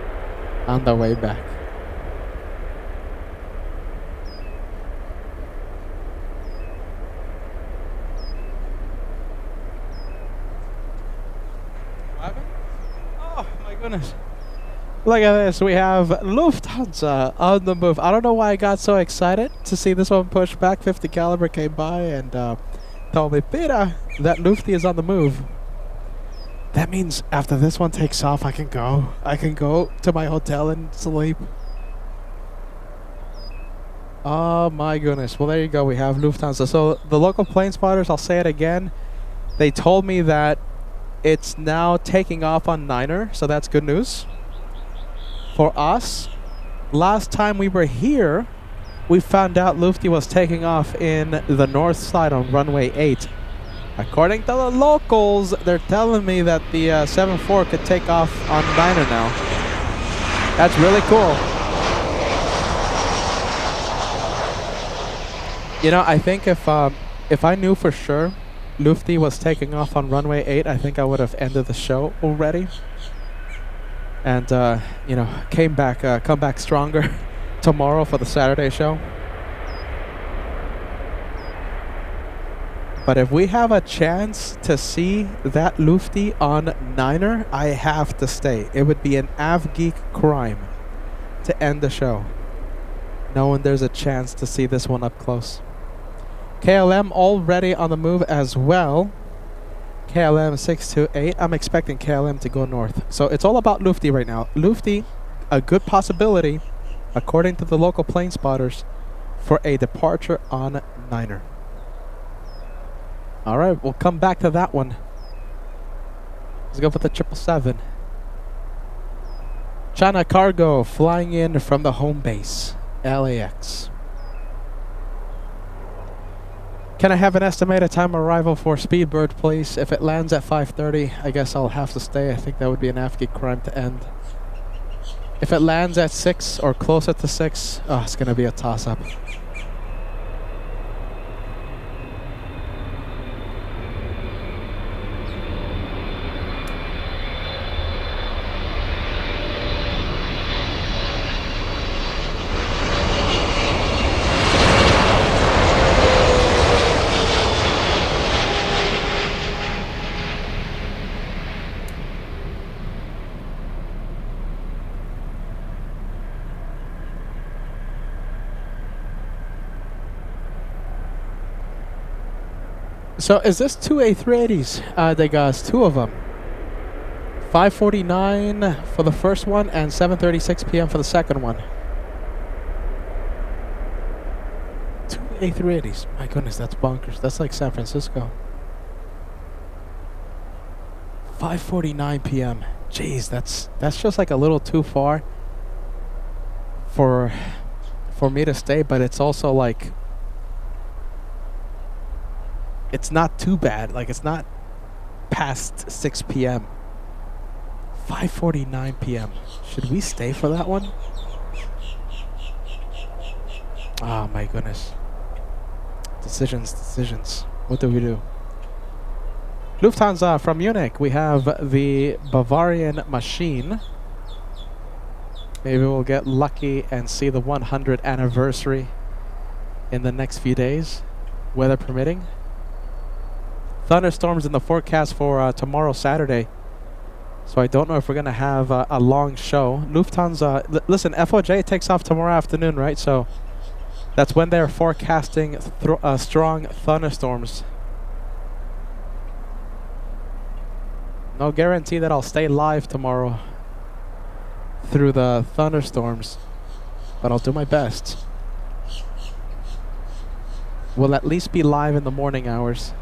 on the way back. Oh my goodness. Look at this. We have Lufthansa on the move. I don't know why I got so excited to see this one push back. 50 caliber came by and told me, Peter, that Lufty is on the move. That means after this one takes off, I can go. I can go to my hotel and sleep. Oh my goodness. Well, there you go. We have Lufthansa. So the local plane spotters, I'll say it again. They told me that it's now taking off on Niner. So that's good news. For us, last time we were here, we found out Lufty was taking off in the north side on runway 8. According to the locals, they're telling me that the 74 could take off on Niner now. That's really cool. You know, I think if I knew for sure Lufty was taking off on runway 8, I think I would have ended the show already. And you know, come back stronger tomorrow for the Saturday show. But if we have a chance to see that Lufty on Niner, I have to stay. It would be an AvGeek crime to end the show, knowing there's a chance to see this one up close. KLM already on the move as well. KLM 628. I'm expecting KLM to go north. So it's all about Lufty right now. Lufty, a good possibility, according to the local plane spotters, for a departure on Niner. All right, we'll come back to that one. Let's go for the 777. China Cargo flying in from the home base, LAX. Can I have an estimated time arrival for Speedbird, please? If it lands at 5:30, I guess I'll have to stay. I think that would be an AvGeek crime to end. If it lands at 6 or closer to 6, oh, it's going to be a toss-up. So is this two A380s? They got two of them. 5:49 for the first one and 7:36 p.m. for the second one. Two A380s. My goodness, that's bonkers. That's like San Francisco. 5:49 p.m. Jeez, that's just like a little too far for me to stay, but it's also like it's not too bad. Like, it's not past 6 p.m. 5:49 p.m. Should we stay for that one? Oh my goodness. Decisions. What do we do? Lufthansa from Munich. We have the Bavarian machine. Maybe we'll get lucky and see the 100th anniversary in the next few days, weather permitting. Thunderstorms in the forecast for tomorrow, Saturday. So I don't know if we're going to have a long show. Lufthansa, listen, FOJ takes off tomorrow afternoon, right? So that's when they're forecasting strong thunderstorms No guarantee that I'll stay live tomorrow through the thunderstorms, but I'll do my best. We'll at least be live in the morning hours.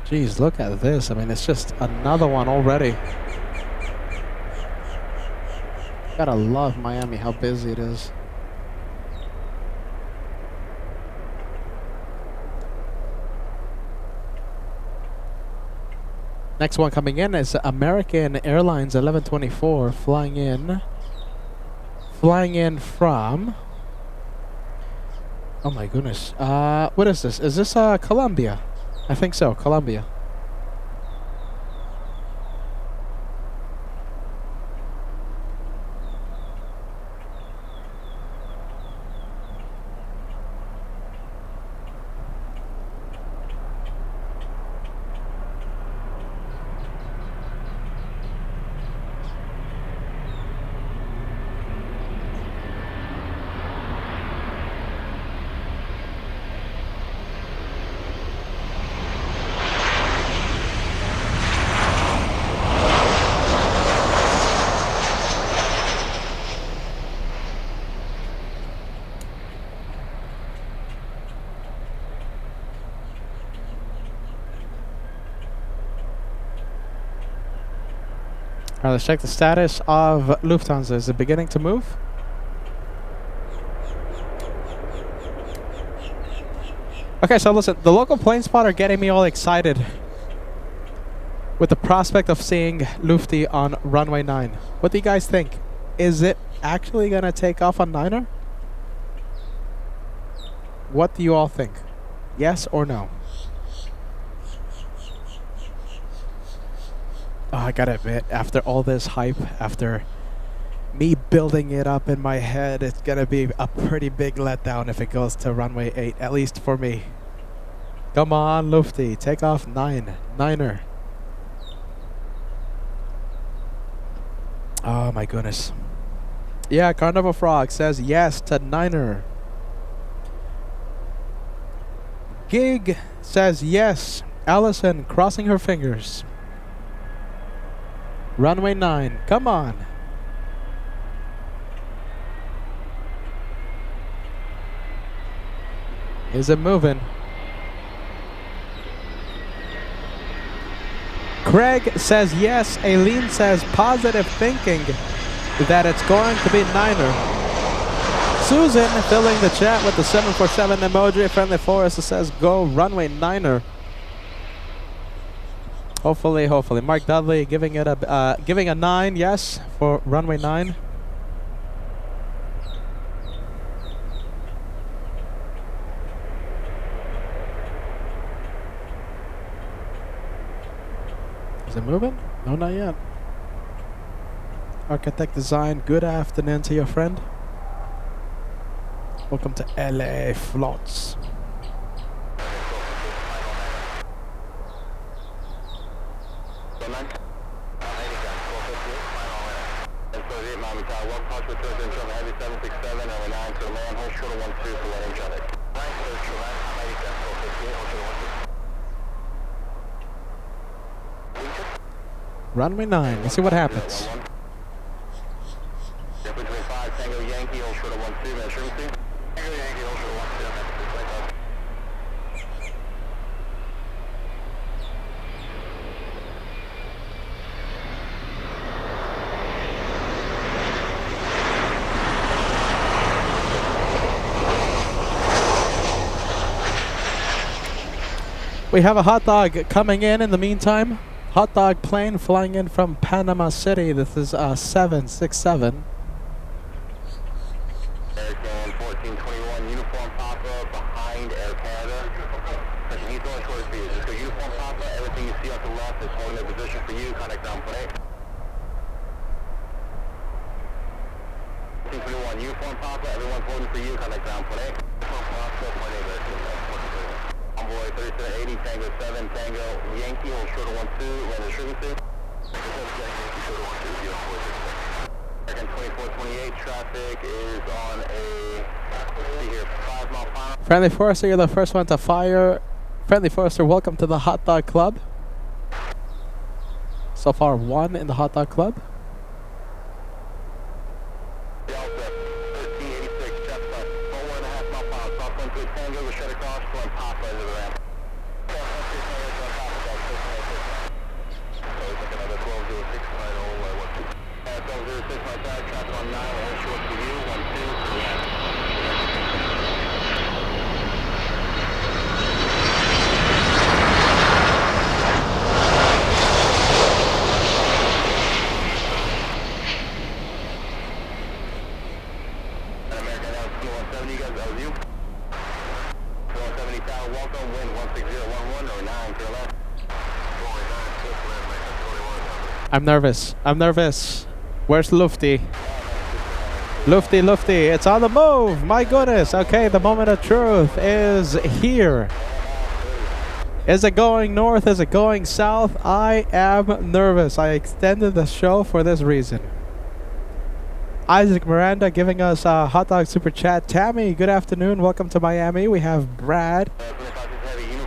Jeez, look at this. I mean, it's just another one already. Gotta love Miami, how busy it is. Next one coming in is American Airlines 1124 flying in from, oh my goodness, what is this? Is this Colombia? I think so, Colombia. Alright, let's check the status of Lufthansa. Is it beginning to move? Okay, so listen, the local plane spotter getting me all excited with the prospect of seeing Lufty on runway 9. What do you guys think? Is it actually gonna take off on Niner? What do you all think? Yes or no? Oh, I gotta admit, after all this hype, after me building it up in my head, it's gonna be a pretty big letdown if it goes to runway 8, at least for me. Come on, Lufty, take off 9. Niner. Oh my goodness. Yeah, Carnival Frog says yes to Niner. Gig says yes. Allison crossing her fingers. Runway 9, come on. Is it moving? Craig says yes. Aileen says positive thinking that it's going to be Niner. Susan filling the chat with the 747 emoji. Friendly Forest says go runway Niner. Hopefully. Mark Dudley giving it a giving a 9, yes, for runway 9. Is it moving? No, not yet. Architect Design, good afternoon to your friend. Welcome to LA Flots. Runway 9, let's see what happens. We have a hot dog coming in the meantime. Hot dog plane flying in from Panama City. This is 767. American 1421, uniform Papa behind Air Canada. Pressure he's going towards you. Just go uniform Papa. Everything you see on the left is holding their position for you. Contact ground point 8. 21, uniform Papa, everyone's holding for you, contact ground point A. Envoy 3780, Tango 7, Tango Yankee, hold short of 12, land frequency. American 2428, traffic is on a, let's see here, 5 mile final. Friendly Forester, you're the first one to fire. Friendly Forester, welcome to the Hot Dog Club. So far, 1 in the Hot Dog Club. Delta 1386, jet flight, 4.5 mile final, soft wind to Tango, go straight across, going Papa into the ramp. Another 1206, final, 1206, my tag, traffic on 9, hold short for you, 12, for the ramp. American Airlines 2170, you guys, that was you. 2170 tower, welcome, wind 16011 or 9, clear left. I'm nervous. I'm nervous. Where's Lufty? Lufty, Lufty, it's on the move. My goodness. Okay, the moment of truth is here. Is it going north? Is it going south? I am nervous. I extended the show for this reason. Isaac Miranda giving us a hot dog super chat. Tammy, good afternoon. Welcome to Miami. We have Brad.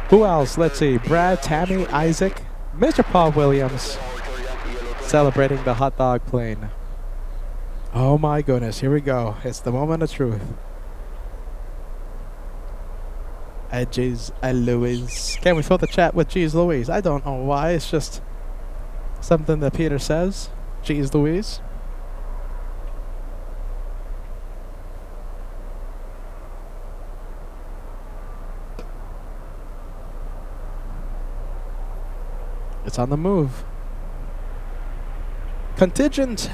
Who else? Let's see. Brad, Tammy, Isaac, Mr. Paul Williams. Celebrating the hot dog plane. Oh my goodness, here we go. It's the moment of truth. Jeez Louise. Can we fill the chat with Jeez Louise? I don't know why. It's just something that Peter says. Jeez Louise. It's on the move. Contingent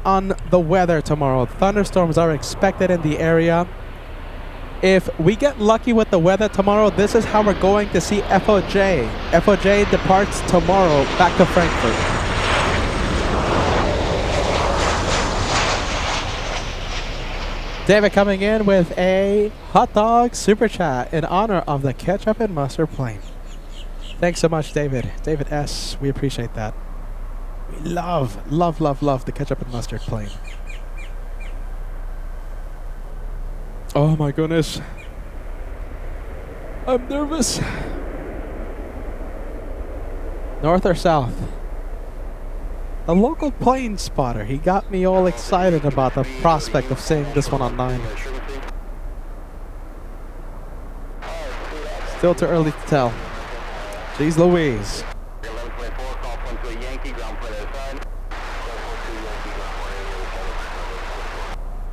on the weather tomorrow. Thunderstorms are expected in the area. If we get lucky with the weather tomorrow, this is how we're going to see FOJ. FOJ departs tomorrow back to Frankfurt. David coming in with a hot dog super chat in honor of the ketchup and mustard plane. Thanks so much, David. David S. We appreciate that. We love the ketchup and mustard plane. Oh my goodness. I'm nervous. North or south? A local plane spotter. He got me all excited about the prospect of seeing this one on 9. Still too early to tell. Jeez Louise. 1124, call point to a Yankee, ground point at a side.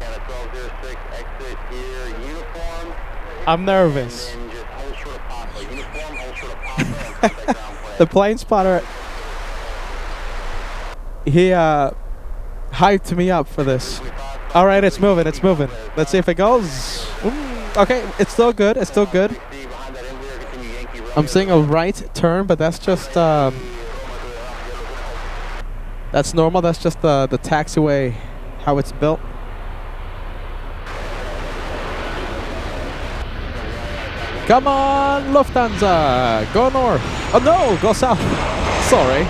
And a 1206, exit here, uniform. I'm nervous. And just hold short of Papa. Uniform, hold short of Papa, and contact ground point. The plane spotter, he hyped me up for this. All right, it's moving, it's moving. Let's see if it goes. Okay, it's still good, it's still good. I'm seeing a right turn, but that's just that's normal. That's just the taxiway, how it's built. Come on, Lufthansa, go north. Oh no, go south. Sorry,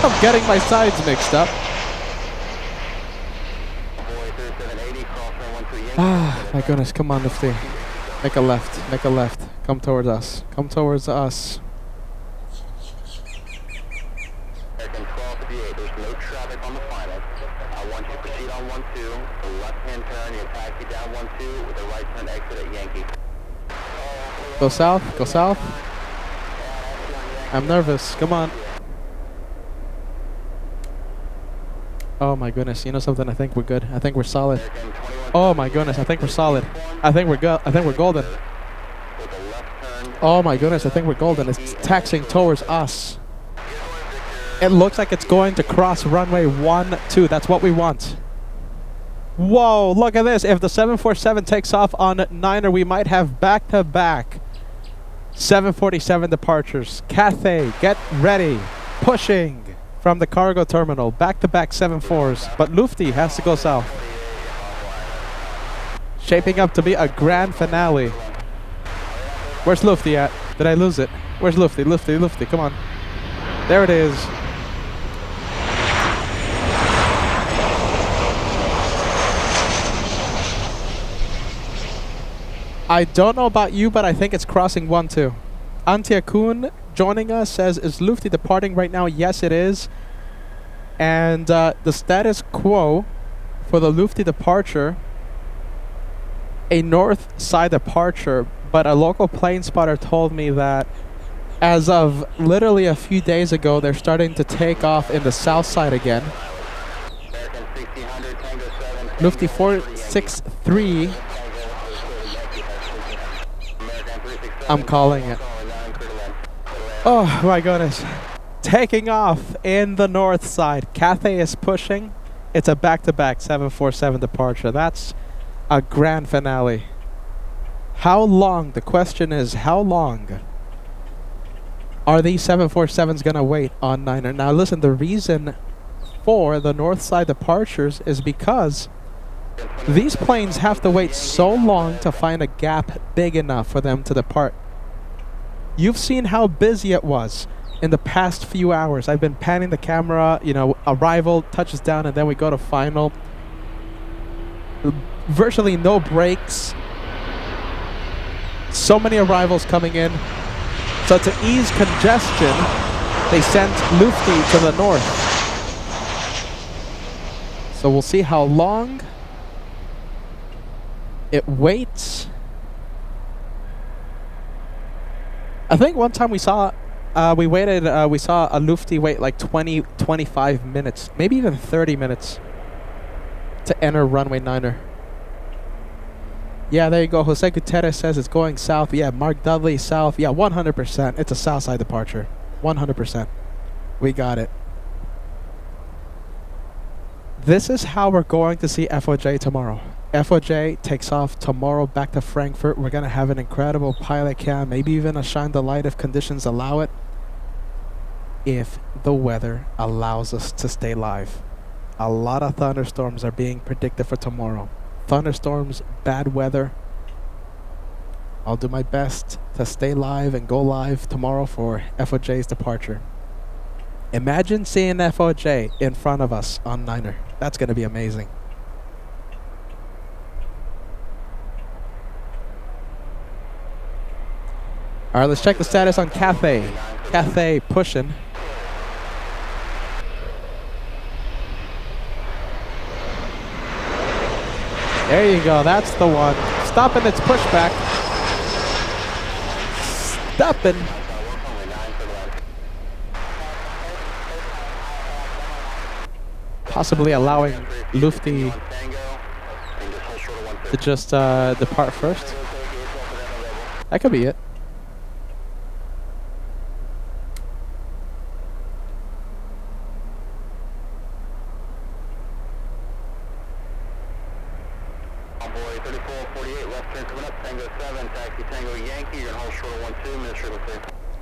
I'm getting my sides mixed up. Ah, my goodness, come on, Lufty. Make a left, make a left. Come towards us. Come towards us. American 1258, there's no traffic on the final. I want you to proceed on 12, the left-hand turn, you taxi down 12 with a right turn exit at Yankee. Go south, go south. I'm nervous, come on. Oh my goodness, you know something? I think we're good. I think we're solid. Oh my goodness, I think we're solid. I think we're good. I think we're golden. Oh my goodness, I think we're golden. It's taxiing towards us. It looks like it's going to cross runway 12. That's what we want. Whoa, look at this. If the 747 takes off on Niner, we might have back-to-back 747 departures. Cathay, get ready. Pushing from the cargo terminal. Back-to-back 7-4s, but Lufty has to go south. Shaping up to be a grand finale. Where's Lufty at? Did I lose it? Where's Lufty? Lufty, come on. There it is. I don't know about you, but I think it's crossing 1-2. Antia Kuhn joining us says, is Lufty departing right now? Yes, it is. And the status quo for the Lufty departure, a north side departure, but a local plane spotter told me that as of literally a few days ago, they're starting to take off in the south side again. Lufty 463. I'm calling it. Oh my goodness. Taking off in the north side. Cathay is pushing. It's a back-to-back 747 departure. That's a grand finale. How long? The question is, how long are these 747s going to wait on Niner? Now listen, the reason for the north side departures is because these planes have to wait so long to find a gap big enough for them to depart. You've seen how busy it was in the past few hours. I've been panning the camera, you know, arrival, touches down, and then we go to final. Virtually no breaks. So many arrivals coming in. So to ease congestion, they sent Lufty to the north. So we'll see how long it waits. I think one time we saw a Lufty wait like 25 minutes, maybe even 30 minutes to enter runway 9er. Yeah, there you go. Jose Gutierrez says it's going south. Yeah, Mark Dudley south. Yeah, 100%. It's a south side departure. 100%. We got it. This is how we're going to see FOJ tomorrow. FOJ takes off tomorrow back to Frankfurt. We're going to have an incredible pilot cam, maybe even a shine the light if conditions allow it, if the weather allows us to stay live. A lot of thunderstorms are being predicted for tomorrow. Thunderstorms, bad weather. I'll do my best to stay live and go live tomorrow for FOJ's departure. Imagine seeing FOJ in front of us on Niner. That's going to be amazing. All right, let's check the status on Cathay. Cathay pushing. There you go. That's the one. Stopping its pushback. Stopping. Possibly allowing Lufty to just depart first. That could be it.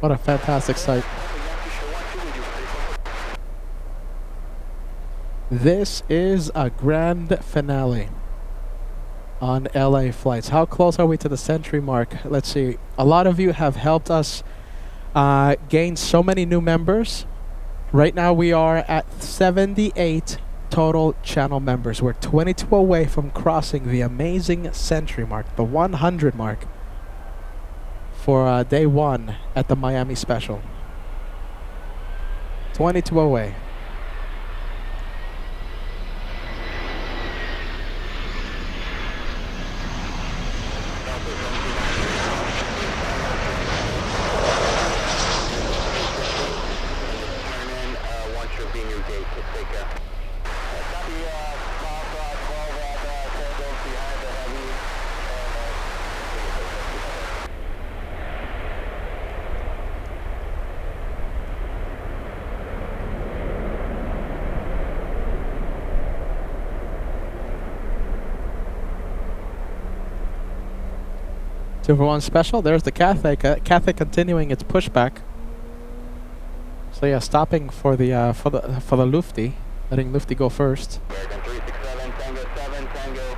What a fantastic sight. This is a grand finale on LA flights. How close are we to the century mark? Let's see. A lot of you have helped us gain so many new members. Right now we are at 78 total channel members. We're 22 away from crossing the amazing century mark, the 100 mark, for day one at the Miami special. 22 away. Two for one special. There's the Cathay. Cathay continuing its pushback. So yeah, stopping for the Lufty, letting Lufty go first. American 367, Tango 7, Tango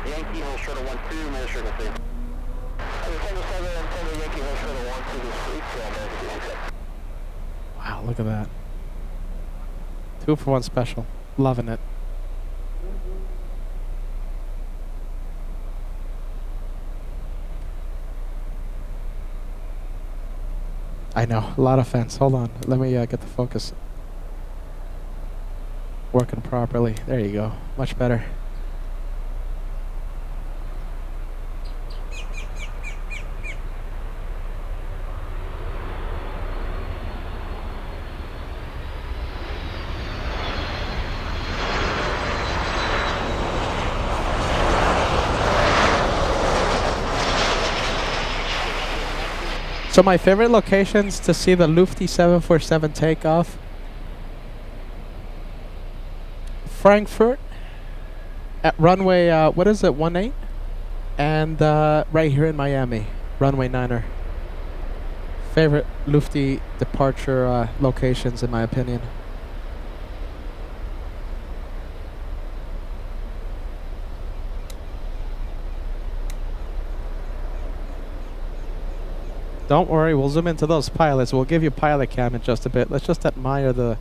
Yankee, hold short of 12, minus circle 3. Tango 7, Tango Yankee, hold short of 12, this is American 367. Wow, look at that. 2 for 1 special. Loving it. I know, a lot of fence. Hold on, let me get the focus working properly. There you go, much better. So my favorite locations to see the Lufty 747 takeoff: Frankfurt at runway, what is it, 18? And right here in Miami, runway 9er. Favorite Lufty departure locations in my opinion. Don't worry, we'll zoom into those pilots. We'll give you pilot cam in just a bit. Let's just admire the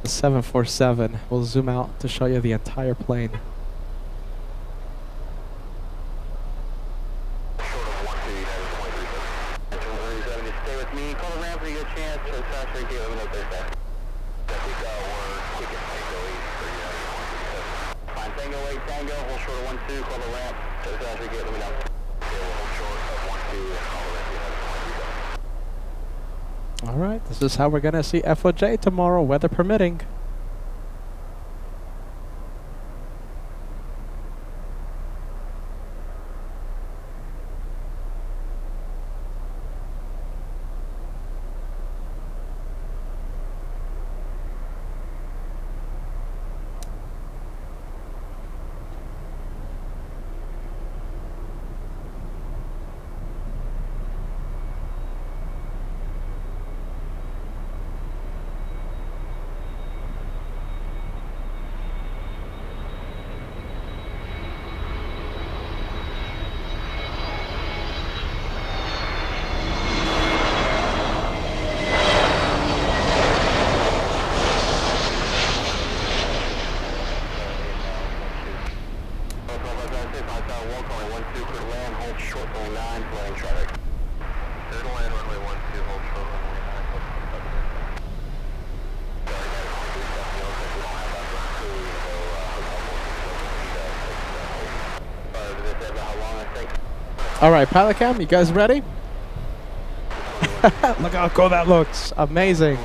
747. We'll zoom out to show you the entire plane. Stay with me. Call the ramp when you get a chance. Transfer gate. Let me know Thursday. We're quick at Tango 8 for Fine. Tango 8, Tango. Hold short of 12. Call the ramp. Transfer gate. Let me know. Okay, we'll hold short of 12 and call the ramp. All right, this is how we're gonna see FOJ tomorrow, weather permitting. All right, pilot cam, you guys ready? Look how cool that looks. Amazing.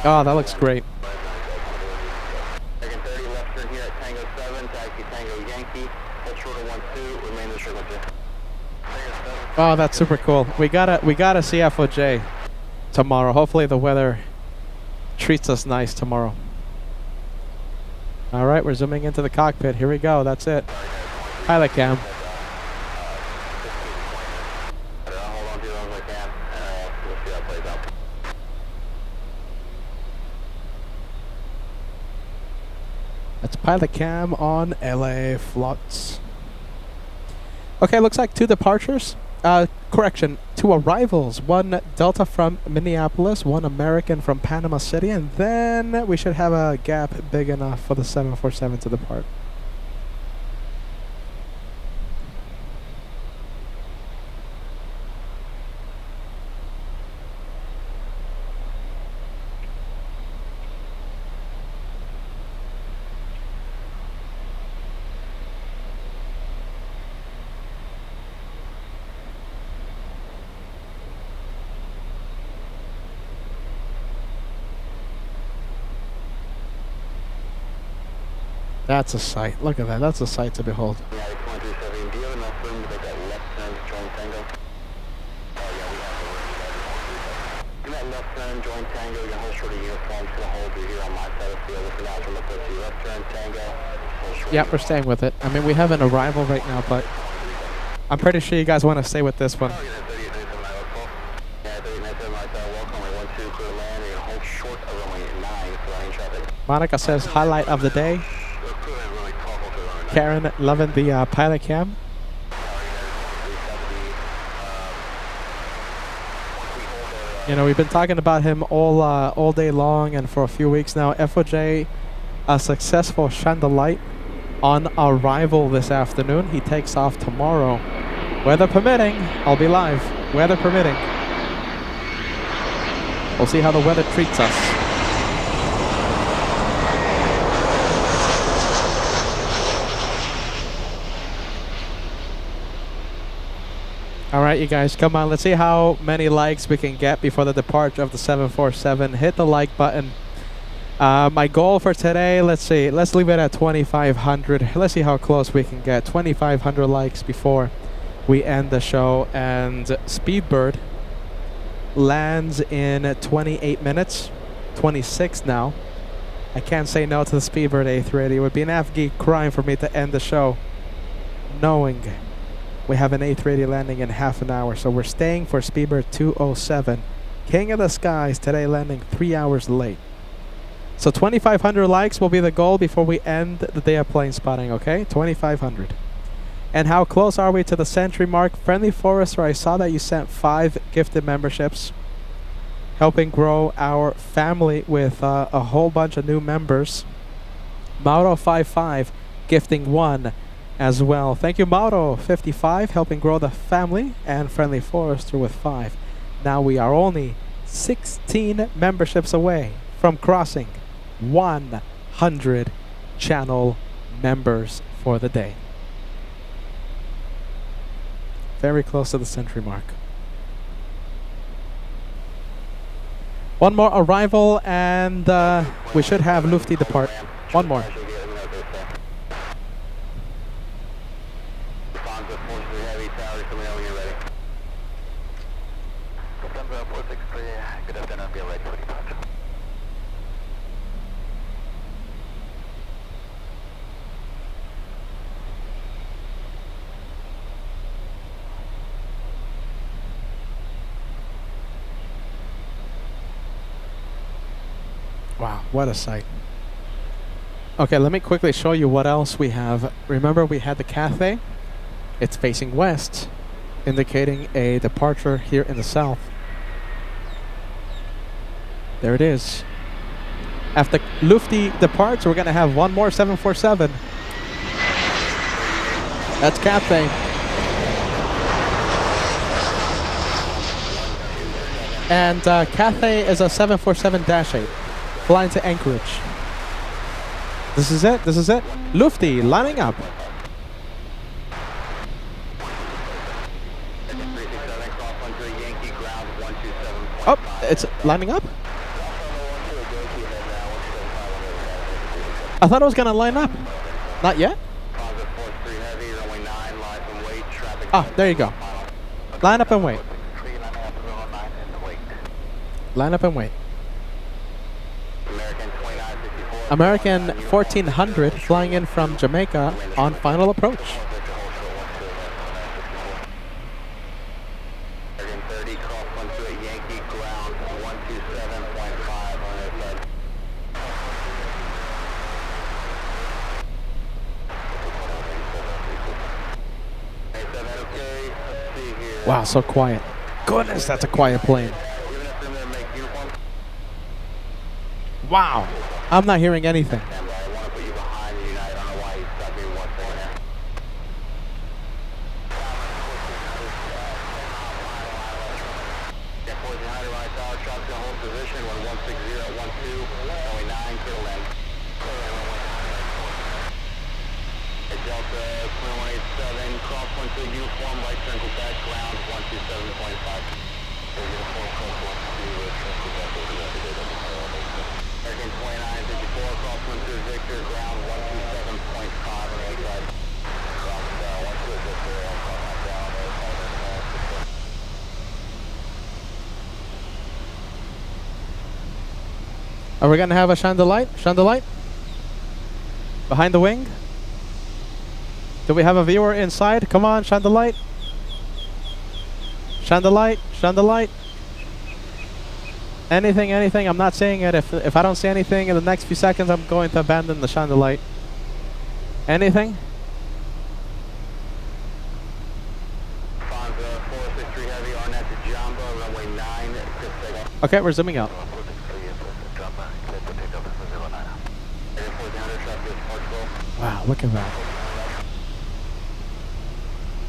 Oh, that looks great. Oh, that's super cool. We gotta see FOJ tomorrow. Hopefully the weather treats us nice tomorrow. All right, we're zooming into the cockpit. Here we go. That's it. Pilot cam. That's pilot cam on LA Flights. Okay, looks like 2 departures. Correction, 2 arrivals. 1 Delta from Minneapolis, 1 American from Panama City, and then we should have a gap big enough for the 747 to depart. That's a sight. Look at that. That's a sight to behold. Do you have enough room to make that left turn join Tango? Oh yeah, we have the room. Do that left turn join Tango. You're hold short of uniform. Just gonna hold you here on my side of the field. Listen out from the foot to left turn Tango. Yep, we're staying with it. I mean, we have an arrival right now, but I'm pretty sure you guys want to stay with this one. Yeah, 3897 I look full. Yeah, 3897 Monica says highlight of the day. Karen loving the pilot cam. You know, we've been talking about him all day long and for a few weeks now. FOJ, a successful Chandelight on arrival this afternoon. He takes off tomorrow. Weather permitting, I'll be live. Weather permitting. We'll see how the weather treats us. All right, you guys, come on. Let's see how many likes we can get before the departure of the 747. Hit the like button. My goal for today, let's see. Let's leave it at 2,500. Let's see how close we can get. 2,500 likes before we end the show. And Speedbird lands in 28 minutes. 26 now. I can't say no to the Speedbird A380. It would be an Afghan crime for me to end the show knowing we have an A380 landing in half an hour. So we're staying for Speedbird 207. King of the Skies today landing 3 hours late. So 2,500 likes will be the goal before we end the day of plane spotting, okay? 2,500. And how close are we to the century mark? Friendly Forester, I saw that you sent 5 gifted memberships, helping grow our family with a whole bunch of new members. Mauro55 gifting 1 as well. Thank you, Mauro55, helping grow the family, and Friendly Forester with 5. Now we are only 16 memberships away from crossing 100 channel members for the day. Very close to the century mark. One more arrival and we should have Lufty depart. One more. Wow, what a sight. Okay, let me quickly show you what else we have. Remember we had the Cathay? It's facing west, indicating a departure here in the south. There it is. After Lufty departs, we're going to have one more 747. That's Cathay. And Cathay is a 747-8. Flying to Anchorage. This is it. This is it. Lufty lining up. Oh, it's lining up? I thought it was going to line up. Not yet? Ah, there you go. Line up and wait. Line up and wait. American 1400 flying in from Jamaica on final approach. Wow, so quiet. Goodness, that's a quiet plane. Wow. I'm not hearing anything. Are we gonna have a Chandelight? Chandelight? Behind the wing? Do we have a viewer inside? Come on, Chandelight. Chandelight, Chandelight. Anything, anything. I'm not saying it. If I don't see anything in the next few seconds, I'm going to abandon the shine the light. Anything? Lufthansa 463 Heavy, RNet to Jamba, runway 9, 6 Okay, we're zooming out. Wow, look at that.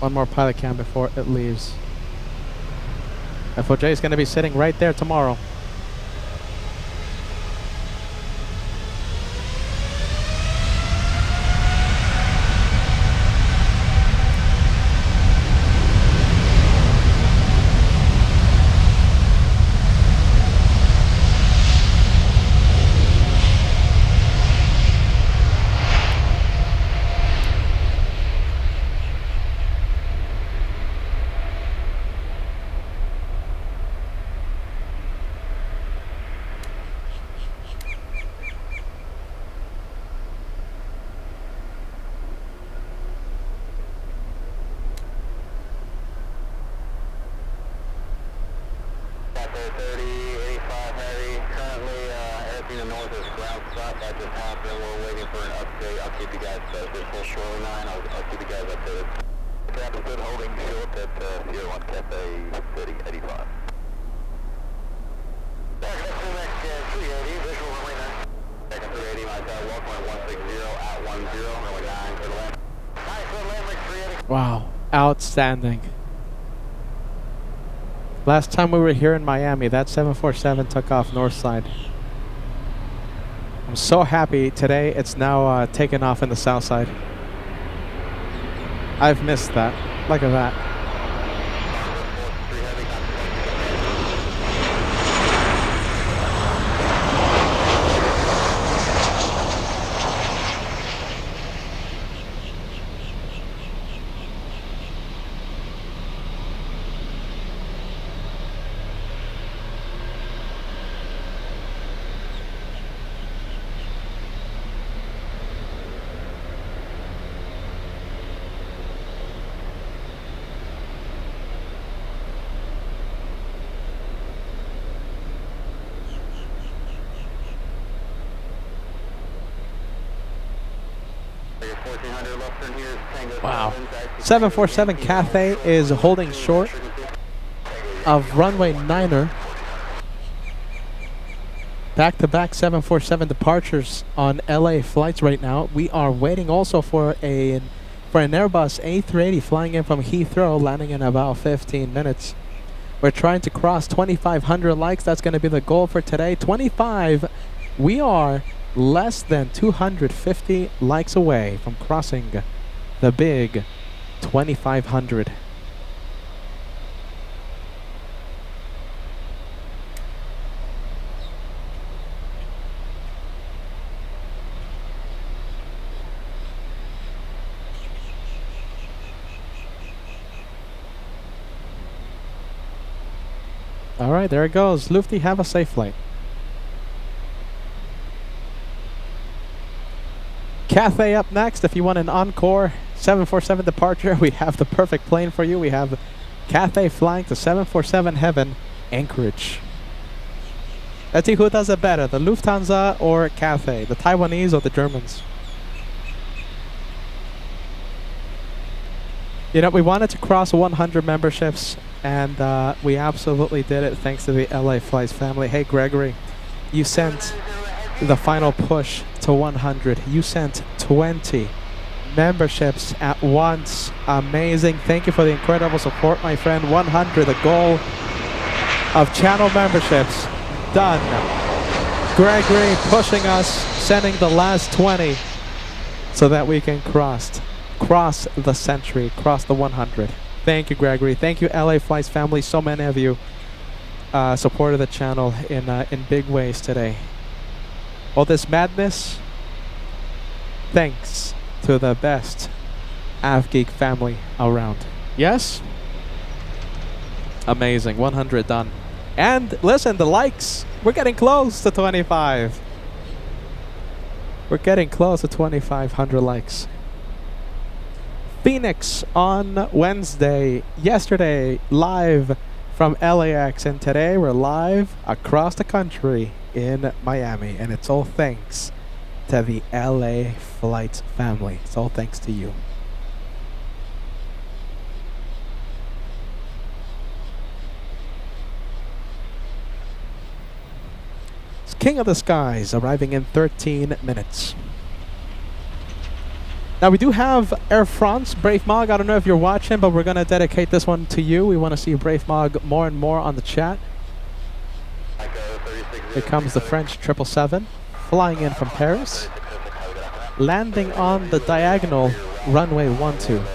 One more pilot cam before it leaves. FOJ is going to be sitting right there tomorrow. Wow, outstanding. Last time we were here in Miami, that 747 took off north side. I'm so happy today it's now taken off in the south side. I've missed that. Look at that. Wow. 747 Cathay is holding short of runway 9er. Back-to-back 747 departures on LA flights right now. We are waiting also for an Airbus A380 flying in from Heathrow, landing in about 15 minutes. We're trying to cross 2,500 likes. That's going to be the goal for today. 25. We are less than 250 likes away from crossing the big 2,500. All right, there it goes. Lufty, have a safe flight. Cathay up next. If you want an encore 747 departure, we have the perfect plane for you. We have Cathay flying to 747 Heaven, Anchorage. Let's see who does it better, the Lufthansa or Cathay, the Taiwanese or the Germans. You know, we wanted to cross 100 memberships, and we absolutely did it thanks to the LA Flights family. Hey, Gregory, you sent the final push to 100. You sent 20 memberships at once. Amazing. Thank you for the incredible support, my friend. 100, the goal of channel memberships. Done. Gregory pushing us, sending the last 20 so that we can cross the century, cross the 100. Thank you, Gregory. Thank you, LA Flights family. So many of you supported the channel in big ways today. All this madness, thanks to the best AvGeek family around. Yes? Amazing. 100 done. And listen, the likes. We're getting close to 25. We're getting close to 2,500 likes. Phoenix on Wednesday. Yesterday, live from LAX, and today we're live across the country in Miami, and it's all thanks to the LA Flights family. It's all thanks to you. It's King of the Skies arriving in 13 minutes. Now we do have Air France, Brave Mog. I don't know if you're watching, but we're going to dedicate this one to you. We want to see Brave Mog more and more on the chat. Here comes the French 777, flying in from Paris, landing on the diagonal runway 12.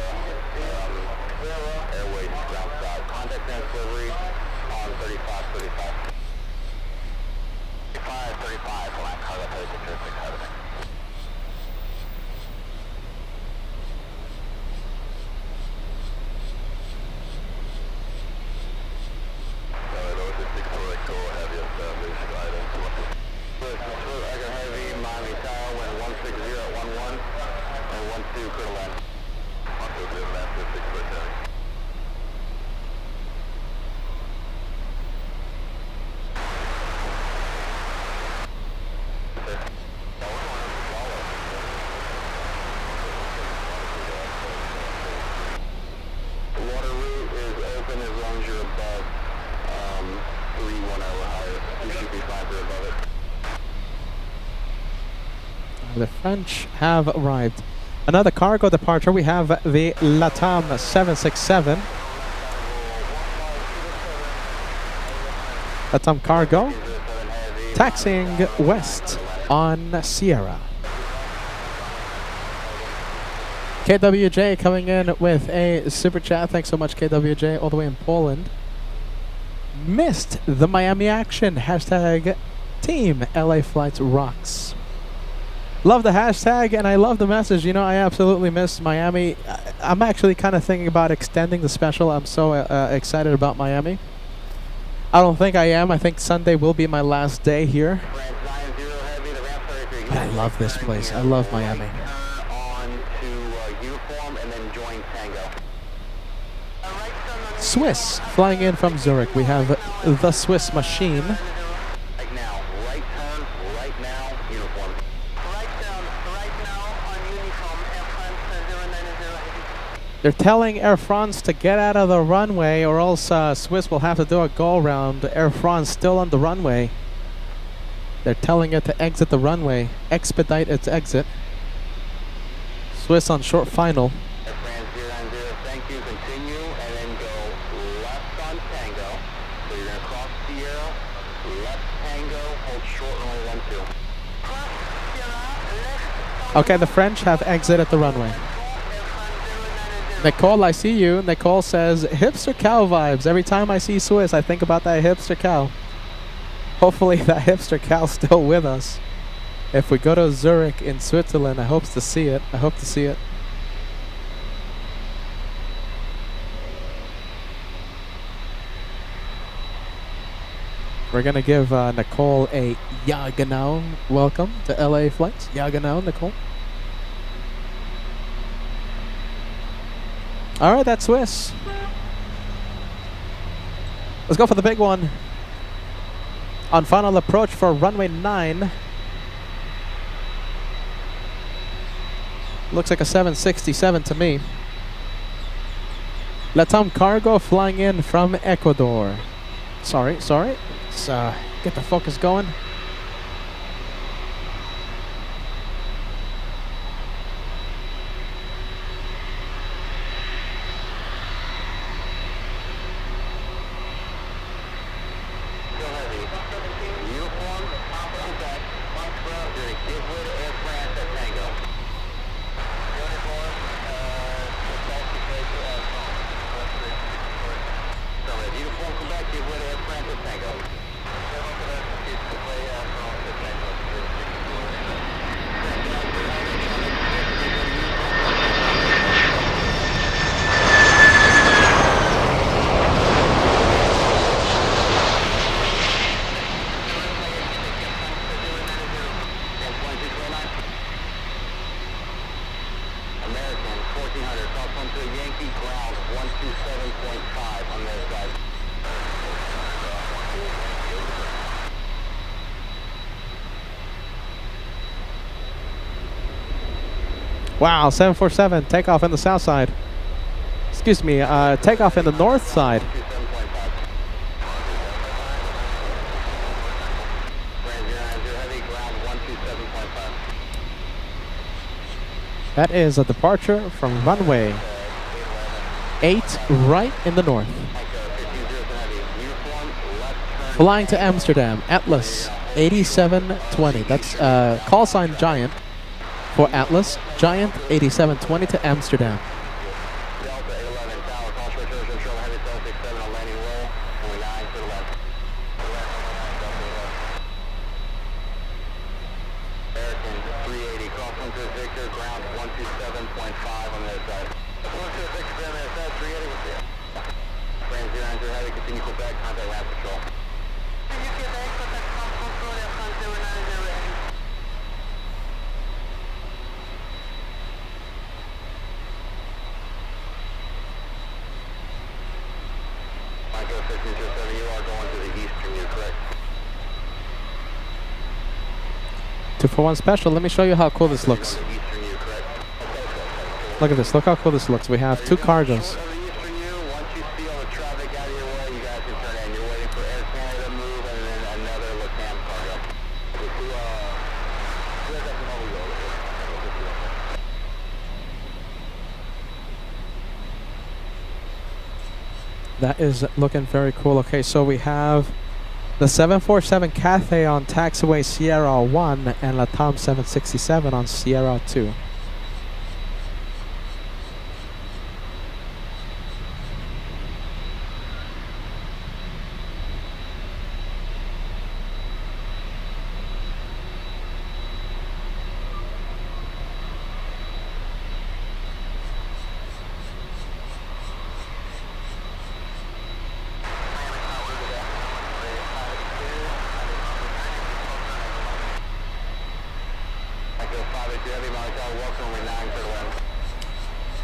The French have arrived. Another cargo departure. We have the LATAM 767. LATAM cargo taxiing west on Sierra. KWJ coming in with a super chat. Thanks so much, KWJ, all the way in Poland. Missed the Miami action. Hashtag Team LA Flights rocks. Love the hashtag, and I love the message. You know, I absolutely miss Miami. I'm actually kind of thinking about extending the special. I'm so excited about Miami. I don't think I am. I think Sunday will be my last day here. But I love this place. I love Miami. Swiss flying in from Zurich. We have the Swiss machine. They're telling Air France to get out of the runway, or else Swiss will have to do a go-around. Air France still on the runway. They're telling it to exit the runway, expedite its exit. Swiss on short final. Air France 090, thank you, continue, and then go left on Tango. So you're going to cross Sierra, left Tango, hold short runway 12. Okay, the French have exited the runway. Nicole, I see you. Nicole says, hipster cow vibes. Every time I see Swiss, I think about that hipster cow. Hopefully that hipster cow's still with us. If we go to Zurich in Switzerland, I hope to see it. I hope to see it. We're going to give Nicole a Ja genau welcome to LA Flights. Ja genau, Nicole. All right, that's Swiss. Let's go for the big one. On final approach for runway 9. Looks like a 767 to me. LATAM cargo flying in from Ecuador. Sorry. Let's get the focus going. Yankee ground 127.5 on their side. Wow, 747, takeoff in the south side. Excuse me, takeoff in the north side. That is a departure from runway 8 right in the north. Flying to Amsterdam, Atlas 8720. That's call sign Giant for Atlas. Giant 8720 to Amsterdam. Two for one special. Let me show you how cool this looks. Look at this. Look how cool this looks. We have two cargos. That is looking very cool. Okay, so we have the 747 Cathay on taxiway Sierra 1 and LATAM 767 on Sierra 2.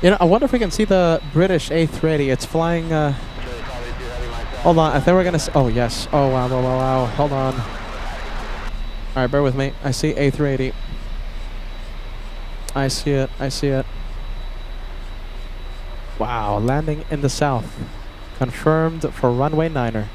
You know, I wonder if we can see the British A380. It's flying. Hold on, I think we're gonna. Oh yes. Oh wow, wow, wow, wow. Hold on. All right, bear with me. I see A380. I see it. I see it. Wow, landing in the south, confirmed for runway 9er.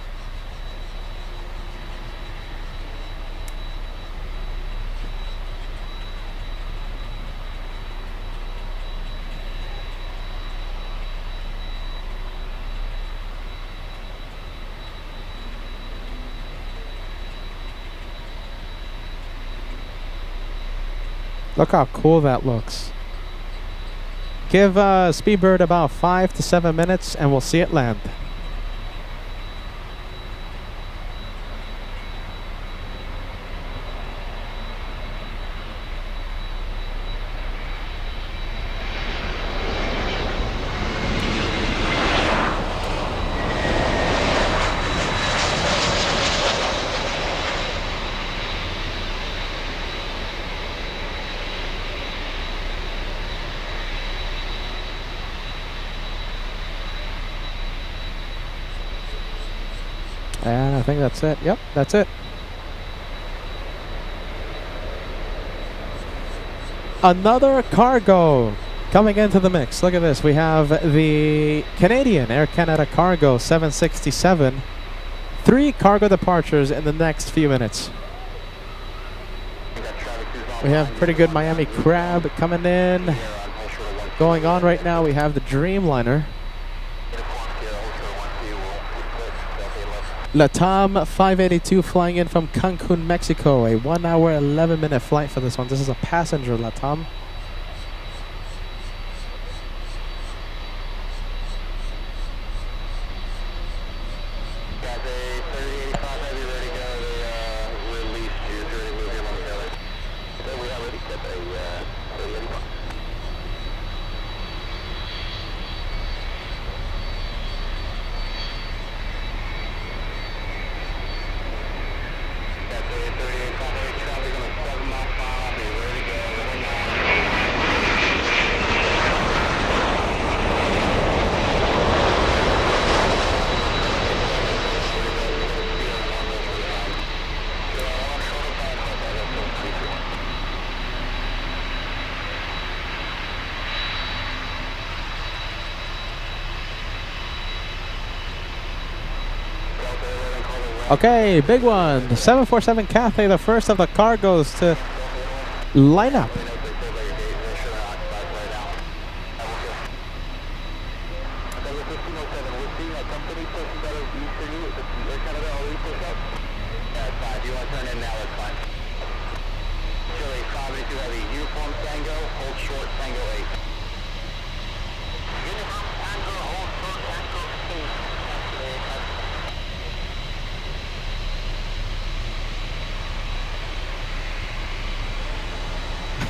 Look how cool that looks. Give Speedbird about 5 to 7 minutes and we'll see it land. And I think that's it. Yep, that's it. Another cargo coming into the mix. Look at this. We have the Canadian Air Canada Cargo 767. 3 cargo departures in the next few minutes. We have pretty good Miami Crab coming in. Going on right now, we have the Dreamliner. LATAM 582 flying in from Cancun, Mexico. A 1 hour, 11-minute flight for this one. This is a passenger LATAM. Okay, big one. 747 Cathay, the first of the cargos to line up.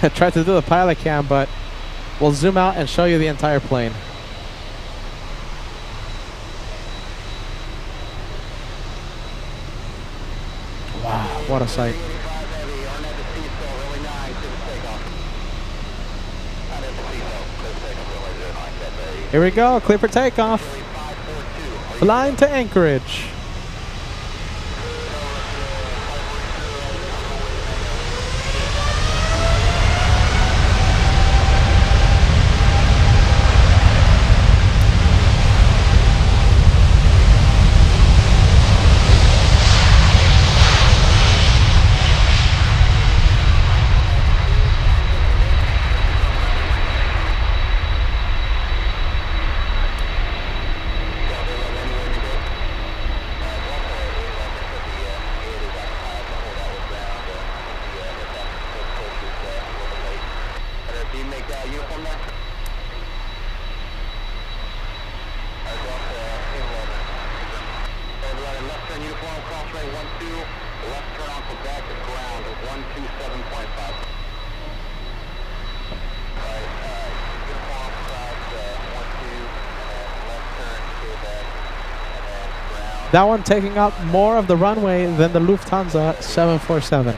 I tried to do the pilot cam, but we'll zoom out and show you the entire plane. Wow, what a sight. Here we go, clear for takeoff. Flying to Anchorage. That one taking up more of the runway than the Lufthansa 747.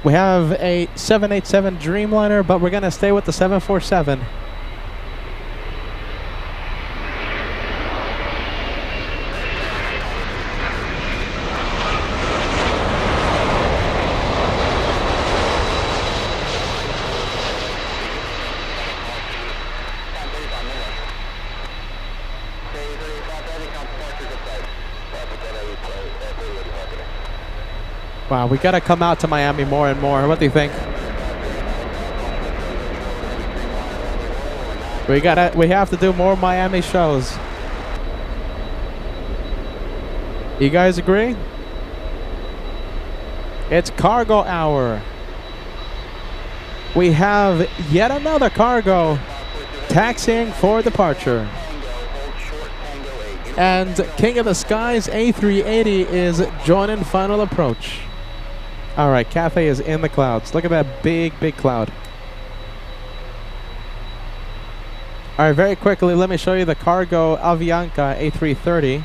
We have a 787 Dreamliner, but we're going to stay with the 747. Wow, we gotta come out to Miami more and more. What do you think? We have to do more Miami shows. You guys agree? It's cargo hour. We have yet another cargo taxiing for departure. And King of the Skies A380 is joining final approach. All right, Cathay is in the clouds. Look at that big, big cloud. All right, very quickly, let me show you the cargo Avianca A330.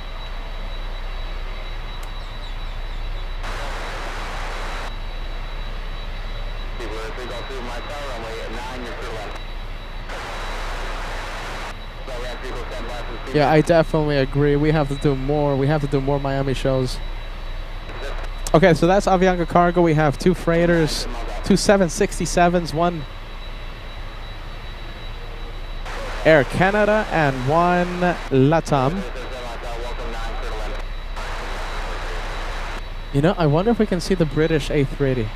Yeah, I definitely agree. We have to do more. We have to do more Miami shows. Okay, so that's Avianca cargo. We have two freighters, two 767s, one Air Canada, and one LATAM. You know, I wonder if we can see the British A380.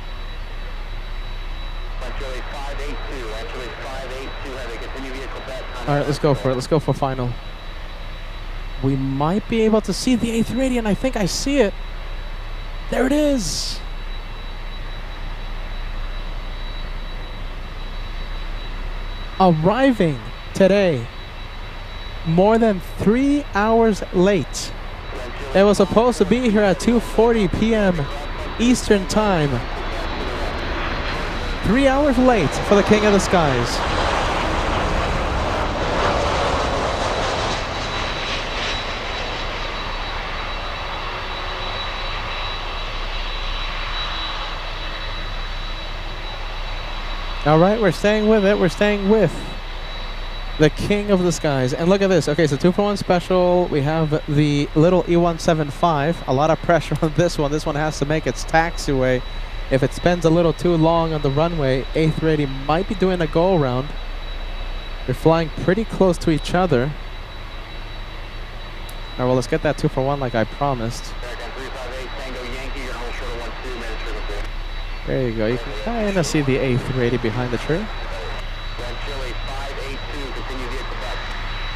All right, let's go for it. Let's go for final. We might be able to see the A380, and I think I see it. There it is. Arriving today, more than 3 hours late. It was supposed to be here at 2:40 p.m. Eastern Time. 3 hours late for the King of the Skies. All right, we're staying with it. We're staying with the King of the Skies. And look at this. Okay, so 2-for-1 special. We have the little E175. A lot of pressure on this one. This one has to make its taxiway. If it spends a little too long on the runway, A380 might be doing a go-around. They're flying pretty close to each other. All right, well, let's get that 2-for-1 like I promised. There you go. You can kind of see the A380 behind the tree. Then Chile 582, continue vehicle back.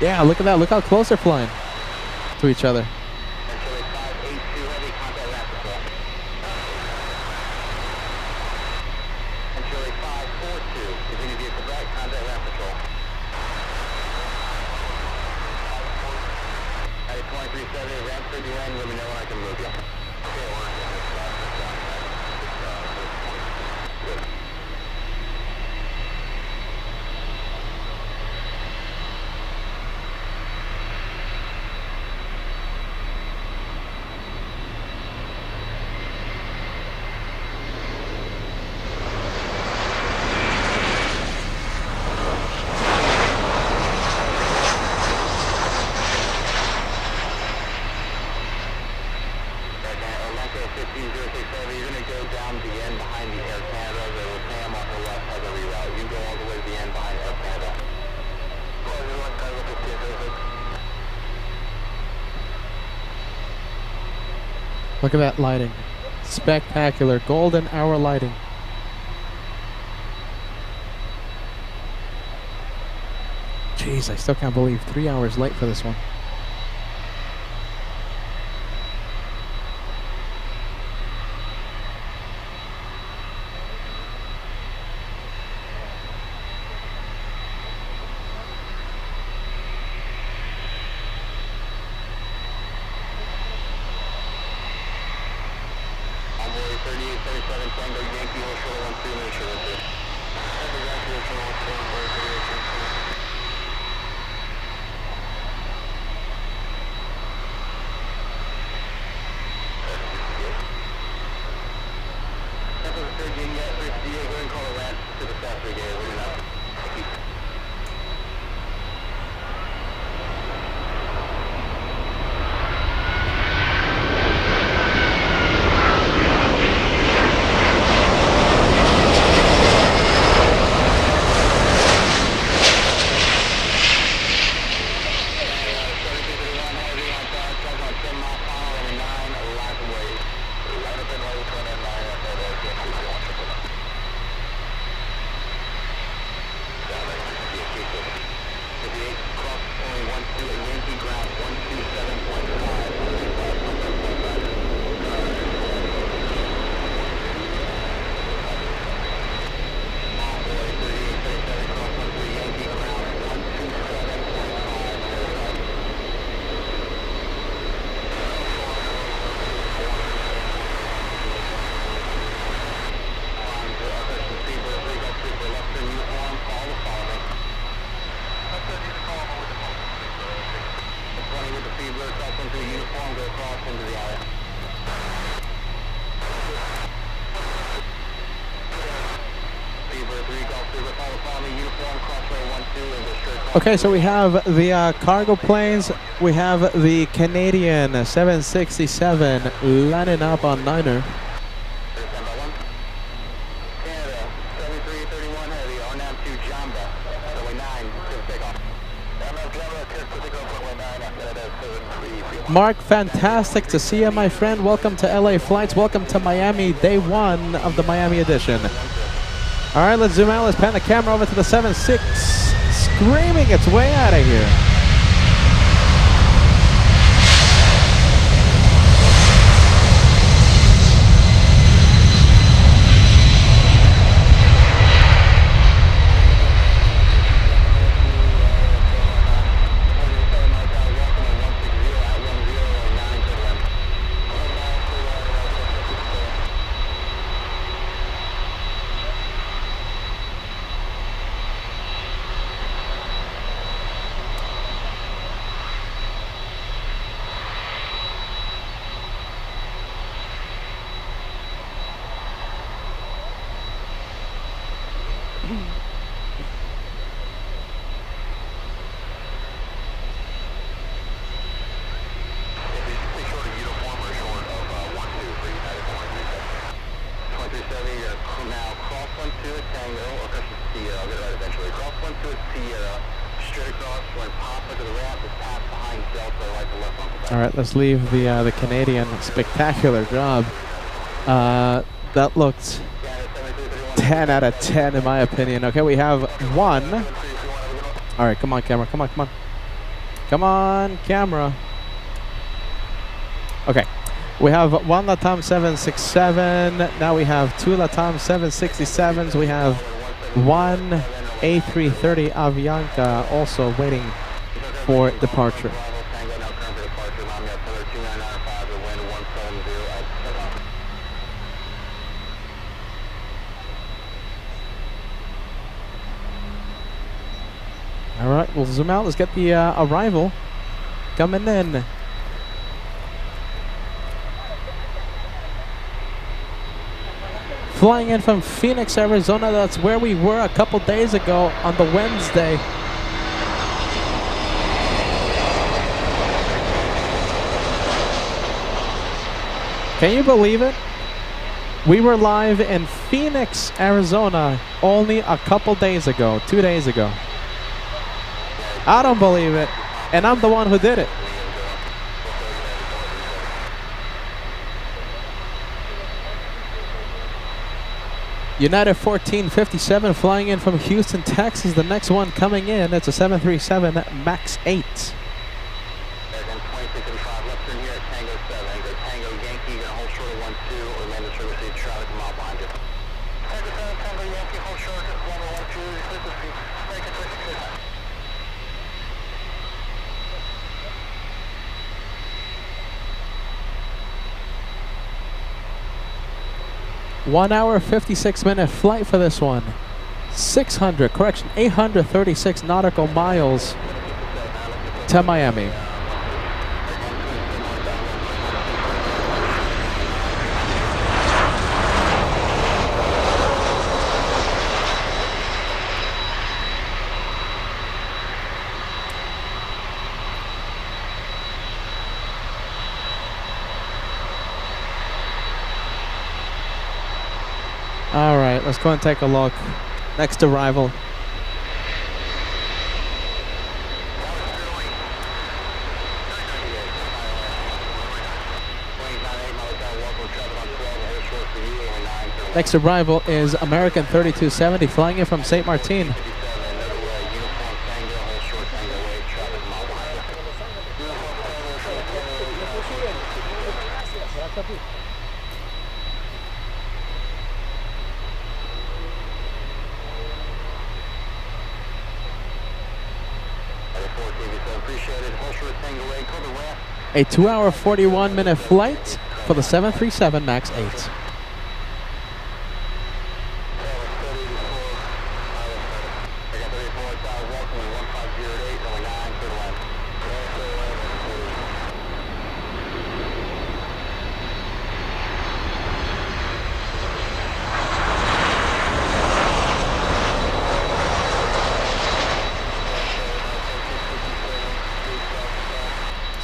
Yeah, look at that. Look how close they're flying to each other. Then Chile 582, heavy contact ramp control. And Chile 542, continue vehicle back, contact ramp control. At 2370, ramp 30 lane, let me know when I can move you. Okay, we're good. You're going to go down the end behind the Air Canada. There was Sam on the left has a reroute. You go all the way to the end behind Air Canada. Look at that lighting. Spectacular. Golden hour lighting. Jeez, I still can't believe 3 hours late for this one. Okay, so we have the cargo planes. We have the Canadian 767 lining up on Niner. Mark, fantastic to see you, my friend. Welcome to LA Flights. Welcome to Miami, day one of the Miami edition. All right, let's zoom out. Let's pan the camera over to the 7.6, screaming its way out of here. All right, let's leave the Canadian. Spectacular job. That looked 10 out of 10 in my opinion. Okay, we have one. All right, come on, camera. Come on, come on. Come on, camera. Okay. We have one LATAM 767. Now we have two LATAM 767s. We have one A330 Avianca also waiting for departure. All right, we'll zoom out. Let's get the arrival coming in. Flying in from Phoenix, Arizona. That's where we were a couple days ago on the Wednesday. Can you believe it? We were live in Phoenix, Arizona only a couple days ago, 2 days ago. I don't believe it. And I'm the one who did it. United 1457 flying in from Houston, Texas. The next one coming in, it's a 737 MAX 8. One hour, 56-minute flight for this one. 836 nautical miles to Miami. All right, let's go and take a look. Next arrival. Next arrival is American 3270 flying in from St. Martin. A 2 hour, 41-minute flight for the 737 MAX 8.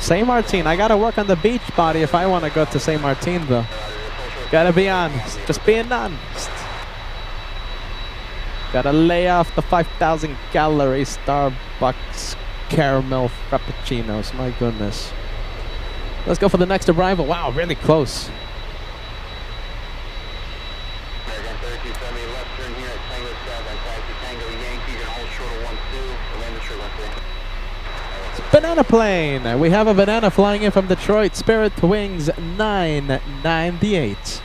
St. Martin, I gotta work on the beach body if I want to go to St. Martin though. Gotta be honest, just being honest. Gotta lay off the 5,000 calorie Starbucks caramel frappuccinos, my goodness. Let's go for the next arrival. Wow, really close. American 3270 left turn here at Tango 7, taxi Tango Yankee, you're gonna hold short of 12, land the short 13. Banana plane. We have a banana flying in from Detroit. Spirit Wings 998.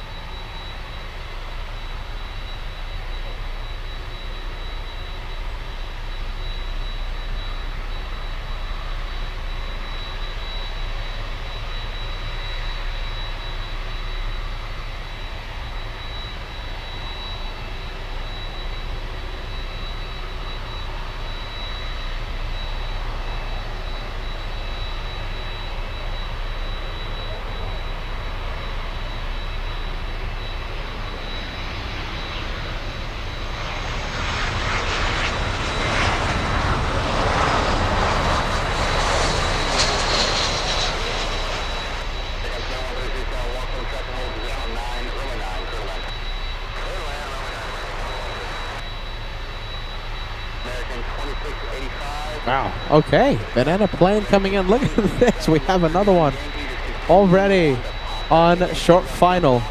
Wow. Okay. Banana plane coming in. Look at this. We have another one already on short final.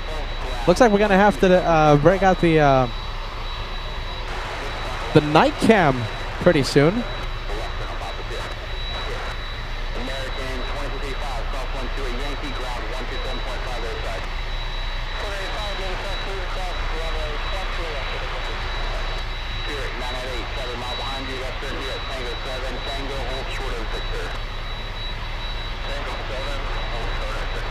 Looks like we're going to have to break out the the night cam pretty soon. American 2235, cross 12 at Yankee, ground 127.5 airside. 485, manifest, clear, cross runway 12 Spirit 988, 7 mile behind you, left turn here at Tango 7, Tango, hold short of Victor. Tango 7, hold short of Victor.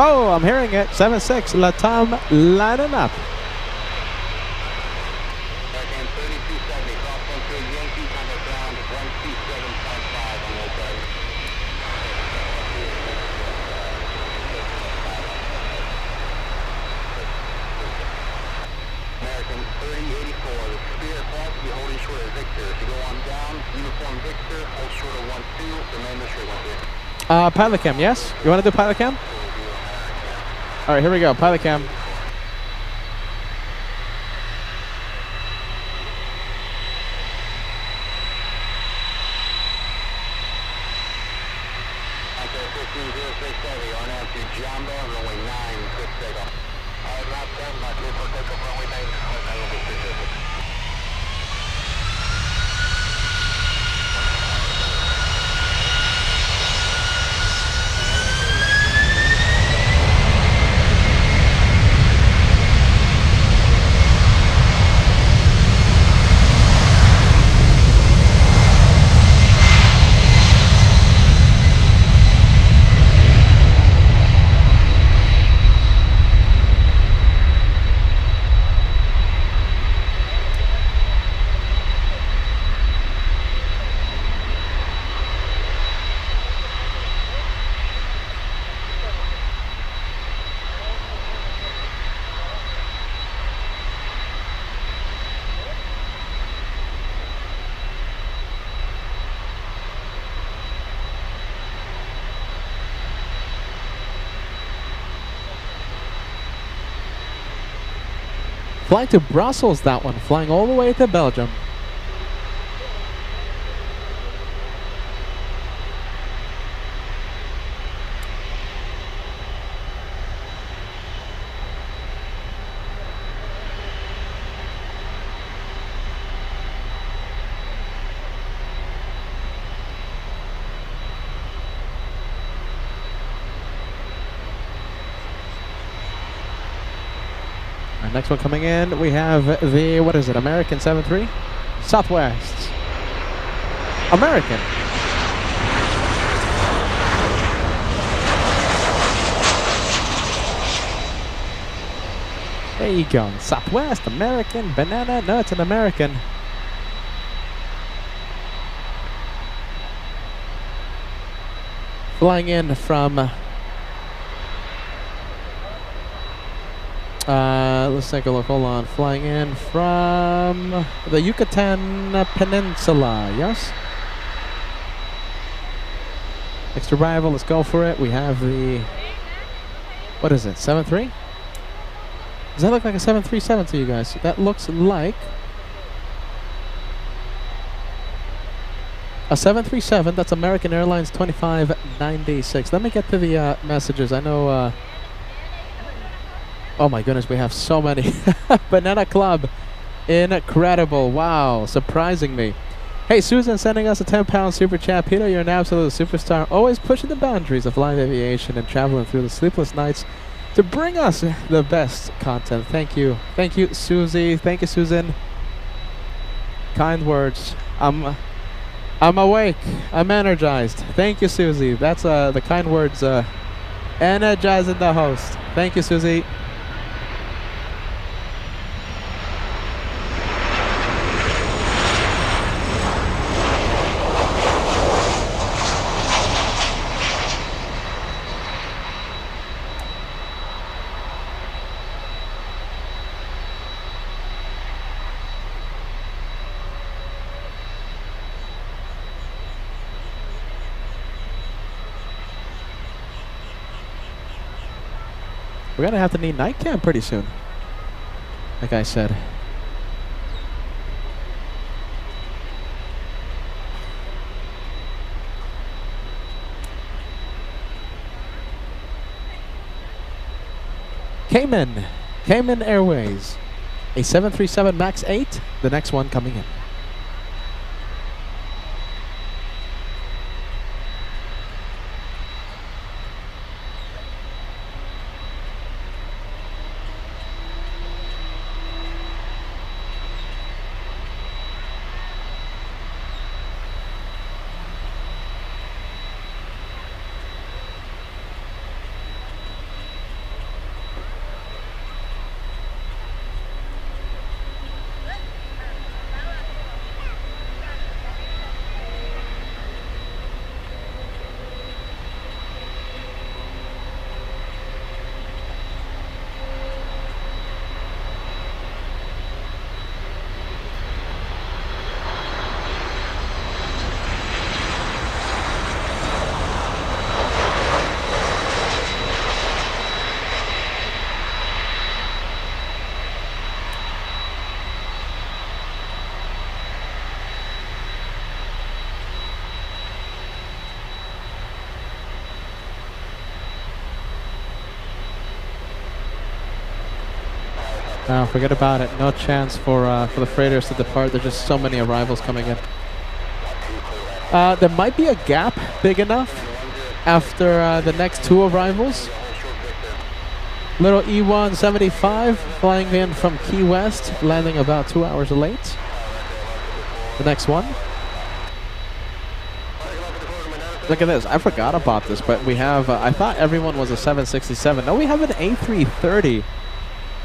Oh, I'm hearing it. 7-6, Latam lining up. American 3270, cross 12 Yankee, Tango ground 127.5 on the side. American 3084, the Spirit Plus will be holding short of Victor. If you go on down, uniform Victor, hold short of 12, remain the straight 12. Pilot cam, yes? You want to do pilot cam? All right, here we go. Pilot cam. Echo 15067, on out to Jamba, runway 9, quick takeoff. Lap 10, my clear for takeoff, runway 9, I will be specific. Flying to Brussels, that one. Flying all the way to Belgium. Next one coming in, we have the, what is it, American 73? Southwest. American. There you go. Southwest, American, banana. No, it's an American. Flying in from... let's take a look. Hold on. Flying in from the Yucatan Peninsula. Yes? Next arrival. Let's go for it. We have the... What is it? 7-3? Does that look like a 737 to you guys? That looks like... a 737. That's American Airlines 2596. Let me get to the messages. I know... oh my goodness, we have so many. Banana Club. Incredible. Wow. Surprising me. Hey, Susan sending us a £10 super chat. Peter, you're an absolute superstar. Always pushing the boundaries of live aviation and traveling through the sleepless nights to bring us the best content. Thank you. Thank you, Susie. Thank you, Susan. Kind words. I'm awake. I'm energized. Thank you, Susie. That's the kind words energizing the host. Thank you, Susie. We're gonna have to need night cam pretty soon. Like I said. Cayman Airways. A 737 MAX 8. The next one coming in. No, forget about it. No chance for the freighters to depart. There's just so many arrivals coming in. There might be a gap big enough after the next 2 arrivals. Little E175 flying in from Key West, landing about 2 hours late. The next one. Look at this. I forgot about this, but we have... I thought everyone was a 767. No, we have an A330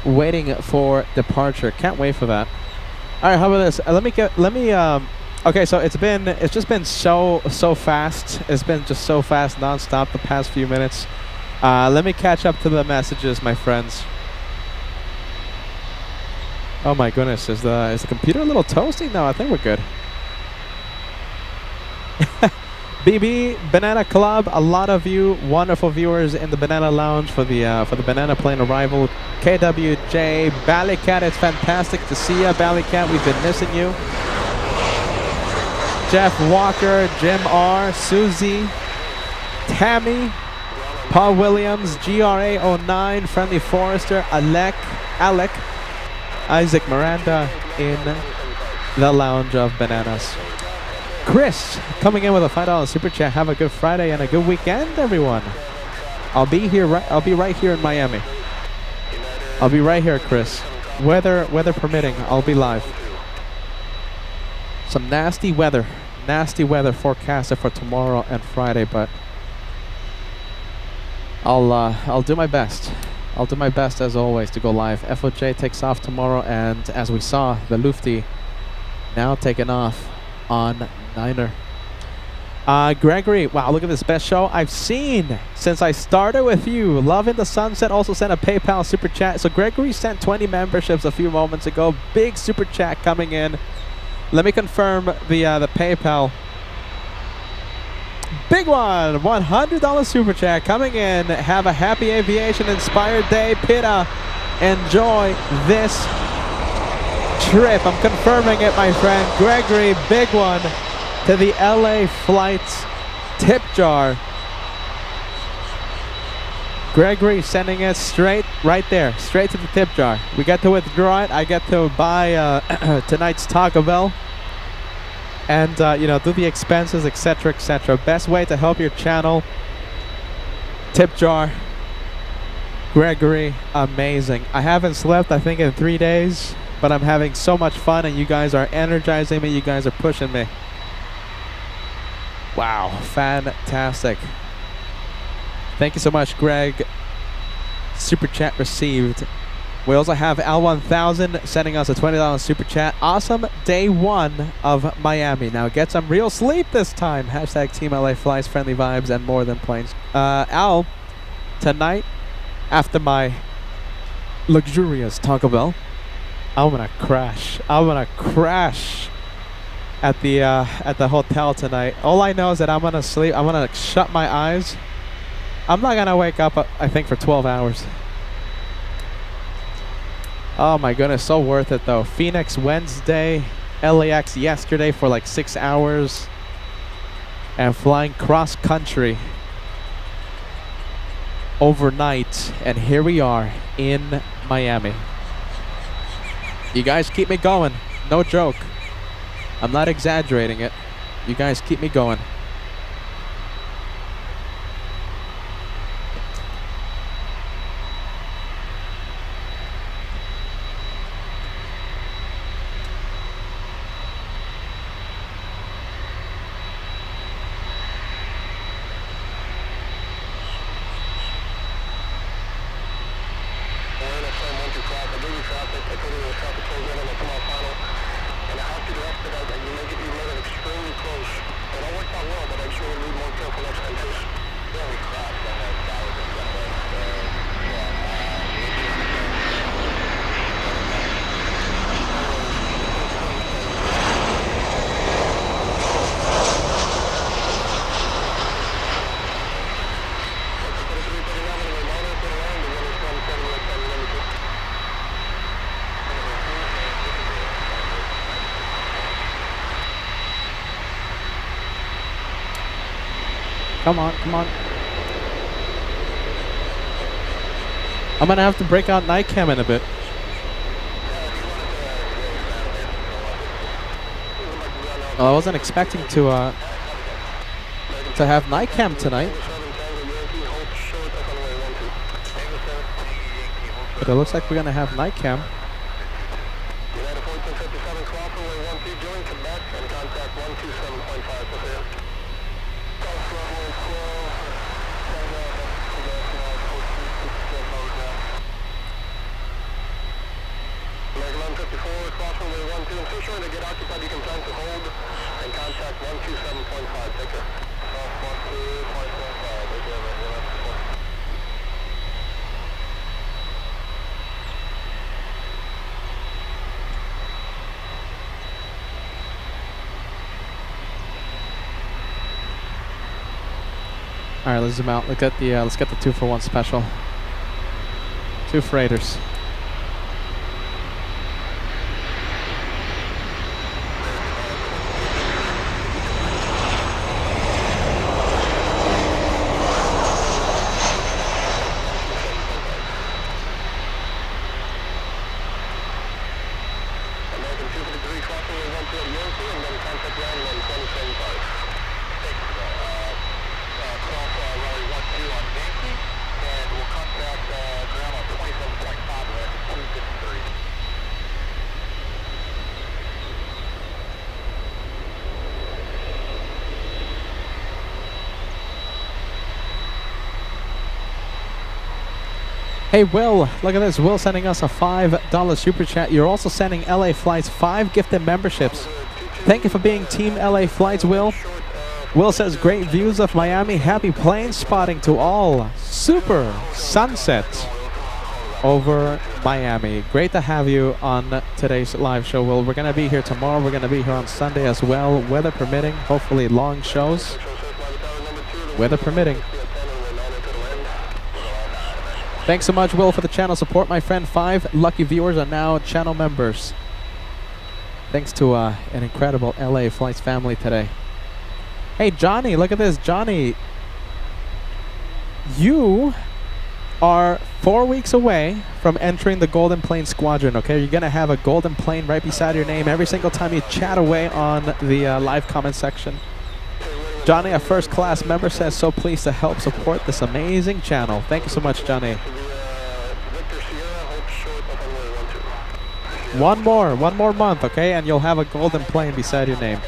waiting for departure. Can't wait for that. All right, how about this? Okay, so it's just been so fast. It's been just so fast nonstop the past few minutes. Let me catch up to the messages, my friends. Oh my goodness, is the computer a little toasty? No, I think we're good. BB Banana Club, a lot of you wonderful viewers in the Banana Lounge for the Banana Plane arrival. KWJ, Ballycat, it's fantastic to see you, Ballycat. We've been missing you. Jeff Walker, Jim R, Susie, Tammy, Paul Williams, GRA09, Friendly Forester, Alec, Isaac Miranda in the Lounge of Bananas. Chris coming in with a $5 super chat. Have a good Friday and a good weekend, everyone. I'll be right here in Miami. I'll be right here, Chris. Weather permitting, I'll be live. Some nasty weather forecasted for tomorrow and Friday, but I'll do my best. I'll do my best as always to go live. FOJ takes off tomorrow, and as we saw, the Lufty now taking off on Niner. Gregory, wow, look at this, best show I've seen since I started with you. Love in the Sunset also sent a PayPal super chat. So Gregory sent 20 memberships a few moments ago. Big super chat coming in. Let me confirm the PayPal. Big one, $100 super chat coming in. Have a happy aviation inspired day, Pitta. Enjoy this trip. I'm confirming it, my friend. Gregory, big one to the LA Flights tip jar. Gregory sending it straight right there, straight to the tip jar. We get to withdraw it. I get to buy tonight's Taco Bell and do the expenses, etc., etc. Best way to help your channel. Tip jar. Gregory, amazing. I haven't slept, I think, in 3 days, but I'm having so much fun, and you guys are energizing me. You guys are pushing me. Wow, fantastic. Thank you so much, Greg. Super chat received. We also have Al1000 sending us a $20 super chat. Awesome day one of Miami. Now get some real sleep this time. Hashtag Team LA Flies, friendly vibes, and more than planes. Al, tonight, after my luxurious Taco Bell, I'm gonna crash. I'm gonna crash at the hotel tonight. All I know is that I'm gonna sleep. I'm gonna shut my eyes. I'm not gonna wake up, I think, for 12 hours. Oh my goodness, so worth it though. Phoenix Wednesday, LAX yesterday for like 6 hours, and flying cross country overnight, and here we are in Miami. You guys keep me going, no joke. I'm not exaggerating it. You guys keep me going. Come on, come on. I'm gonna have to break out night cam in a bit. Well, I wasn't expecting to have night cam tonight, but it looks like we're gonna have night cam. All right, let's zoom out. Look at the let's get the 2-for-1 special. 2 freighters. Hey Will, look at this. Will sending us a $5 super chat. You're also sending LA Flights 5 gifted memberships. Thank you for being Team LA Flights, Will. Will says, great views of Miami. Happy plane spotting to all. Super sunset over Miami. Great to have you on today's live show, Will. We're going to be here tomorrow. We're going to be here on Sunday as well. Weather permitting. Hopefully long shows. Weather permitting. Thanks so much, Will, for the channel support, my friend. 5 lucky viewers are now channel members. Thanks to an incredible LA Flights family today. Hey, Johnny, look at this. Johnny, you are 4 weeks away from entering the Golden Plane Squadron, okay? You're going to have a golden plane right beside your name every single time you chat away on the live comment section. Johnny, a first-class member, says, so pleased to help support this amazing channel. Thank you so much, Johnny. One more month, okay? And you'll have a golden plane beside your name.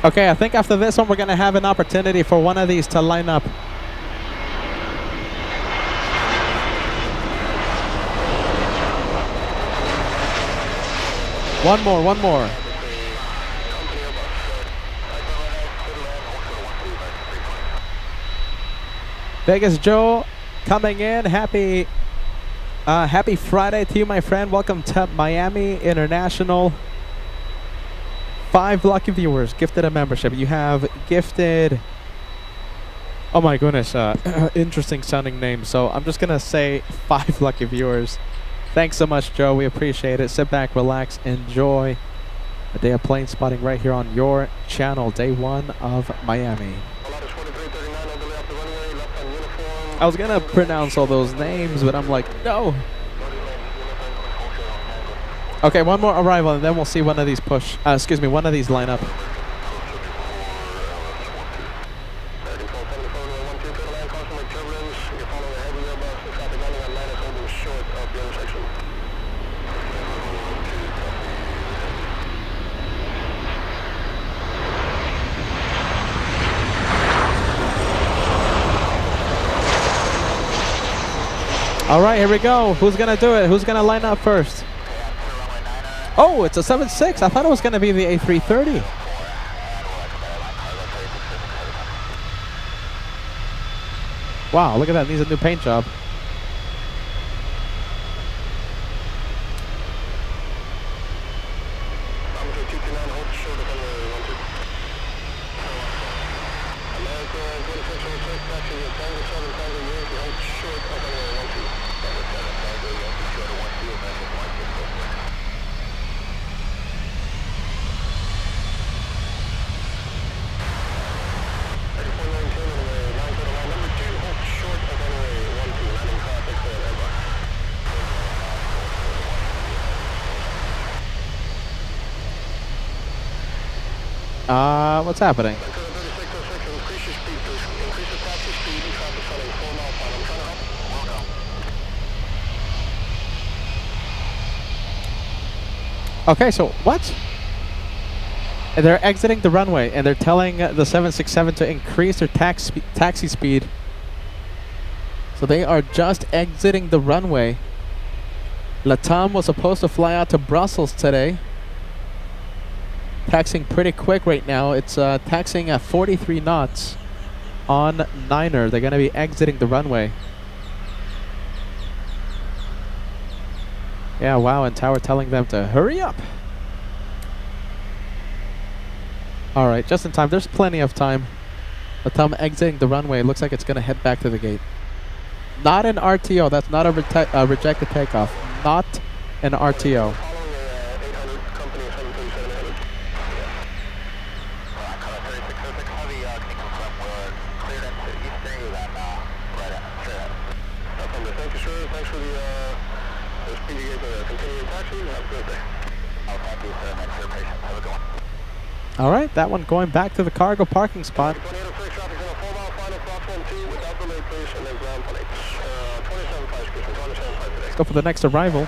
Okay, I think after this one, we're going to have an opportunity for one of these to line up. One more. Vegas Joe coming in. Happy Friday to you, my friend. Welcome to Miami International. 5 lucky viewers gifted a membership. You have gifted... Oh my goodness, interesting sounding name. So I'm just going to say 5 lucky viewers. Thanks so much, Joe. We appreciate it. Sit back, relax, enjoy a day of plane spotting right here on your channel. Day 1 of Miami. I was going to pronounce all those names, but I'm like, no. Okay, one more arrival, and then we'll see one of these push. One of these line up. All right, here we go. Who's gonna do it? Who's gonna line up first? Oh, it's a 7.6. I thought it was gonna be the A330. Wow, look at that. Needs a new paint job. What's happening? Okay, so what? They're exiting the runway and they're telling the 767 to increase their taxi speed. So they are just exiting the runway. Latam was supposed to fly out to Brussels today. Taxiing pretty quick right now. It's taxiing at 43 knots on Niner. They're going to be exiting the runway. Yeah, wow, and Tower telling them to hurry up. All right, just in time. There's plenty of time. Latam exiting the runway. Looks like it's going to head back to the gate. Not an RTO. That's not a rejected takeoff. Not an RTO. All right, that one going back to the cargo parking spot. Let's go for the next arrival.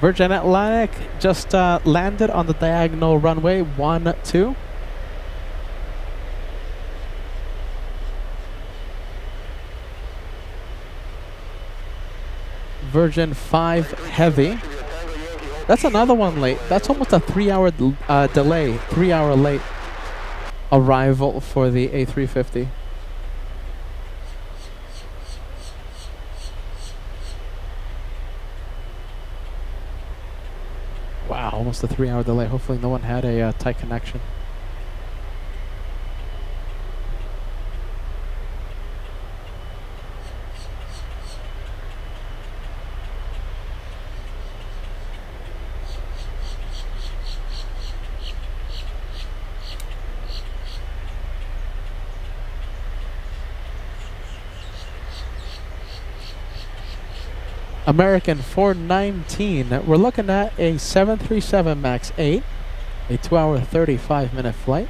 Virgin Atlantic just landed on the diagonal runway 12. Virgin 5 Heavy. That's another one late. That's almost a 3-hour delay, 3-hour late arrival for the A350. Wow, almost a 3-hour delay. Hopefully no one had a tight connection. American 419. We're looking at a 737 MAX 8, a 2-hour 35-minute flight.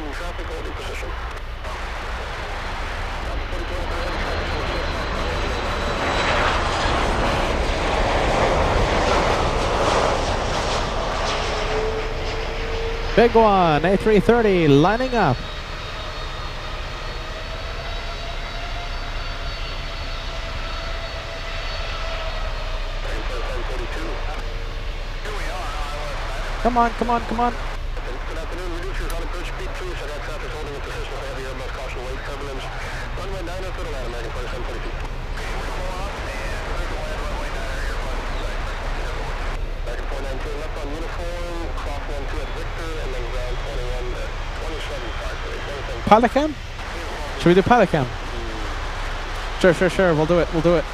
on traffic, holding position. Big one, A330 lining up. Come on, come on, come on. Good afternoon, reducers on approach speed 2, so that traffic holding in position for heavy airbus caution wave turbulence. Runway 9 for the land, American 2742. American 492 left on uniform, cross 12 at Victor, and then ground 21 at 27 5. Pilot cam? Should we do pilot cam? Sure, sure, sure. We'll do it. We'll do it.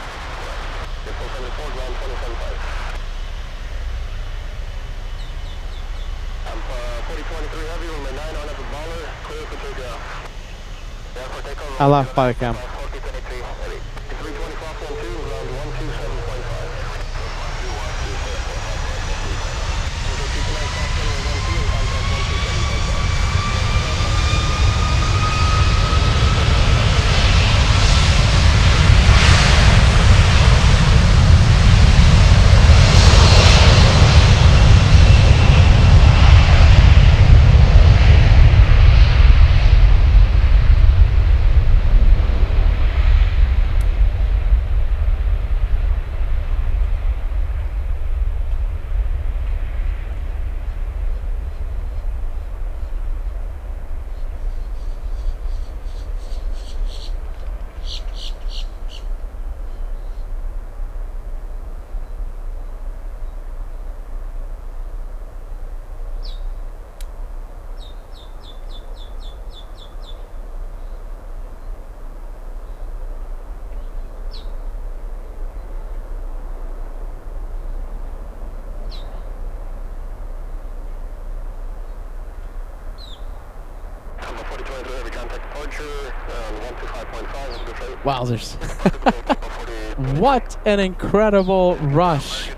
I love pilot cam. Wowzers. What an incredible rush.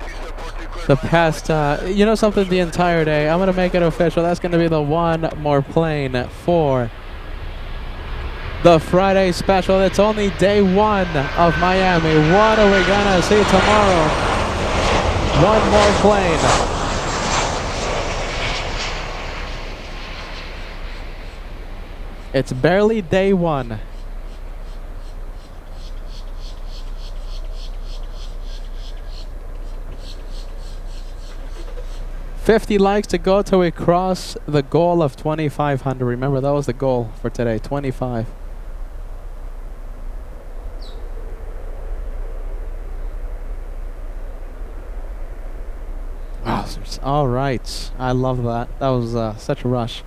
The past, you know something, the entire day. I'm going to make it official. That's going to be the one more plane for the Friday special. It's only day one of Miami. What are we going to see tomorrow? One more plane. It's barely day one. $50 likes to go till we cross the goal of 2,500. Remember, that was the goal for today, 25. All right, I love that. That was such a rush.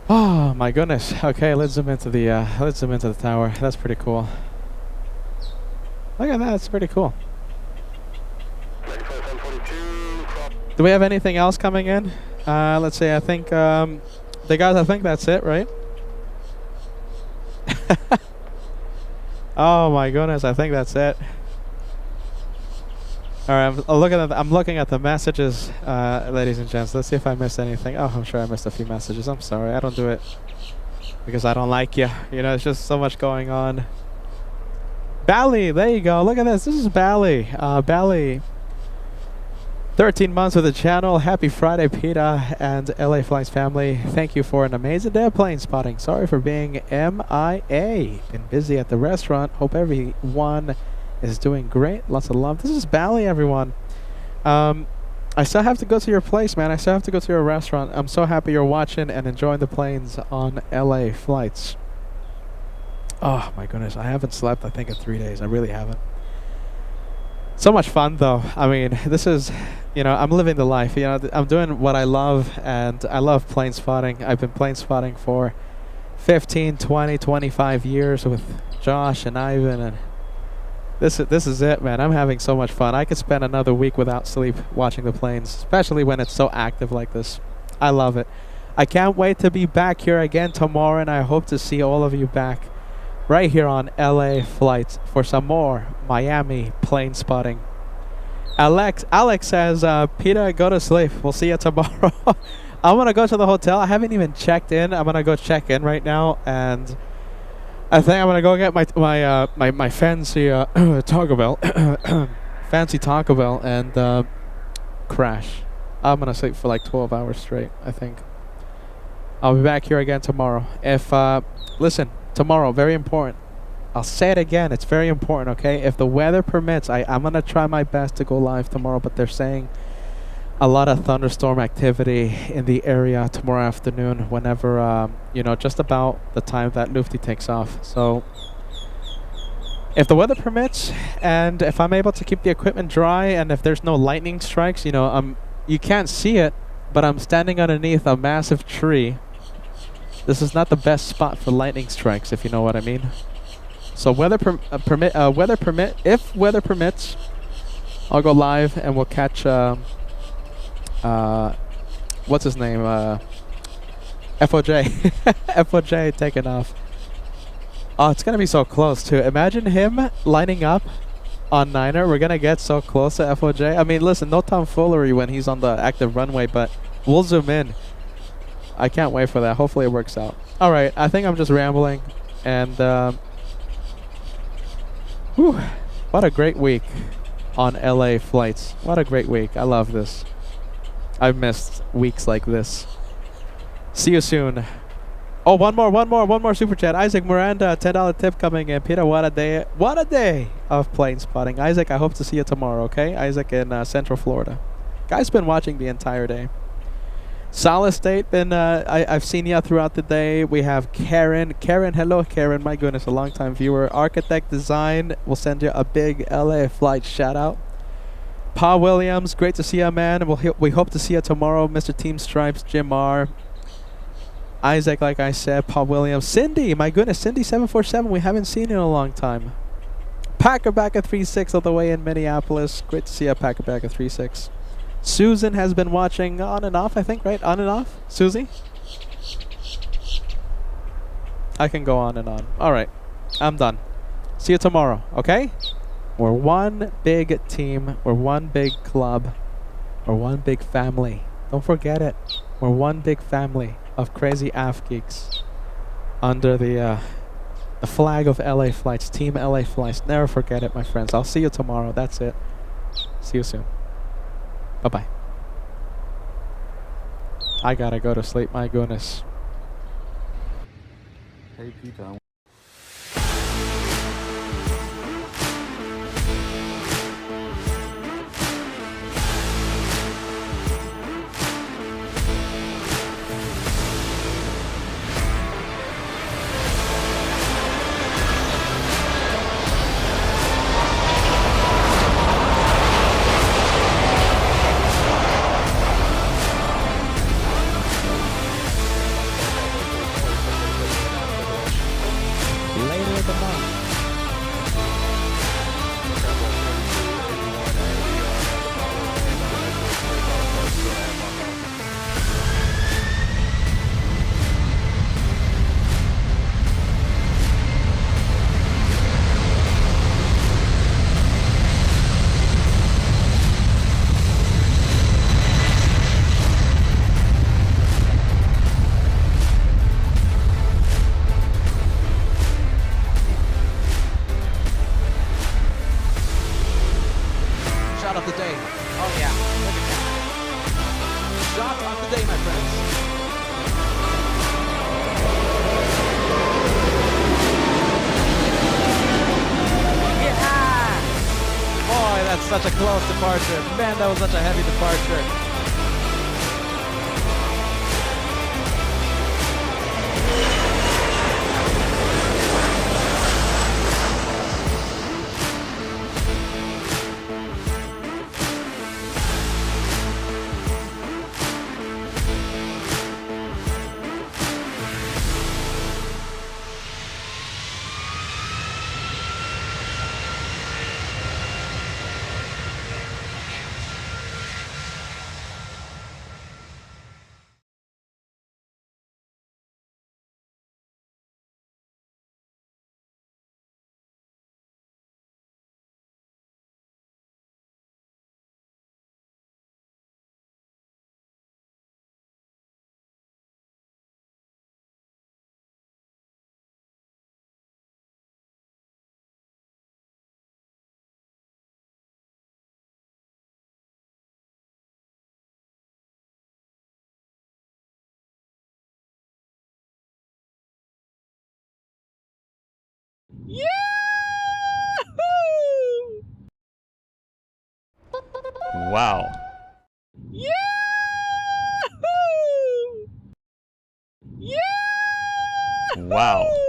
Oh my goodness. Okay, let's zoom into the tower. That's pretty cool. Look at that. That's pretty cool. Do we have anything else coming in? Let's see. I think the guys. I think that's it, right? Oh my goodness. I think that's it. All right. I'm looking at the messages, ladies and gents. Let's see if I missed anything. Oh, I'm sure I missed a few messages. I'm sorry. I don't do it because I don't like you. You know, it's just so much going on. Bally, there you go. Look at this. This is Bally. Bally. 13 months with the channel. Happy Friday, PETA and LA Flights family. Thank you for an amazing day of plane spotting. Sorry for being MIA. Been busy at the restaurant. Hope everyone is doing great. Lots of love. This is Bally, everyone. I still have to go to your place, man. I still have to go to your restaurant. I'm so happy you're watching and enjoying the planes on LA Flights. Oh, my goodness. I haven't slept, I think, in 3 days. I really haven't. So much fun, though. I mean, this is, you know, I'm living the life. You know, I'm doing what I love, and I love plane spotting. I've been plane spotting for 15, 20, 25 years with Josh and Ivan, and this is it, man. I'm having so much fun. I could spend another week without sleep watching the planes, especially when it's so active like this. I love it. I can't wait to be back here again tomorrow, and I hope to see all of you back right here on LA Flights for some more Miami plane spotting. Alex says, Peter, go to sleep. We'll see you tomorrow. I'm gonna go to the hotel. I haven't even checked in. I'm gonna go check in right now, and I think I'm gonna go get my fancy Taco Bell, fancy Taco Bell, and crash. I'm gonna sleep for like 12 hours straight, I think. I'll be back here again tomorrow. If listen, tomorrow, very important. I'll say it again. It's very important. Okay, if the weather permits, I'm gonna try my best to go live tomorrow. But they're saying a lot of thunderstorm activity in the area tomorrow afternoon. Whenever you know, just about the time that Lufty takes off. So if the weather permits, and if I'm able to keep the equipment dry, and if there's no lightning strikes, you know, you can't see it, but I'm standing underneath a massive tree. This is not the best spot for lightning strikes, if you know what I mean. So if weather permits, I'll go live and we'll catch what's his name? FOJ. FOJ taking off. Oh, it's gonna be so close too. Imagine him lining up on Niner. We're gonna get so close to FOJ. I mean, listen, no tomfoolery when he's on the active runway, but we'll zoom in. I can't wait for that. Hopefully it works out. All right, I think I'm just rambling, and whew, what a great week on LA flights. What a great week. I love this. I've missed weeks like this. See you soon. Oh, one more super chat. Isaac Miranda, $10 tip coming in. Peter, what a day of plane spotting. Isaac, I hope to see you tomorrow, okay? Isaac in Central Florida. Guy's been watching the entire day. Solid State, I've seen you throughout the day. We have Karen. Hello, Karen. My goodness, a long-time viewer. Architect Design, we'll send you a big LA flight shout-out. Pa Williams, great to see you, man. We hope to see you tomorrow. Mr. Team Stripes, Jim R. Isaac, like I said, Pa Williams. Cindy, my goodness, Cindy 747. We haven't seen you in a long time. Packer back at 36 all the way in Minneapolis. Great to see you, Packer back at 36. Susan has been watching on and off, I think, right? On and off? Susie? I can go on and on. All right. I'm done. See you tomorrow, okay? We're one big team. We're one big club. We're one big family. Don't forget it. We're one big family of crazy AF geeks under the flag of LA Flights. Team LA Flights. Never forget it, my friends. I'll see you tomorrow. That's it. See you soon. Bye-bye. I gotta go to sleep, my goodness. Hey, Peter. Shot of the day. Oh yeah. Look at that. Shot of the day, my friends. Yeah! Boy, that's such a close departure. Man, that was such a heavy departure. Wow. Wow.